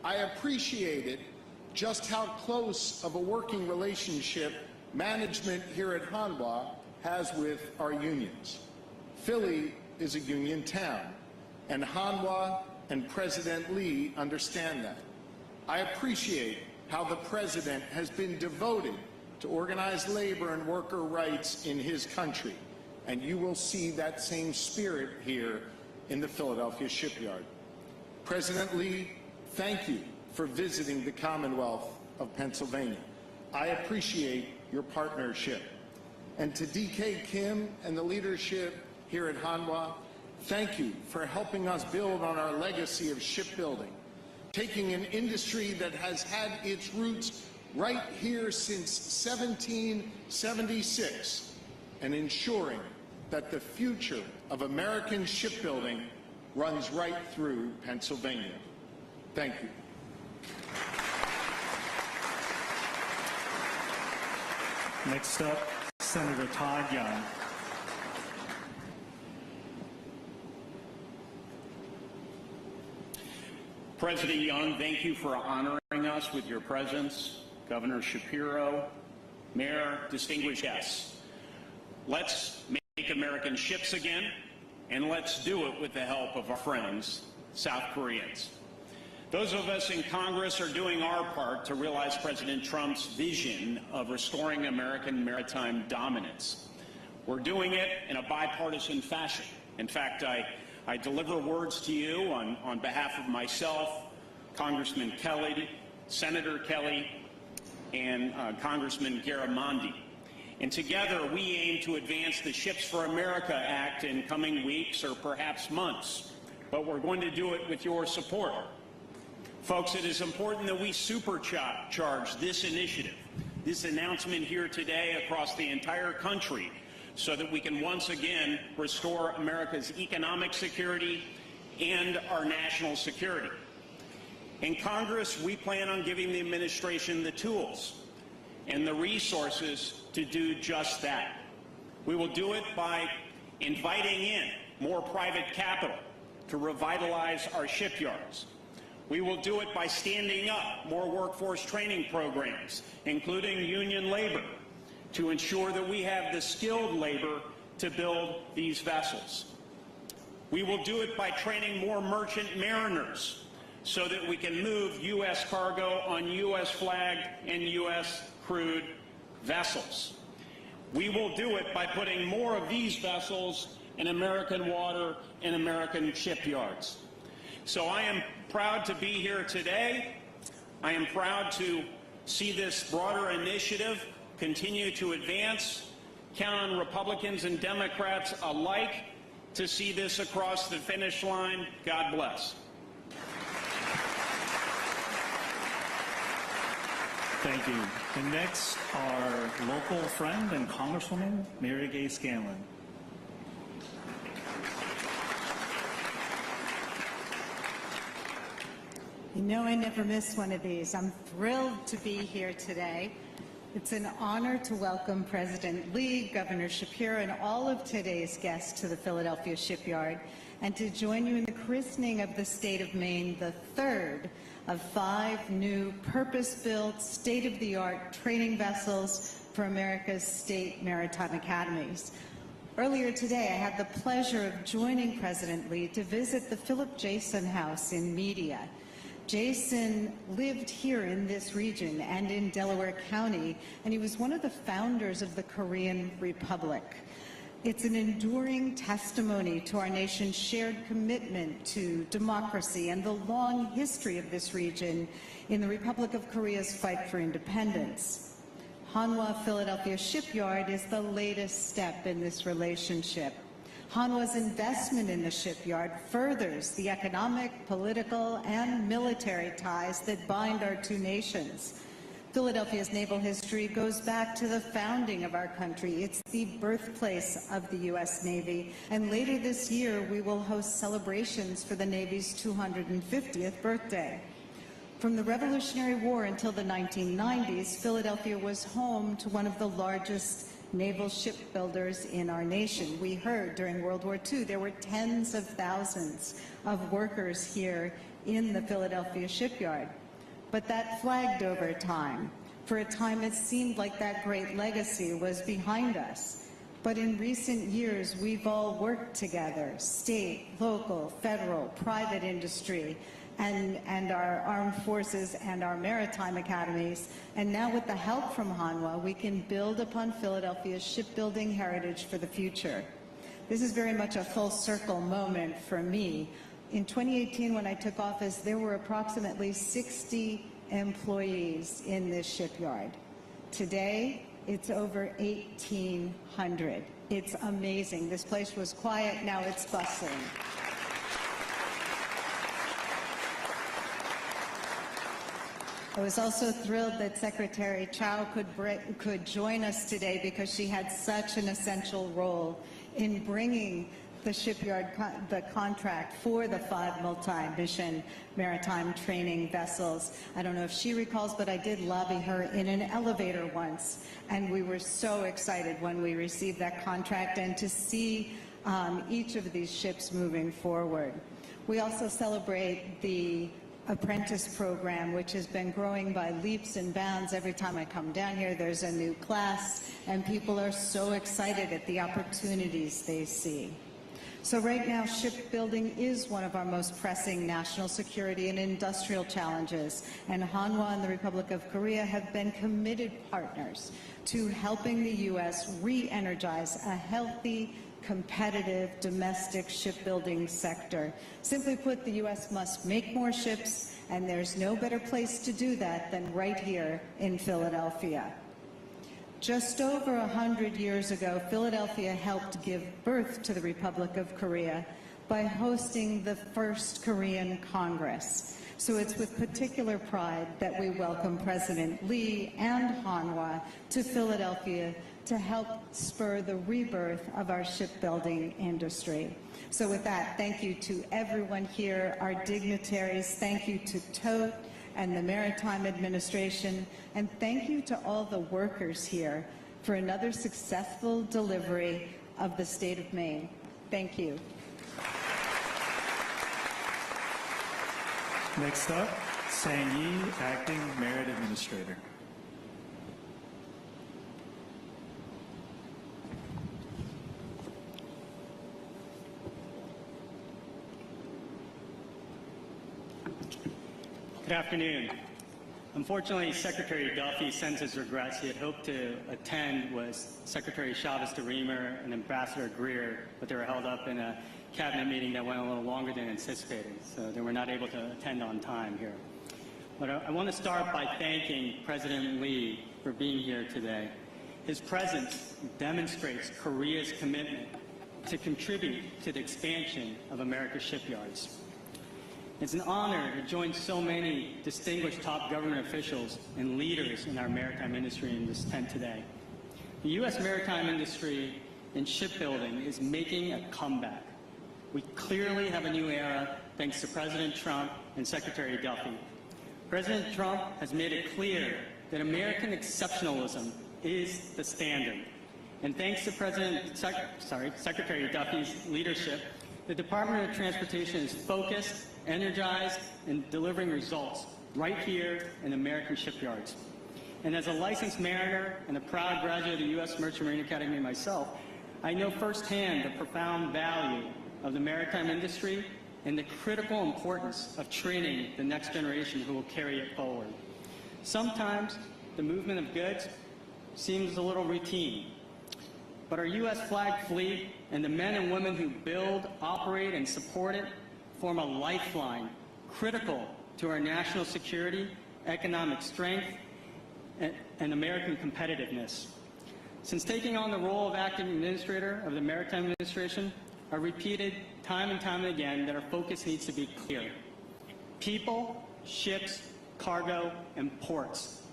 I appreciated just how close of a working relationship management here at Hanwha has with our unions. Philly is a union town, and Hanwha and President Lee understand that. I appreciate how the President has been devoted to organized labor and worker rights in his country, and you will see that same spirit here in the Philadelphia shipyard. President Lee, thank you for visiting the Commonwealth of Pennsylvania. I appreciate your partnership. And to DK Kim and the leadership here at Hanwha, thank you for helping us build on our legacy of shipbuilding, taking an industry that has had its roots right here since 1776 and ensuring that the future of American shipbuilding runs right through Pennsylvania. Thank you. Next up, Senator Todd Young. President Young, thank you for honoring us with your presence. Governor Shapiro, Mayor, distinguished guests. Let's make American ships again, and let's do it with the help of our friends, South Koreans. Those of us in Congress are doing our part to realize President Trump's vision of restoring American maritime dominance. We're doing it in a bipartisan fashion. In fact, I deliver words to you on behalf of myself, Congressman Kelly, Senator Kelly, and Congressman Garamendi. And together we aim to advance the Ships for America Act in coming weeks or perhaps months. But we're going to do it with your support. Folks, it is important that we supercharge this initiative, this announcement here today across the entire country, so that we can once again restore America's economic security and our national security. In Congress, we plan on giving the administration the tools and the resources to do just that. We will do it by inviting in more private capital to revitalize our shipyards. We will do it by standing up more workforce training programs, including union labor, to ensure that we have the skilled labor to build these vessels. We will do it by training more merchant mariners so that we can move U.S. cargo on U.S. flagged and U.S. crewed vessels. We will do it by putting more of these vessels in American water and American shipyards. So I am proud to be here today. I am proud to see this broader initiative continue to advance. Count on Republicans and Democrats alike to see this across the finish line. God bless. Thank you. And next, our local friend and Congresswoman, Mary Gay Scanlon. You know, I never miss one of these. I'm thrilled to be here today. It's an honor to welcome President Lee, Governor Shapiro, and all of today's guests to the Philadelphia shipyard, and to join you in the christening of the state of Maine, the third of 5 new purpose-built, state-of-the-art training vessels for America's state maritime academies. Earlier today, I had the pleasure of joining President Lee to visit the Philip Jason House in Media. Jason lived here in this region and in Delaware County, and he was one of the founders of the Korean Republic. It's an enduring testimony to our nation's shared commitment to democracy and the long history of this region in the Republic of Korea's fight for independence. Hanwha Philadelphia Shipyard is the latest step in this relationship. Hanwha's investment in the shipyard furthers the economic, political, and military ties that bind our two nations. Philadelphia's naval history goes back to the founding of our country. It's the birthplace of the U.S. Navy, and later this year we will host celebrations for the Navy's 250th birthday. From the Revolutionary War until the 1990s, Philadelphia was home to one of the largest naval shipbuilders in our nation. We heard during World War II there were tens of thousands of workers here in the Philadelphia shipyard. But that flagged over time. For a time it seemed like that great legacy was behind us. But in recent years, we've all worked together, state, local, federal, private industry, and our armed forces and our maritime academies. And now with the help from Hanwha, we can build upon Philadelphia's shipbuilding heritage for the future. This is very much a full circle moment for me. In 2018, when I took office, there were approximately 60 employees in this shipyard. Today, it's over 1,800. It's amazing. This place was quiet, now it's bustling. I was also thrilled that Secretary Chow could join us today because she had such an essential role in bringing the shipyard, the contract for the 5 multi-mission maritime training vessels. I don't know if she recalls, but I did lobby her in an elevator once, and we were so excited when we received that contract and to see each of these ships moving forward. We also celebrate the apprentice program, which has been growing by leaps and bounds. Every time I come down here, there's a new class, and people are so excited at the opportunities they see. So right now, shipbuilding is one of our most pressing national security and industrial challenges, and Hanwha and the Republic of Korea have been committed partners to helping the U.S. re-energize a healthy, competitive domestic shipbuilding sector. Simply put, the U.S. must make more ships, and there's no better place to do that than right here in Philadelphia. Just over 100 years ago, Philadelphia helped give birth to the Republic of Korea by hosting the first Korean Congress. So it's with particular pride that we welcome President Lee and Hanwha to Philadelphia to help spur the rebirth of our shipbuilding industry. So with that, thank you to everyone here, our dignitaries, thank you to TOTE and the Maritime Administration, and thank you to all the workers here for another successful delivery of the state of Maine. Thank you. Next up, Sang Yi, Acting Merit Administrator. Good afternoon. Unfortunately, Secretary Duffy sends his regrets. He had hoped to attend was Secretary Chavez de Remer and Ambassador Greer, but they were held up in a cabinet meeting that went a little longer than anticipated, so they were not able to attend on time here. But I want to start by thanking President Lee for being here today. His presence demonstrates Korea's commitment to contribute to the expansion of America's shipyards. It's an honor to join so many distinguished top government officials and leaders in our maritime industry in this tent today. The U.S. maritime industry and shipbuilding is making a comeback. We clearly have a new era thanks to President Trump and Secretary Duffy. President Trump has made it clear that American exceptionalism is the standard. And thanks to Secretary Duffy's leadership, the Department of Transportation is focused, energized, and delivering results right here in American shipyards. And as a licensed mariner and a proud graduate of the U.S. Merchant Marine Academy myself, I know firsthand the profound value of the maritime industry and the critical importance of training the next generation who will carry it forward. Sometimes the movement of goods seems a little routine, but our U.S. flagged fleet and the men and women who build, operate, and support it form a lifeline critical to our national security, economic strength, and American competitiveness. Since taking on the role of acting administrator of the Maritime Administration, I repeated time and time again that our focus needs to be clear. People, ships, cargo, and ports.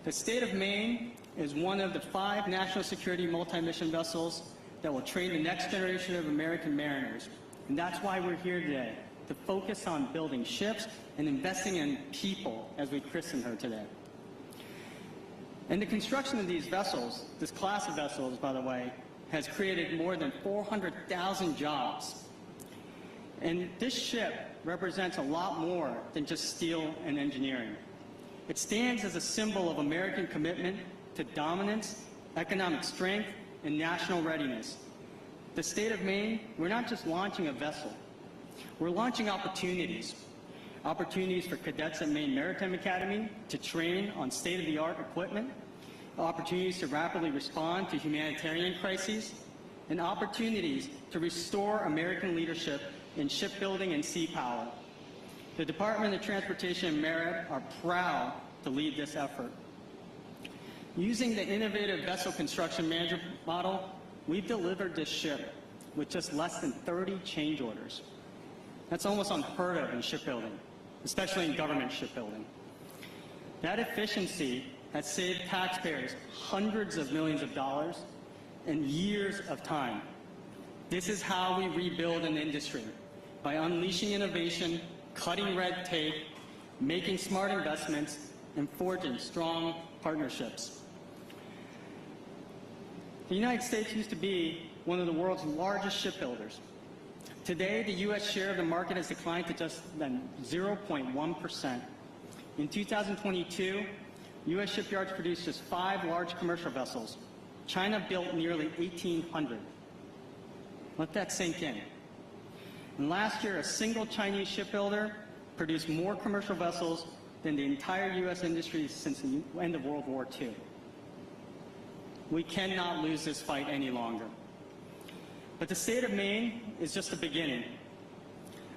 The state of Maine is one of the 5 national security multi-mission vessels that will train the next generation of American mariners. And that's why we're here today, to focus on building ships and investing in people as we christen her today. And the construction of these vessels, this class of vessels, by the way, has created more than 400,000 jobs. And this ship represents a lot more than just steel and engineering. It stands as a symbol of American commitment to dominance, economic strength, and national readiness. The state of Maine, we're not just launching a vessel. We're launching opportunities. Opportunities for cadets at Maine Maritime Academy to train on state-of-the-art equipment, opportunities to rapidly respond to humanitarian crises, and opportunities to restore American leadership in shipbuilding and sea power. The Department of Transportation and Merit are proud to lead this effort. Using the innovative vessel construction management model, we've delivered this ship with just less than 30 change orders. That's almost unheard of in shipbuilding, especially in government shipbuilding. That efficiency has saved taxpayers hundreds of millions of dollars and years of time. This is how we rebuild an industry, by unleashing innovation, cutting red tape, making smart investments, and forging strong partnerships. The United States used to be one of the world's largest shipbuilders. Today, the U.S. share of the market has declined to just 0.1%. In 2022, U.S. shipyards produced just 5 large commercial vessels. China built nearly 1,800. Let that sink in. And last year, a single Chinese shipbuilder produced more commercial vessels than the entire U.S. industry since the end of World War II. We cannot lose this fight any longer. But the state of Maine is just the beginning.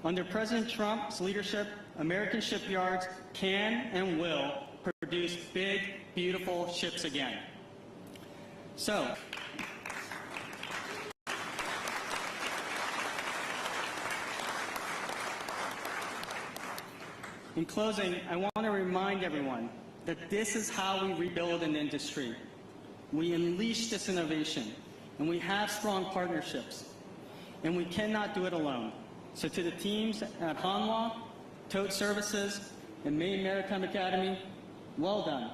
Under President Trump's leadership, American shipyards can and will produce big, beautiful ships again. So, in closing, I want to remind everyone that this is how we rebuild an industry. We unleash this innovation, and we have strong partnerships, and we cannot do it alone. So to the teams at Hanwha, Tote Services, and Maine Maritime Academy, well done,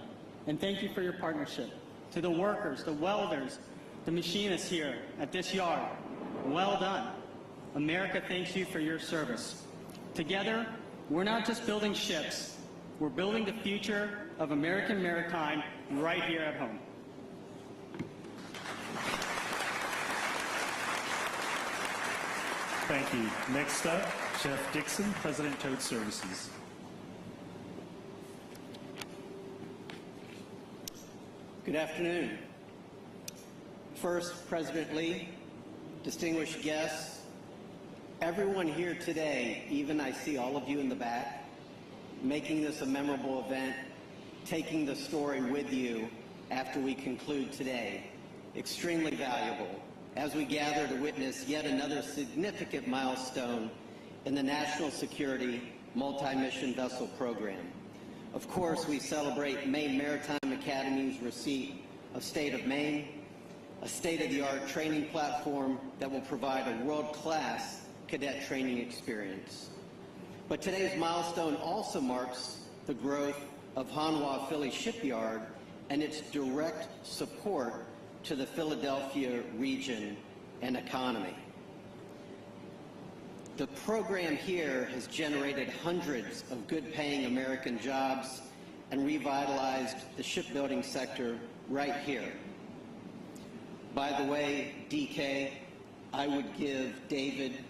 and thank you for your partnership. To the workers, the welders, the machinists here at this yard, well done. America thanks you for your service. Together, we're not just building ships, we're building the future of American maritime right here at home. Thank you. Next up, Chef Dixon, President Tote Services. Good afternoon. First, President Lee, distinguished guests, everyone here today, even I see all of you in the back, making this a memorable event, taking the story with you after we conclude today. Extremely valuable as we gather to witness yet another significant milestone in the national security multi-mission vessel program. Of course, we celebrate Maine Maritime Academy's receipt of State of Maine, a state-of-the-art training platform that will provide a world-class cadet training experience. But today's milestone also marks the growth of Hanwha Philly Shipyard and its direct support to the Philadelphia region and economy. The program here has generated hundreds of good-paying American jobs and revitalized the shipbuilding sector right here. By the way, DK, I would give David,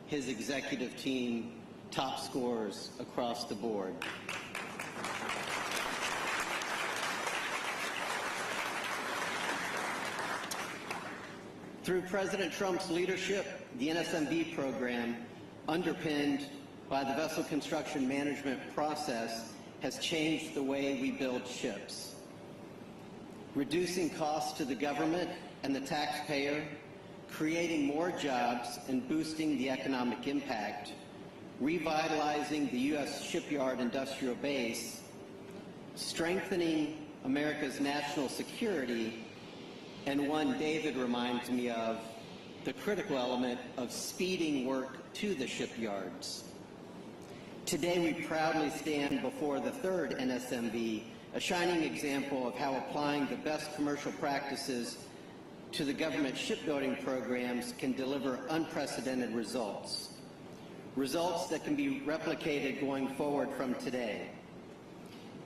his executive team, top scores across the board. Through President Trump's leadership, the NSMB program, underpinned by the vessel construction management process, has changed the way we build ships. Reducing costs to the government and the taxpayer, creating more jobs and boosting the economic impact, revitalizing the U.S. shipyard industrial base, strengthening America's national security, and one David reminds me of, the critical element of speeding work to the shipyards. Today we proudly stand before the third NSMB a shining example of how applying the best commercial practices to the government shipbuilding programs can deliver unprecedented results. Results that can be replicated going forward from today.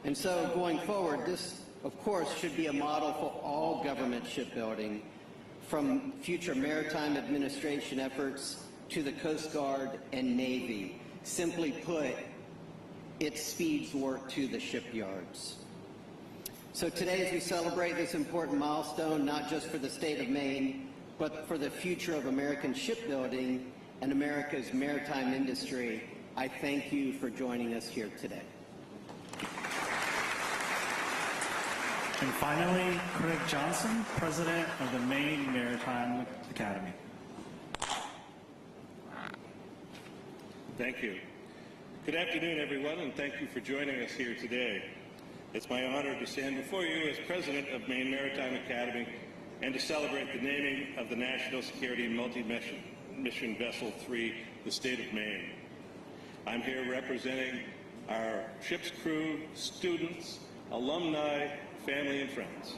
And so going forward, this, of course, should be a model for all government shipbuilding, from future maritime administration efforts to the Coast Guard and Navy. Simply put, it speeds work to the shipyards. So today, as we celebrate this important milestone, not just for the state of Maine, but for the future of American shipbuilding and America's maritime industry, I thank you for joining us here today. And finally, Craig Johnson, President of the Maine Maritime Academy. Thank you. Good afternoon, everyone, and thank you for joining us here today. It's my honor to stand before you as President of Maine Maritime Academy and to celebrate the naming of the National Security Multi-Mission Vessel 3, the state of Maine. I'm here representing our ship's crew, students, alumni, family, and friends.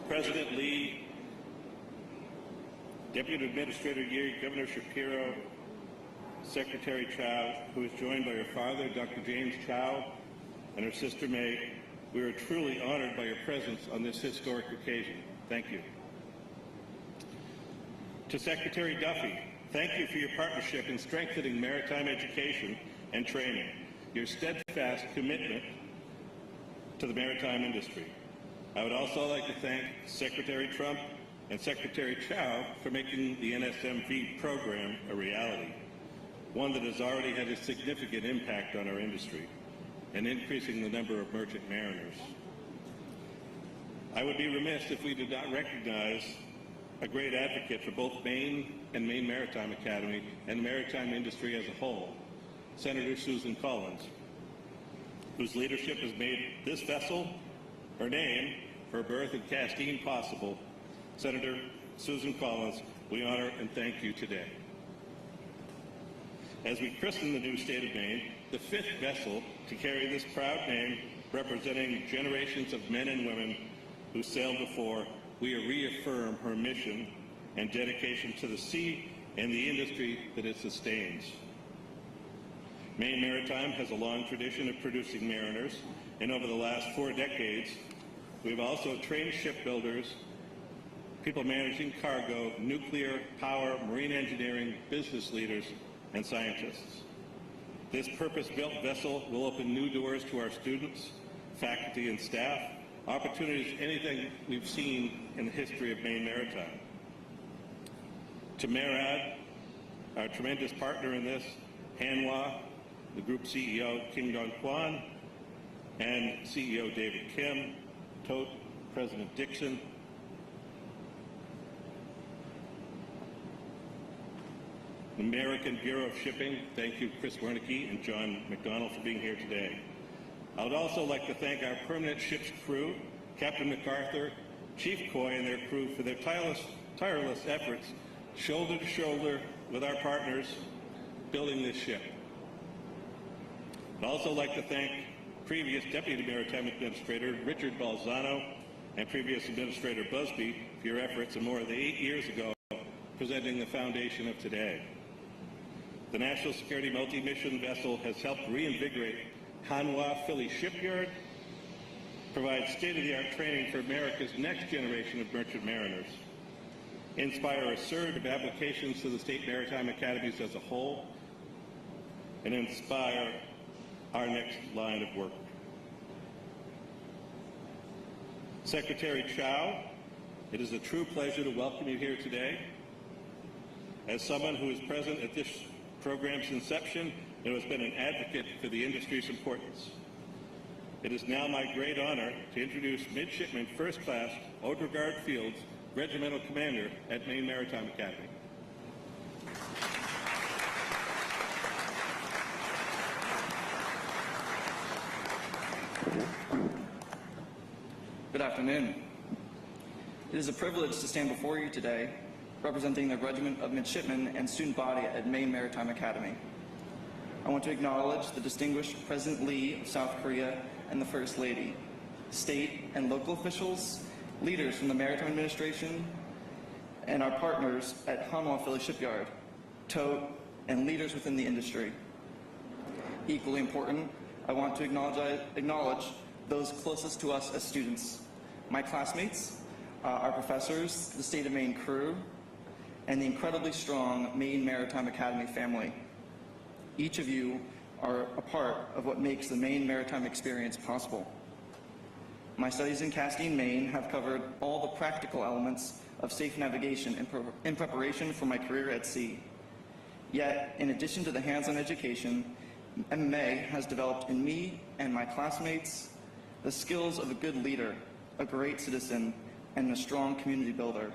President Lee, Deputy Administrator Yee, Governor Shapiro, Secretary Chow, who is joined by her father, Dr. James Chow, and her sister May, we are truly honored by your presence on this historic occasion. Thank you. To Secretary Duffy, thank you for your partnership in strengthening maritime education and training, your steadfast commitment to the maritime industry. I would also like to thank Secretary Trump and Secretary Chow for making the NSMV program a reality, one that has already had a significant impact on our industry and increasing the number of merchant mariners. I would be remiss if we did not recognize a great advocate for both Maine and Maine Maritime Academy and the maritime industry as a whole, Senator Susan Collins, whose leadership has made this vessel, her name, her birth and Castine possible. Senator Susan Collins, we honor and thank you today. As we christen the new state of Maine, the 5th vessel to carry this proud name, representing generations of men and women who sailed before, we reaffirm her mission and dedication to the sea and the industry that it sustains. Maine Maritime has a long tradition of producing mariners, and over the last 4 decades, we've also trained shipbuilders, people managing cargo, nuclear, power, marine engineering, business leaders, and scientists. This purpose-built vessel will open new doors to our students, faculty, and staff, opportunities anything we've seen in the history of Maine Maritime. To MARAD, our tremendous partner in this, Hanwha, the group CEO King Don Kwan, and CEO David Kim, Tote, President Dixon, the American Bureau of Shipping, thank you Chris Wernicke and John McDonald for being here today. I would also like to thank our permanent ship's crew, Captain MacArthur, Chief Coy and their crew for their tireless efforts, shoulder to shoulder with our partners building this ship. I'd also like to thank previous Deputy Maritime Administrator Richard Balzano and previous Administrator Busby for your efforts more than 8 years ago presenting the foundation of today. The National Security Multi-Mission Vessel has helped reinvigorate Hanwha Philly Shipyard, provide state-of-the-art training for America's next generation of merchant mariners, inspire a surge of applications to the state maritime academies as a whole, and inspire our next line of work. Secretary Chow, it is a true pleasure to welcome you here today. As someone who is present at this program's inception and has been an advocate for the industry's importance, it is now my great honor to introduce Midshipman First Class Odegaard Fields, Regimental Commander at Maine Maritime Academy. Good afternoon. It is a privilege to stand before you today representing the Regiment of Midshipmen and student body at Maine Maritime Academy. I want to acknowledge the distinguished President Lee of South Korea and the First Lady, state and local officials, leaders from the Maritime Administration, and our partners at Hanwha Philly Shipyard, TOTE, and leaders within the industry. Equally important, I want to acknowledge those closest to us as students, my classmates, our professors, the State of Maine crew, and the incredibly strong Maine Maritime Academy family. Each of you are a part of what makes the Maine Maritime experience possible. My studies in Castine, Maine have covered all the practical elements of safe navigation in preparation for my career at sea. Yet, in addition to the hands-on education, MMA has developed in me and my classmates the skills of a good leader, a great citizen, and a strong community builder,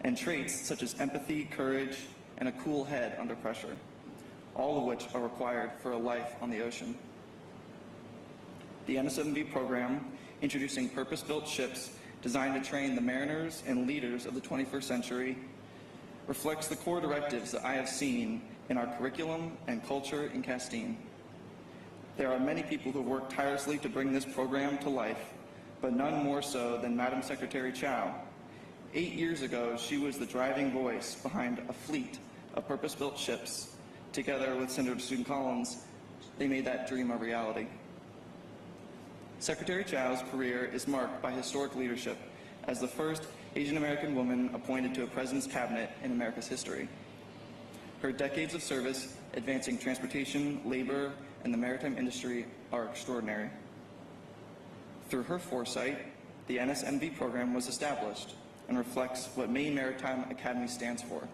and traits such as empathy, courage, and a cool head under pressure, all of which are required for a life on the ocean. The NSMV program, introducing purpose-built ships designed to train the mariners and leaders of the 21st century, reflects the core directives that I have seen in our curriculum and culture in Castine. There are many people who have worked tirelessly to bring this program to life, but none more so than Madam Secretary Chow. 8 years ago, she was the driving voice behind a fleet of purpose-built ships. Together with Senator Susan Collins, they made that dream a reality. Secretary Chow's career is marked by historic leadership as the first Asian American woman appointed to a president's cabinet in America's history. Her decades of service advancing transportation, labor, and the maritime industry are extraordinary. Through her foresight, the NSMV program was established and reflects what Maine Maritime Academy stands for: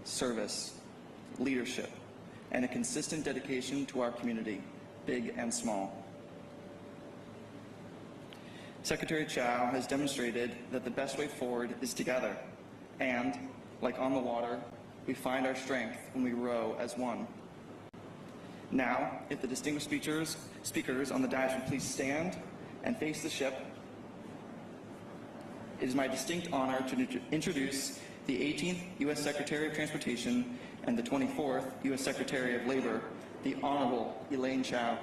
service, leadership, and a consistent dedication to our community, big and small. Secretary Chow has demonstrated that the best way forward is together, and, like on the water, we find our strength when we row as one. Now, if the distinguished speakers on the dais would please stand and face the ship, it is my distinct honor to introduce the 18th U.S. Secretary of Transportation and the 24th U.S. Secretary of Labor, the Honorable Elaine Chao.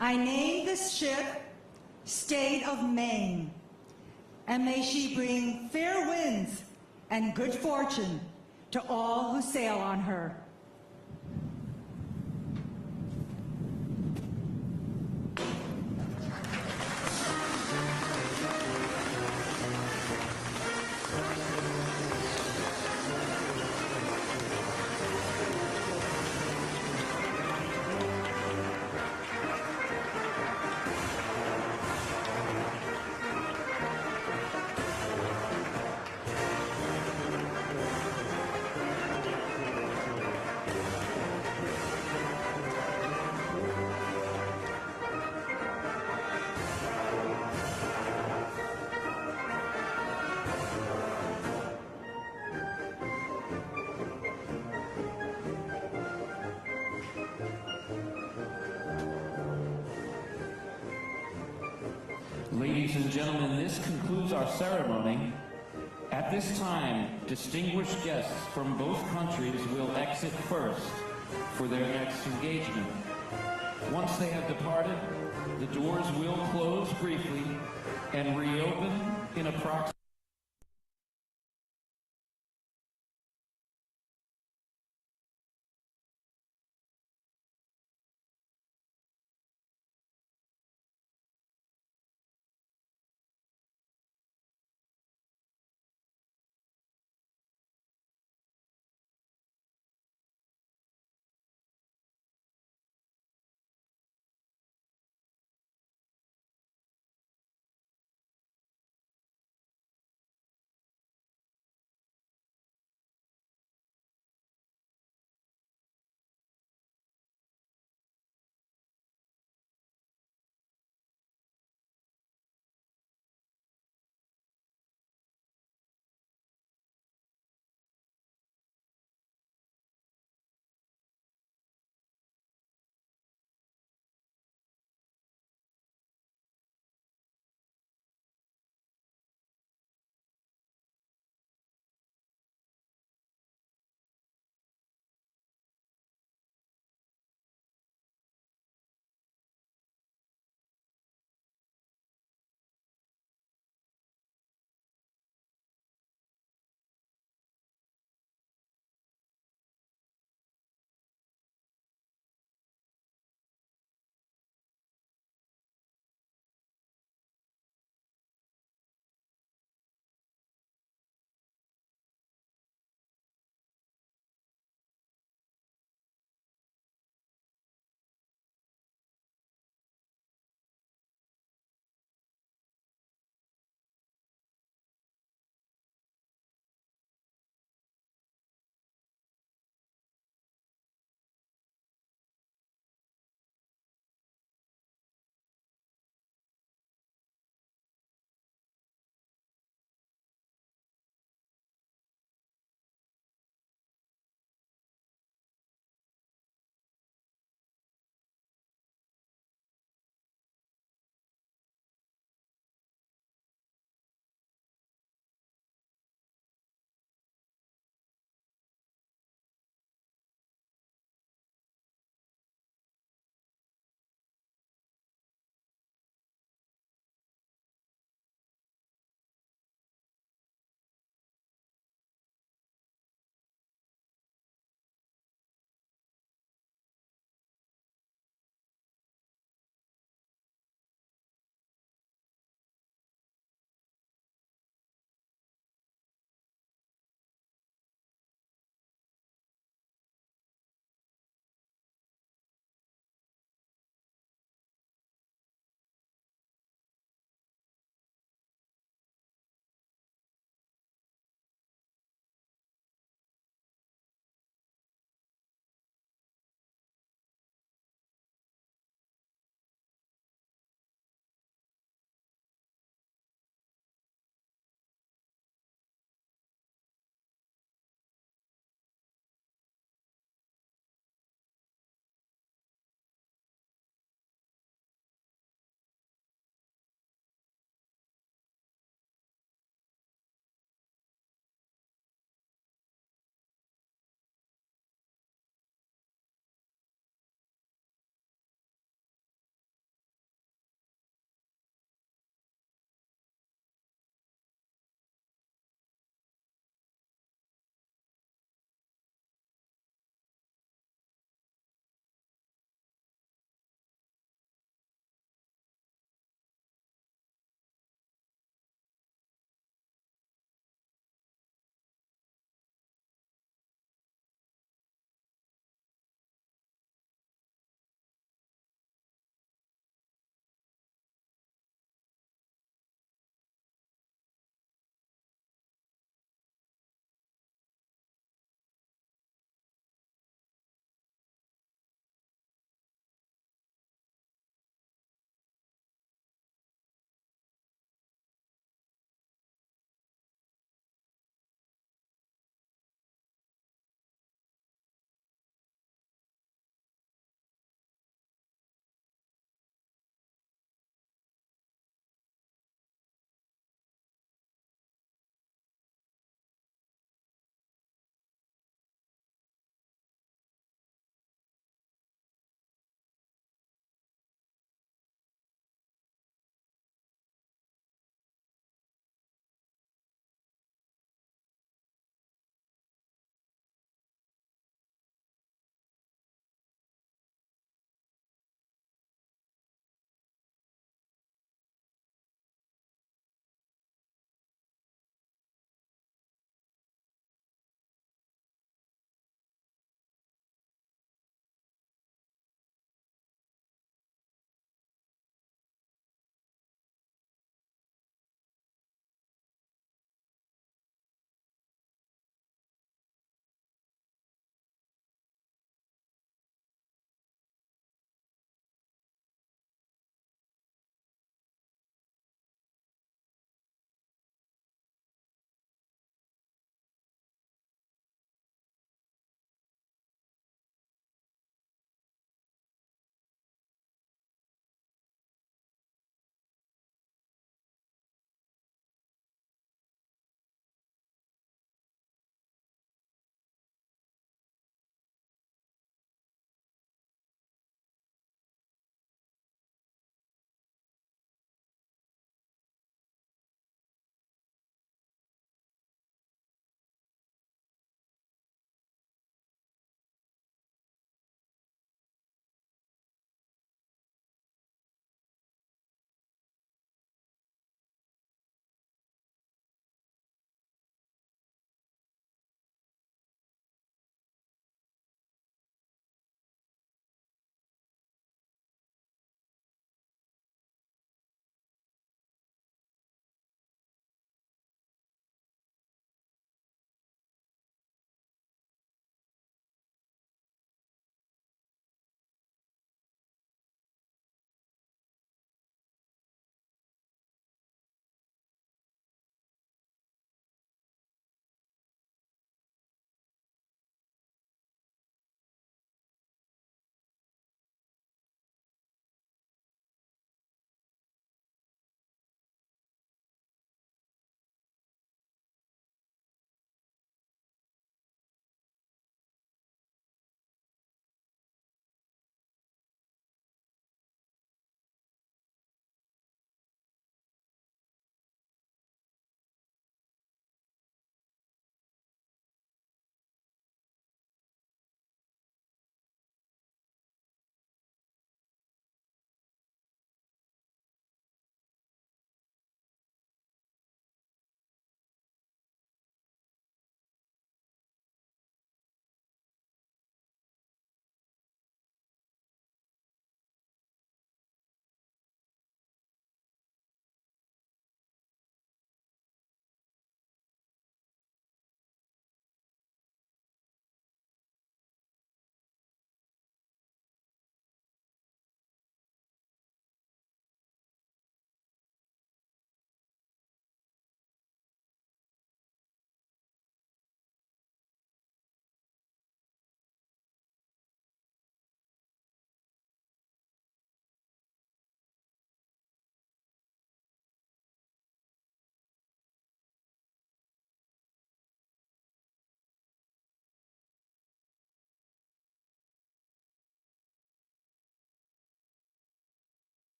I name this ship State of Maine, and may she bring fair winds and good fortune to all who sail on her. Ladies and gentlemen, this concludes our ceremony. At this time, distinguished guests from both countries will exit first for their next engagement. Once they have departed, the doors will close briefly and reopen in approximately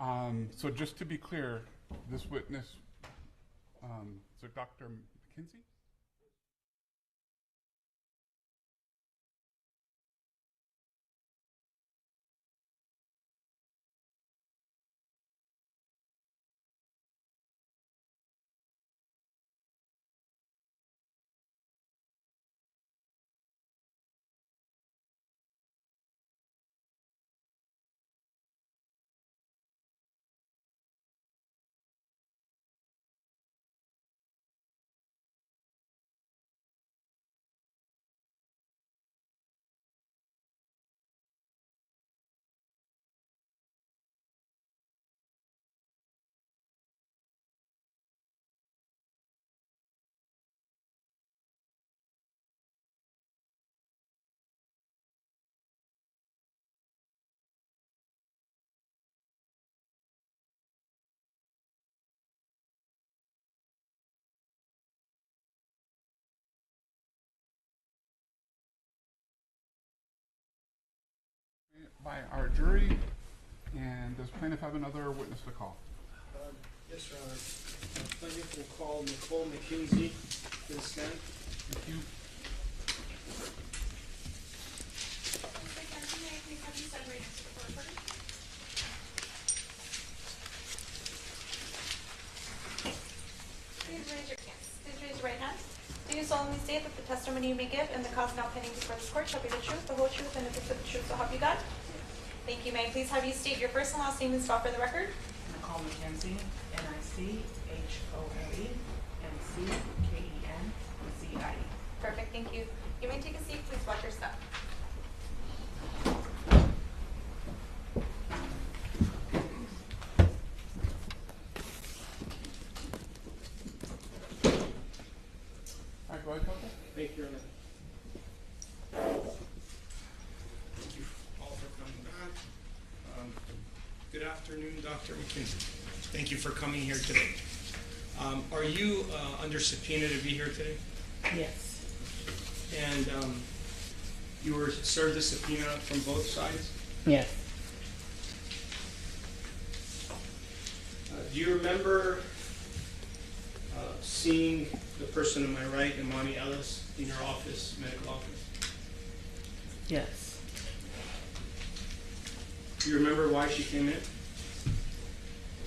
So just to be clear, this witness, so Dr. McKenzie? By our jury, and does plaintiff have another witness to call? Yes, Your Honor. Plaintiff will call Nicole McKenzie to the stand. Thank you. Please raise your right hand. Do you solemnly state that the testimony you may give and the cause now pending before this court shall be the truth, the whole truth, and nothing but the truth, so help you God? Thank you. May I please have you state your first and last name and spell for the record? Nicole McKenzie, NICHOLE, MCKENZIE. Perfect. Thank you. You may take a seat. Please watch your step. All right, go ahead, counsel. Thank you, Your Honor. Thank you all for coming back. Good afternoon, Dr. McKenzie. Thank you for coming here today. Are you under subpoena to be here today? Yes. And you were served a subpoena from both sides? Yes. Do you remember seeing the person on my right, Imani Ellis, in your office, medical office? Yes. Do you remember why she came in?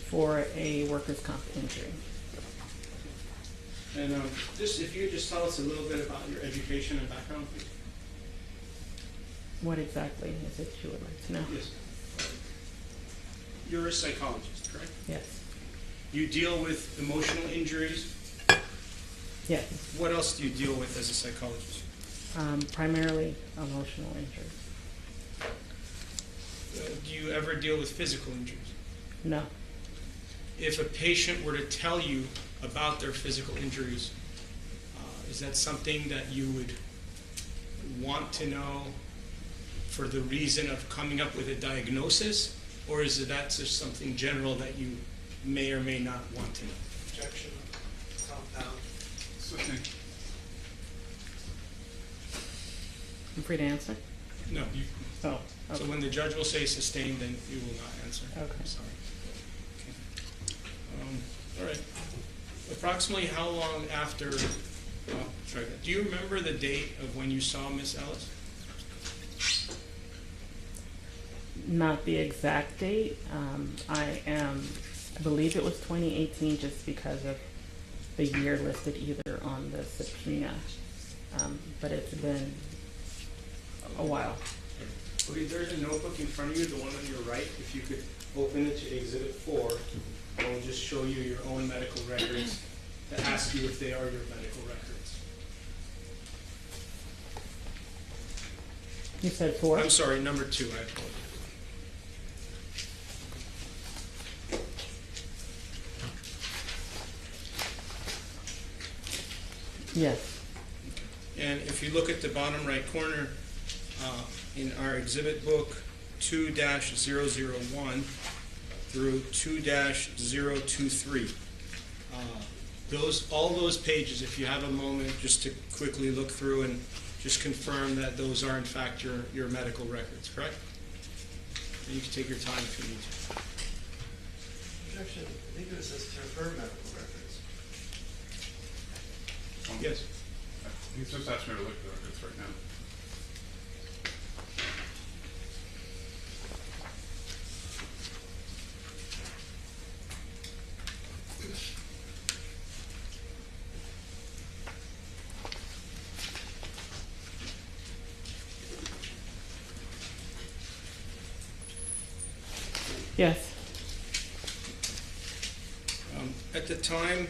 For a workers' comp injury. And just if you could just tell us a little bit about your education and background, please. What exactly is it you would like to know? Yes. You're a psychologist, correct? Yes. You deal with emotional injuries? Yes. What else do you deal with as a psychologist? Primarily emotional injuries. Do you ever deal with physical injuries? No. If a patient were to tell you about their physical injuries, is that something that you would want to know for the reason of coming up with a diagnosis, or is that just something general that you may or may not want to know? Objection. Compound. I'm free to answer? No. Oh. Okay. So when the judge will say sustained, then you will not answer. Okay. I'm sorry. Okay. All right. Approximately how long after, do you remember the date of when you saw Miss Ellis? Not the exact date. I believe it was 2018 just because of the year listed either on the subpoena, but it's been a while. Okay, there's a notebook in front of you, the one on your right. If you could open it to Exhibit 4, and we'll just show you your own medical records to ask you if they are your medical records. You said 4? I'm sorry, number 2, I apologize. Yes. And if you look at the bottom right corner, in our exhibit book 2-001 through 2-023, all those pages, if you have a moment just to quickly look through and just confirm that those are in fact your medical records, correct? And you can take your time if you need to. Objection. I think it says to refer medical records. Yes. He's just asked me to look at the records right now. Yes. At the time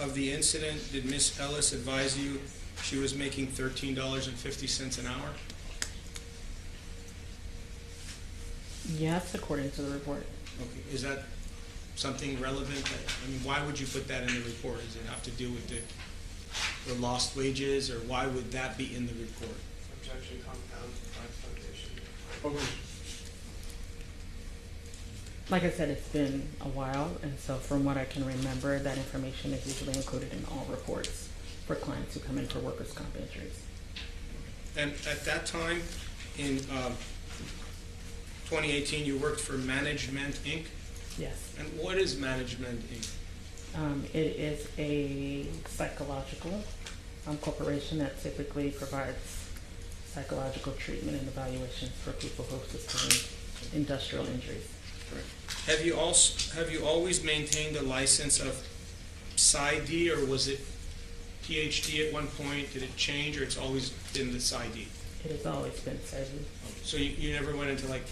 of the incident, did Ms. Ellis advise you she was making $13.50 an hour? Yes, according to the report. Okay. Is that something relevant? I mean, why would you put that in the report? Does it have to do with the lost wages, or why would that be in the report? Objection compound by foundation. Okay. Like I said, it's been a while, and so from what I can remember, that information is usually included in all reports for clients who come in for workers' comp injuries. And at that time, in 2018, you worked for Management, Inc.? Yes. And what is Management, Inc.? It is a psychological corporation that typically provides psychological treatment and evaluations for people who have sustained industrial injuries. Have you always maintained a license of PsyD, or was it PhD at one point? Did it change, or it's always been the PsyD? It has always been PsyD. So you never went into like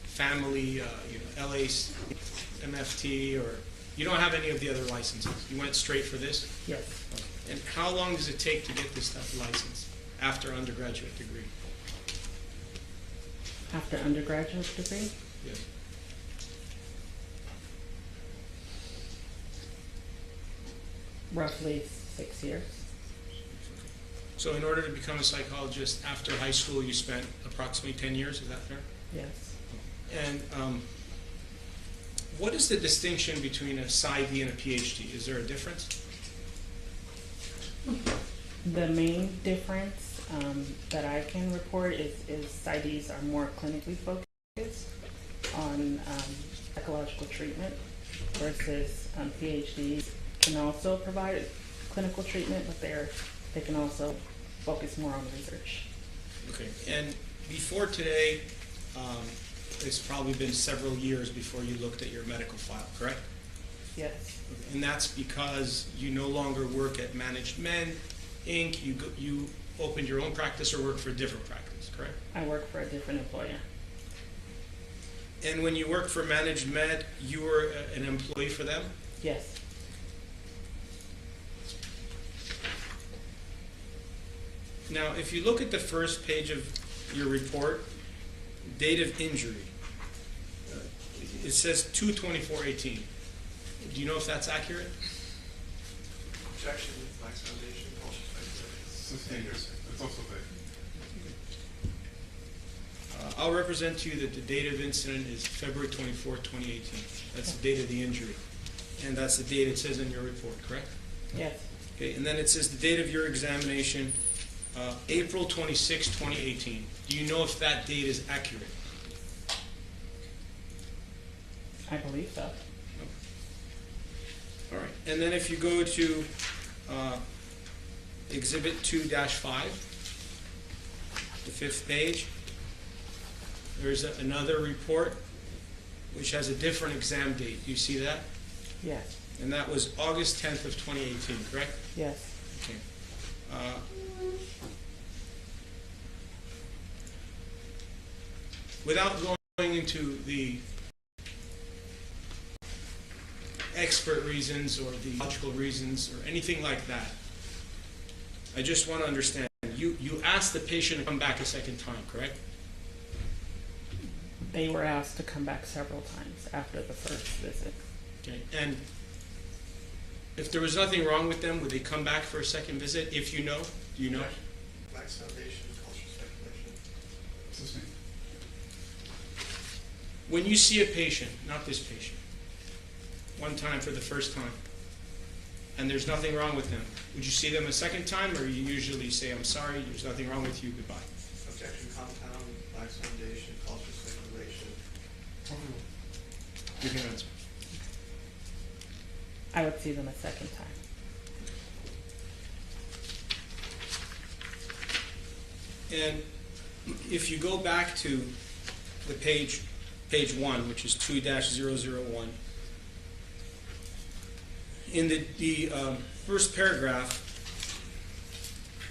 family, LA MFT, or you don't have any of the other licenses? You went straight for this? Yes. Okay. And how long does it take to get this license after undergraduate degree? After undergraduate degree? Yes. Roughly 6 years. So in order to become a psychologist after high school, you spent approximately 10 years, is that fair? Yes. And what is the distinction between a PsyD and a PhD? Is there a difference? The main difference that I can report is PsyDs are more clinically focused on psychological treatment, versus PhDs can also provide clinical treatment, but they can also focus more on research. Okay. And before today, it's probably been several years before you looked at your medical file, correct? Yes. Okay. And that's because you no longer work at Management, Inc. You opened your own practice or work for a different practice, correct? I work for a different employer. And when you worked for Management, you were an employee for them? Yes. Now, if you look at the first page of your report, date of injury, it says 2/24/18. Do you know if that's accurate? Objection. Black's Foundation. It's also fake. I'll represent to you that the date of incident is February 24th, 2018. That's the date of the injury. And that's the date it says in your report, correct? Yes. Okay, and then it says the date of your examination, April 26, 2018. Do you know if that date is accurate? I believe so. All right. And then if you go to Exhibit 2-5, the 5th page, there's another report which has a different exam date. Do you see that? Yes. And that was August 10th of 2018, correct? Yes. Okay. Without going into the expert reasons or the logical reasons or anything like that, I just want to understand. You asked the patient to come back a second time, correct? They were asked to come back several times after the first visit. Okay. And if there was nothing wrong with them, would they come back for a second visit? If you know, do you know? Black's Foundation. Cultural speculation. What's his name? When you see a patient, not this patient, one time for the first time, and there's nothing wrong with them, would you see them a second time, or you usually say, I'm sorry, there's nothing wrong with you, goodbye? Objection compound. Black's Foundation. Cultural speculation. You can answer. I would see them a second time. And if you go back to the page 1, which is 2-001, in the first paragraph,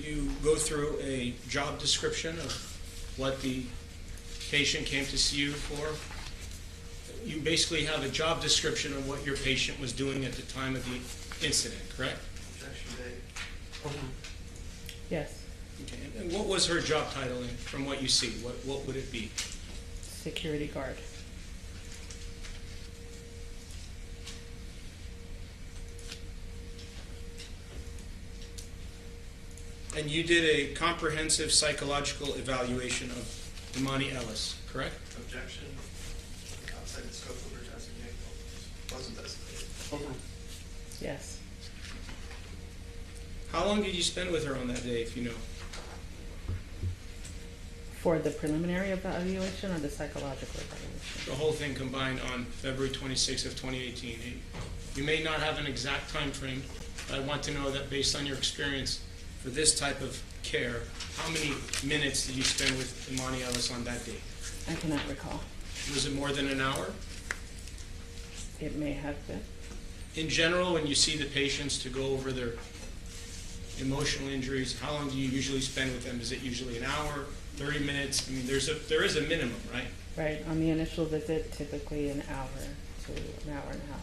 you go through a job description of what the patient came to see you for. You basically have a job description of what your patient was doing at the time of the incident, correct? Yes. Okay. And what was her job title from what you see? What would it be? Security guard. And you did a comprehensive psychological evaluation of Imani Ellis, correct? Objection. Outside the scope of her designation. Wasn't designated. Yes. How long did you spend with her on that day, if you know? For the preliminary evaluation or the psychological evaluation? The whole thing combined on February 26th of 2018. You may not have an exact time frame, but I want to know that based on your experience for this type of care, how many minutes did you spend with Imani Ellis on that day? I cannot recall. Was it more than an hour? It may have been. In general, when you see the patients to go over their emotional injuries, how long do you usually spend with them? Is it usually an hour, 30 minutes? I mean, there is a minimum, right? Right. On the initial visit, typically an hour to an hour and a half.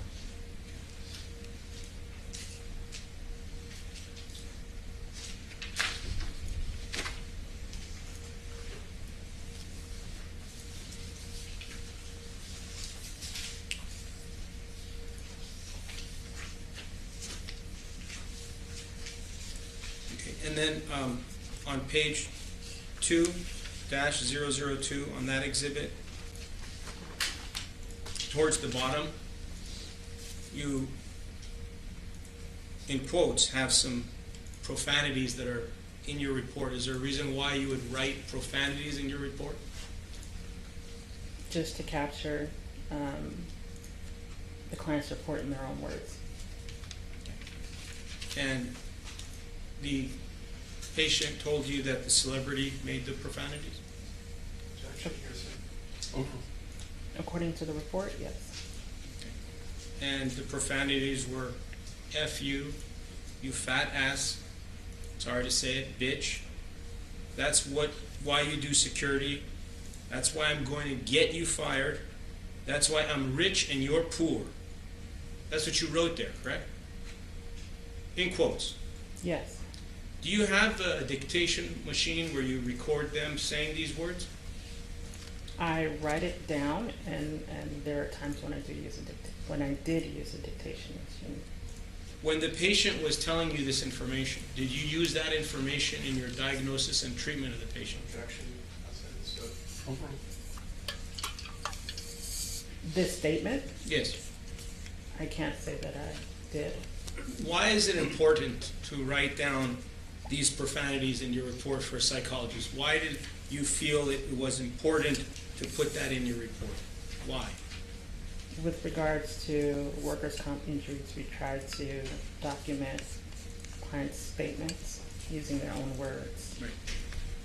And then on page 2-002 on that exhibit, towards the bottom, you, in quotes, have some profanities that are in your report. Is there a reason why you would write profanities in your report? Just to capture the client's report in their own words. And the patient told you that the celebrity made the profanities? According to the report, yes. Okay. And the profanities were F you fat ass, sorry to say it, bitch. That's why you do security. That's why I'm going to get you fired. That's why I'm rich and you're poor. That's what you wrote there, correct? In quotes. Yes. Do you have a dictation machine where you record them saying these words? I write it down, and there are times when I did use a dictation machine. When the patient was telling you this information, did you use that information in your diagnosis and treatment of the patient? Objection. Outside the scope. This statement? Yes. I can't say that I did. Why is it important to write down these profanities in your report for psychologists? Why did you feel it was important to put that in your report? Why? With regards to workers' comp injuries, we try to document clients' statements using their own words. Right.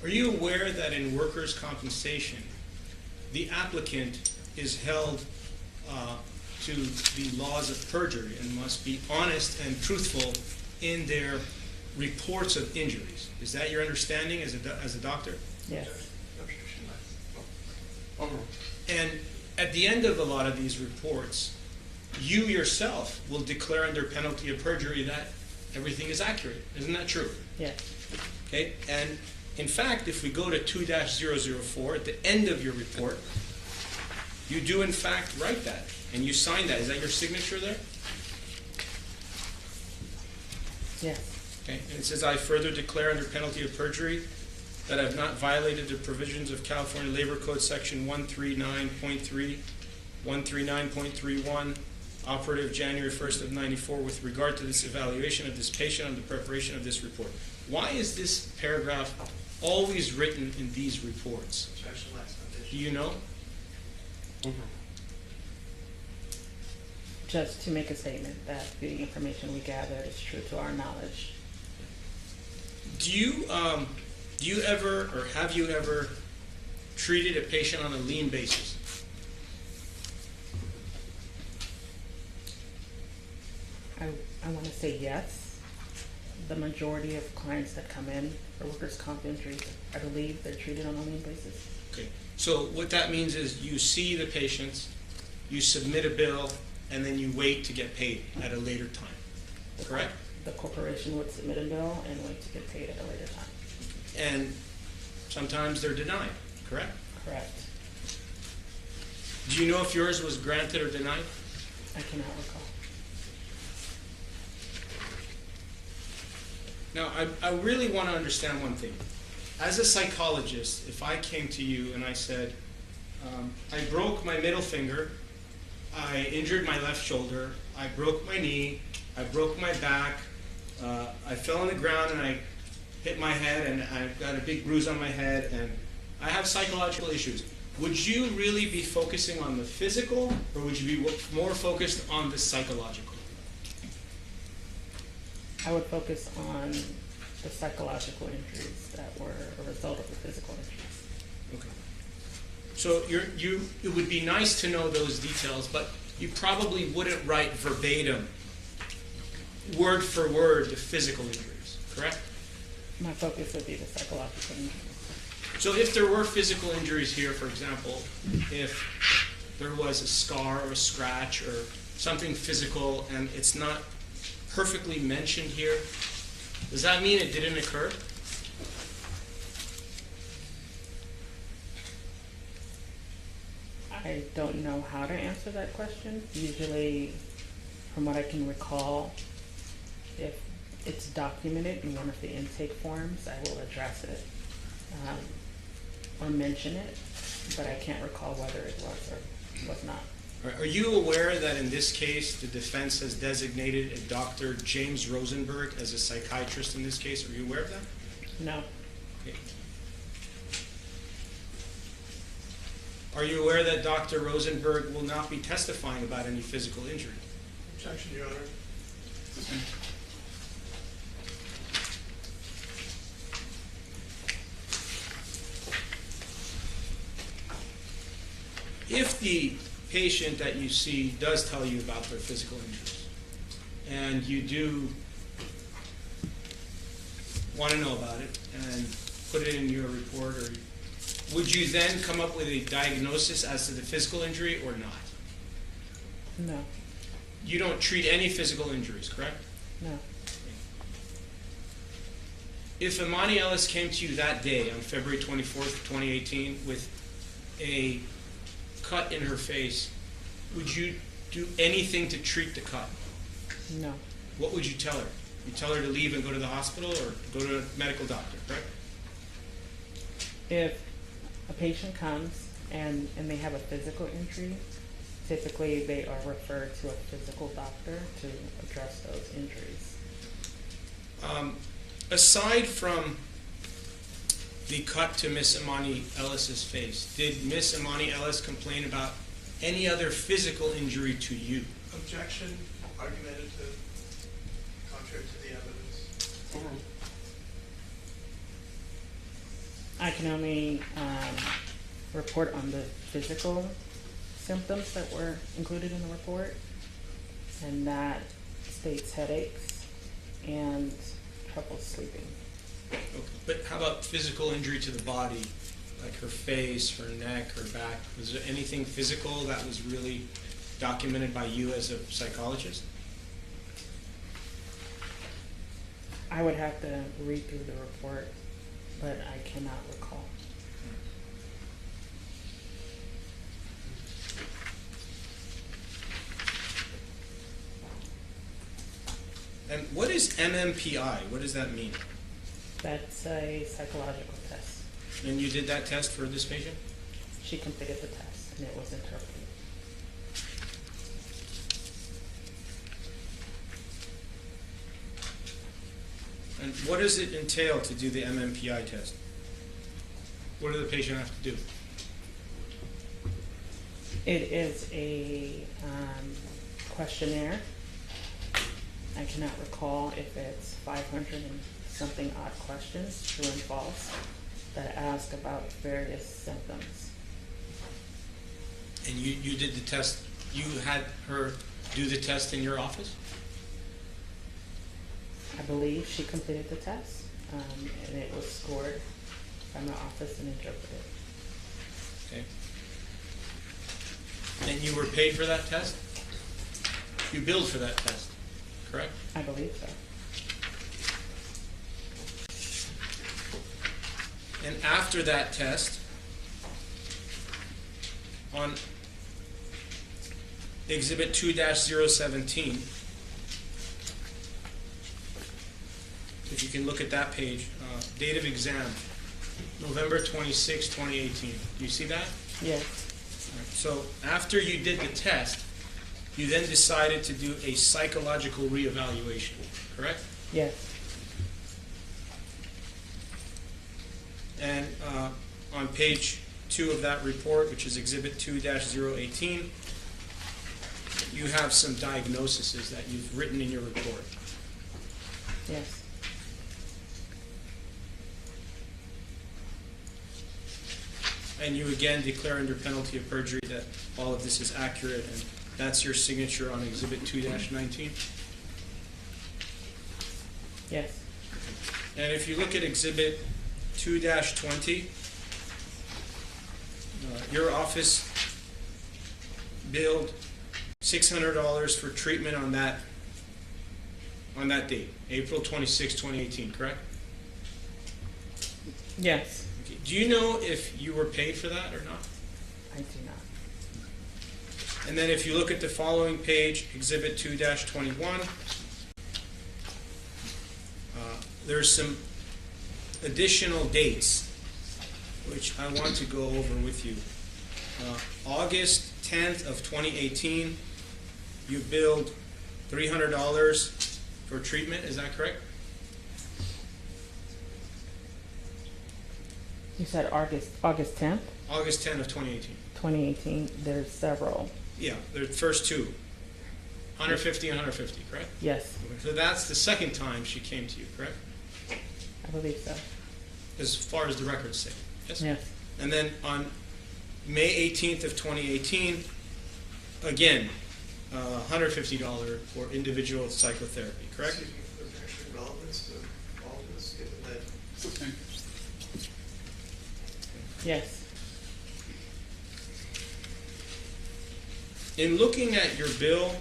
Are you aware that in workers' compensation, the applicant is held to the laws of perjury and must be honest and truthful in their reports of injuries? Is that your understanding as a doctor? Yes. And at the end of a lot of these reports, you yourself will declare under penalty of perjury that everything is accurate. Isn't that true? Yes. Okay. And in fact, if we go to 2-004 at the end of your report, you do in fact write that and you sign that. Is that your signature there? Yes. Okay. And it says, I further declare under penalty of perjury that I have not violated the provisions of California Labor Code Section 139.3, 139.31, operative January 1st of 94, with regard to this evaluation of this patient and the preparation of this report. Why is this paragraph always written in these reports? Do you know? Just to make a statement that the information we gathered is true to our knowledge. Do you ever, or have you ever treated a patient on a lien basis? I want to say yes. The majority of clients that come in for workers' comp injuries, I believe they're treated on a lien basis. Okay, so what that means is you see the patients, you submit a bill, and then you wait to get paid at a later time, correct? The corporation would submit a bill and wait to get paid at a later time. And sometimes they're denied, correct? Correct. Do you know if yours was granted or denied? I cannot recall. Now, I really want to understand one thing. As a psychologist, if I came to you and I said, I broke my middle finger, I injured my left shoulder, I broke my knee, I broke my back, I fell on the ground and I hit my head and I've got a big bruise on my head and I have psychological issues. Would you really be focusing on the physical or would you be more focused on the psychological? I would focus on the psychological injuries that were a result of the physical injuries. Okay. So it would be nice to know those details, but you probably wouldn't write verbatim, word for word, the physical injuries, correct? My focus would be the psychological injuries. So if there were physical injuries here, for example, if there was a scar or a scratch or something physical and it's not perfectly mentioned here, does that mean it didn't occur? I don't know how to answer that question. Usually, from what I can recall, if it's documented in one of the intake forms, I will address it or mention it, but I can't recall whether it was or was not. Are you aware that in this case, the defense has designated a Dr. James Rosenberg as a psychiatrist in this case? Are you aware of that? No. Okay. Are you aware that Dr. Rosenberg will not be testifying about any physical injury? Objection, Your Honor. If the patient that you see does tell you about their physical injuries, and you do want to know about it and put it in your report, or would you then come up with a diagnosis as to the physical injury or not? No. You don't treat any physical injuries, correct? No. If Imani Ellis came to you that day on February 24th, 2018 with a cut in her face, would you do anything to treat the cut? No. What would you tell her? You tell her to leave and go to the hospital or go to a medical doctor, correct? If a patient comes and they have a physical injury, typically they are referred to a physical doctor to address those injuries. Aside from the cut to Miss Imani Ellis's face, did Miss Imani Ellis complain about any other physical injury to you? Objection, argumentative, contrary to the evidence. I can only report on the physical symptoms that were included in the report, and that states headaches and trouble sleeping. Okay. But how about physical injury to the body, like her face, her neck, her back? Was there anything physical that was really documented by you as a psychologist? I would have to read through the report, but I cannot recall. And what is MMPI? What does that mean? That's a psychological test. And you did that test for this patient? She completed the test, and it was interpreted. And what does it entail to do the MMPI test? What does the patient have to do? It is a questionnaire. I cannot recall if it's 500 and something odd questions, true and false, that ask about various symptoms. And you did the test, you had her do the test in your office? I believe she completed the test, and it was scored by my office and interpreted. Okay. And you were paid for that test? You billed for that test, correct? I believe so. And after that test, on Exhibit 2-017, if you can look at that page, date of exam, November 26, 2018. Do you see that? Yes. All right. So after you did the test, you then decided to do a psychological reevaluation, correct? Yes. And on page 2 of that report, which is Exhibit 2-018, you have some diagnoses that you've written in your report. Yes. And you again declare under penalty of perjury that all of this is accurate, and that's your signature on Exhibit 2-19? Yes. And if you look at Exhibit 2-20, your office billed $600 for treatment on that date, April 26, 2018, correct? Yes. Okay. Do you know if you were paid for that or not? I do not. And then if you look at the following page, Exhibit 2-21, there's some additional dates which I want to go over with you. August 10th of 2018, you billed $300 for treatment, is that correct? You said August 10th? August 10th of 2018. 2018, there's several. Yeah, the first two, 150 and 150, correct? Yes. So that's the second time she came to you, correct? I believe so. As far as the records say, yes? Yes. And then on May 18th of 2018, again, $150 for individual psychotherapy, correct? Excuse me, there's actually relevance to all of this, given that Yes. in looking at your bill,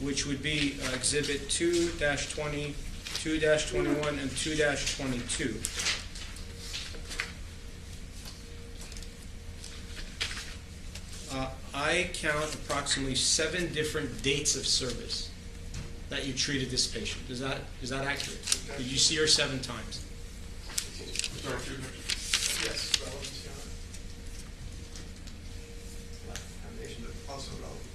which would be Exhibit 2-20, 2-21, and 2-22. I count approximately 7 different dates of service that you treated this patient. Is that accurate? Did you see her 7 times? yes, relevance, Your Honor. Foundation, but also relevance.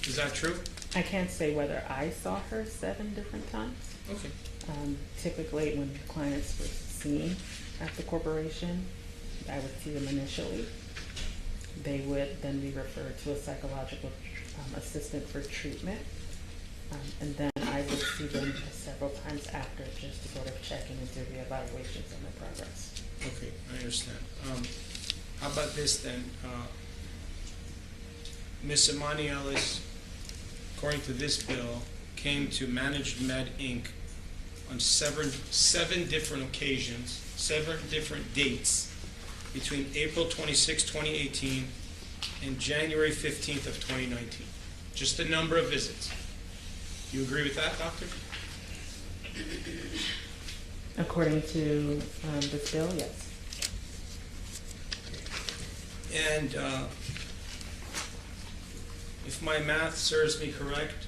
Is that true? I can't say whether I saw her 7 different times. Okay. Typically, when clients were seen at the corporation, I would see them initially. They would then be referred to a psychological assistant for treatment. And then I would see them several times after, just to sort of check in and do the evaluations on their progress. Okay, I understand. How about this then? Ms. Imani Ellis, according to this bill, came to Managed Med Inc. on 7 different occasions, 7 different dates between April 26, 2018 and January 15th of 2019. Just the number of visits. You agree with that, doctor? According to this bill, yes. And if my math serves me correct,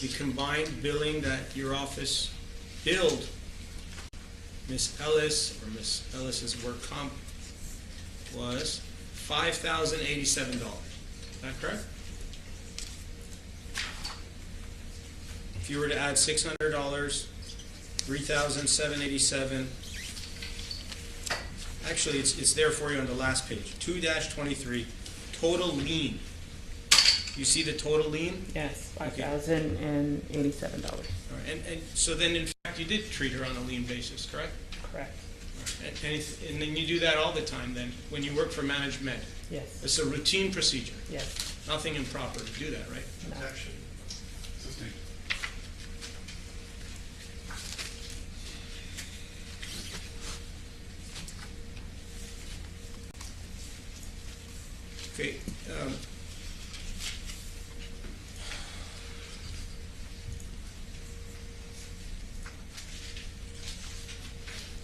the combined billing that your office billed Ms. Ellis, or Ms. Ellis's work comp, was $5,087. Is that correct? If you were to add $600 $3,787. Actually, it's there for you on the last page. 2-23, total lien. You see the total lien? Yes, Okay. $5,087. All right. And so then, in fact, you did treat her on a lien basis, correct? Correct. And then you do that all the time then, when you work for management? Yes. It's a routine procedure? Yes. Nothing improper to do that, right? No. Okay.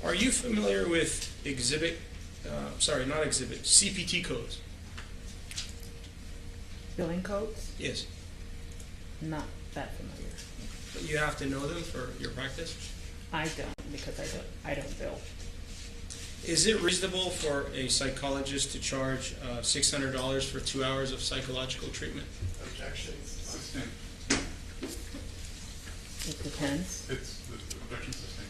Are you familiar with CPT codes? Billing codes? Yes. Not that familiar. But you have to know them for your practice? I don't, because I don't bill. Is it reasonable for a psychologist to charge $600 for 2 hours of psychological treatment? Objection. Sustained. It depends. It's the objection sustained.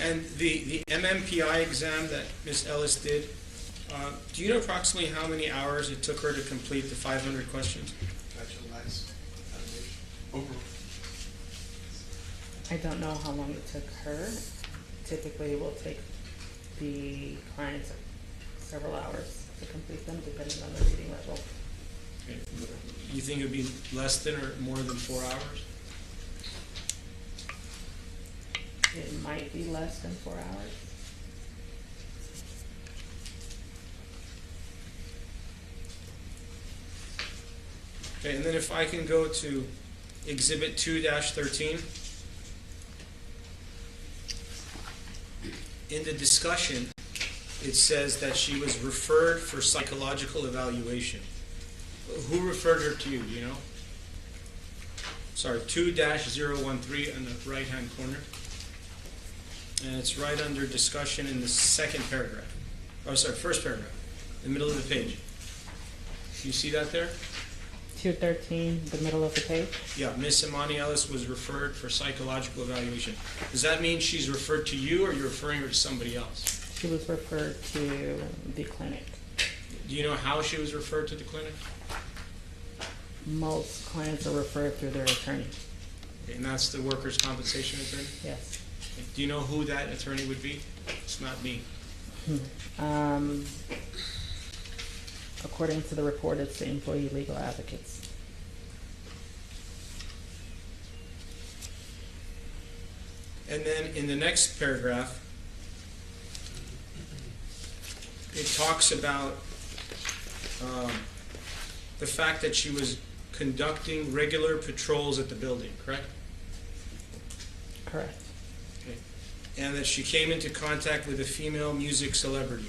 And the MMPI exam that Ms. Ellis did, do you know approximately how many hours it took her to complete the 500 questions? I don't know how long it took her. Typically, it will take the clients several hours to complete them, depending on the reading level. Okay. You think it would be less than or more than 4 hours? It might be less than 4 hours. Okay, and then if I can go to Exhibit 2-13. In the discussion, it says that she was referred for psychological evaluation. Who referred her to you, do you know? Sorry, 2-013 in the right-hand corner. And it's right under discussion in the second paragraph. Oh, sorry, first paragraph, the middle of the page. You see that there? 213, the middle of the page? Yeah, Miss Imani Ellis was referred for psychological evaluation. Does that mean she's referred to you, or you're referring her to somebody else? She was referred to the clinic. Do you know how she was referred to the clinic? Most clients are referred through their attorney. Okay, and that's the workers' compensation attorney? Yes. Do you know who that attorney would be? It's not me. According to the report, it's the employee legal advocates. And then in the next paragraph, it talks about the fact that she was conducting regular patrols at the building, correct? Correct. Okay. And that she came into contact with a female music celebrity.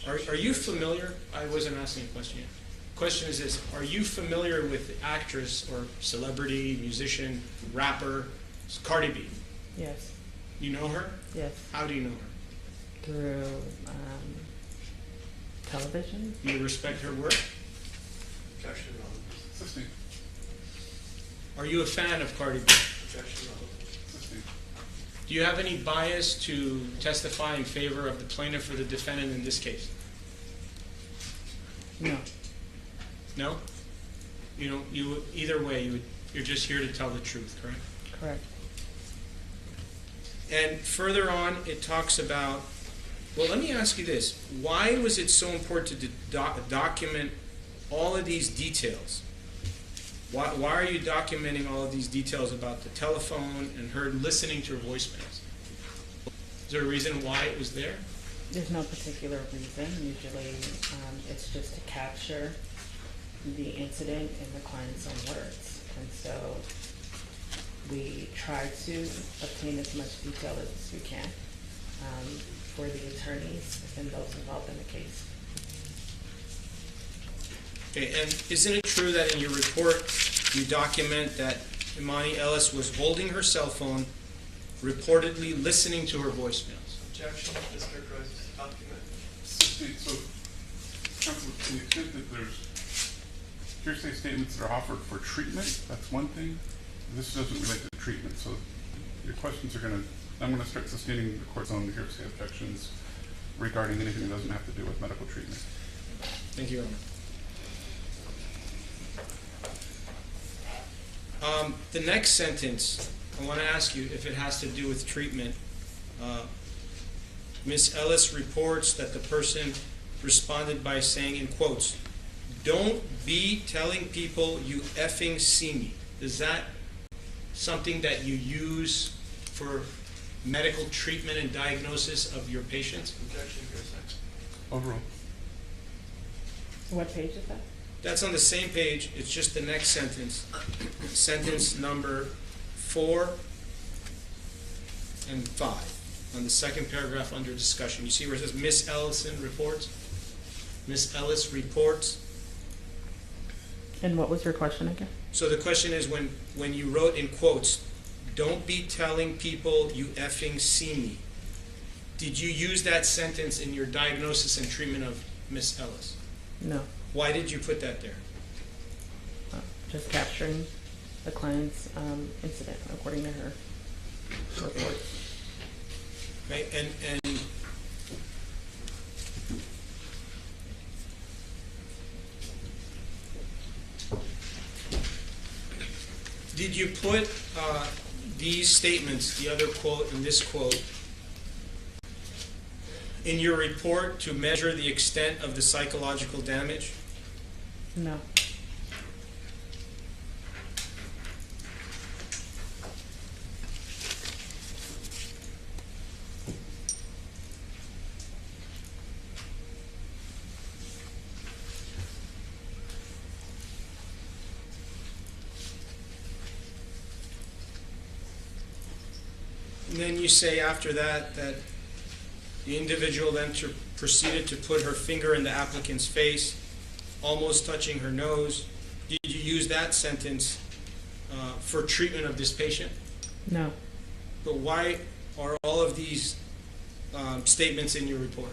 Are you familiar? I wasn't asking a question yet. Question is this: are you familiar with the actress or celebrity, musician, rapper, Cardi B? Yes. You know her? Yes. How do you know her? Through television. Do you respect her work? Objection. Are you a fan of Cardi B? Objection. Do you have any bias to testify in favor of the plaintiff or the defendant in this case? No. No? Either way, you're just here to tell the truth, correct? Correct. And further on, it talks about, well, let me ask you this. Why was it so important to document all of these details? Why are you documenting all of these details about the telephone and her listening to her voicemails? Is there a reason why it was there? There's no particular reason. Usually it's just to capture the incident in the client's own words. And so we try to obtain as much detail as we can for the attorneys and those involved in the case. Okay, and isn't it true that in your report you document that Imani Ellis was holding her cell phone reportedly listening to her voicemails. Objection, this characterizes the document. So, Counsel, to the extent that there's hearsay statements that are offered for treatment, that's one thing. This doesn't relate to treatment, so your questions are I'm going to start sustaining the court's own hearsay objections regarding anything that doesn't have to do with medical treatment. Thank you, Your Honor. The next sentence, I want to ask you if it has to do with treatment. Ms. Ellis reports that the person responded by saying, in quotes, "Don't be telling people you effing see me." Is that something that you use for medical treatment and diagnosis of your patients? Objection, hearsay. Overruled. What page is that? That's on the same page. It's just the next sentence. Sentence number 4 and 5 on the second paragraph under discussion. You see where it says Miss Ellison reports? Miss Ellis reports. And what was your question again? So the question is when you wrote in quotes, "Don't be telling people you effing see me," did you use that sentence in your diagnosis and treatment of Miss Ellis? No. Why did you put that there? Just capturing the client's incident according to her report. Right, and did you put these statements, the other quote and this quote, in your report to measure the extent of the psychological damage? No. And then you say after that the individual then proceeded to put her finger in the applicant's face, almost touching her nose. Did you use that sentence for treatment of this patient? No. But why are all of these statements in your report?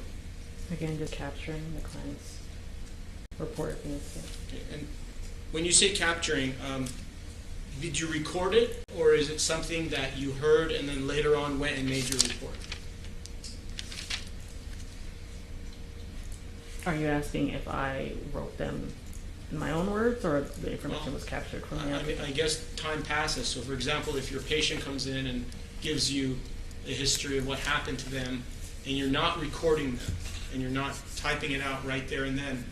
Again, just capturing the client's report of the incident. Okay. And when you say capturing, did you record it, or is it something that you heard and then later on went and made your report? Are you asking if I wrote them in my own words, or the information was captured from the applicant? I guess time passes. So, for example, if your patient comes in and gives you a history of what happened to them, and you're not recording them, and you're not typing it out right there and then,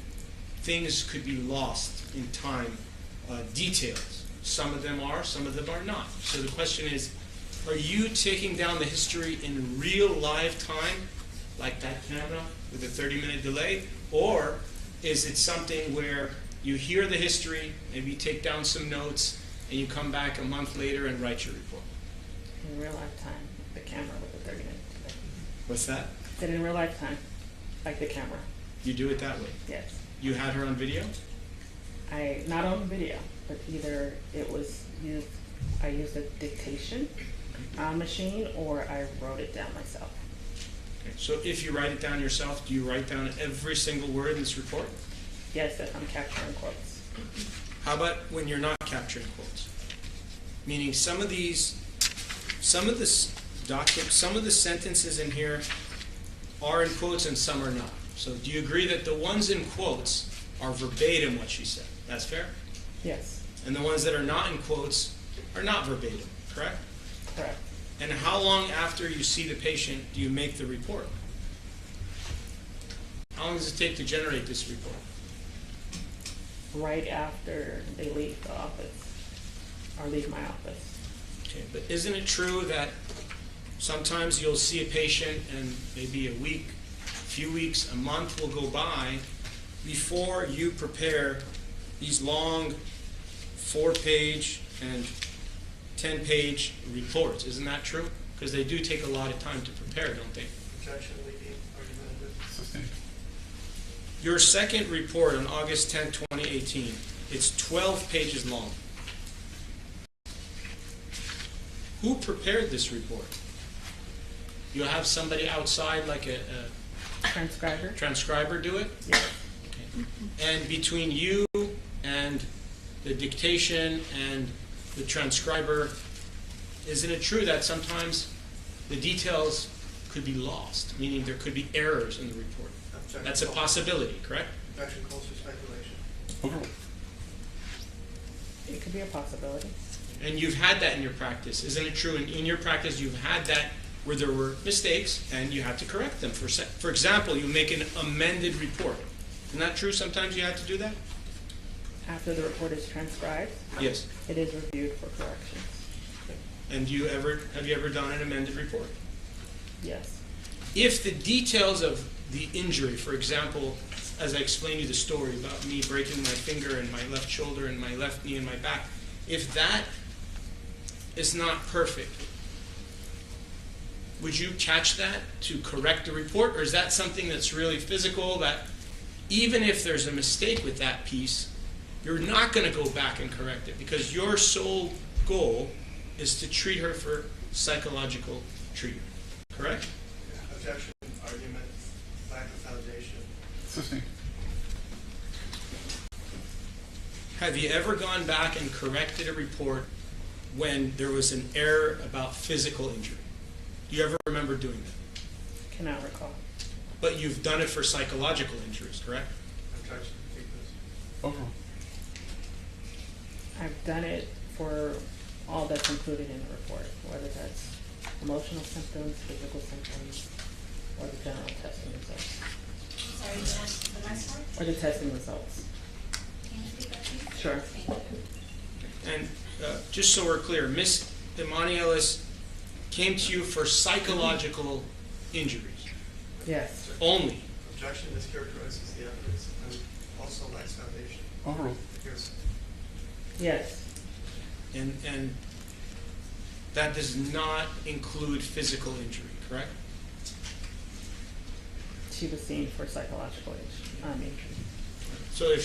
things could be lost in time, details. Some of them are, some of them are not. So the question is, are you taking down the history in real live time, like that camera with a 30-minute delay? Or is it something where you hear the history, maybe take down some notes, and you come back a month later and write your report? In real life time, the camera with the 30-minute delay. What's that? Did in real life time, like the camera. You do it that way? Yes. You had her on video? Not on video, but either it was used, I used a dictation machine, or I wrote it down myself. Okay. So if you write it down yourself, do you write down every single word in this report? Yes, if I'm capturing quotes. How about when you're not capturing quotes? Meaning some of the sentences in here are in quotes and some are not. So do you agree that the ones in quotes are verbatim what she said? That's fair? Yes. And the ones that are not in quotes are not verbatim, correct? Correct. And how long after you see the patient do you make the report? How long does it take to generate this report? Right after they leave the office, or leave my office. Okay, but isn't it true that sometimes you'll see a patient and maybe a week, a few weeks, a month will go by before you prepare these long 4-page and 10-page reports? Isn't that true? Because they do take a lot of time to prepare, don't they? Objection, leading argumentative. Sustained. Your second report on August 10, 2018, it's 12 pages long. Who prepared this report? You have somebody outside, like a transcriber do it? Yes. Okay. And between you and the dictation and the transcriber, isn't it true that sometimes the details could be lost, meaning there could be errors in the report? That's a possibility, correct? Objection calls for speculation. It could be a possibility. And you've had that in your practice. Isn't it true in your practice you've had that where there were mistakes and you had to correct them? For example, you make an amended report. Isn't that true? Sometimes you had to do that? After the report is transcribed, Yes. it is reviewed for corrections. And have you ever done an amended report? Yes. If the details of the injury, for example, as I explained you the story about me breaking my finger and my left shoulder and my left knee and my back, if that is not perfect, would you catch that to correct the report? Or is that something that's really physical that even if there's a mistake with that piece, you're not going to go back and correct it because your sole goal is to treat her for psychological treatment, correct? Yeah. Objection, argument, lack of foundation. Sustained. Have you ever gone back and corrected a report when there was an error about physical injury? Do you ever remember doing that? Cannot recall. But you've done it for psychological injuries, correct? Objection, take this. Overruled. I've done it for all that's included in the report, whether that's emotional symptoms, physical symptoms, or the general testing results. Sorry, the next one? Or the testing results. Can you speak up, please? Sure. Thank you. And just so we're clear, Ms. Emanuelis came to you for psychological injuries Yes. only. Objection mischaracterizes the evidence and also lacks foundation. Overruled. Here's Yes. And that does not include physical injury, correct? She was seen for psychological injury. So if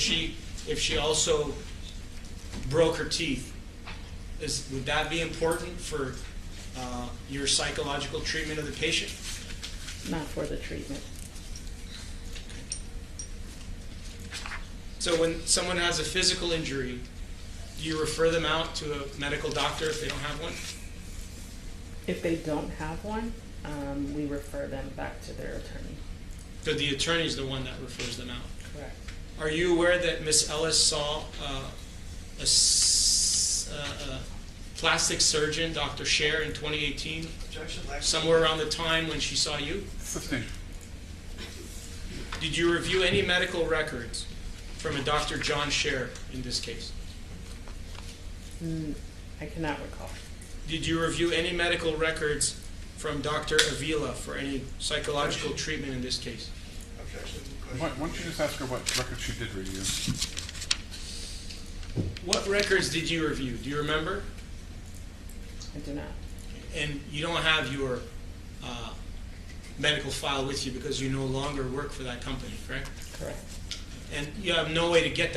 she also broke her teeth, would that be important for your psychological treatment of the patient? Not for the treatment. So when someone has a physical injury, do you refer them out to a medical doctor if they don't have one? If they don't have one, we refer them back to their attorney. So the attorney is the one that refers them out. Correct. Are you aware that Ms. Ellis saw a plastic surgeon, Dr. Scher, in 2018? objection, lacks Somewhere around the time when she saw you? Sustained. Did you review any medical records from a Dr. John Scher in this case? I cannot recall. Did you review any medical records from Dr. Avila for any psychological treatment in this case? Objection. Why don't you just ask her what record she did review? What records did you review? Do you remember? I do not. And you don't have your medical file with you because you no longer work for that company, correct? Correct. And you have no way to get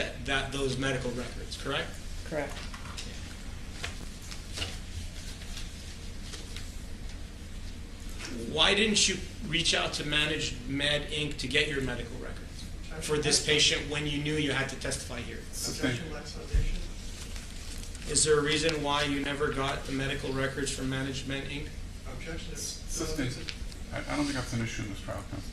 those medical records, correct? Correct. Why didn't you reach out to Managed Med Inc. to get your medical records for this patient when you knew you had to testify here? Objection, lacks foundation. Is there a reason why you never got the medical records from Managed Med Inc.? Objection. Sustained. I don't think that's an issue in this trial, counsel.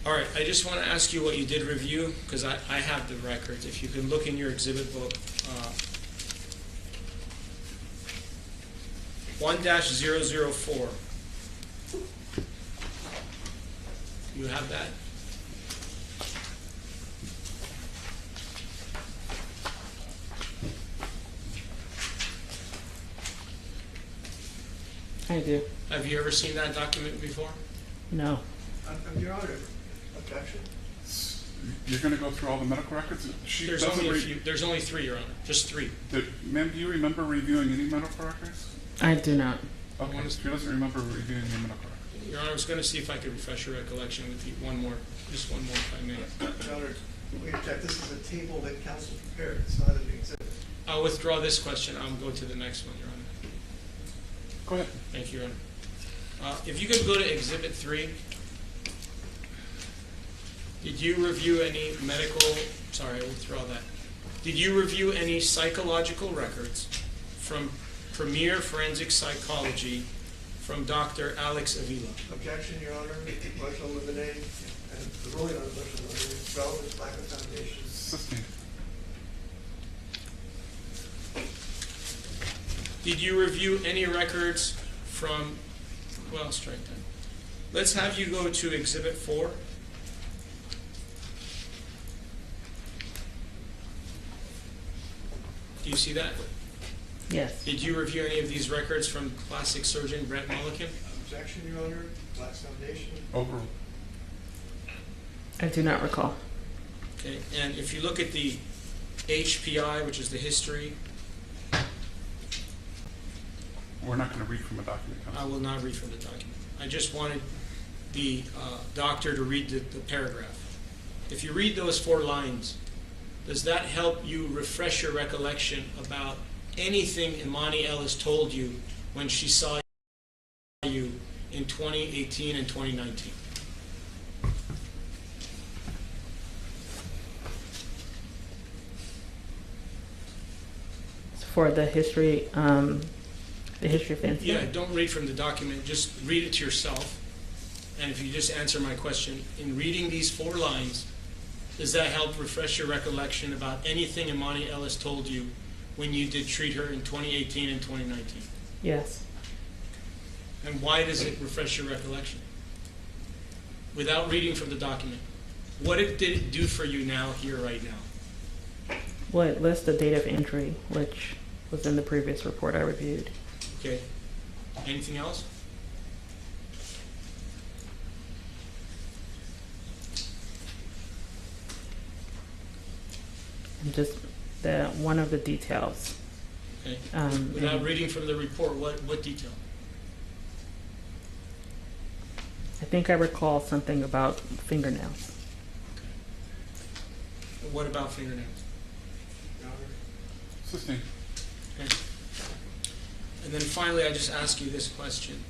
All right, I just want to ask you what you did review, because I have the records. If you can look in your exhibit book, 1-004. You have that? I do. Have you ever seen that document before? No. Your Honor, objection. You're going to go through all the medical records? There's only a few. There's only 3, Your Honor. Just 3. Ma'am, do you remember reviewing any medical records? I do not. Okay, she doesn't remember reviewing any medical records. Your Honor, I was going to see if I could refresh your recollection with you just one more, if I may. Your Honor, We object. This is a table that council prepared. It's not an exhibit. I'll withdraw this question. I'll go to the next one, Your Honor. Go ahead. Thank you, Your Honor. If you could go to Exhibit 3. Did you review any sorry, I withdraw that. Did you review any psychological records from Premier Forensic Psychology from Dr. Alex Avila? Objection, Your Honor. Motion eliminated. And the ruling on the motion eliminated. Relevance, lack of foundation. Sustained. Did you review any records from, well, strike that. Let's have you go to Exhibit 4. Do you see that? Yes. Did you review any of these records from plastic surgeon Brent Mulliken? Objection, Your Honor. Lack of foundation. Overruled. I do not recall. Okay, and if you look at the HPI, which is the history, We're not going to read from a document, I Counsel. will not read from the document. I just wanted the doctor to read the paragraph. If you read those 4 lines, does that help you refresh your recollection about anything Imani Ellis told you when she saw you in 2018 and 2019? For the history of incident? Yeah, don't read from the document. Just read it to yourself. And if you just answer my question, in reading these 4 lines, does that help refresh your recollection about anything Imani Ellis told you when you did treat her in 2018 and 2019? Yes. And why does it refresh your recollection? Without reading from the document. What did it do for you now, here, right now? Well, it lists the date of entry, which was in the previous report I reviewed. Okay. Anything else? And just one of the details. Okay. Without reading from the report, what detail? I think I recall something about fingernails. Okay. What about fingernails? Sustained. Okay. And then finally, I just ask you this question.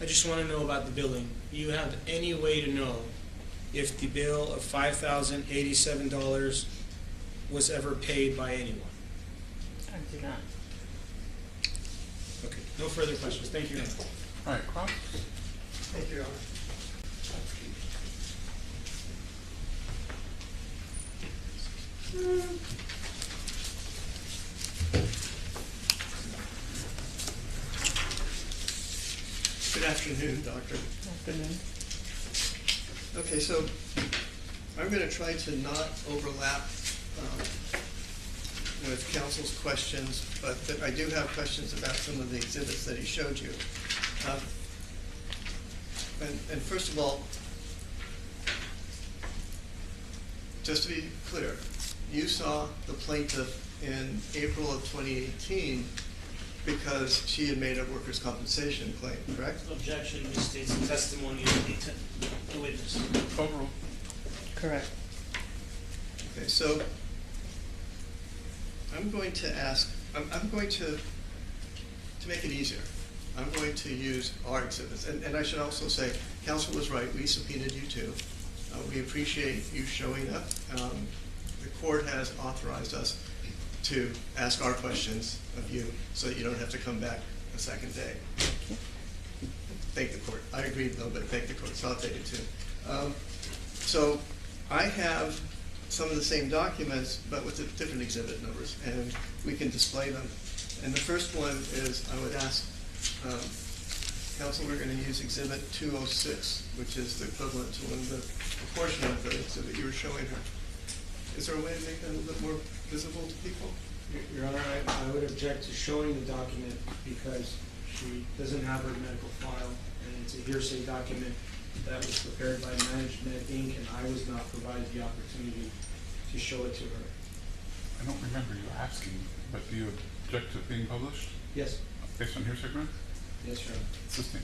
I just want to know about the billing. Do you have any way to know if the bill of $5,087 was ever paid by anyone? I do not. Okay, no further questions. Thank you, Your Honor. All right, Cross. Thank you, Your Honor. Good afternoon, Doctor. Afternoon. Okay, so I'm going to try to not overlap with counsel's questions, but I do have questions about some of the exhibits that he showed you. And first of all, just to be clear, you saw the plaintiff in April of 2018 because she had made a workers' compensation claim, correct? Objection misstates the testimony of the witness. Overruled. Correct. Okay, so I'm going to ask, I'm going to make it easier, I'm going to use our exhibits. And I should also say, counsel was right, we subpoenaed you too. We appreciate you showing up. The court has authorized us to ask our questions of you so that you don't have to come back a second day. Thank the court. I agreed though, but thank the court. So I'll take it too. So I have some of the same documents, but with the different exhibit numbers, and we can display them. And the first one is, I would ask, counsel, we're going to use exhibit 206, which is the equivalent to one of the portion of the exhibit you were showing her. Is there a way to make that a little bit more visible to people? Your Honor, I would object to showing the document because she doesn't have her medical file, and it's a hearsay document. that was prepared by Management Inc., and I was not provided the opportunity to show it to her. I don't remember you asking, but do you object to it being published? Yes. Based on hearsay grounds? Yes, Your Honor. Sustained.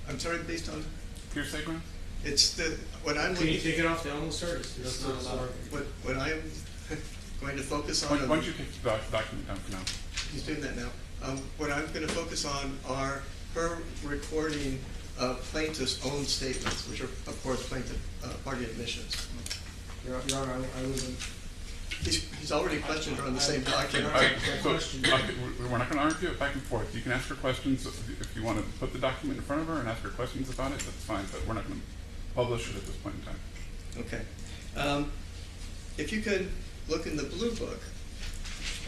I'm sorry, based on? Hearsay grounds? It's the, what I'm Can you looking. take it off the Elmo service? That's not allowed. What I'm going to focus on. Why don't you take the document down for now? He's doing that now. What I'm going to focus on are her recording of plaintiff's own statements, which are, of course, plaintiff party admissions. Your Honor, I wasn't. He's already questioned her on the same document. We're not going to argue it back and forth. You can ask her questions if you want to put the document in front of her and ask her questions about it. That's fine, but we're not going to publish it at this point in time. Okay. If you could look in the blue book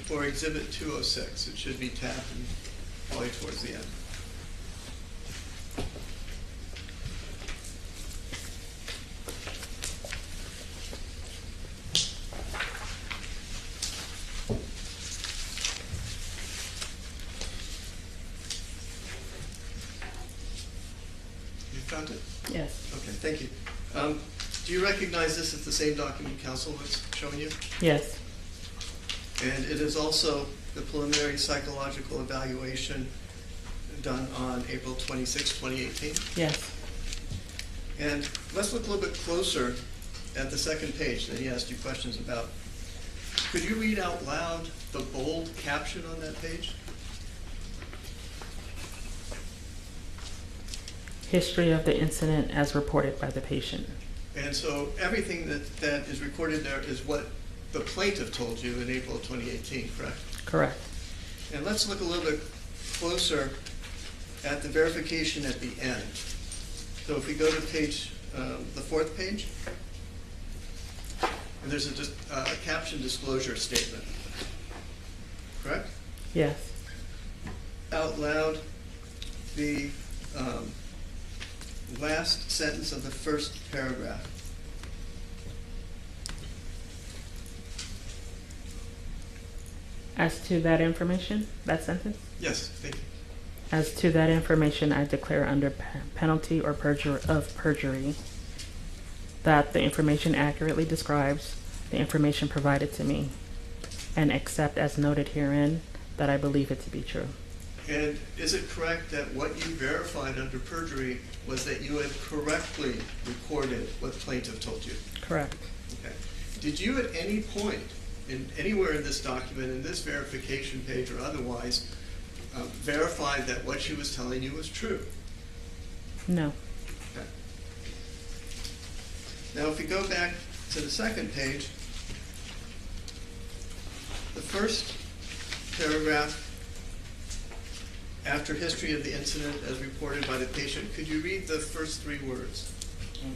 for Exhibit 206, it should be tabbed and probably towards the end. Found it? Yes. Okay, thank you. Do you recognize this as the same document counsel was showing you? Yes. And it is also the preliminary psychological evaluation done on April 26, 2018? Yes. And let's look a little bit closer at the second page that he asked you questions about. Could you read out loud the bold caption on that page? History of the incident as reported by the patient. And so everything that is recorded there is what the plaintiff told you in April of 2018, correct? Correct. And let's look a little bit closer at the verification at the end. So if we go to page, the fourth page, and there's a caption disclosure statement, correct? Yes. Out loud, the last sentence of the first paragraph. As to that information, that sentence? Yes, thank you. As to that information, I declare under penalty or perjury that the information accurately describes the information provided to me, and accept as noted herein that I believe it to be true. And is it correct that what you verified under perjury was that you had correctly recorded what the plaintiff told you? Correct. Okay. Did you at any point, anywhere in this document, in this verification page or otherwise, verify that what she was telling you was true? No. Okay. Now if we go back to the second page, the first paragraph after history of the incident as reported by the patient, could you read the first three words?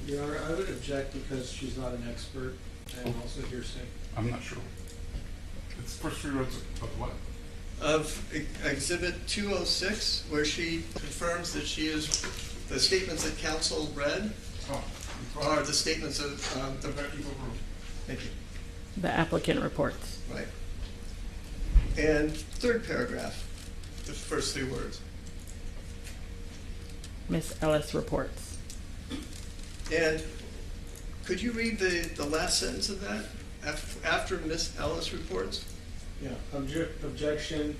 Your Honor, I would object because she's not an expert and also hearsay. I'm not sure. It's first three words of what? Of Exhibit 206, where she confirms that she is, the statements that counsel read are the statements of the people who. Thank you. The applicant reports. Right. And third paragraph, the first three words. Ms. Ellis reports. And could you read the last sentence of that after Ms. Ellis reports? Yeah, objection.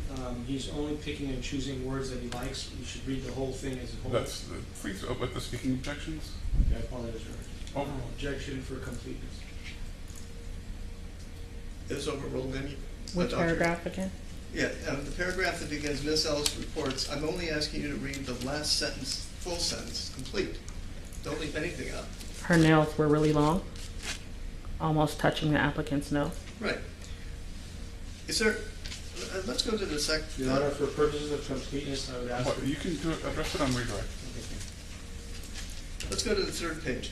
He's only picking and choosing words that he likes. You should read the whole thing as a whole. That's the, please, with the speaking objections? Yeah, I apologize, Your Honor. Objection for completeness. Is overruled, then? Which paragraph again? Yeah, the paragraph that begins, Ms. Ellis reports, I'm only asking you to read the last sentence, full sentence, complete. Don't leave anything out. Her nails were really long, almost touching the applicant's nose. Right. Is there, let's go to the second. Your Honor, for purposes of completeness, I would ask. You can address it on redirect. Let's go to the third page.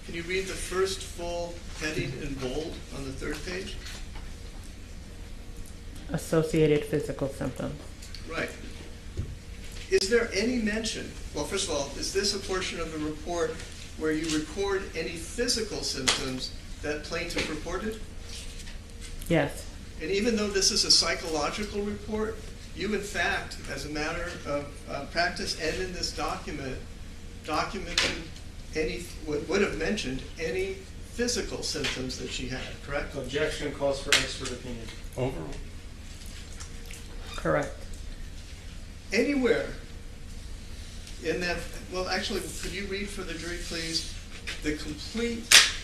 Can you read the first full heading in bold on the third page? Associated physical symptoms. Right. Is there any mention, well, first of all, is this a portion of the report where you record any physical symptoms that plaintiff reported? Yes. And even though this is a psychological report, you in fact, as a matter of practice and in this document, documented would have mentioned any physical symptoms that she had, correct? Objection calls for expert opinion. Overruled. Correct. Anywhere in that, well, actually, could you read for the jury, please, the complete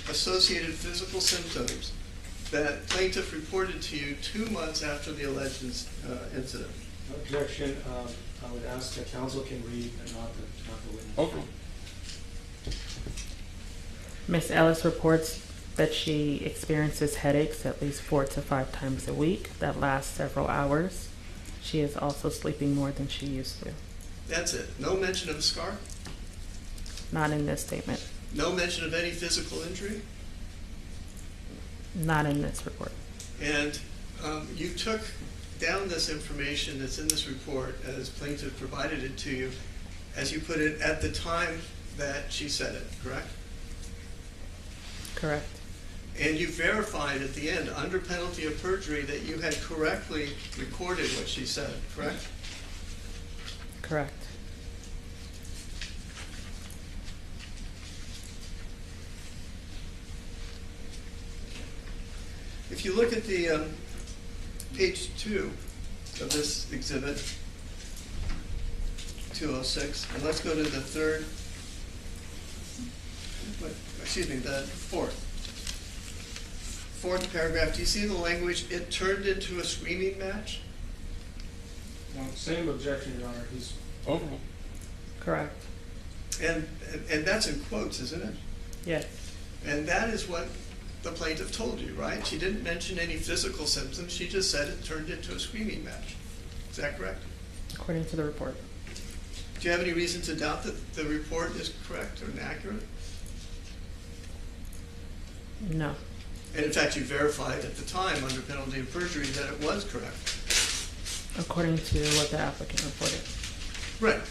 associated physical symptoms that plaintiff reported to you 2 months after the alleged incident? Objection. I would ask that counsel can read and not the witness. Overruled. Ms. Ellis reports that she experiences headaches at least 4 to 5 times a week that last several hours. She is also sleeping more than she used to. That's it. No mention of a scar? Not in this statement. No mention of any physical injury? Not in this report. And you took down this information that's in this report as plaintiff provided it to you, as you put it, at the time that she said it, correct? Correct. And you verified at the end, under penalty of perjury, that you had correctly recorded what she said, correct? Correct. If you look at the page 2 of this exhibit, 206, and let's go to the fourth paragraph. Do you see the language, it turned into a screaming match? No, same objection, Your Honor. He's Overruled. Correct. And that's in quotes, isn't it? Yes. And that is what the plaintiff told you, right? She didn't mention any physical symptoms. She just said it turned into a screaming match. Is that correct? According to the report. Do you have any reason to doubt that the report is correct or inaccurate? No. And in fact, you verified at the time, under penalty of perjury, that it was correct. According to what the applicant reported. Right.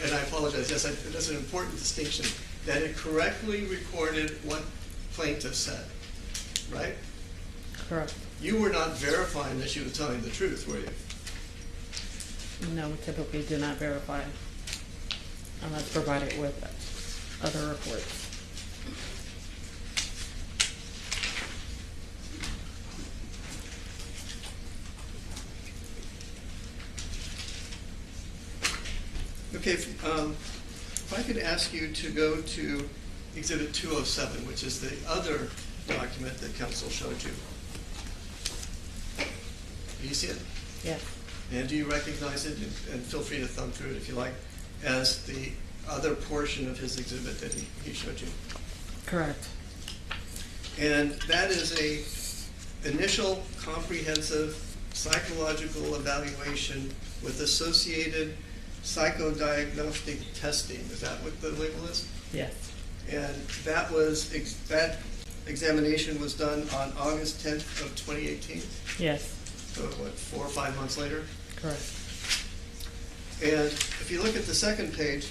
And I apologize. Yes, that's an important distinction. That it correctly recorded what plaintiff said. Right? Correct. You were not verifying that she was telling the truth, were you? No, we typically do not verify unless provided with other reports. Okay, if I could ask you to go to Exhibit 207, which is the other document that counsel showed you. Do you see it? Yes. And do you recognize it? And feel free to thumb through it if you like, as the other portion of his exhibit that he showed you. Correct. And that is a initial comprehensive psychological evaluation with associated psychodiagnostic testing. Is that what the label is? Yes. And that was that examination was done on August 10th of 2018? Yes. So what, 4 or 5 months later? Correct. And if you look at the second page,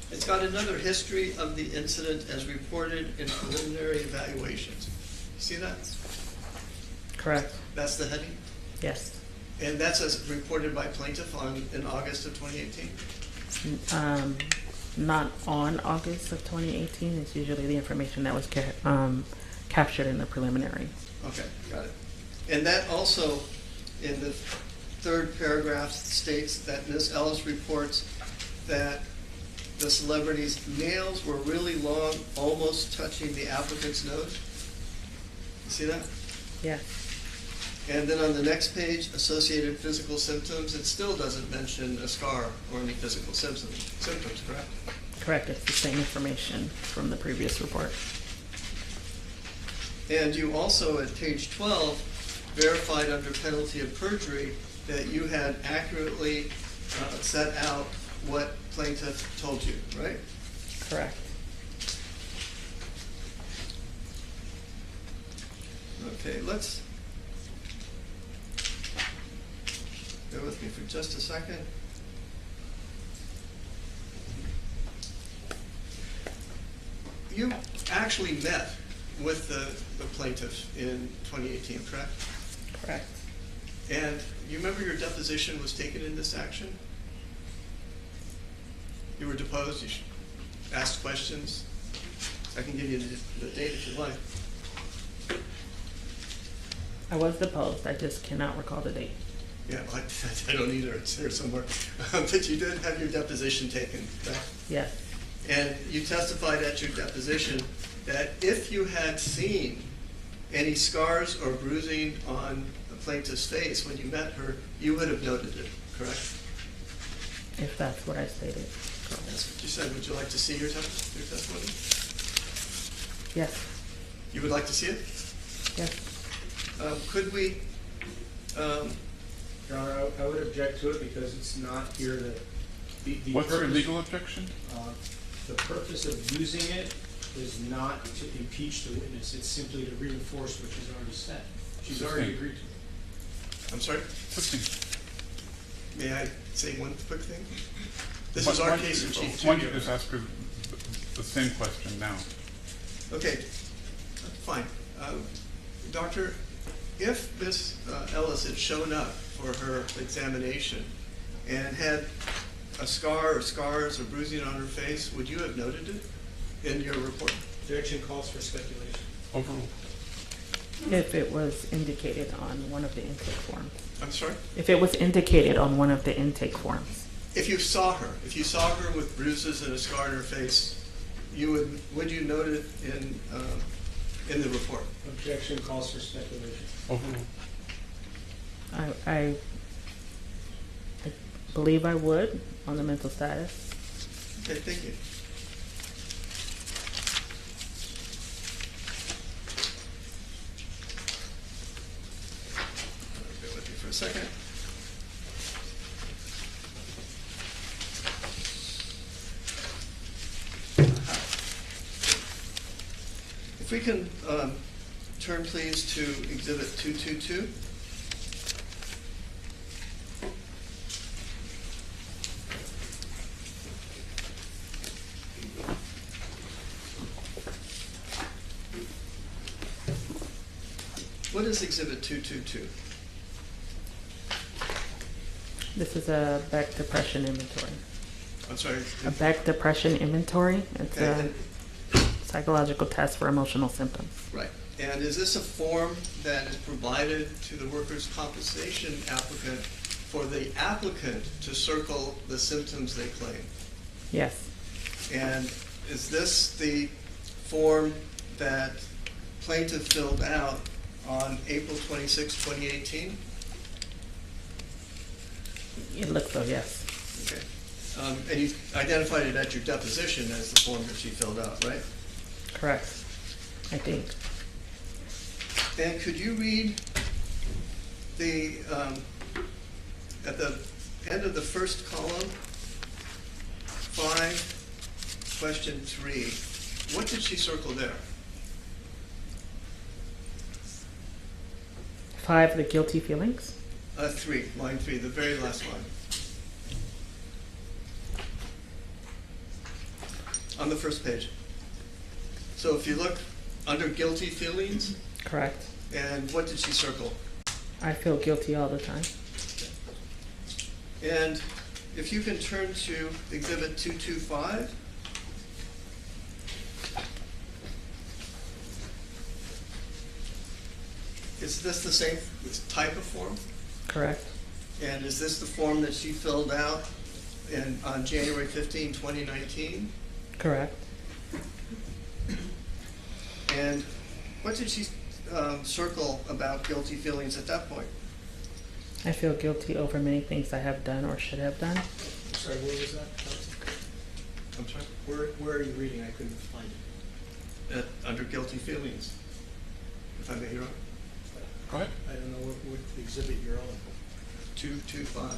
it's got another history of the incident as reported in preliminary evaluations. You see that? Correct. That's the heading? Yes. And that's as reported by plaintiff in August of 2018? Not on August of 2018. It's usually the information that was captured in the preliminary. Okay, got it. And that also, in the third paragraph, states that Ms. Ellis reports that the celebrity's nails were really long, almost touching the applicant's nose. You see that? Yes. And then on the next page, associated physical symptoms, it still doesn't mention a scar or any physical symptoms, correct? Correct. It's the same information from the previous report. And you also, at page 12, verified under penalty of perjury that you had accurately set out what plaintiff told you, right? Correct. Okay, let's bear with me for just a second. You actually met with the plaintiff in 2018, correct? Correct. And you remember your deposition was taken in this action? You were deposed? asked questions? I can give you the date if you like. I was deposed. I just cannot recall the date. Yeah, well, I don't either. It's here somewhere. But you did have your deposition taken, right? Yes. And you testified at your deposition that if you had seen any scars or bruising on the plaintiff's face when you met her, you would have noted it, correct? If that's what I stated. Correct. That's what you said. Would you like to see your testimony? Yes. You would like to see it? Yes. Could we? Your Honor, I would object to it because it's not here that the What's your purpose, legal objection? The purpose of using it is not to impeach the witness. It's simply to reinforce what she's already said. She's already agreed to it. I'm sorry? Quick thing. May I say one quick thing? This is our case in chief. Why don't you just ask her the same question now? Okay, fine. Doctor, if Ms. Ellis had shown up for her examination and had a scar or scars or bruising on her face, would you have noted it in your report? Objection calls for speculation. Overruled. If it was indicated on one of the intake forms. I'm sorry? If it was indicated on one of the intake forms. If you saw her with bruises and a scar on her face, would you note it in the report? Objection calls for speculation. Overruled. I believe I would on the mental status. Okay, thank you. Bear with me for a second. If we can turn please to Exhibit 222. What is Exhibit 222? This is a back depression inventory. I'm sorry? A back depression inventory. It's Okay, a psychological test for emotional symptoms. Right. And is this a form that is provided to the workers' compensation applicant for the applicant to circle the symptoms they claim? Yes. And is this the form that plaintiff filled out on April 26, 2018? It looks so, yes. Okay. And you identified it at your deposition as the form that she filled out, right? Correct. I think. And could you read the, at the end of the first column, 5, question 3, what did she circle there? 5, the guilty feelings. 3, line 3, the very last line. On the first page. So if you look under guilty feelings, Correct. and what did she circle? I feel guilty all the time. And if you can turn to Exhibit 225. Is this the same type of form? Correct. And is this the form that she filled out on January 15, 2019? Correct. And what did she circle about guilty feelings at that point? I feel guilty over many things I have done or should have done. Sorry, where was that? I'm sorry? Where are you reading? I couldn't find it. Under guilty feelings, if I may, Your Honor. Go ahead. I don't know what exhibit you're on. 225.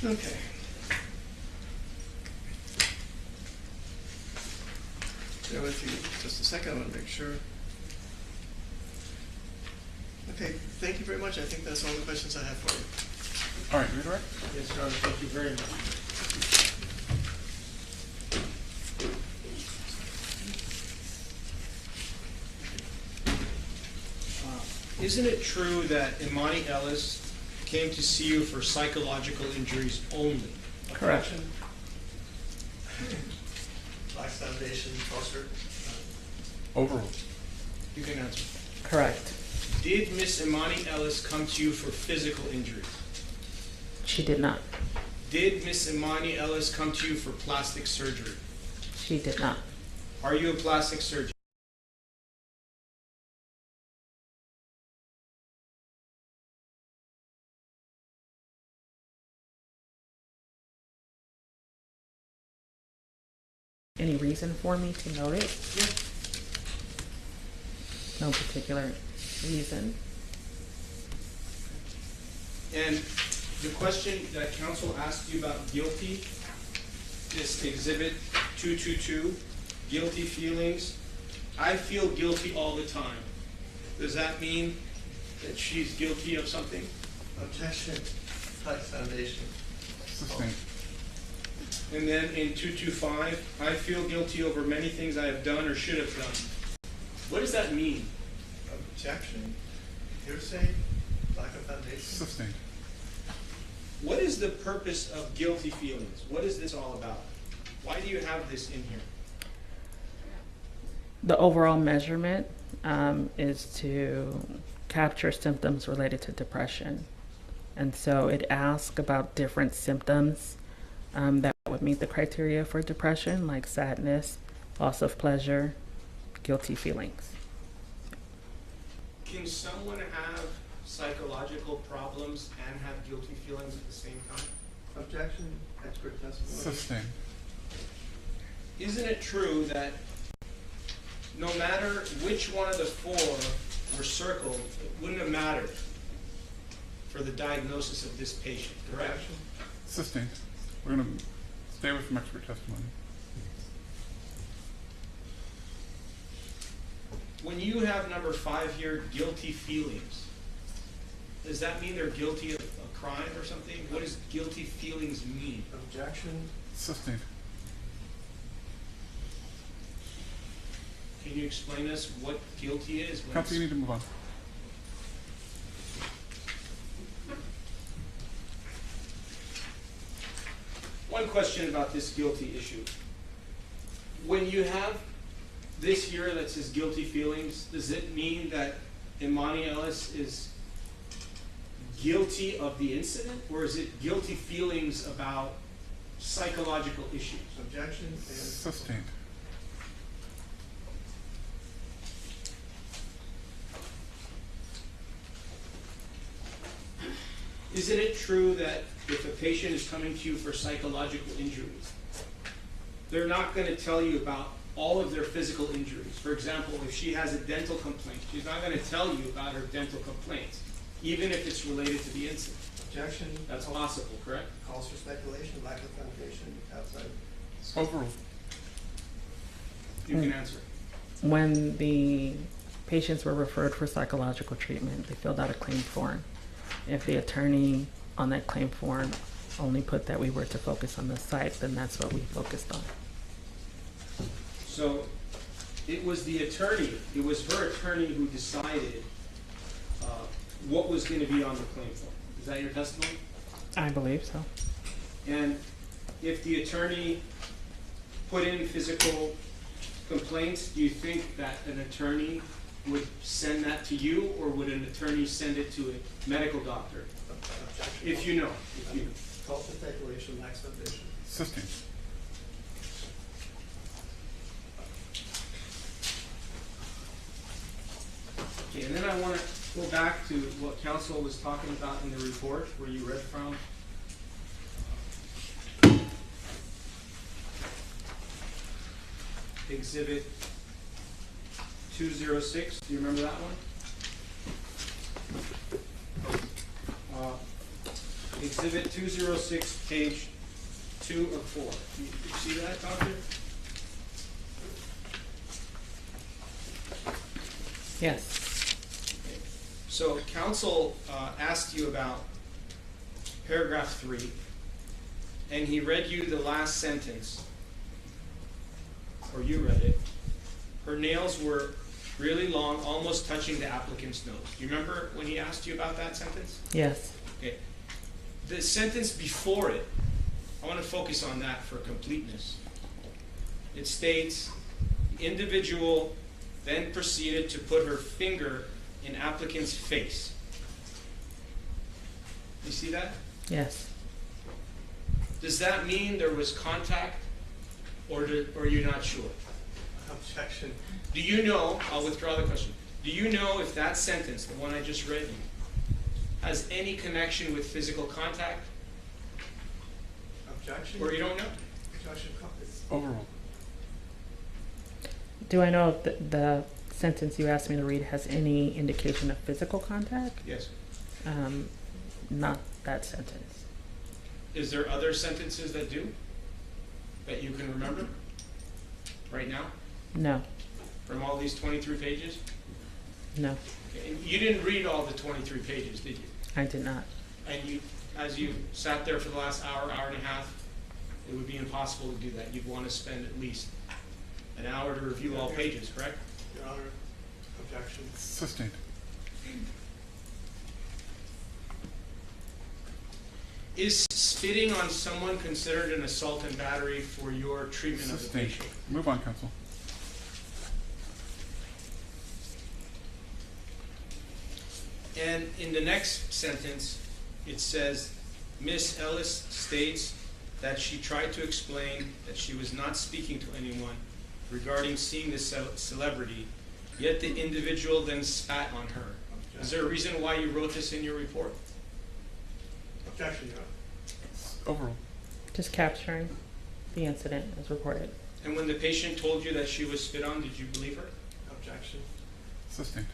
Okay. Okay. Bear with you just a second, I want to make sure. Okay, thank you very much. I think that's all the questions I have for you. All right, redirect. Yes, Your Honor, thank you very much. Isn't it true that Imani Ellis came to see you for psychological injuries only? Correct. Objection? Black Foundation, Foster? Overruled. You can answer. Correct. Did Miss Imani Ellis come to you for physical injuries? She did not. Did Miss Imani Ellis come to you for plastic surgery? She did not. Are you a plastic surgeon? Any reason for me to note it? Yeah. No particular reason. And the question that counsel asked you about guilty, this exhibit 222, guilty feelings. I feel guilty all the time. Does that mean that she's guilty of something? Objection. Black Foundation. Sustained. And then in 225, I feel guilty over many things I have done or should have done. What does that mean? Objection. Hearsay. Black Foundation. Sustained. What is the purpose of guilty feelings? What is this all about? Why do you have this in here? The overall measurement is to capture symptoms related to depression. And so it asks about different symptoms that would meet the criteria for depression, like sadness, loss of pleasure, guilty feelings. Can someone have psychological problems and have guilty feelings at the same time? Objection. Expert testimony. Sustained. Isn't it true that no matter which one of the four were circled, it wouldn't have mattered for the diagnosis of this patient, correct? Sustained. We're going to stay with some expert testimony. When you have number 5 here, guilty feelings, does that mean they're guilty of a crime or something? What does guilty feelings mean? Objection. Sustained. Can you explain us what guilty is? Counsel, you need to move on. One question about this guilty issue. When you have this here that says guilty feelings, does it mean that Imani Ellis is guilty of the incident, or is it guilty feelings about psychological issues? Objection. Sustained. Isn't it true that if a patient is coming to you for psychological injuries, they're not going to tell you about all of their physical injuries? For example, if she has a dental complaint, she's not going to tell you about her dental complaints, even if it's related to the incident. Objection. That's possible, correct? Calls for speculation, lack of foundation, outside. Overruled. You can answer. When the patients were referred for psychological treatment, they filled out a claim form. If the attorney on that claim form only put that we were to focus on the site, then that's what we focused on. So it was the attorney, it was her attorney who decided what was going to be on the claim form. Is that your testimony? I believe so. And if the attorney put in physical complaints, do you think that an attorney would send that to you, or would an attorney send it to a medical doctor? Objection. If you know. If you. Calls for speculation, lack of foundation. Sustained. Okay, and then I want to go back to what counsel was talking about in the report where you read from. Exhibit 206. Do you remember that one? Exhibit 206, page 2 of 4. You see that, Doctor? Yes. Okay. So counsel asked you about paragraph 3, and he read you the last sentence, or you read it. Her nails were really long, almost touching the applicant's nose. Do you remember when he asked you about that sentence? Yes. Okay. The sentence before it, I want to focus on that for completeness. It states, the individual then proceeded to put her finger in applicant's face. You see that? Yes. Does that mean there was contact, or are you not sure? Objection. Do you know, I'll withdraw the question, do you know if that sentence, the one I just read you, has any connection with physical contact? Objection. Or you don't know? Objection. Overruled. Do I know if the sentence you asked me to read has any indication of physical contact? Yes. Not that sentence. Is there other sentences that do? That you can remember? Right now? No. From all these 23 pages? No. Okay. And you didn't read all the 23 pages, did you? I did not. And you, as you sat there for the last hour, hour and a half, it would be impossible to do that. You'd want to spend at least an hour to review all pages, correct? Your Honor, objection. Sustained. Is spitting on someone considered an assault and battery for your treatment of the Sustained. patient? Move on, counsel. And in the next sentence, it says, Miss Ellis states that she tried to explain that she was not speaking to anyone regarding seeing the celebrity, yet the individual then spat on her. Is there a reason why you wrote this in your report? Objection, Your Honor. Overruled. Just capturing the incident as reported. And when the patient told you that she was spit on, did you believe her? Objection. Sustained.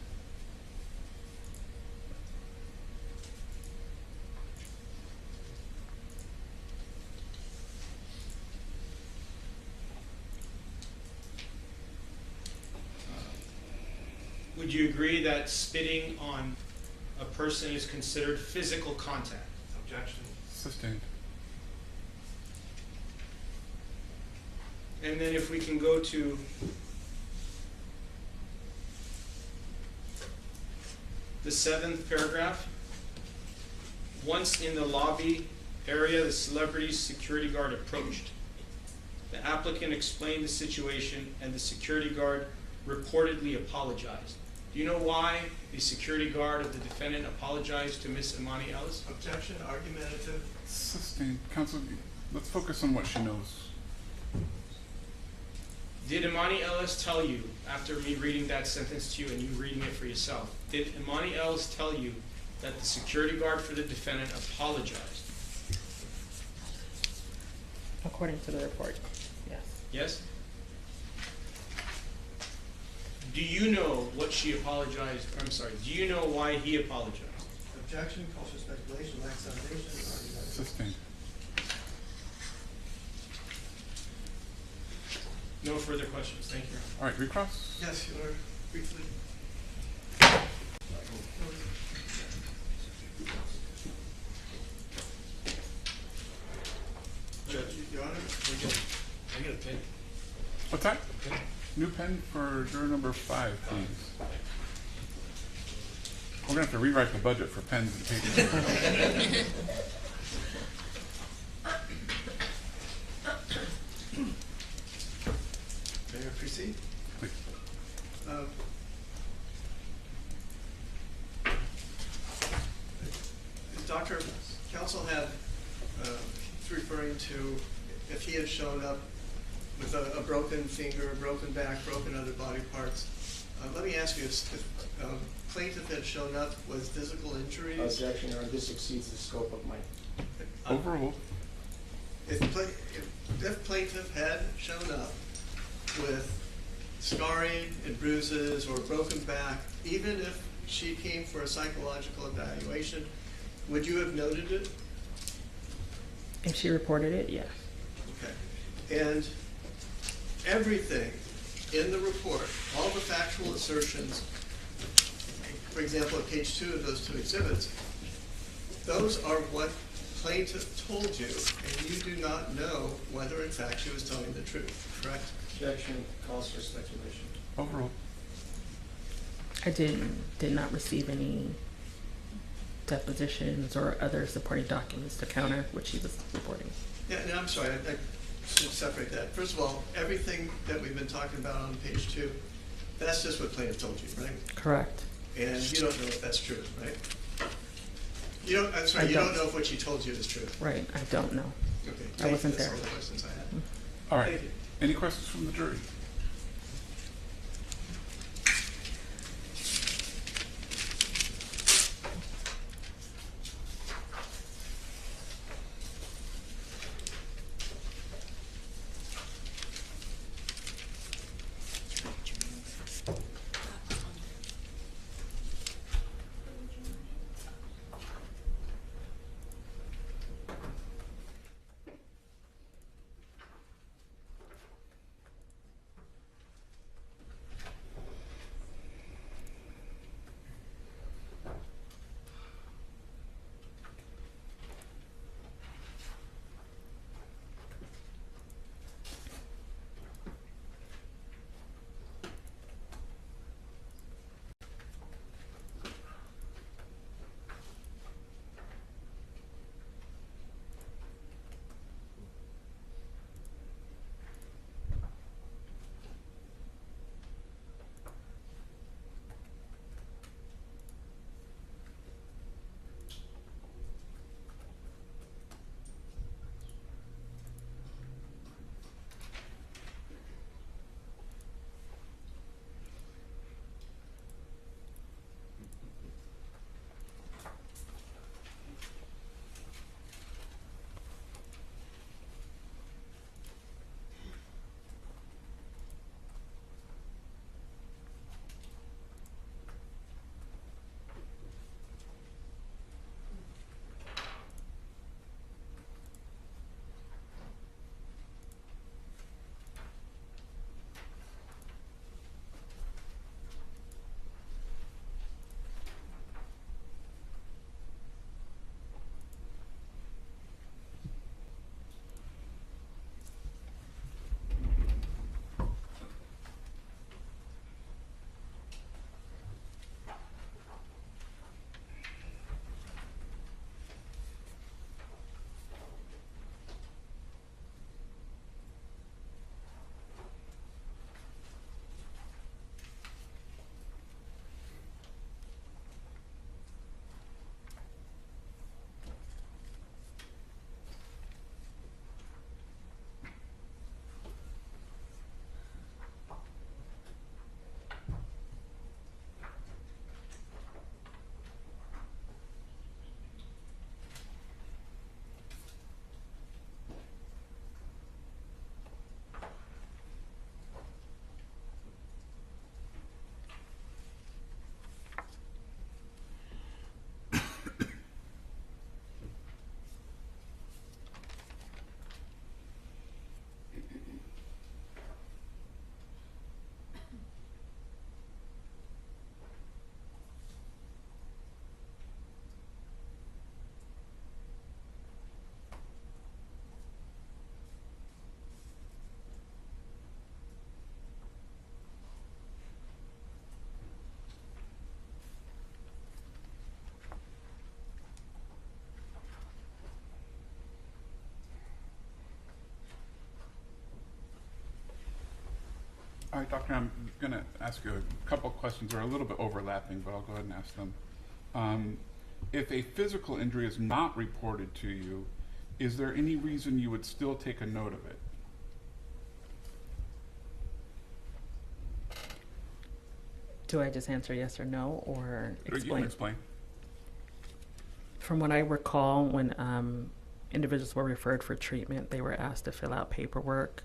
Would you agree that spitting on a person is considered physical contact? Objection. Sustained. And then if we can go to the 7th paragraph. Once in the lobby area, the celebrity's security guard approached. The applicant explained the situation and the security guard reportedly apologized. Do you know why the security guard of the defendant apologized to Miss Imani Ellis? Objection, argumentative. Sustained. Counsel, let's focus on what she knows. Did Imani Ellis tell you, after me reading that sentence to you and you reading it for yourself, did Imani Ellis tell you that the security guard for the defendant apologized? According to the report, yes. Yes? Do you know what she apologized? I'm sorry, do you know why he apologized? Objection, calls for speculation, lacks foundation, argumentative. Sustained. No further questions. Thank you. All right, recross. Yes, Your Honor, briefly. Judge, Your Honor, I get a pen. What's that? New pen for juror number 5, please. We're going to have to rewrite the budget for pens and paper. may I proceed? Please. Dr. Counsel had referring to if he had shown up with a broken finger, a broken back, broken other body parts. Let me ask you, if plaintiff had shown up with physical injuries? Objection, Your Honor, this exceeds the scope of my... Overruled. If plaintiff had shown up with scarring and bruises or broken back, even if she came for a psychological evaluation, would you have noted it? If she reported it, yes. Okay. And everything in the report, all the factual assertions, for example, at page 2 of those 2 exhibits, those are what plaintiff told you, and you do not know whether in fact she was telling the truth, correct? Objection, calls for speculation. Overruled. I did not receive any depositions or other supporting documents to counter what she was reporting. Yeah, and I'm sorry, I should separate that. First of all, everything that we've been talking about on page 2, that's just what plaintiff told you, right? Correct. And you don't know if that's true, right? You don't, I'm sorry, you don't know if what she told you is true. Right, I don't know. Okay. I wasn't That's there. all the questions I had. All right. Thank you. Any questions from the jury? All right, Doctor, I'm going to ask you a couple of questions. They're a little bit overlapping, but I'll go ahead and ask them. If a physical injury is not reported to you, is there any reason you would still take a note of it? Do I just answer yes or no, or explain? You can explain. From what I recall, when individuals were referred for treatment, they were asked to fill out paperwork.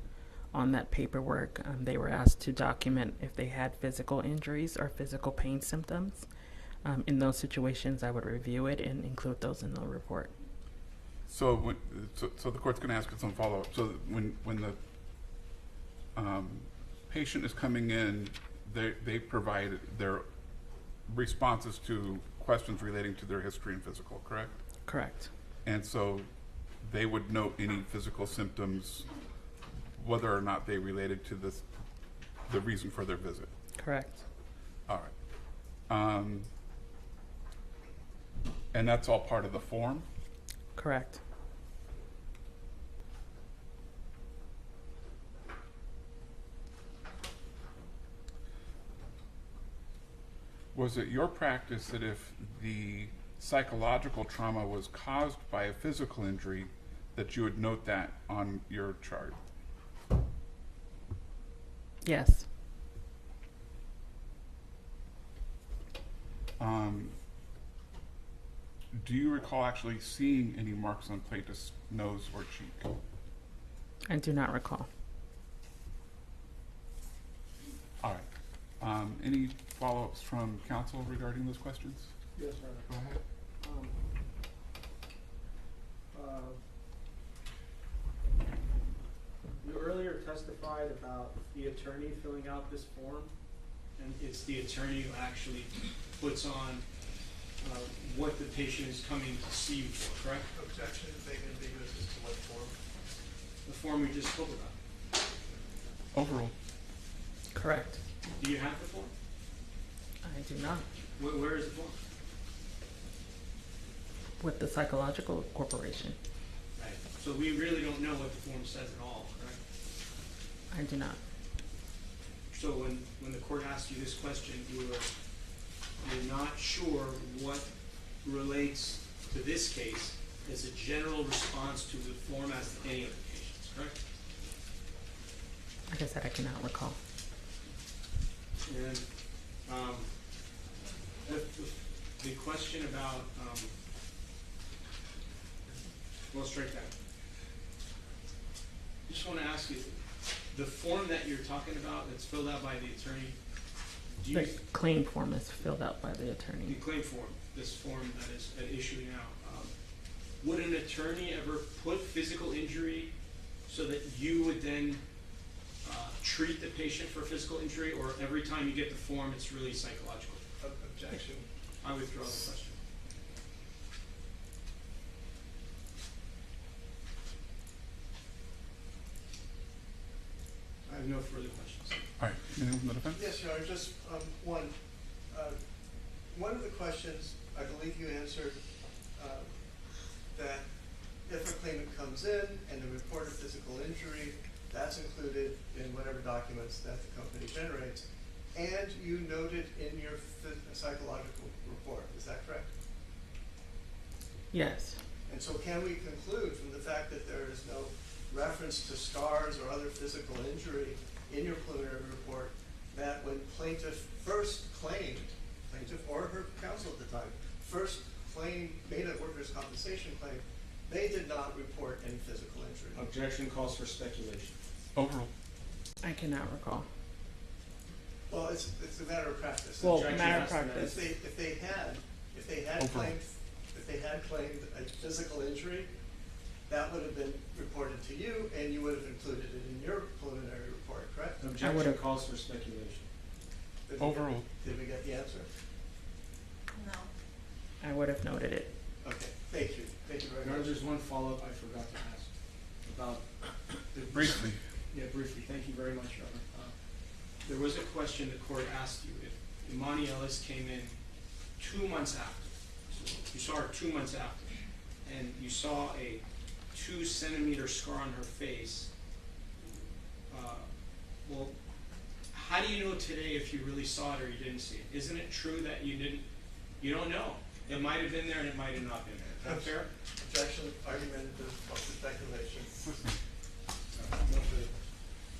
On that paperwork, they were asked to document if they had physical injuries or physical pain symptoms. In those situations, I would review it and include those in the report. So, so the court's going to ask us some follow-up. So when the patient is coming in, they provide their responses to questions relating to their history and physical, correct? Correct. And so they would note any physical symptoms, whether or not they related to the reason for their visit. Correct. All right. And that's all part of the form? Correct. Was it your practice that if the psychological trauma was caused by a physical injury, that you would note that on your chart? Yes. Do you recall actually seeing any marks on plaintiff's nose or cheek? I do not recall. All right. Any follow-ups from counsel regarding those questions? Yes, Your Honor. Go ahead. You earlier testified about the attorney filling out this form, And it's the attorney who actually puts on what the patient is coming to see you for, correct? Objection is making ambiguous as to what form. The form we just spoke about. Overall. Correct. Do you have the form? I do not. Where is the form? With the Psychological Corporation. Right. So we really don't know what the form says at all, correct? I do not. So when the court asked you this question, you're not sure what relates to this case as a general response to the form as to any other patients, correct? Like I said, I cannot recall. And the question about, well, strike that. I just want to ask you, the form that you're talking about that's filled out by the attorney, do you... The claim form is filled out by the attorney. The claim form, this form that is at issue now, would an attorney ever put physical injury so that you would then treat the patient for physical injury, or every time you get the form, it's really psychological? Objection. I withdraw the question. I have no further questions. All right. Anyone from the defense? Yes, Your Honor, just one. One of the questions, I believe you answered that if a claimant comes in and they report a physical injury, that's included in whatever documents that the company generates. And you noted in your psychological report, is that correct? Yes. And so can we conclude from the fact that there is no reference to scars or other physical injury in your preliminary report that when plaintiff first claimed, plaintiff or her counsel at the time, first made a workers' compensation claim, they did not report any physical injury? Objection calls for speculation. Overall. I cannot recall. Well, it's a matter of practice. Well, matter of practice. If they had claimed a physical injury, that would have been reported to you, and you would have included it in your preliminary report, correct? Objection calls for speculation. Overall. Did we get the answer? No. I would have noted it. Okay, thank you. Thank you very Your Honor, much. there's one follow-up I forgot to ask about Briefly. Yeah, briefly. Thank you very much, Robert. There was a question the court asked you. If Imani Ellis came in 2 months after, so you saw her 2 months after, and you saw a 2-centimeter scar on her face, well, how do you know today if you really saw it or you didn't see it? Isn't it true that you don't know? It might have been there and it might have not been there. Is that fair? Objection, argument of speculation. No further.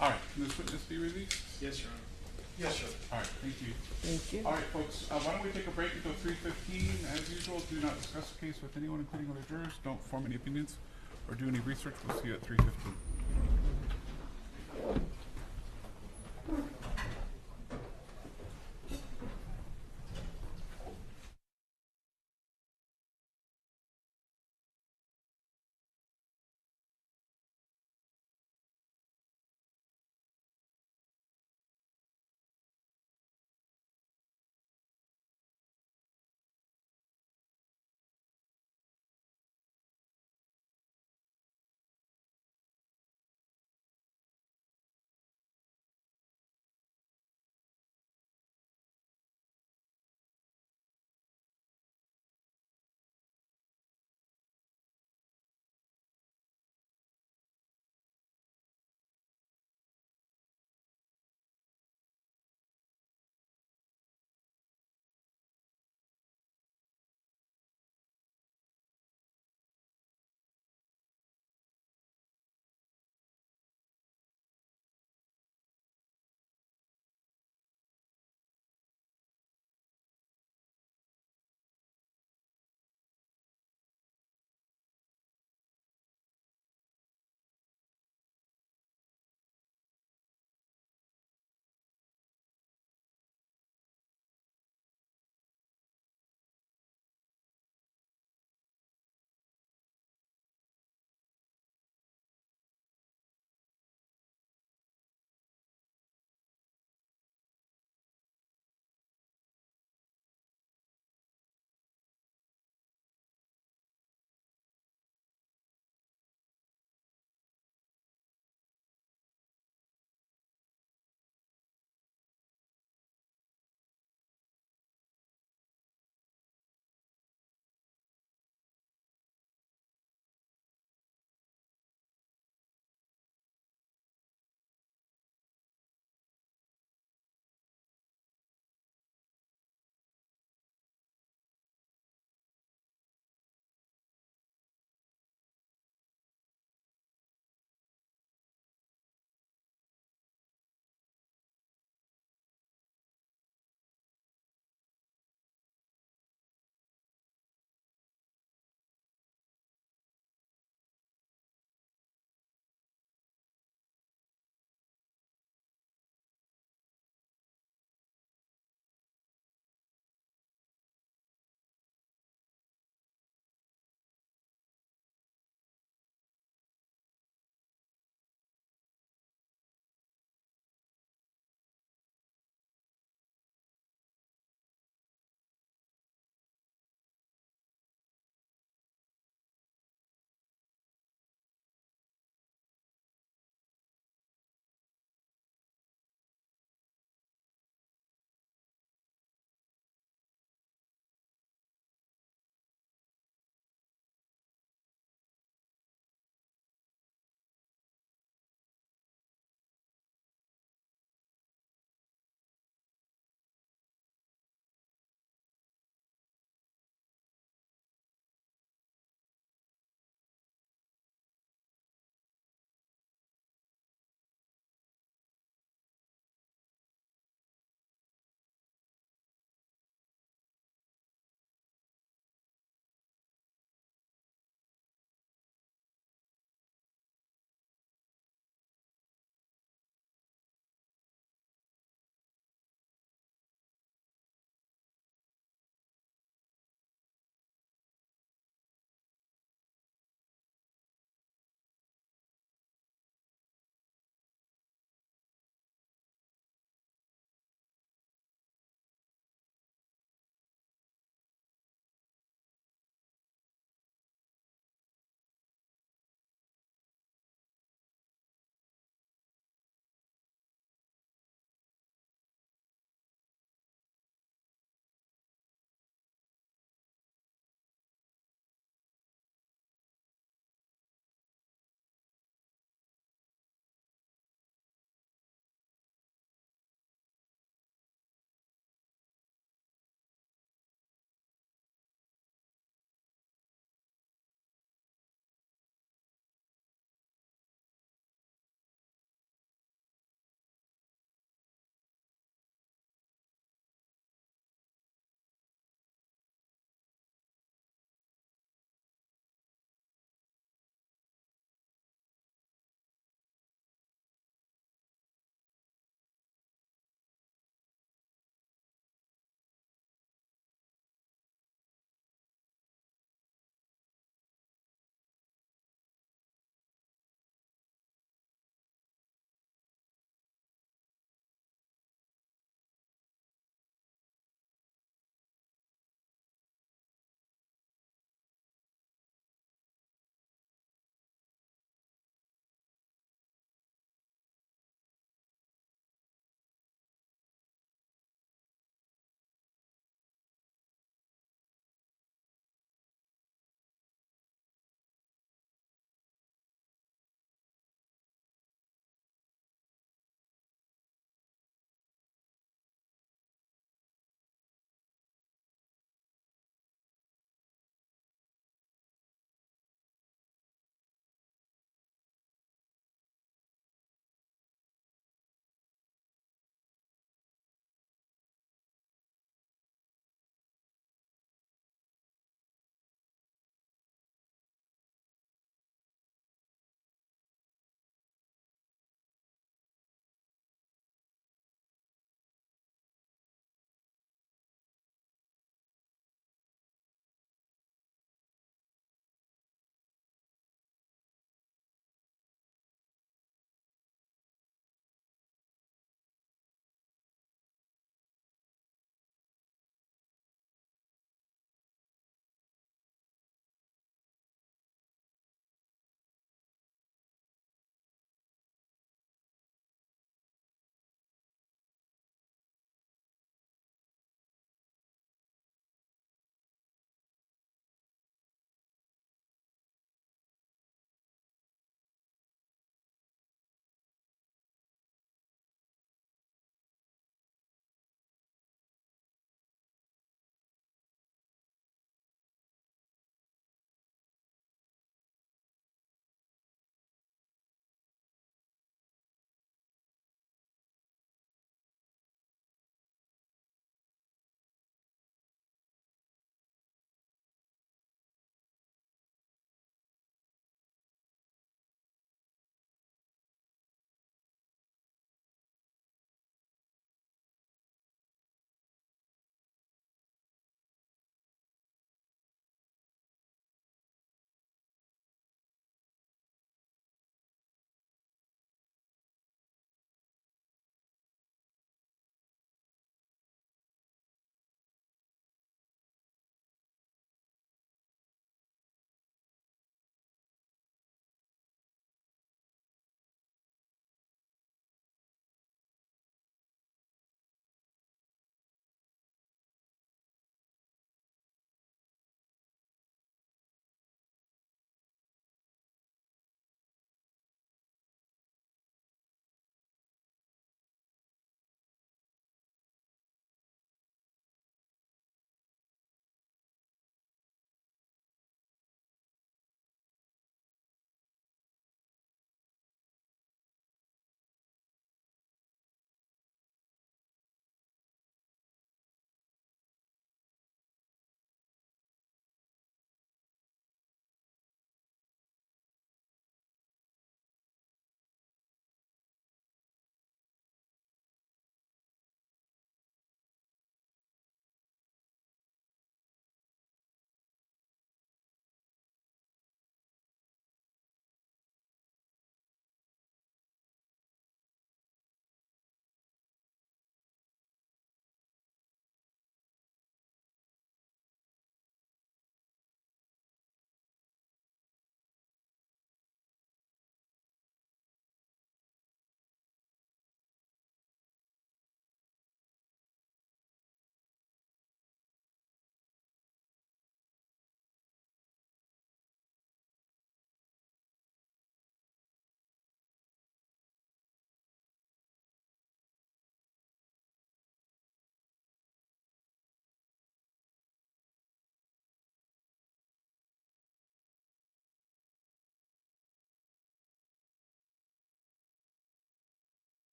All right. Can this witness be released? Yes, Your Honor. Yes, sir. All right. Thank you. Thank you. All right, folks. Why don't we take a break until 3:15? As usual, do not discuss the case with anyone, including other jurors. Don't form any opinions or do any research. We'll see you at 3:15.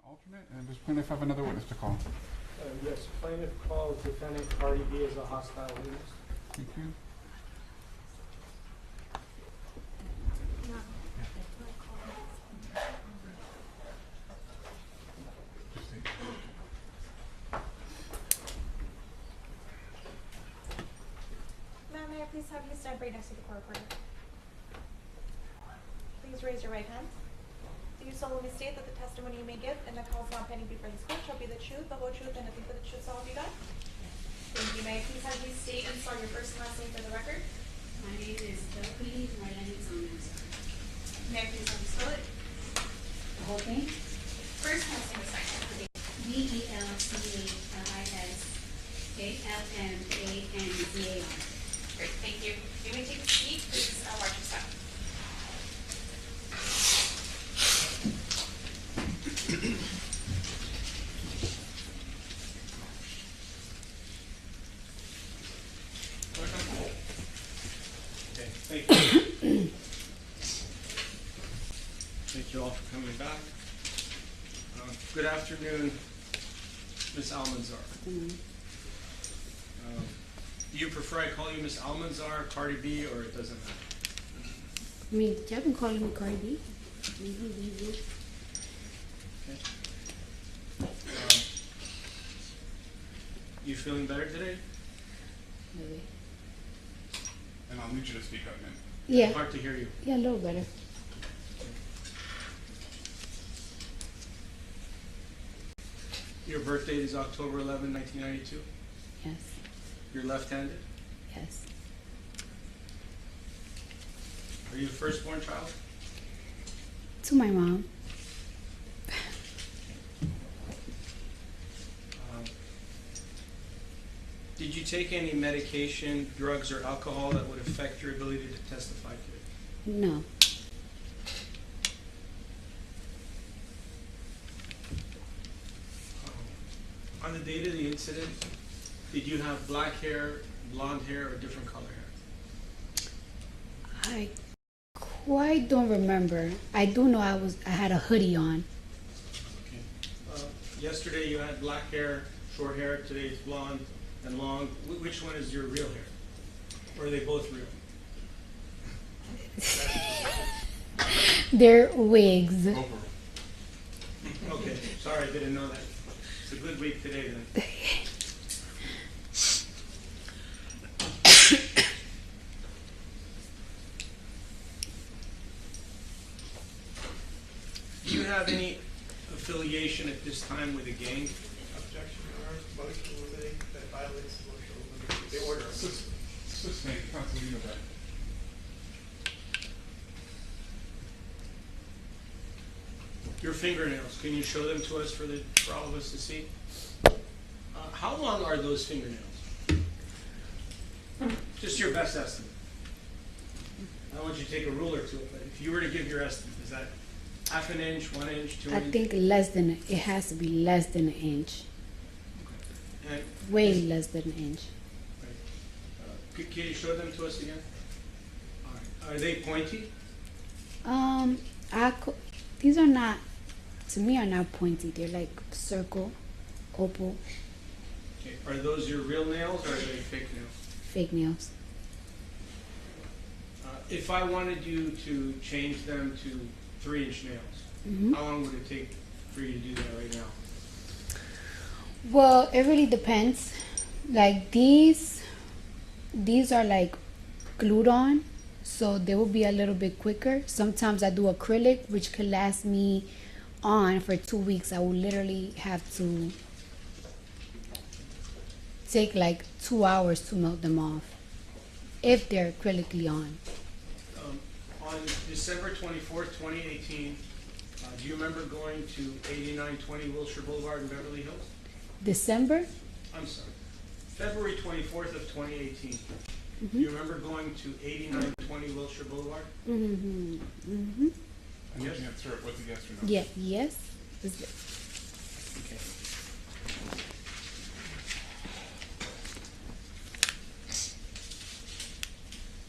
Alternate, and does plaintiff have another witness to call? Yes, plaintiff calls defendant Cardi B as a hostile witness. Thank you. Ma'am, may I please have you stand right next to the court reporter? Please raise your right hand. Do you solemnly state that the testimony you may give in the cause now pending before this court shall be the truth, the whole truth, and nothing but the truth, so help you God? Thank you. May I please have you state and spell your first and last name for the record? My name is Delphine Marlene Zomers. May I please have you spell it? The whole thing? First, last name, second. VELCHALMANZAR. Great, thank you. You may take a seat, please watch your step. Okay, thank you. Thank you all for coming back. Good afternoon, Ms. Almanzar. Do you prefer I call you Ms. Almanzar, Cardi B, or it doesn't matter? I mean, y'all can call me Cardi B. You feeling better today? Maybe. And I'll need you to speak up, ma'am. Yeah. Hard to hear you. Yeah, a little better. Your birth date is October 11, 1992? Yes. You're left-handed? Yes. Are you the firstborn child? To my mom. Did you take any medication, drugs, or alcohol that would affect your ability to testify today? No. On the date of the incident, did you have black hair, blonde hair, or different color hair? I quite don't remember. I do know I had a hoodie on. Okay. Yesterday you had black hair, short hair. Today it's blonde and long. Which one is your real hair? Or are they both real? They're wigs. Okay, sorry, I didn't know that. It's a good week today then. Do you have any affiliation at this time with a gang? Objection, Your Honor. Motion limiting that violates the motion limiting the order. Sustained. Counsel, you know that. Your fingernails, can you show them to us for all of us to see? How long are those fingernails? Just your best estimate. I don't want you to take a ruler to it, but if you were to give your estimate, is that half an inch, 1 inch, 2 I inches? think it has to be less than an inch. And Way less than an inch. Can you show them to us again? All right. Are they pointy? These are not, to me, are not pointy. They're like circle, oval, Okay. Are those your real nails or are they fake nails? fake nails. If I wanted you to change them to 3-inch nails, how long would it take for you to do that right now? Well, it really depends. Like these are like glued on, so they will be a little bit quicker. Sometimes I do acrylic, which could last me on for 2 weeks. I will literally have to take like 2 hours to melt them off if they're acrylically on. On December 24th, 2018, do you remember going to 8920 Wilshire Boulevard in Beverly Hills? December? I'm sorry. February 24th of 2018. Do you remember going to 8920 Wilshire Boulevard? Mm-hmm. Mm-hmm. And you can answer it with a yes or no. Yeah, yes. Okay.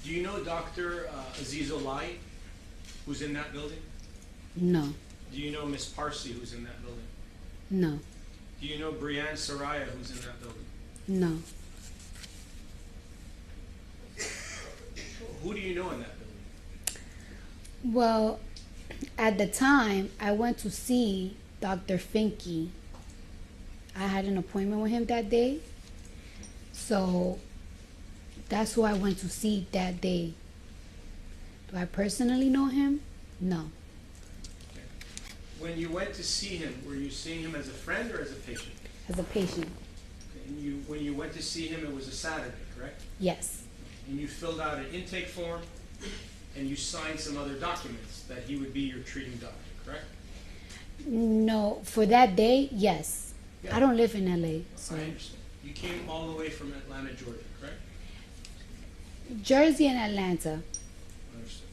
Do you know Dr. Aziz Olai, who's in that building? No. Do you know Miss Parsi, who's in that building? No. Do you know Brianne Soraya, who's in that building? No. Who do you know in that building? Well, at the time, I went to see Dr. Finke. I had an appointment with him that day. So that's who I went to see that day. Do I personally know him? No. Okay. When you went to see him, were you seeing him as a friend or as a patient? As a patient. Okay. And when you went to see him, it was a Saturday, correct? Yes. And you filled out an intake form, and you signed some other documents that he would be your treating doctor, correct? No, for that day, yes. Yeah. I don't live in LA. So. I understand. You came all the way from Atlanta, Georgia, correct? Jersey and Atlanta. Understood.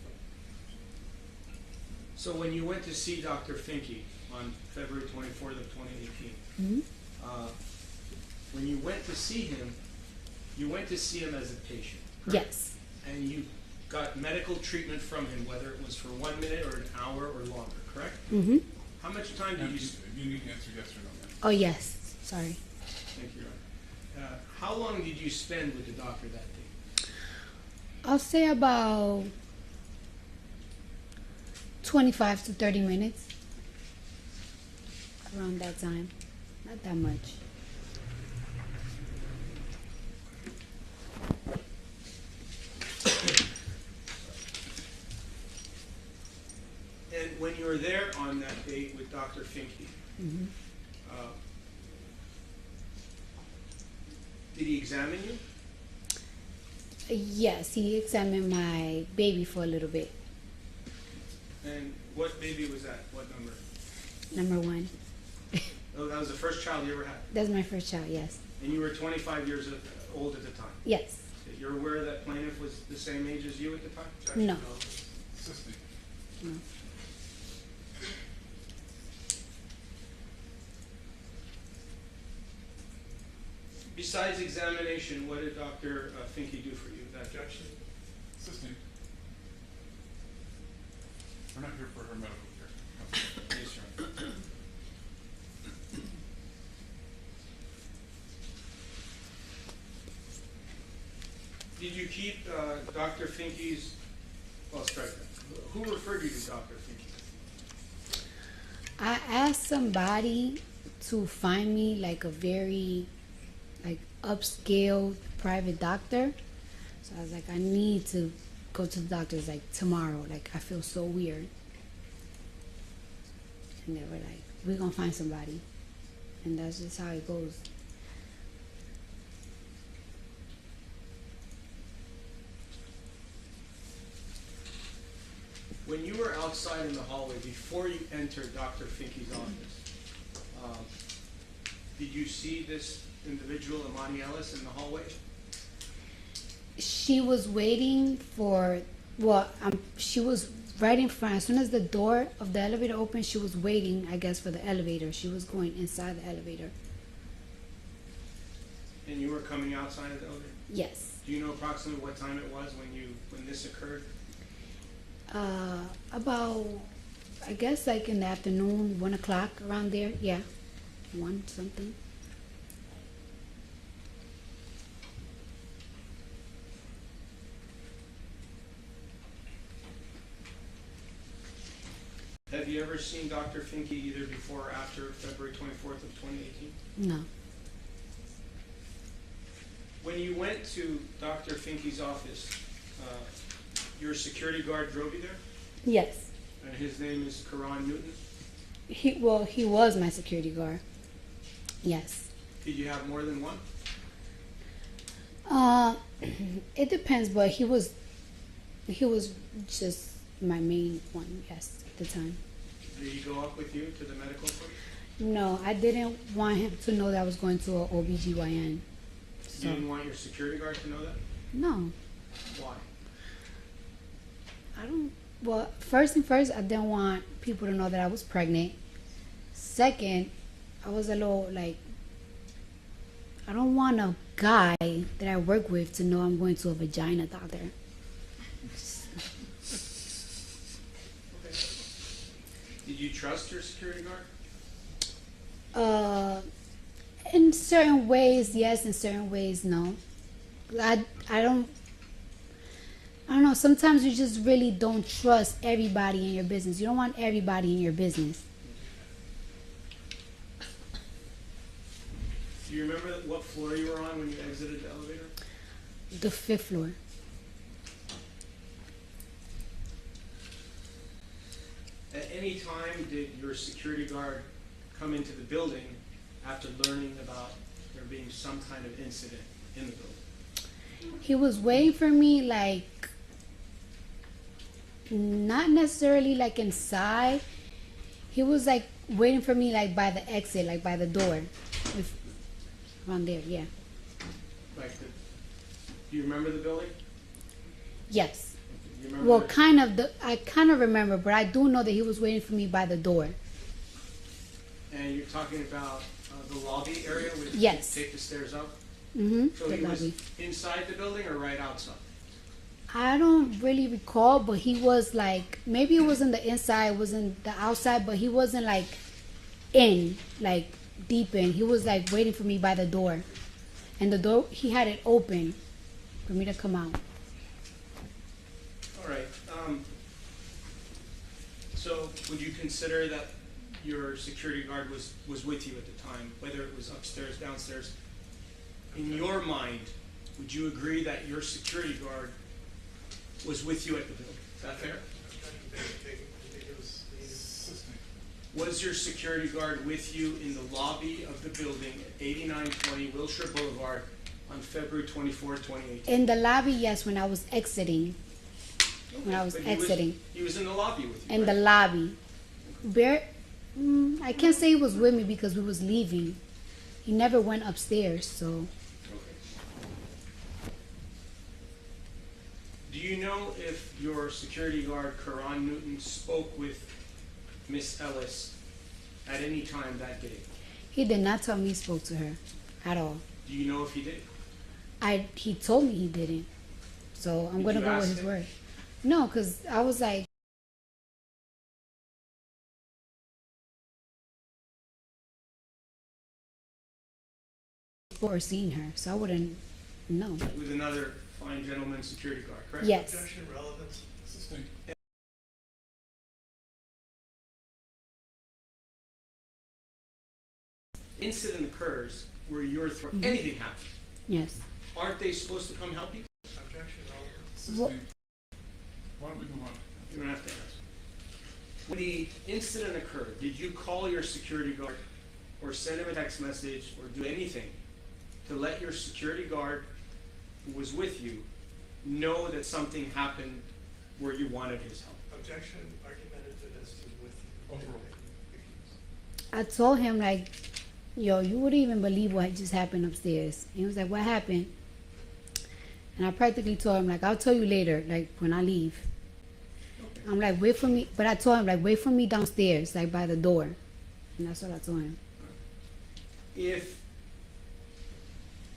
So when you went to see Dr. Finke on February 24th of 2018, when you went to see him, you went to see him as a patient, correct? Yes. And you got medical treatment from him, whether it was for 1 minute or an hour or longer, correct? Mm-hmm. How much time did you... You need to answer yes or no. Oh, yes. Sorry. Thank you, Your Honor. How long did you spend with the doctor that day? I'll say about 25 to 30 minutes. Around that time. Not that much. And when you were there on that date with Dr. Finke, did he examine you? Yes, he examined my baby for a little bit. And what baby was that? What number? Number 1. Oh, that was the first child you ever had? That's my first child, yes. And you were 25 years old at the time? Yes. You're aware that plaintiff was the same age as you at the time? No. No. Besides examination, what did Dr. Finke do for you? That Objection. Assisting. We're not here for her medical care. Yes, Your Honor. Did you keep Dr. Finke's, well, strike that. Who referred you to Dr. Finke? I asked somebody to find me like a very upscale private doctor. So I was like, I need to go to the doctor's like tomorrow. Like I feel so weird. And they were like, we're gonna find somebody. And that's just how it goes. When you were outside in the hallway, before you entered Dr. Finke's office, did you see this individual, Imani Ellis, in the hallway? She was waiting for, she was right in front. As soon as the door of the elevator opened, she was waiting, I guess, for the elevator. She was going inside the elevator. And you were coming outside of the elevator? Yes. Do you know approximately what time it was when this occurred? About, I guess, like in the afternoon, 1 o'clock, around there. Yeah, 1 something. Have you ever seen Dr. Finke either before or after February 24th of 2018? No. When you went to Dr. Finke's office, your security guard drove you there? Yes. And his name is Karan Newton? He was my security guard. Yes. Did you have more than one? It depends, but he was just my main one, yes, at the time. Did he go up with you to the medical appointment? No, I didn't want him to know that I was going to an OBGYN. So. You didn't want your security guard to know that? No. Why? Well, first and first, I didn't want people to know that I was pregnant. Second, I was a little like, I don't want a guy that I work with to know I'm going to a vagina doctor. Okay. Did you trust your security guard? In certain ways, yes. In certain ways, no. I don't know. Sometimes you just really don't trust everybody in your business. You don't want everybody in your business. Do you remember what floor you were on when you exited the elevator? The 5th floor. At any time did your security guard come into the building after learning about there being some kind of incident in the building? He was waiting for me, like, not necessarily like inside. He was like waiting for me like by the exit, like by the door. Around there, yeah. Do you remember the building? Yes. You remember Well, the- I kind of remember, but I do know that he was waiting for me by the door. And you're talking about the lobby area where you Yes. take the stairs up? Mm-hmm. So The he was lobby. inside the building or right outside? I don't really recall, but he was like, maybe it wasn't the inside, it wasn't the outside, but he wasn't like in, like deep in. He was like waiting for me by the door. And the door, he had it open for me to come out. All right. So would you consider that your security guard was with you at the time, whether it was upstairs, downstairs? In your mind, would you agree that your security guard was with you at the building? Is that fair? Was your security guard with you in the lobby of the building at 8920 Wilshire Boulevard on February 24, 2018? In the lobby, yes, when I was exiting. When I was But exiting. He was in the lobby with you, In right? the lobby. I can't say he was with me because we was leaving. He never went upstairs, so. Do you know if your security guard, Karan Newton, spoke with Miss Ellis at any time that day? He did not tell me he spoke to her at all. Do you know if he did? He told me he didn't. So I'm Did going to you go ask with his him? word. No, because I was like, or seeing her, so I wouldn't know. With another fine gentleman security guard, correct? Yes. Objection, relevance, sustained. Incident occurs where you're anything happens. Yes. Aren't they supposed to come help you? Objection, relevance, Why don't we move on? You don't have to answer. When the incident occurred, did you call your security guard or send him a text message or do anything to let your security guard who was with you know that something happened where you wanted his help? Objection, argumentative as to with you. I told him, like, yo, you wouldn't even believe what just happened upstairs. And he was like, what happened? And I practically told him, like, I'll tell you later, like, when I leave. I'm like, wait for me. But I told him, like, wait for me downstairs, like, by the door. And that's what I told him. If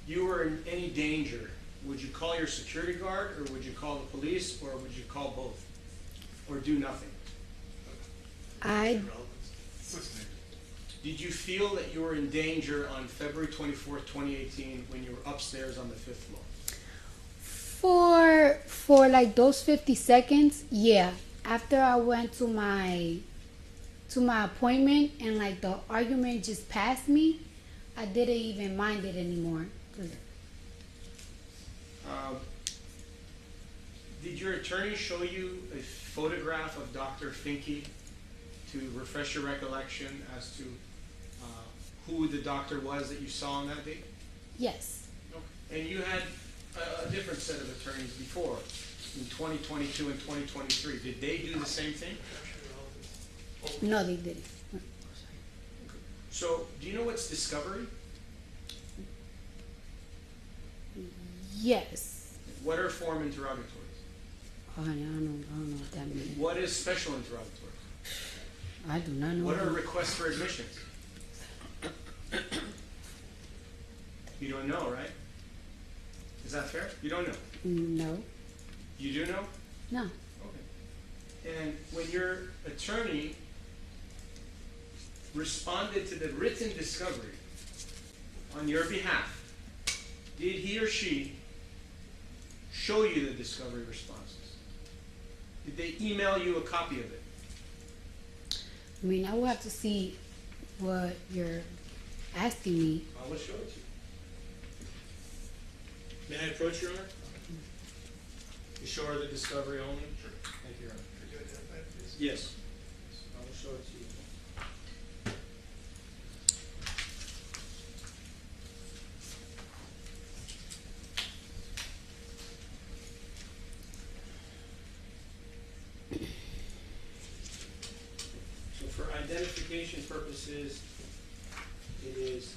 you were in any danger, would you call your security guard or would you call the police or would you call both? Or do nothing? Did you feel that you were in danger on February 24th, 2018 when you were upstairs on the 5th floor? For like those 50 seconds, yeah. After I went to my appointment and like the argument just passed me, I didn't even mind it anymore. Did your attorney show you a photograph of Dr. Finke to refresh your recollection as to who the doctor was that you saw on that date? Yes. Okay. And you had a different set of attorneys before, in 2022 and 2023. Did they do the same thing? No, they didn't. So, do you know what's discovery? Yes. What are form interrogatories? Oh, honey, I don't know what that means. What is special interrogatories? I do not know. What are requests for admissions? You don't know, right? Is that fair? You don't know? No. You do know? No. Okay. And when your attorney responded to the written discovery on your behalf, did he or she show you the discovery responses? Did they email you a copy of it? I mean, I will have to see what you're asking me. I will show it to you. May I approach, Your Honor? You show her the discovery only? Sure. Thank you, Your Honor. Could you identify it, please? Yes. I will show it to you. So for identification purposes, it is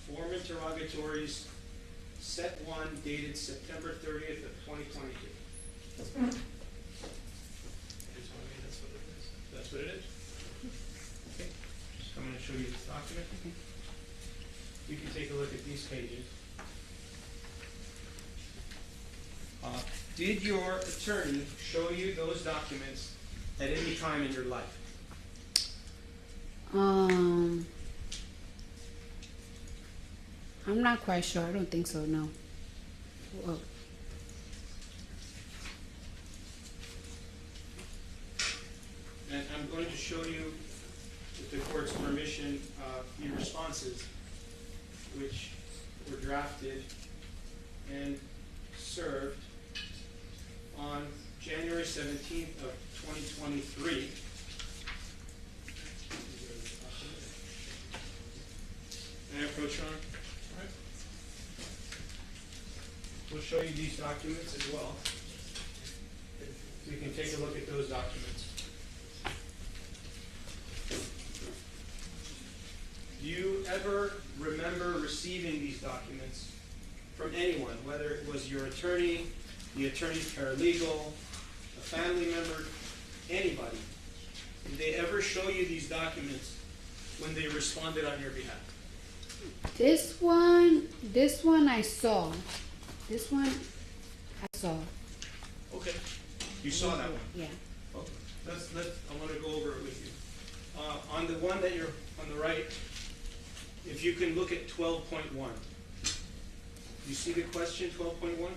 form interrogatories, set 1, dated September 30th of 2022. You're telling me that's what it is? That's what it is? Okay. Just come in and show you this document. You can take a look at these pages. Did your attorney show you those documents at any time in your life? I'm not quite sure. I don't think so, no. Whoa. And I'm going to show you, with the court's permission, your responses, which were drafted and served on January 17th of 2023. May I approach, Your Honor? All right. We'll show you these documents as well. You can take a look at those documents. Do you ever remember receiving these documents from anyone, whether it was your attorney, the attorney's paralegal, a family member, anybody? Did they ever show you these documents when they responded on your behalf? This one I saw. This one I saw. Okay. You saw that one? Yeah. Okay. I want to go over it with you. On the one that you're on the right, if you can look at 12.1. You see the question, 12.1?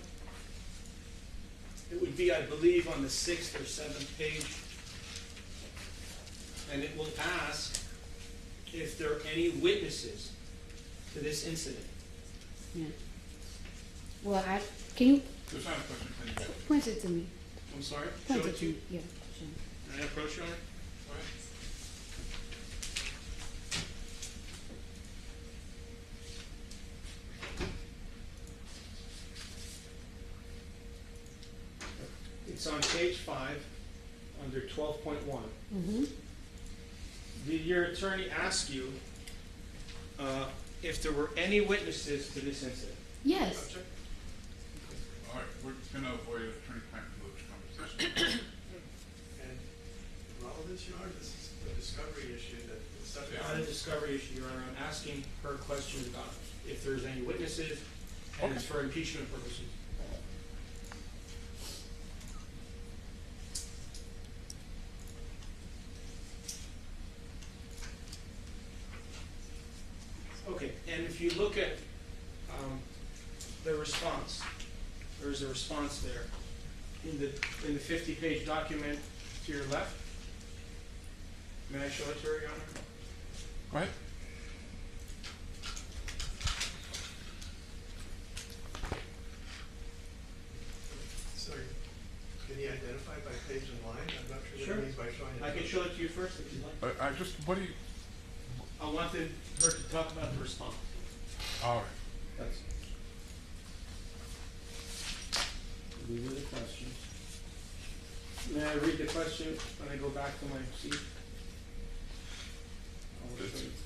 It would be, I believe, on the 6th or 7th page. And it will ask if there are any witnesses to this incident. Yeah. Well, can you There's not a question. Can you point it to me? I'm sorry? Point Show it it to to me. you? Yeah. Sure. Can I approach, Your Honor? All right. It's on page 5, under 12.1. Mm-hmm. Did your attorney ask you if there were any witnesses to this incident? Yes. All right, we're going to avoid attorney-client privilege conversation. And relevance, Your Honor, this is the discovery issue that the subject. Not a discovery issue, Your Honor. I'm asking her questions about if there's any witnesses, and it's for impeachment purposes. Okay, and if you look at the response, there's a response there in the 50-page document to your left. May I show it to her, Your Honor? Go ahead. Sorry, can you identify by page and line? I'm not sure Sure. what it means by showing it. I can show it to you first if you'd like. What do you? I wanted her to talk about the response. All right. That's. These are the questions. May I read the question when I go back to my seat?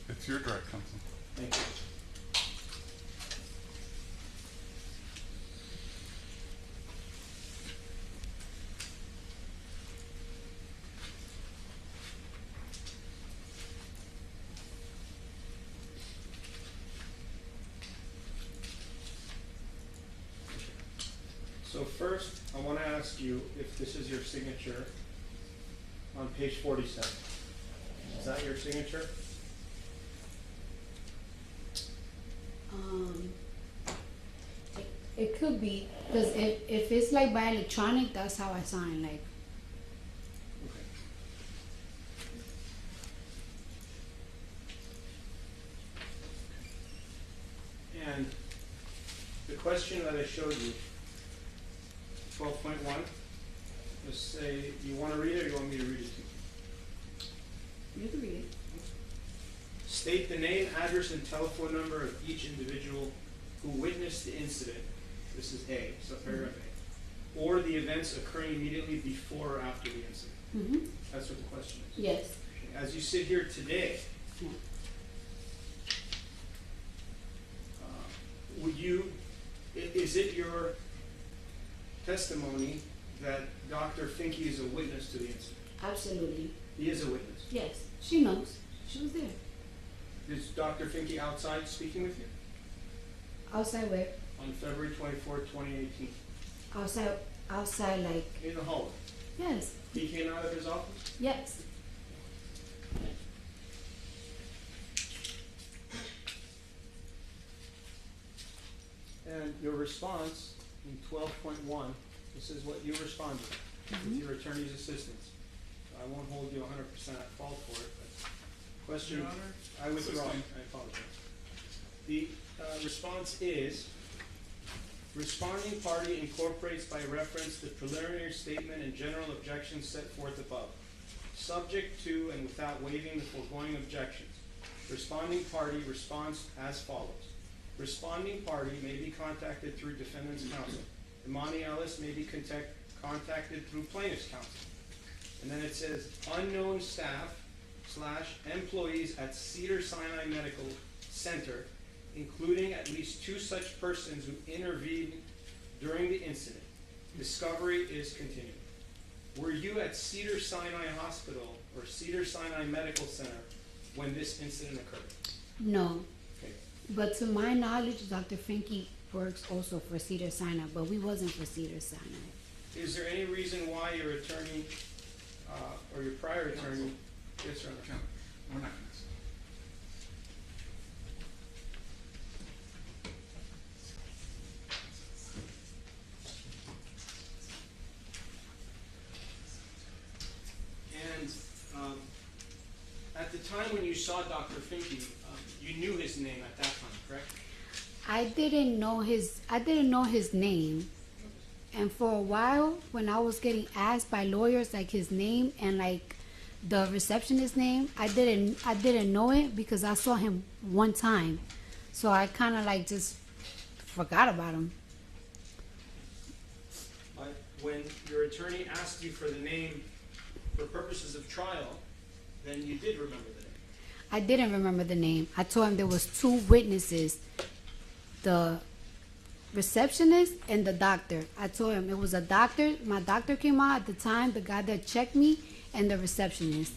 It's your direct counsel. Thank you. So first, I want to ask you if this is your signature on page 47. Is that your signature? It could be, because if it's like by electronic, that's how I sign, like. And the question that I showed you, 12.1, just say, you want to read it or you want me to read it to you? You can read it. State the name, address, and telephone number of each individual who witnessed the incident. This is A, so paragraph A. Or the events occurring immediately before or after the incident. Mm-hmm. That's what the question is. Yes. As you sit here today, would you, is it your testimony that Dr. Finke is a witness to the incident? Absolutely. He is a witness? Yes. She knows. She was there. Is Dr. Finke outside speaking with you? Outside where? On February 24th, 2018. Outside like. In the hallway? Yes. He came out of his office? Yes. And your response in 12.1, this is what you responded with your attorney's assistance. I won't hold you 100% at fault for it, but question, Your Honor, I withdraw, assistant. I apologize. The response is, responding party incorporates by reference the preliminary statement and general objections set forth above, subject to and without waiving the foregoing objections. Responding party responds as follows. Responding party may be contacted through defendant's counsel. Imani Ellis may be contacted through plaintiff's counsel. And then it says, unknown staff / employees at Cedars-Sinai Medical Center, including at least 2 such persons who intervened during the incident. Discovery is continuing. Were you at Cedars-Sinai Hospital or Cedars-Sinai Medical Center when this incident occurred? No. Okay. But to my knowledge, Dr. Finke works also for Cedars-Sinai, but we wasn't for Cedars-Sinai. Is there any reason why your attorney or your prior attorney? Yes, Your Honor. We're not going to. And at the time when you saw Dr. Finke, you knew his name at that time, correct? I didn't know his name. And for a while, when I was getting asked by lawyers like his name and like the receptionist's name, I didn't know it because I saw him one time. So I kind of like just forgot about him. But when your attorney asked you for the name for purposes of trial, then you did remember the name. I didn't remember the name. I told him there was 2 witnesses, the receptionist and the doctor. I told him it was a doctor. My doctor came out at the time, the guy that checked me, and the receptionist.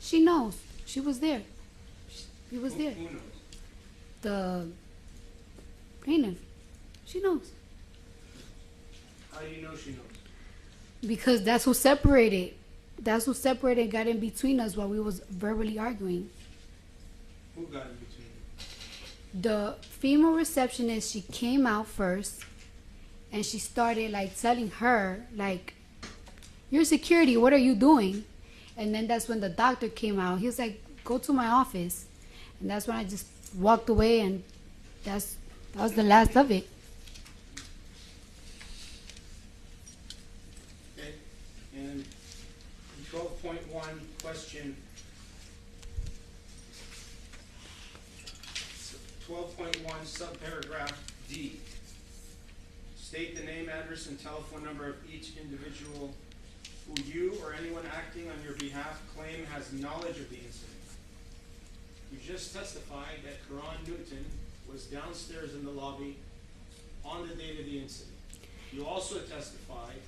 She knows. She was there. He was there. Who knows? The plaintiff. She knows. How do you know she knows? Because that's who separated. That's who separated and got in between us while we was verbally arguing. Who got in between you? The female receptionist, she came out first and she started like telling her like, "You're security, what are you doing?" And then that's when the doctor came out. He was like, "Go to my office." And that's when I just walked away, and that was the last of it. Okay. And 12.1 question. 12.1 subparagraph D. State the name, address, and telephone number of each individual who you or anyone acting on your behalf claim has knowledge of the incident. You just testified that Karan Newton was downstairs in the lobby on the date of the incident. You also testified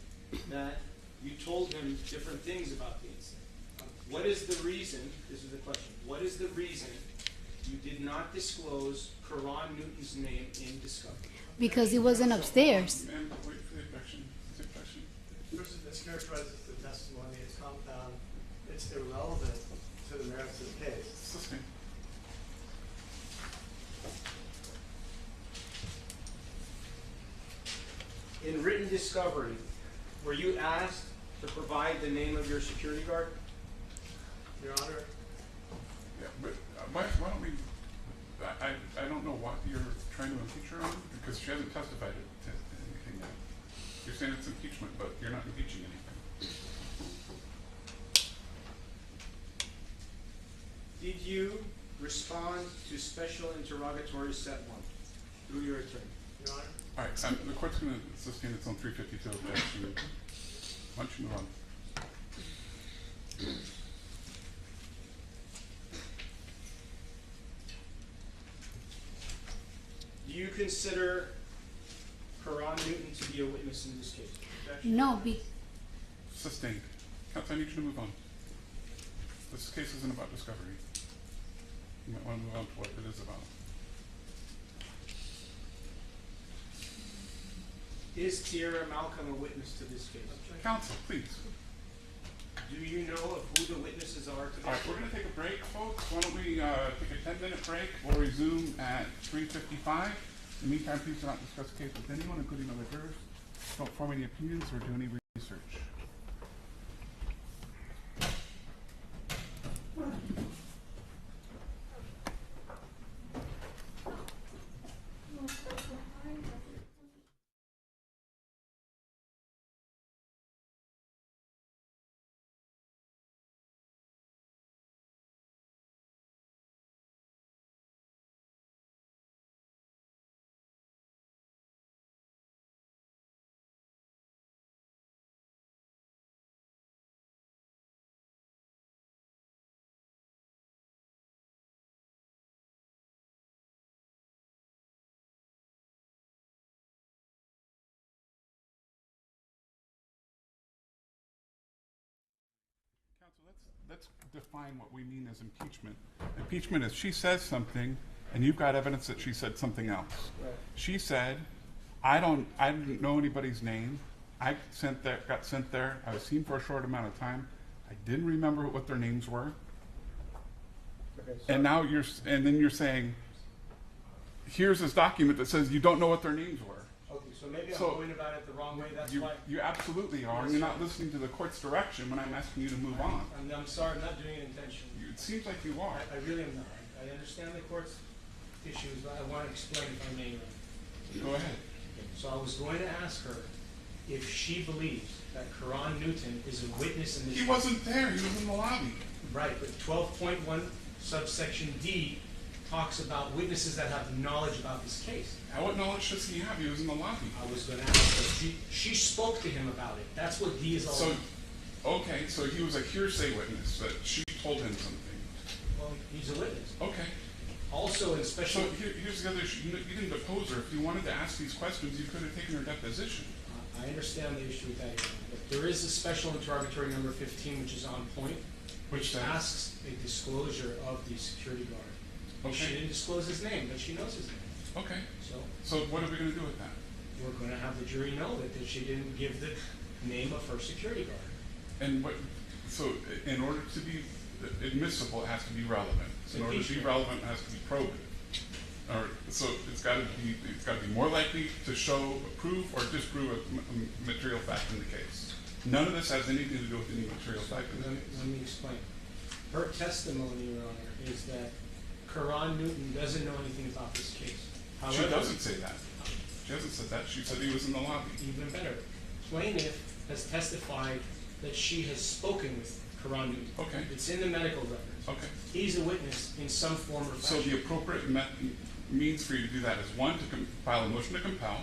that you told him different things about the incident. What is the reason, this is the question, what is the reason you did not disclose Karan Newton's name in discovery? Because he wasn't upstairs. Ma'am, wait for the objection. Is it a question? First, this characterizes the testimony as compound. It's irrelevant to the merits of the case. It's listening. discovery, were you asked to provide the name of your security guard? Your Honor? Yeah, but why don't we, I don't know what you're trying to impeach her on, because she hasn't testified to anything yet. You're saying it's impeachment, but you're not impeaching anything. Did you respond to special interrogatory set 1 through your attorney? Your Honor? All right, the court's going to sustain its own 352 objection. Why don't you move on? Do you consider Karan Newton to be a witness in this case? No, Sustained. Counsel, I need you to move on. This case isn't about discovery. You might want to move on to what it is about. Is Tierra Malcolm a witness to this case? Counsel, please. Do you know of who the witnesses are to this? All right, we're going to take a break, folks. Why don't we take a 10-minute break? We'll resume at 3:55. In the meantime, please do not discuss the case with anyone, including other jurors. Don't form any opinions or do any research. Let's define what we mean as impeachment. Impeachment is she says something, and you've got evidence that she said something else. Right. She said, I didn't know anybody's name. I got sent there. I was seen for a short amount of time. I didn't remember what their names were. Okay, so And now then you're saying, here's this document that says you don't know what their names were. okay, so maybe I'm So, going about it the wrong way. That's You, why. you absolutely are, and you're not listening to the court's direction when I'm asking you to move on. I'm sorry, I'm not doing it intentionally. It seems like you are. I really am not. I understand the court's issues, but I want to explain if I may. Your Honor. Go ahead. So I was going to ask her if she believes that Karan Newton is a witness in this He wasn't there. He was in the lobby. Right, but 12.1 subsection D talks about witnesses that have knowledge about this case. Now, what knowledge does he have? He was in the lobby. I was going to ask her. She spoke to him about it. That's what D is all about. Okay, so he was a hearsay witness that she told him something. Well, he's a witness. Okay. Also in special... So here's the other issue. You didn't depose her. If you wanted to ask these questions, you could have taken her deposition. I understand the issue with that, Your Honor, but there is a special interrogatory number 15, which is on point, which asks a disclosure of the security guard. Okay. She didn't disclose his name, but she knows his name. Okay. So what are we going to do with that? we're going to have the jury know that she didn't give the name of her security guard. And so in order to be admissible, it has to be relevant. In order to be relevant, it has to be probative. So it's got to be more likely to show, prove, or disprove a material fact in the case. None of this has anything to do with any material fact. Let me explain. Her testimony, Your Honor, is that Karan Newton doesn't know anything about this case. However, She doesn't say that. She hasn't said that. She said he was in the lobby. Even better. Plaintiff has testified that she has spoken with Karan Newton. Okay. It's in the medical records. Okay. He's a witness in some form or fashion. So the appropriate means for you to do that is, one, to file a motion to compel,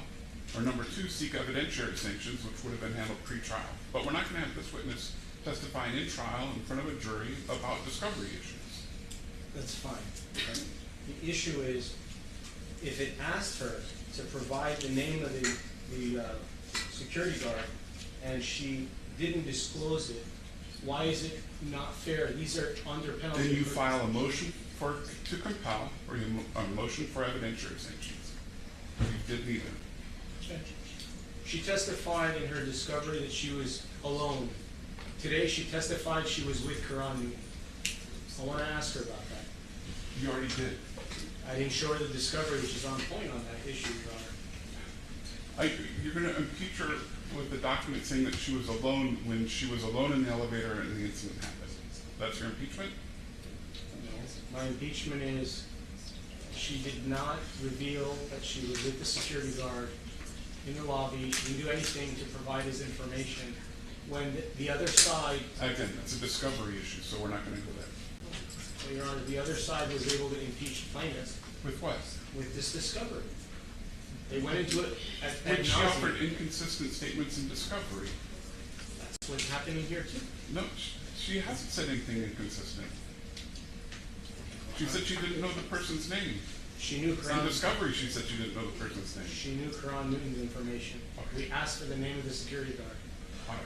or number two, seek evidentiary sanctions, which would have been handled pre-trial. But we're not going to have this witness testifying in trial in front of a jury about discovery issues. That's fine. Okay? The issue is, if it asked her to provide the name of the security guard and she didn't disclose it, why is it not fair? These are under penalty. Then you file a motion to compel, or a motion for evidentiary sanctions. You did neither. Okay. She testified in her discovery that she was alone. Today she testified she was with Karan Newton. I want to ask her about that. You already did. I didn't show her the discovery, which is on point on that issue, Your Honor. You're going to impeach her with the document saying that she was alone when she was alone in the elevator and the incident happened. That's your impeachment? My impeachment is she did not reveal that she was with the security guard in the lobby. She didn't do anything to provide his information when the other side... Again, it's a discovery issue, so we're not going to go there. Well, Your Honor, the other side was able to impeach the plaintiff. With what? With this discovery. They went into it at When she nauseam. offered inconsistent statements in discovery. That's what's happening here too. No, she hasn't said anything inconsistent. She said she didn't know the person's name. She knew Quran. In discovery, she said she didn't know the person's name. She knew Quran Newton's information. Okay. We asked for the name of the security guard. All right.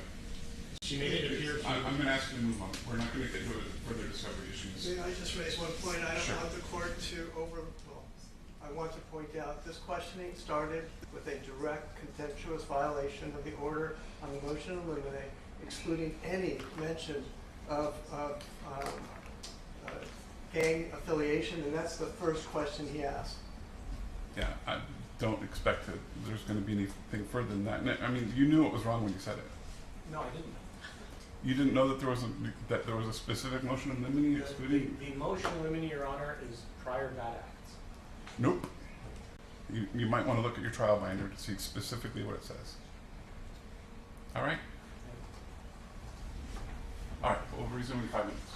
She made it appear. I'm going to ask you to move on. We're not going to get into further discovery issues. May I just raise one point? I don't Sure. want the court to well, I want to point out this questioning started with a direct contemptuous violation of the order on the motion to eliminate, excluding any mention of gang affiliation, and that's the first question he asked. Yeah, I don't expect that there's going to be anything further than that. I mean, you knew it was wrong when you said it. No, I didn't. You didn't know that there was a specific motion in limine excluding. The motion limiting, Your Honor, is prior bad acts. Nope. You might want to look at your trial binder to see specifically what it says. All right. All right. We'll resume in 5 minutes.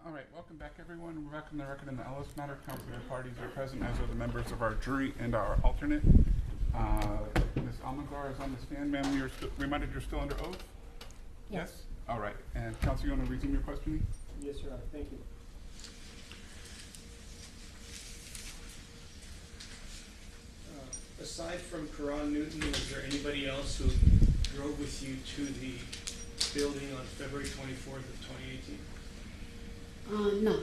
All right, welcome back, everyone. We're back on the record in the Ellis matter. Councilor parties are present, as are the members of our jury and our alternate. Ms. Almagar is on the stand. Ma'am, you're reminded you're still under oath? Yes? All right. And Councilor, you want to resume your questioning? Yes, Your Honor. Thank you. Aside from Karan Newton, was there anybody else who drove with you to the building on February 24th of 2018? No.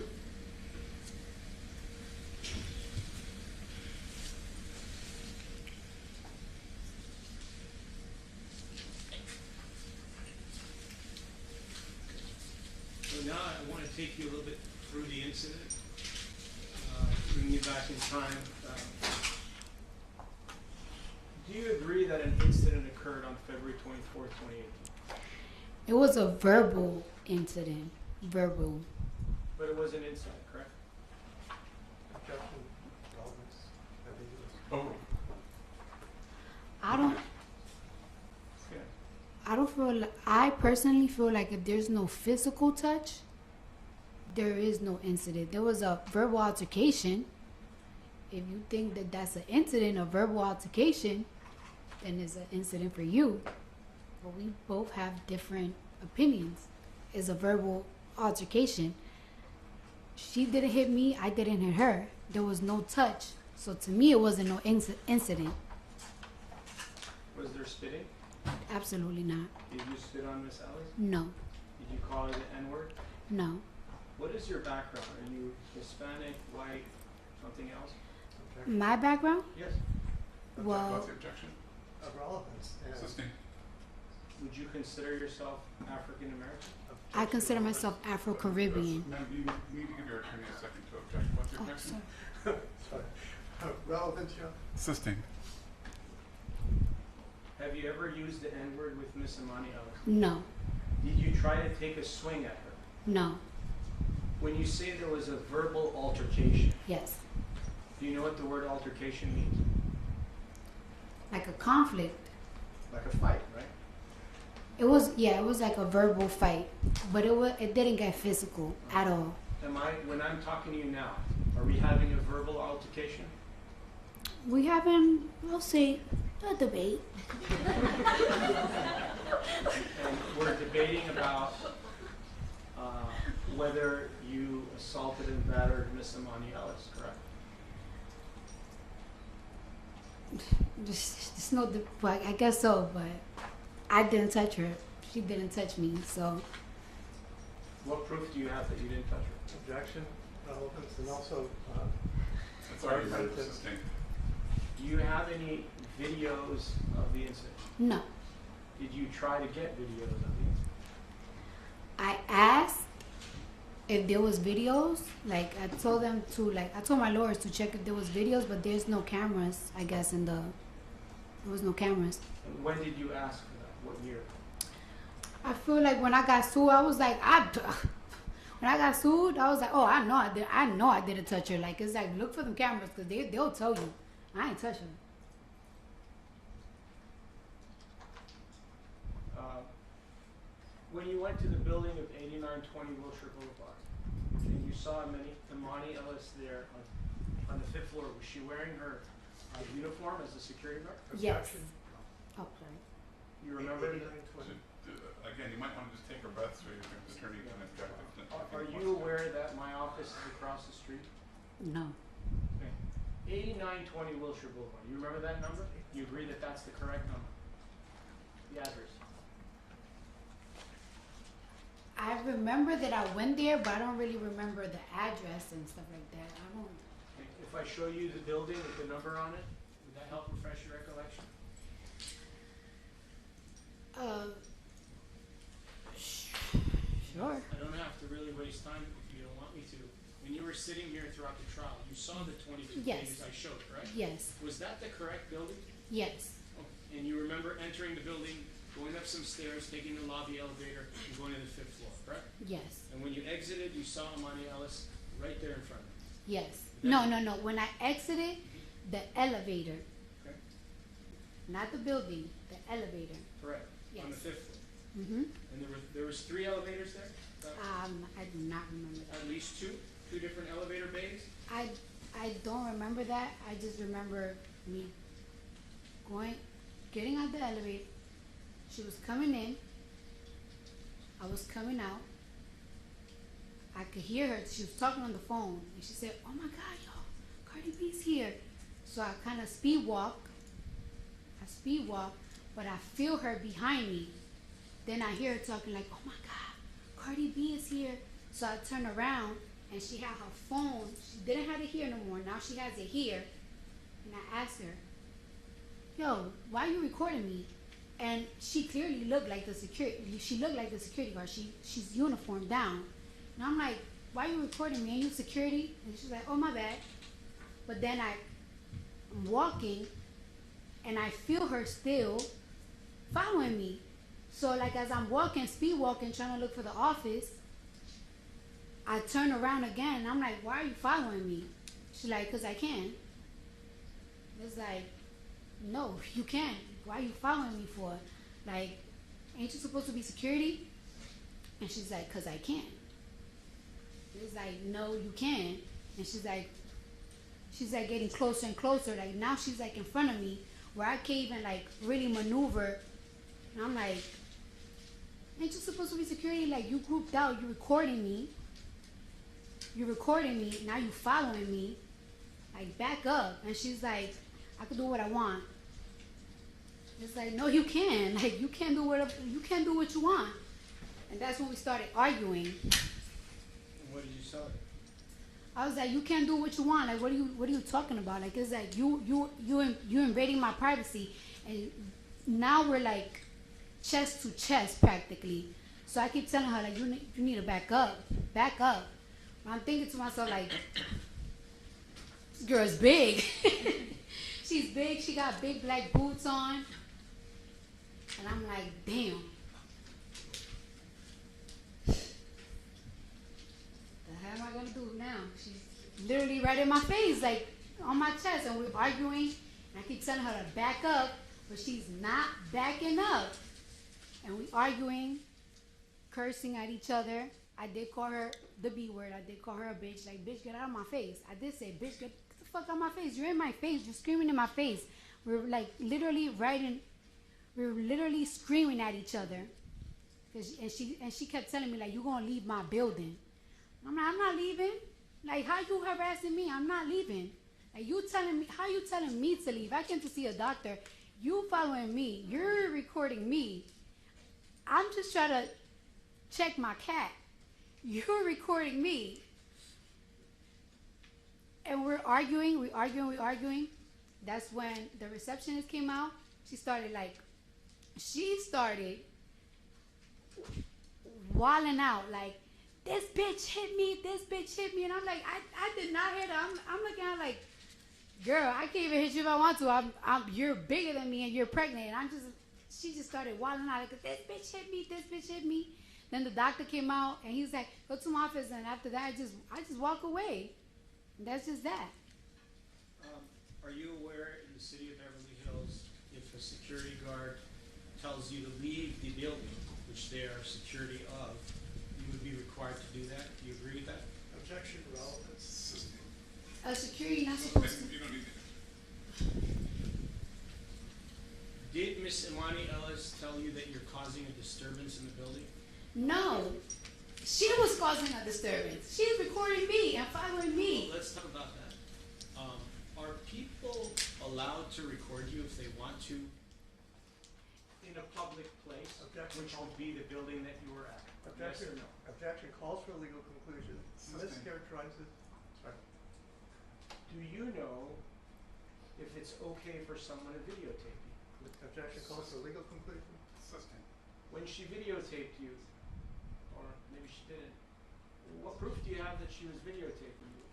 So now I want to take you a little bit through the incident, bring you back in time. Do you agree that an incident occurred on February 24th, 2018? It was a verbal incident. Verbal. But it was an incident, correct? Oh. I don't feel, I personally feel like if there's no physical touch, there is no incident. There was a verbal altercation. If you think that that's an incident, a verbal altercation, then it's an incident for you. But we both have different opinions. It's a verbal altercation. She didn't hit me, I didn't hit her. There was no touch. So to me, it wasn't no incident. Was there spitting? Absolutely not. Did you spit on Miss Ellis? No. Did you call her the N-word? No. What is your background? Are you Hispanic, white, something else? My background? Yes. Well, What's the objection? Of relevance. Sustained. Would you consider yourself African American? I consider myself Afro-Caribbean. Ma'am, you need to give your attorney a second to object. What's your objection? Sorry. Relevance, yeah. Sustained. Have you ever used the N-word with Miss Amani Ellis? No. Did you try to take a swing at her? No. When you say there was a verbal altercation, Yes. do you know what the word altercation means? Like a conflict. Like a fight, right? It was, yeah, it was like a verbal fight, but it didn't get physical at all. When I'm talking to you now, are we having a verbal altercation? We having, we'll say, a debate. And we're debating about whether you assaulted and battered Miss Amani Ellis, correct? There's no, well, I guess so, but I didn't touch her. She didn't touch me, so. What proof do you have that you didn't touch her? Objection, relevance, and also. That's already read for sustained. Do you have any videos of the incident? No. Did you try to get videos of the incident? I asked if there was videos, like I told them to, like I told my lawyers to check if there was videos, but there's no cameras, I guess, there was no cameras. And when did you ask for that? What year? I feel like when I got sued, I was like, when I got sued, I was like, oh, I know I didn't touch her. Like, it's like, look for them cameras, because they'll tell you, I ain't touch her. When you went to the building of 8920 Wilshire Boulevard, and you saw Amani Ellis there on the 5th floor, was she wearing her uniform as a security guard? Yes. Oh, sorry. You remember? Again, you might want to just take a breath so your attorney can object. Are you aware that my office is across the street? No. Okay. 8920 Wilshire Boulevard. You remember that number? You agree that that's the correct number? The address? I remember that I went there, but I don't really remember the address and stuff like that. I don't. If I show you the building with the number on it, would that help refresh your recollection? Sure. I don't have to really waste time if you don't want me to. When you were sitting here throughout the trial, you saw the 22 pages I showed, correct? Yes. Was that the correct building? Yes. Oh, and you remember entering the building, going up some stairs, taking the lobby elevator, and going to the 5th floor, correct? Yes. And when you exited, you saw Amani Ellis right there in front of you. Yes. No. When I exited the elevator, Okay. not the building, the elevator. Correct. Yes. On the 5th floor. Mm-hmm. And there was 3 elevators there? I do not remember that. At least two different elevator bays? I don't remember that. I just remember me getting out the elevator. She was coming in. I was coming out. I could hear her. She was talking on the phone, and she said, "Oh my God, yo, Cardi B's here." So I kind of speed walk, but I feel her behind me. Then I hear her talking like, "Oh my God, Cardi B is here." So I turn around, and she had her phone. She didn't have it here no more. Now she has it here. And I asked her, "Yo, why are you recording me?" And she clearly looked like the security. She looked like the security guard. She's uniformed down. And I'm like, "Why are you recording me? Are you security?" And she's like, "Oh, my bad." But then I'm walking, and I feel her still following me. So like as I'm walking, speed walking, trying to look for the office, I turn around again, and I'm like, "Why are you following me?" She's like, "'Cause I can." It's like, "No, you can't. Why are you following me for? Like, ain't you supposed to be security?" And she's like, "'Cause I can." It's like, "No, you can." And she's like getting closer and closer. Like now she's like in front of me where I can't even like really maneuver. And I'm like, "Ain't you supposed to be security? Like you grouped out, you're recording me. Now you following me. Like back up." And she's like, "I can do what I want." It's like, "No, you can. Like you can't do what you want." And that's when we started arguing. And what did you tell her? I was like, "You can't do what you want. Like, what are you talking about? Like, it's like you invading my privacy." And now we're like chest to chest practically. So I keep telling her like, you need to back up. I'm thinking to myself like, this girl's big. She's big. She got big black boots on. And I'm like, damn. The hell am I gonna do now? She's literally right in my face, like on my chest, and we're arguing. And I keep telling her to back up, but she's not backing up. And we arguing, cursing at each other. I did call her the B word. I did call her a bitch. Like, "Bitch, get out of my face." I did say, "Bitch, get the fuck out of my face. You're in my face. You're screaming in my face." We're like literally screaming at each other. And she kept telling me like, "You're gonna leave my building." I'm like, "I'm not leaving. Like, how you harassing me? I'm not leaving. Like, how you telling me to leave? I came to see a doctor. You following me. You're recording me. I'm just trying to check my cat. You're recording me." And we're arguing. That's when the receptionist came out. She started wilding out like, "This bitch hit me. And I'm like, I did not hit her. I'm looking at her like, "Girl, I can't even hit you if I want to. You're bigger than me and you're pregnant." And she just started wilding out like, "This bitch hit me. Then the doctor came out and he's like, "Go to my office." And after that, I just walk away. And that's just that. Are you aware in the city of Beverly Hills, if a security guard tells you to leave the building, which they are security of, you would be required to do that? Do you agree with that? Objection, relevance. A security not supposed to. You don't need Did Miss Imani Ellis tell you that you're causing a disturbance in the building? No. She was causing a disturbance. She's recording me and following me. Well, let's talk about that. Are people allowed to record you if they want to in a public place, Objection. which would be the building that you were at? Objection. Yes or no? Objection calls for a legal conclusion. Mischaracterizes. Sorry. Do you know if it's okay for someone to videotape you? Objection calls for a legal conclusion. Sustained. When she videotaped you, or maybe she didn't, what proof do you have that she was videotaping you?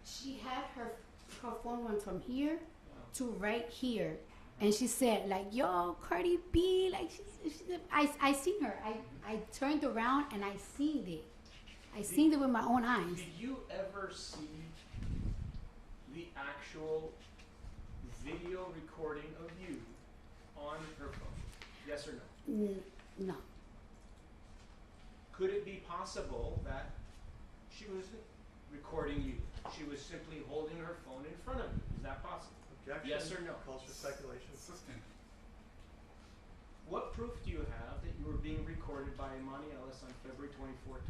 She had her phone went from here to right here. And she said, like, "Yo, Cardi B," like, I seen her. I turned around and I seen it. I seen it with my own eyes. Did you ever see the actual video recording of you on her phone? Yes or no? No. Could it be possible that she wasn't recording you? She was simply holding her phone in front of you. Is that possible? Objection. Yes or no? Calls for speculation. Sustained. What proof do you have that you were being recorded by Imani Ellis on February 24,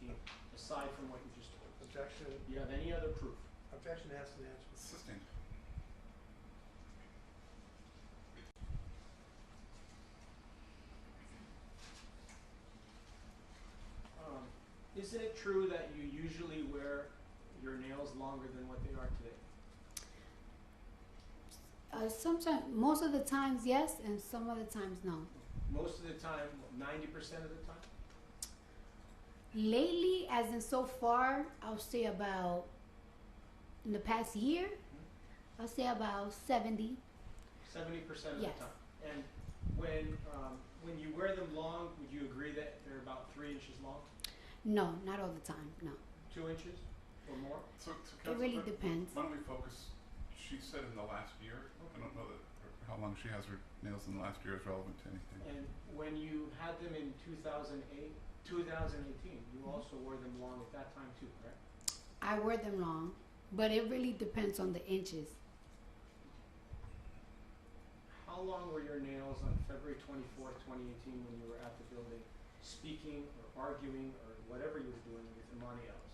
2018, aside from what you just told us? Objection. Do you have any other proof? Objection asked and answered. Sustained. Isn't it true that you usually wear your nails longer than what they are today? Sometimes, most of the times, yes, and some of the times, no. Most of the time, 90% of the time? Lately, as in so far, I'll say about, in the past year, I'll say about 70. 70% of Yes. the time. And when you wear them long, would you agree that they're about 3 inches long? No, not all the time, no. 2 inches or more? So It really depends. Why don't we focus, she said in the last year, I don't know that how long she has her nails in the last year is relevant to anything. And when you had them in 2018, you also wore them long at that time too, correct? I wear them long, but it really depends on the inches. How long were your nails on February 24th, 2018 when you were at the building speaking or arguing or whatever you were doing with Imani Ellis?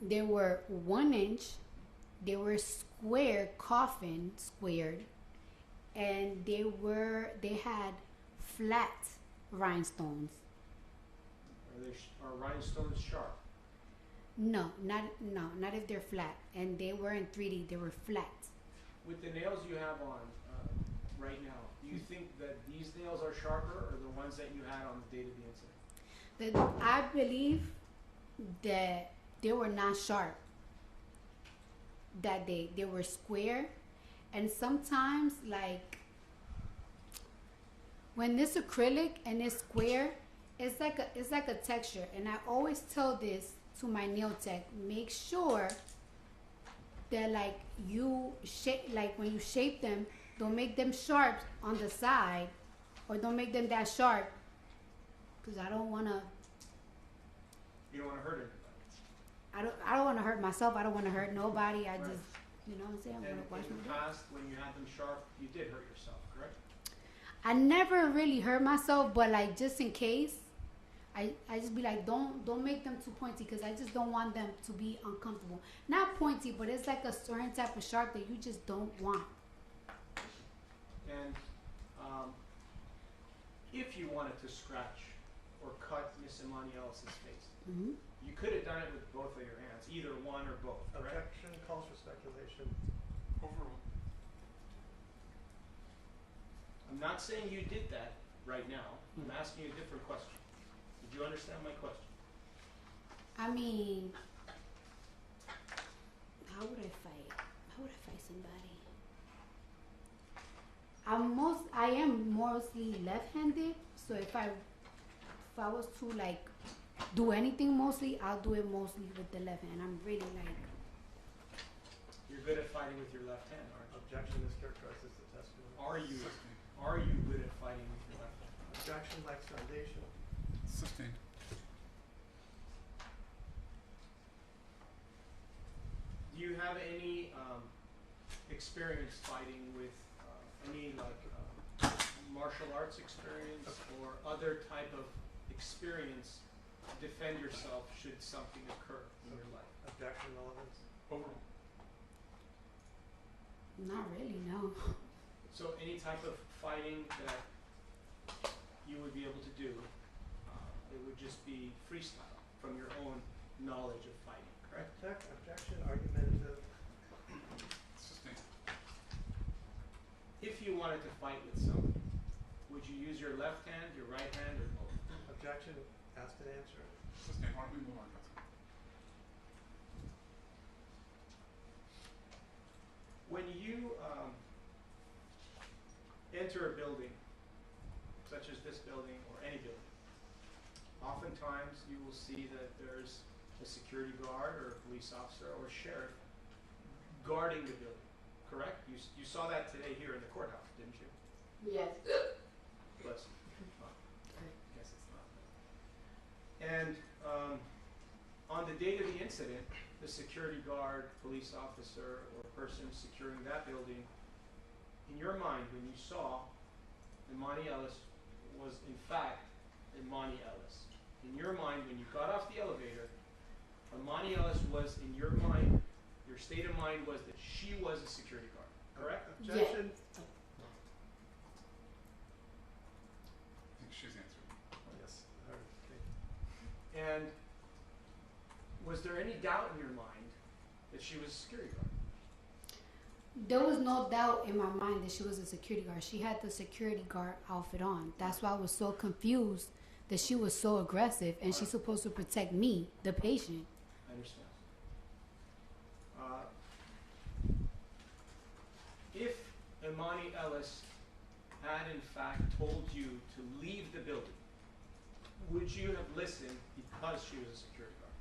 They were 1 inch, they were square, coffin squared, and they had flat rhinestones. Are rhinestones sharp? No, not if they're flat. And they were in 3D, they were flat. With the nails you have on right now, do you think that these nails are sharper or the ones that you had on the date of the incident? I believe that they were not sharp. That they were square, and sometimes like when it's acrylic and it's square, it's like a texture. And I always tell this to my nail tech: make sure that like you shape, like when you shape them, don't make them sharp on the side, or don't make them that sharp, because I don't want to. You don't want to hurt anybody. I don't want to hurt myself. I don't want to hurt nobody. I just, you know what I'm saying? I And want to watch in my the back. past, when you had them sharp, you did hurt yourself, correct? I never really hurt myself, but like just in case, I just be like, don't make them too pointy, because I just don't want them to be uncomfortable. Not pointy, but it's like a certain type of sharp that you just don't want. And if you wanted to scratch or cut Miss Imani Ellis' face, Mm-hmm. you could have done it with both of your hands, either one or both, correct? Objection. Calls for speculation. Overruled. I'm not saying you did that right now. I'm asking you a different question. Did you understand my question? I mean, how would I fight? How would I fight somebody? I am mostly left-handed, so if I was to like do anything mostly, I'll do it mostly with the left hand. I'm really like. You're good at fighting with your left hand, aren't you? Objection mischaracterizes the testimony. Are you good at fighting with your left hand? Objection lacks foundation. Sustained. Do you have any experience fighting with any martial arts experience or other type of experience to defend yourself should something occur in your life? Objection relevance. Overruled. Not really, no. So any type of fighting that you would be able to do, it would just be freestyle from your own knowledge of fighting, correct? Objection argumentative. Sustained. If you wanted to fight with someone, would you use your left hand, your right hand, or both? Objection asked and answered. Sustained. Why don't we move on, Councilman? When you enter a building, such as this building or any building, oftentimes you will see that there's a security guard or a police officer or a sheriff guarding the building, correct? You saw that today here in the courthouse, didn't you? Yes. Bless you. I guess it's not. And date of the incident, the security guard, police officer, or person securing that building, in your mind, when you saw Imani Ellis was in fact Imani Ellis. In your mind, when you got off the elevator, Imani Ellis was, in your mind, your state of mind was that she was a security guard, correct? Objection. I think she's answering. Yes. And was there any doubt in your mind that she was a security guard? There was no doubt in my mind that she was a security guard. She had the security guard outfit on. That's why I was so confused that she was so aggressive and she's supposed to protect me, the patient. I understand. If Imani Ellis had in fact told you to leave the building, would you have listened because she was a security guard?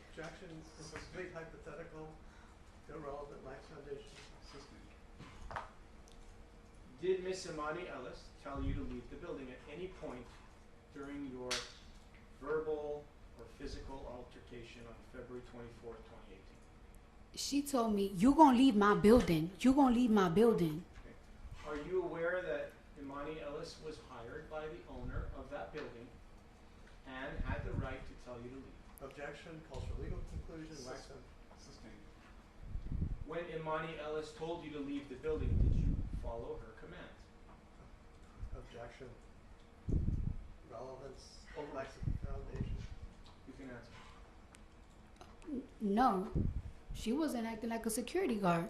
Objection. This is a complete hypothetical, irrelevant, lacks foundation. Did Miss Imani Ellis tell you to leave the building at any point during your verbal or physical altercation on February 24th, 2018? She told me, "You gonna leave my building. You gonna leave my building." Okay. Are you aware that Imani Ellis was hired by the owner of that building and had the right to tell you to leave? Objection. Calls for legal conclusion. Lacks Sustained. When Imani Ellis told you to leave the building, did you follow her command? Objection. Relevance. Lacks foundation. You can answer. No, she wasn't acting like a security guard.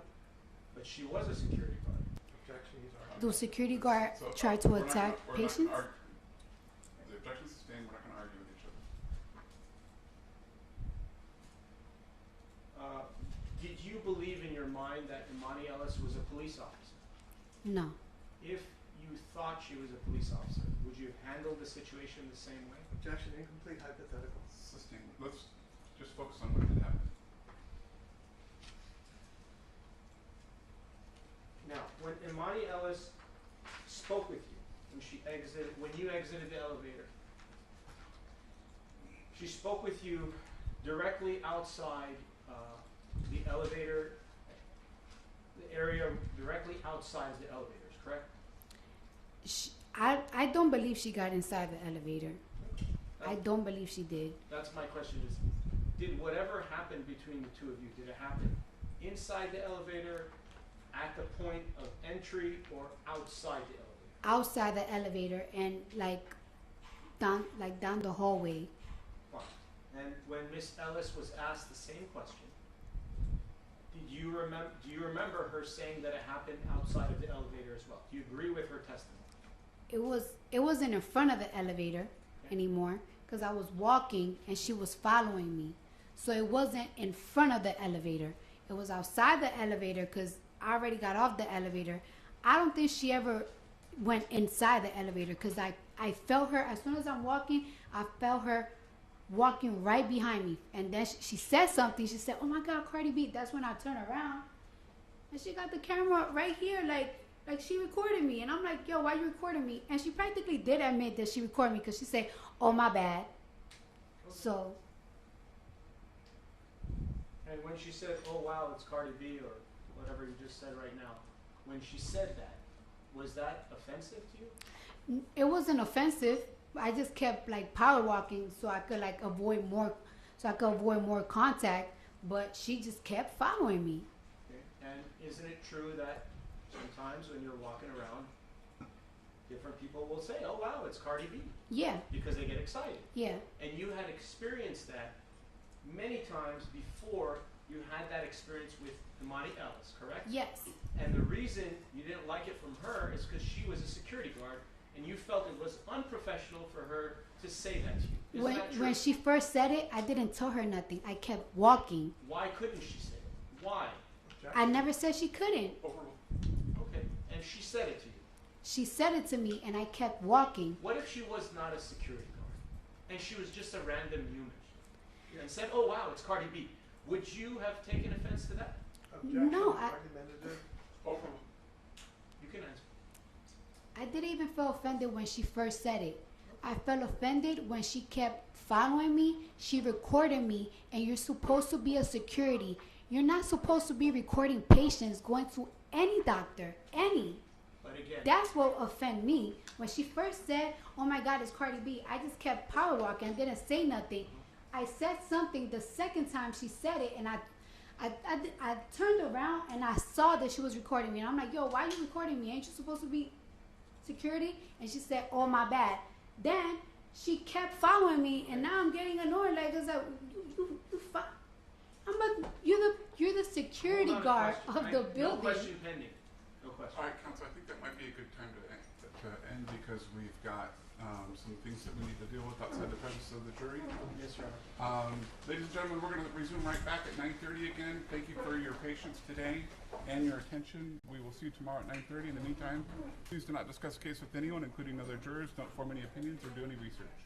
But she was a security guard. Objection. He's arguing. The security guard So, tried to we're not attack gonna- we're not patients. gonna argue. The objection is sustained. We're not going to argue with each other. Did you believe in your mind that Imani Ellis was a police officer? No. If you thought she was a police officer, would you have handled the situation the same way? Objection. Incomplete hypothetical. Sustained. Let's just focus on what did happen. Now, when Imani Ellis spoke with you, when you exited the elevator, she spoke with you directly outside the elevator, the area directly outside the elevators, correct? I don't believe she got inside the elevator. I don't believe she did. That's my question is, did whatever happened between the two of you, did it happen inside the elevator, at the point of entry, or outside the elevator? Outside the elevator and down the hallway. Fine. And when Miss Ellis was asked the same question, do you remember her saying that it happened outside of the elevator as well? Do you agree with her testimony? It wasn't in front of the elevator anymore because I was walking and she was following me. So it wasn't in front of the elevator. It was outside the elevator because I already got off the elevator. I don't think she ever went inside the elevator because I felt her, as soon as I'm walking, I felt her walking right behind me. And then she said something. She said, "Oh my God, Cardi B." That's when I turned around. And she got the camera right here, like she recorded me. And I'm like, "Yo, why you recording me?" And she practically did admit that she recorded me because she said, "Oh, my bad." So. And when she said, "Oh wow, it's Cardi B," or whatever you just said right now, when she said that, was that offensive to you? It wasn't offensive. I just kept power walking so I could avoid more contact. But she just kept following me. Okay. And isn't it true that sometimes when you're walking around, different people will say, "Oh wow, it's Cardi B." Yeah. Because they get excited. Yeah. And you had experienced that many times before you had that experience with Imani Ellis, correct? Yes. And the reason you didn't like it from her is because she was a security guard and you felt it was unprofessional for her to say that to you. Isn't that true? When she first said it, I didn't tell her nothing. I kept walking. Why couldn't she say it? Why? I never said she couldn't. Okay. And she said it to you. She said it to me and I kept walking. What if she was not a security guard and she was just a random human and said, "Oh wow, it's Cardi B"? Would you have taken offense to that? Objection. No, Argumentative. You can answer. I didn't even feel offended when she first said it. I felt offended when she kept following me. She recorded me, and you're supposed to be a security. You're not supposed to be recording patients going to any doctor, any. But again, That's what offended me. When she first said, oh my God, it's Cardi B, I just kept power walking. I didn't say nothing. I said something the second time she said it, and I turned around and I saw that she was recording me. And I'm like, yo, why are you recording me? Ain't you supposed to be security? And she said, oh, my bad. Then she kept following me, and now I'm getting annoyed. Like, it's like, you're the security guard of the building. No question pending. No question. All right, Council, I think that might be a good time to end because we've got some things that we need to deal with outside the presence of the jury. Yes, Your Honor. Ladies and gentlemen, we're going to resume right back at 9:30 again. Thank you for your patience today and your attention. We will see you tomorrow at 9:30. In the meantime, please do not discuss the case with anyone, including other jurors. Don't form any opinions or do any research.